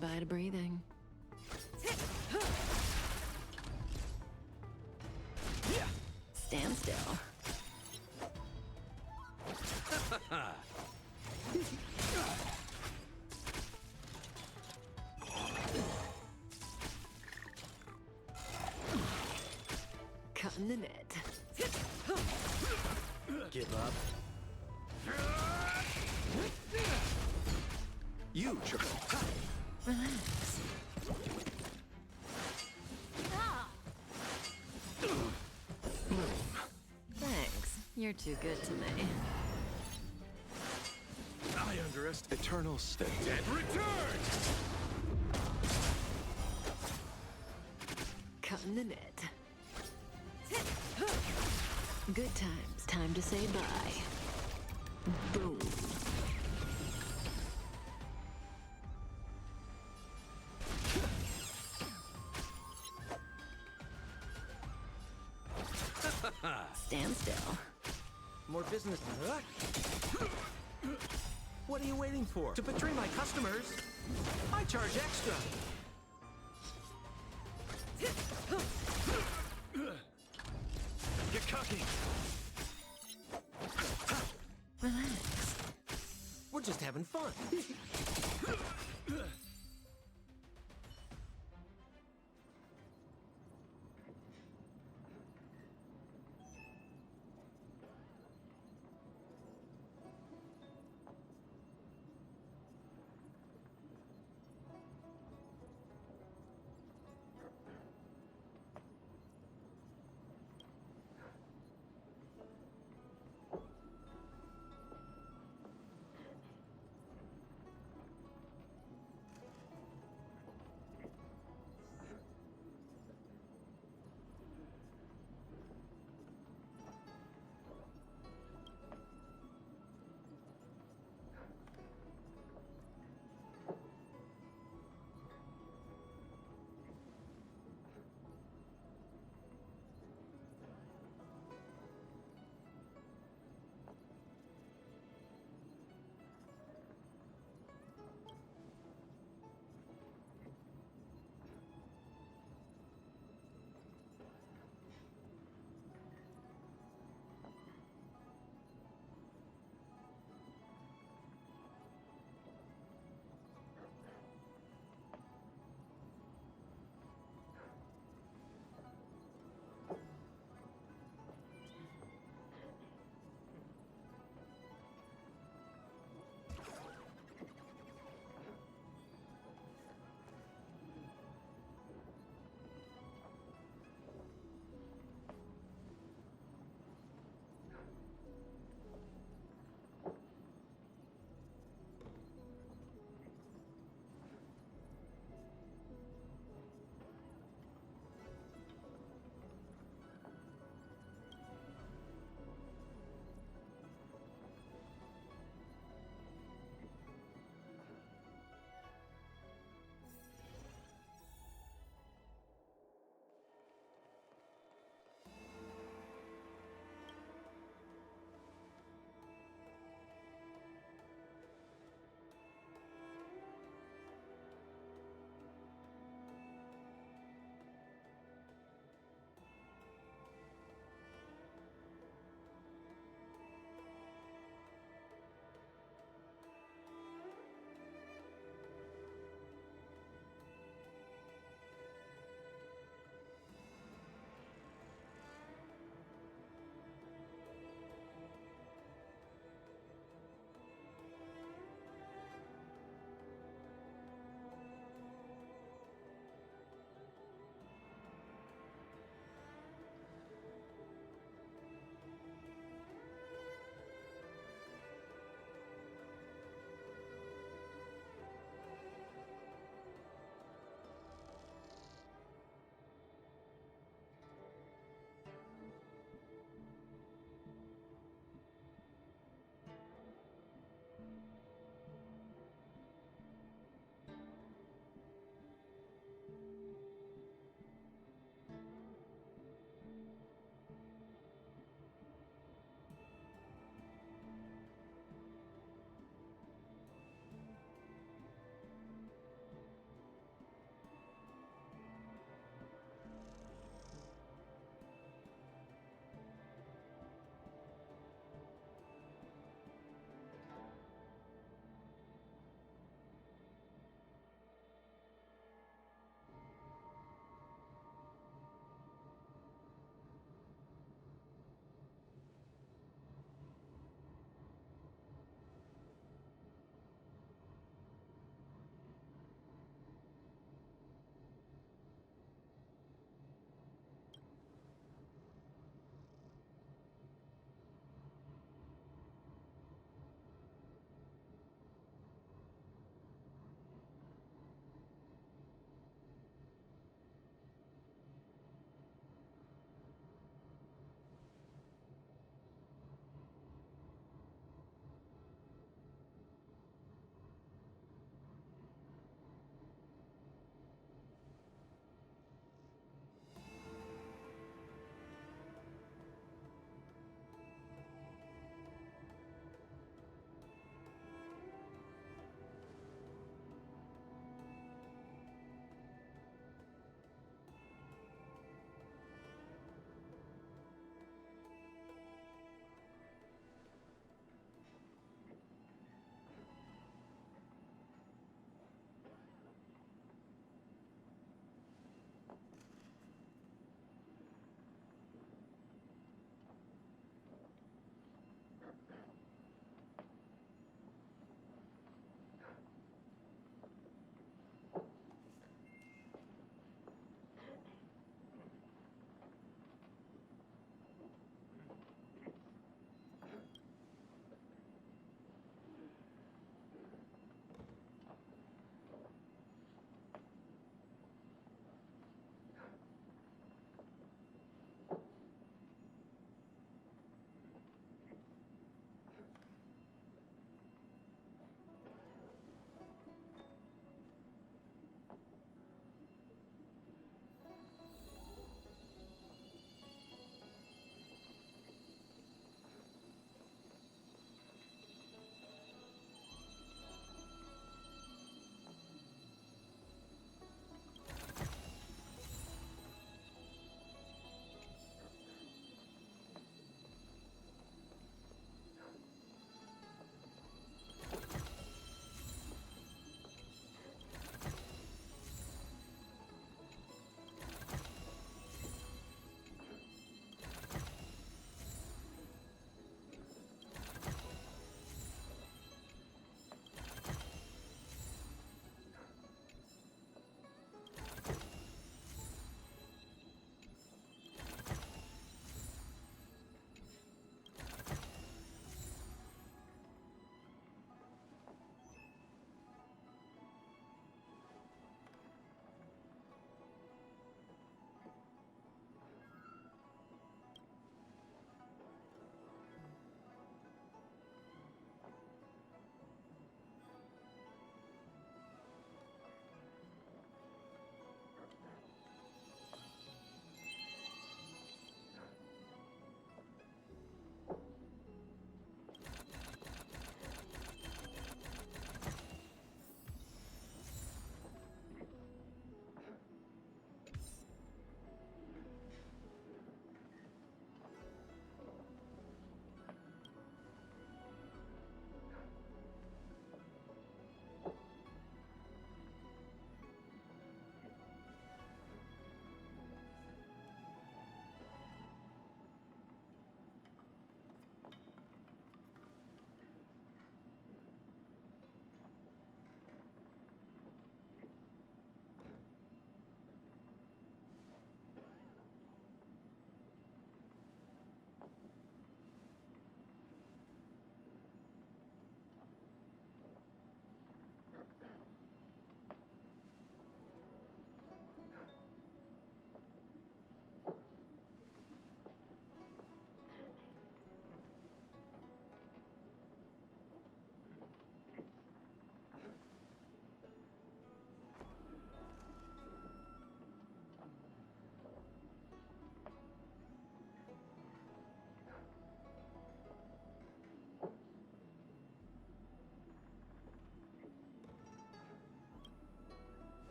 bye to breathing. Stand still. Cutting the net. Give up. You, Triple. Relax. Thanks. You're too good to me. I underestimate. Eternal state. Dead return! Cutting the net. Good times. Time to say bye. Boom. Stand still. More business. What are you waiting for? To betray my customers, I charge extra. You're cooking. Relax. We're just having fun.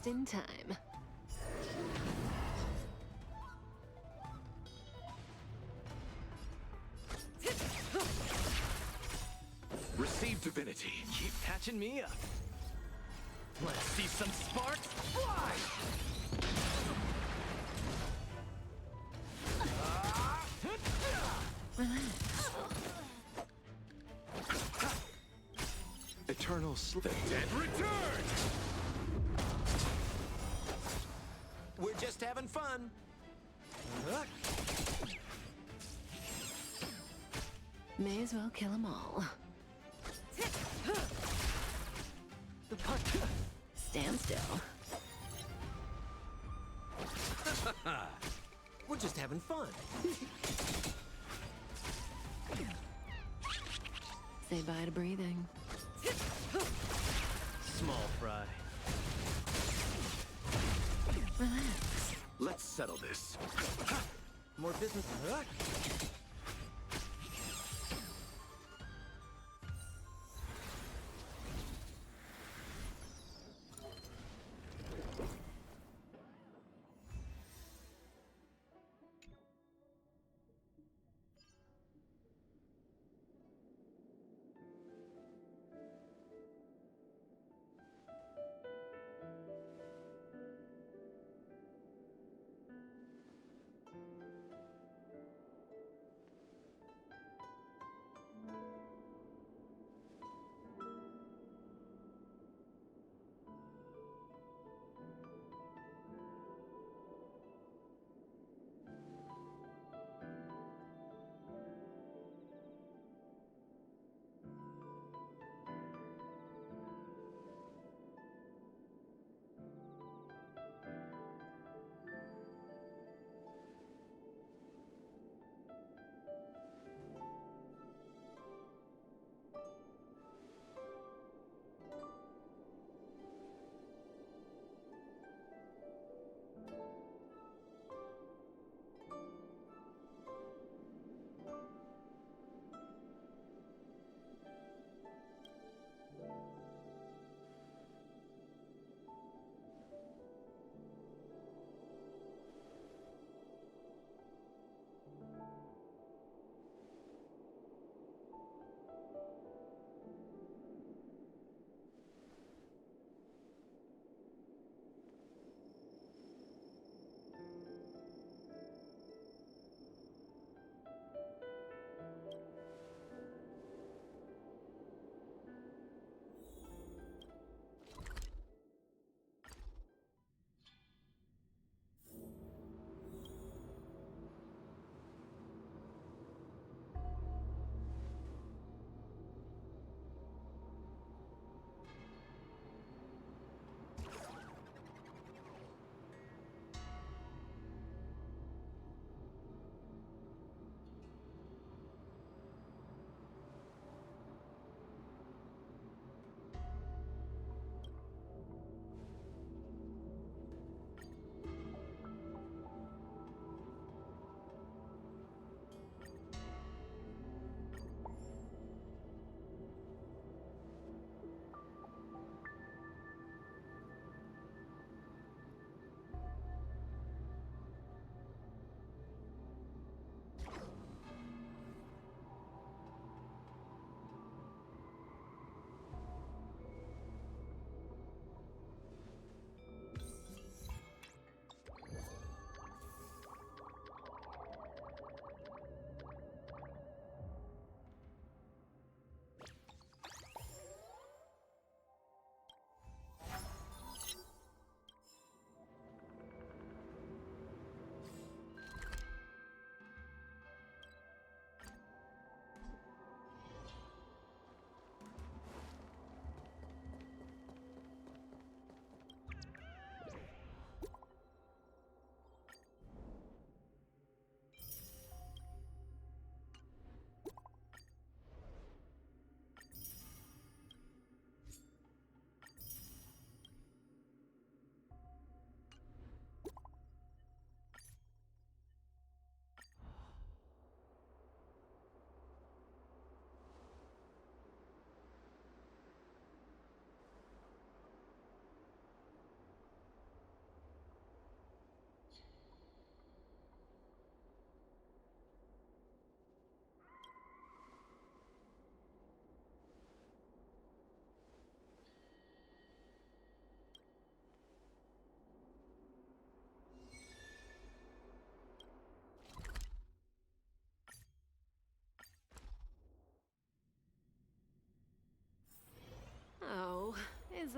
Just in time. Receive divinity. Keep patching me up. Let's see some sparks fly! Eternal sleep. The dead return! We're just having fun. May as well kill them all. The punch. Stand still. We're just having fun. Say bye to breathing. Small fry. Relax. Let's settle this. More business.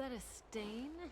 that a stain? I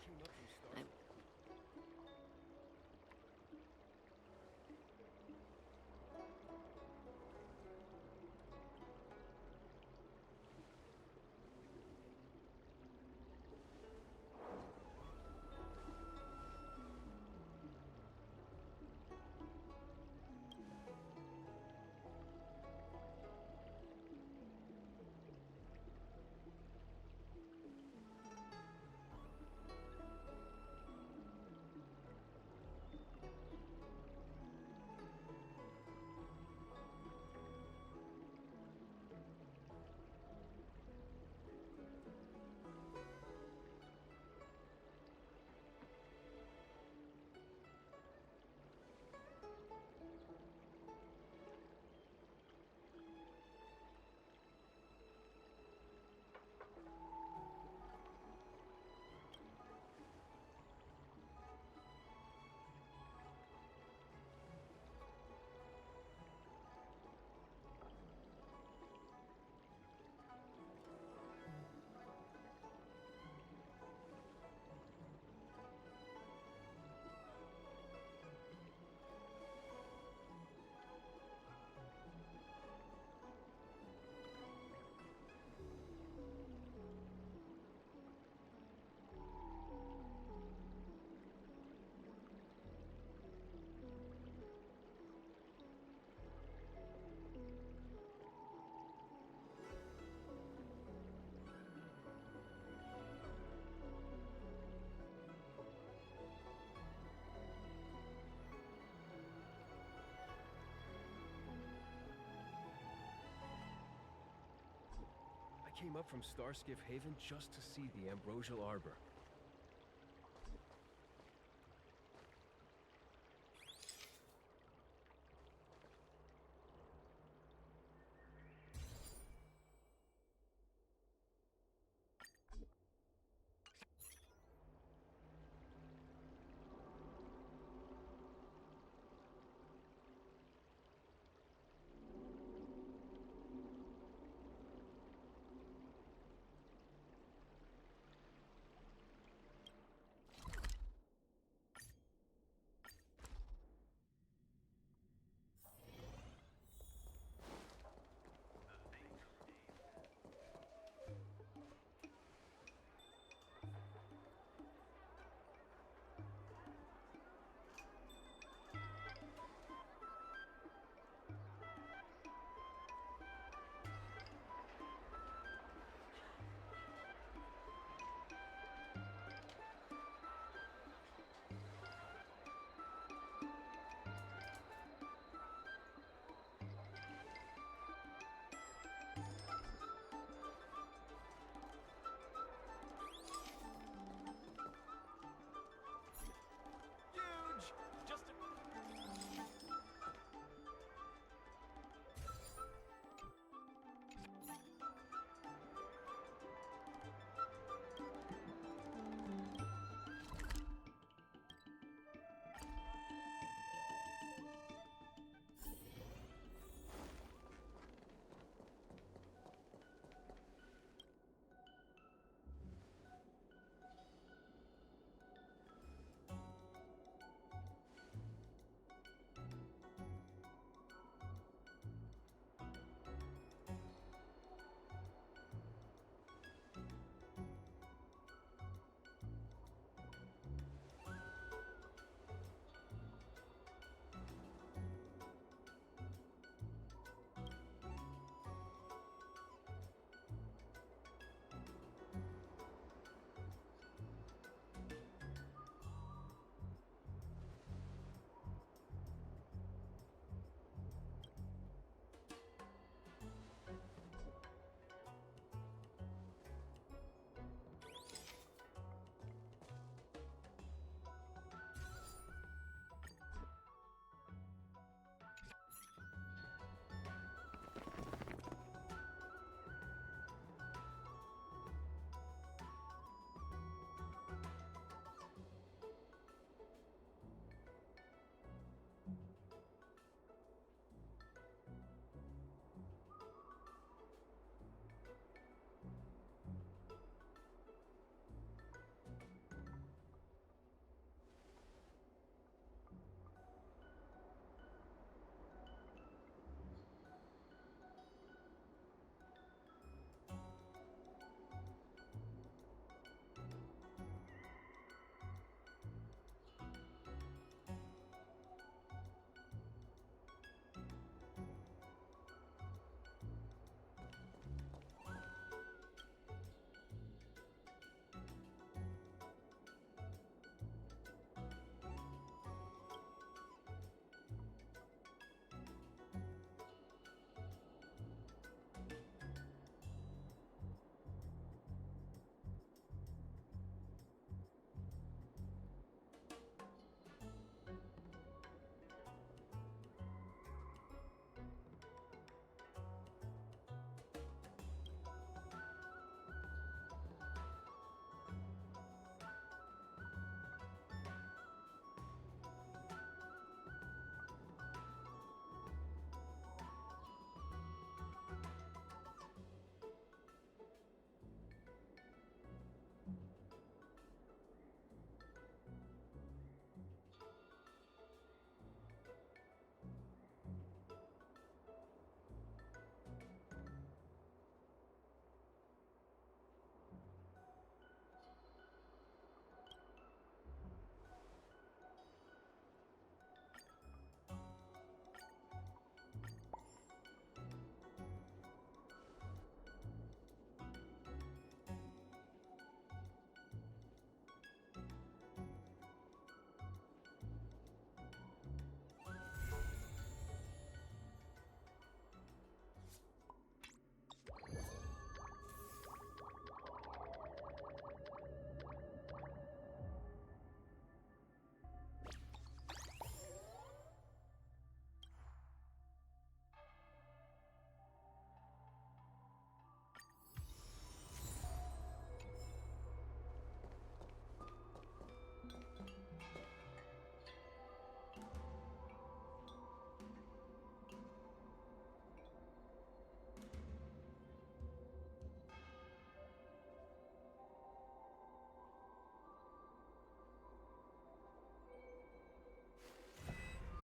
came up from Starskiff Haven just to see the Ambrosial Arbor.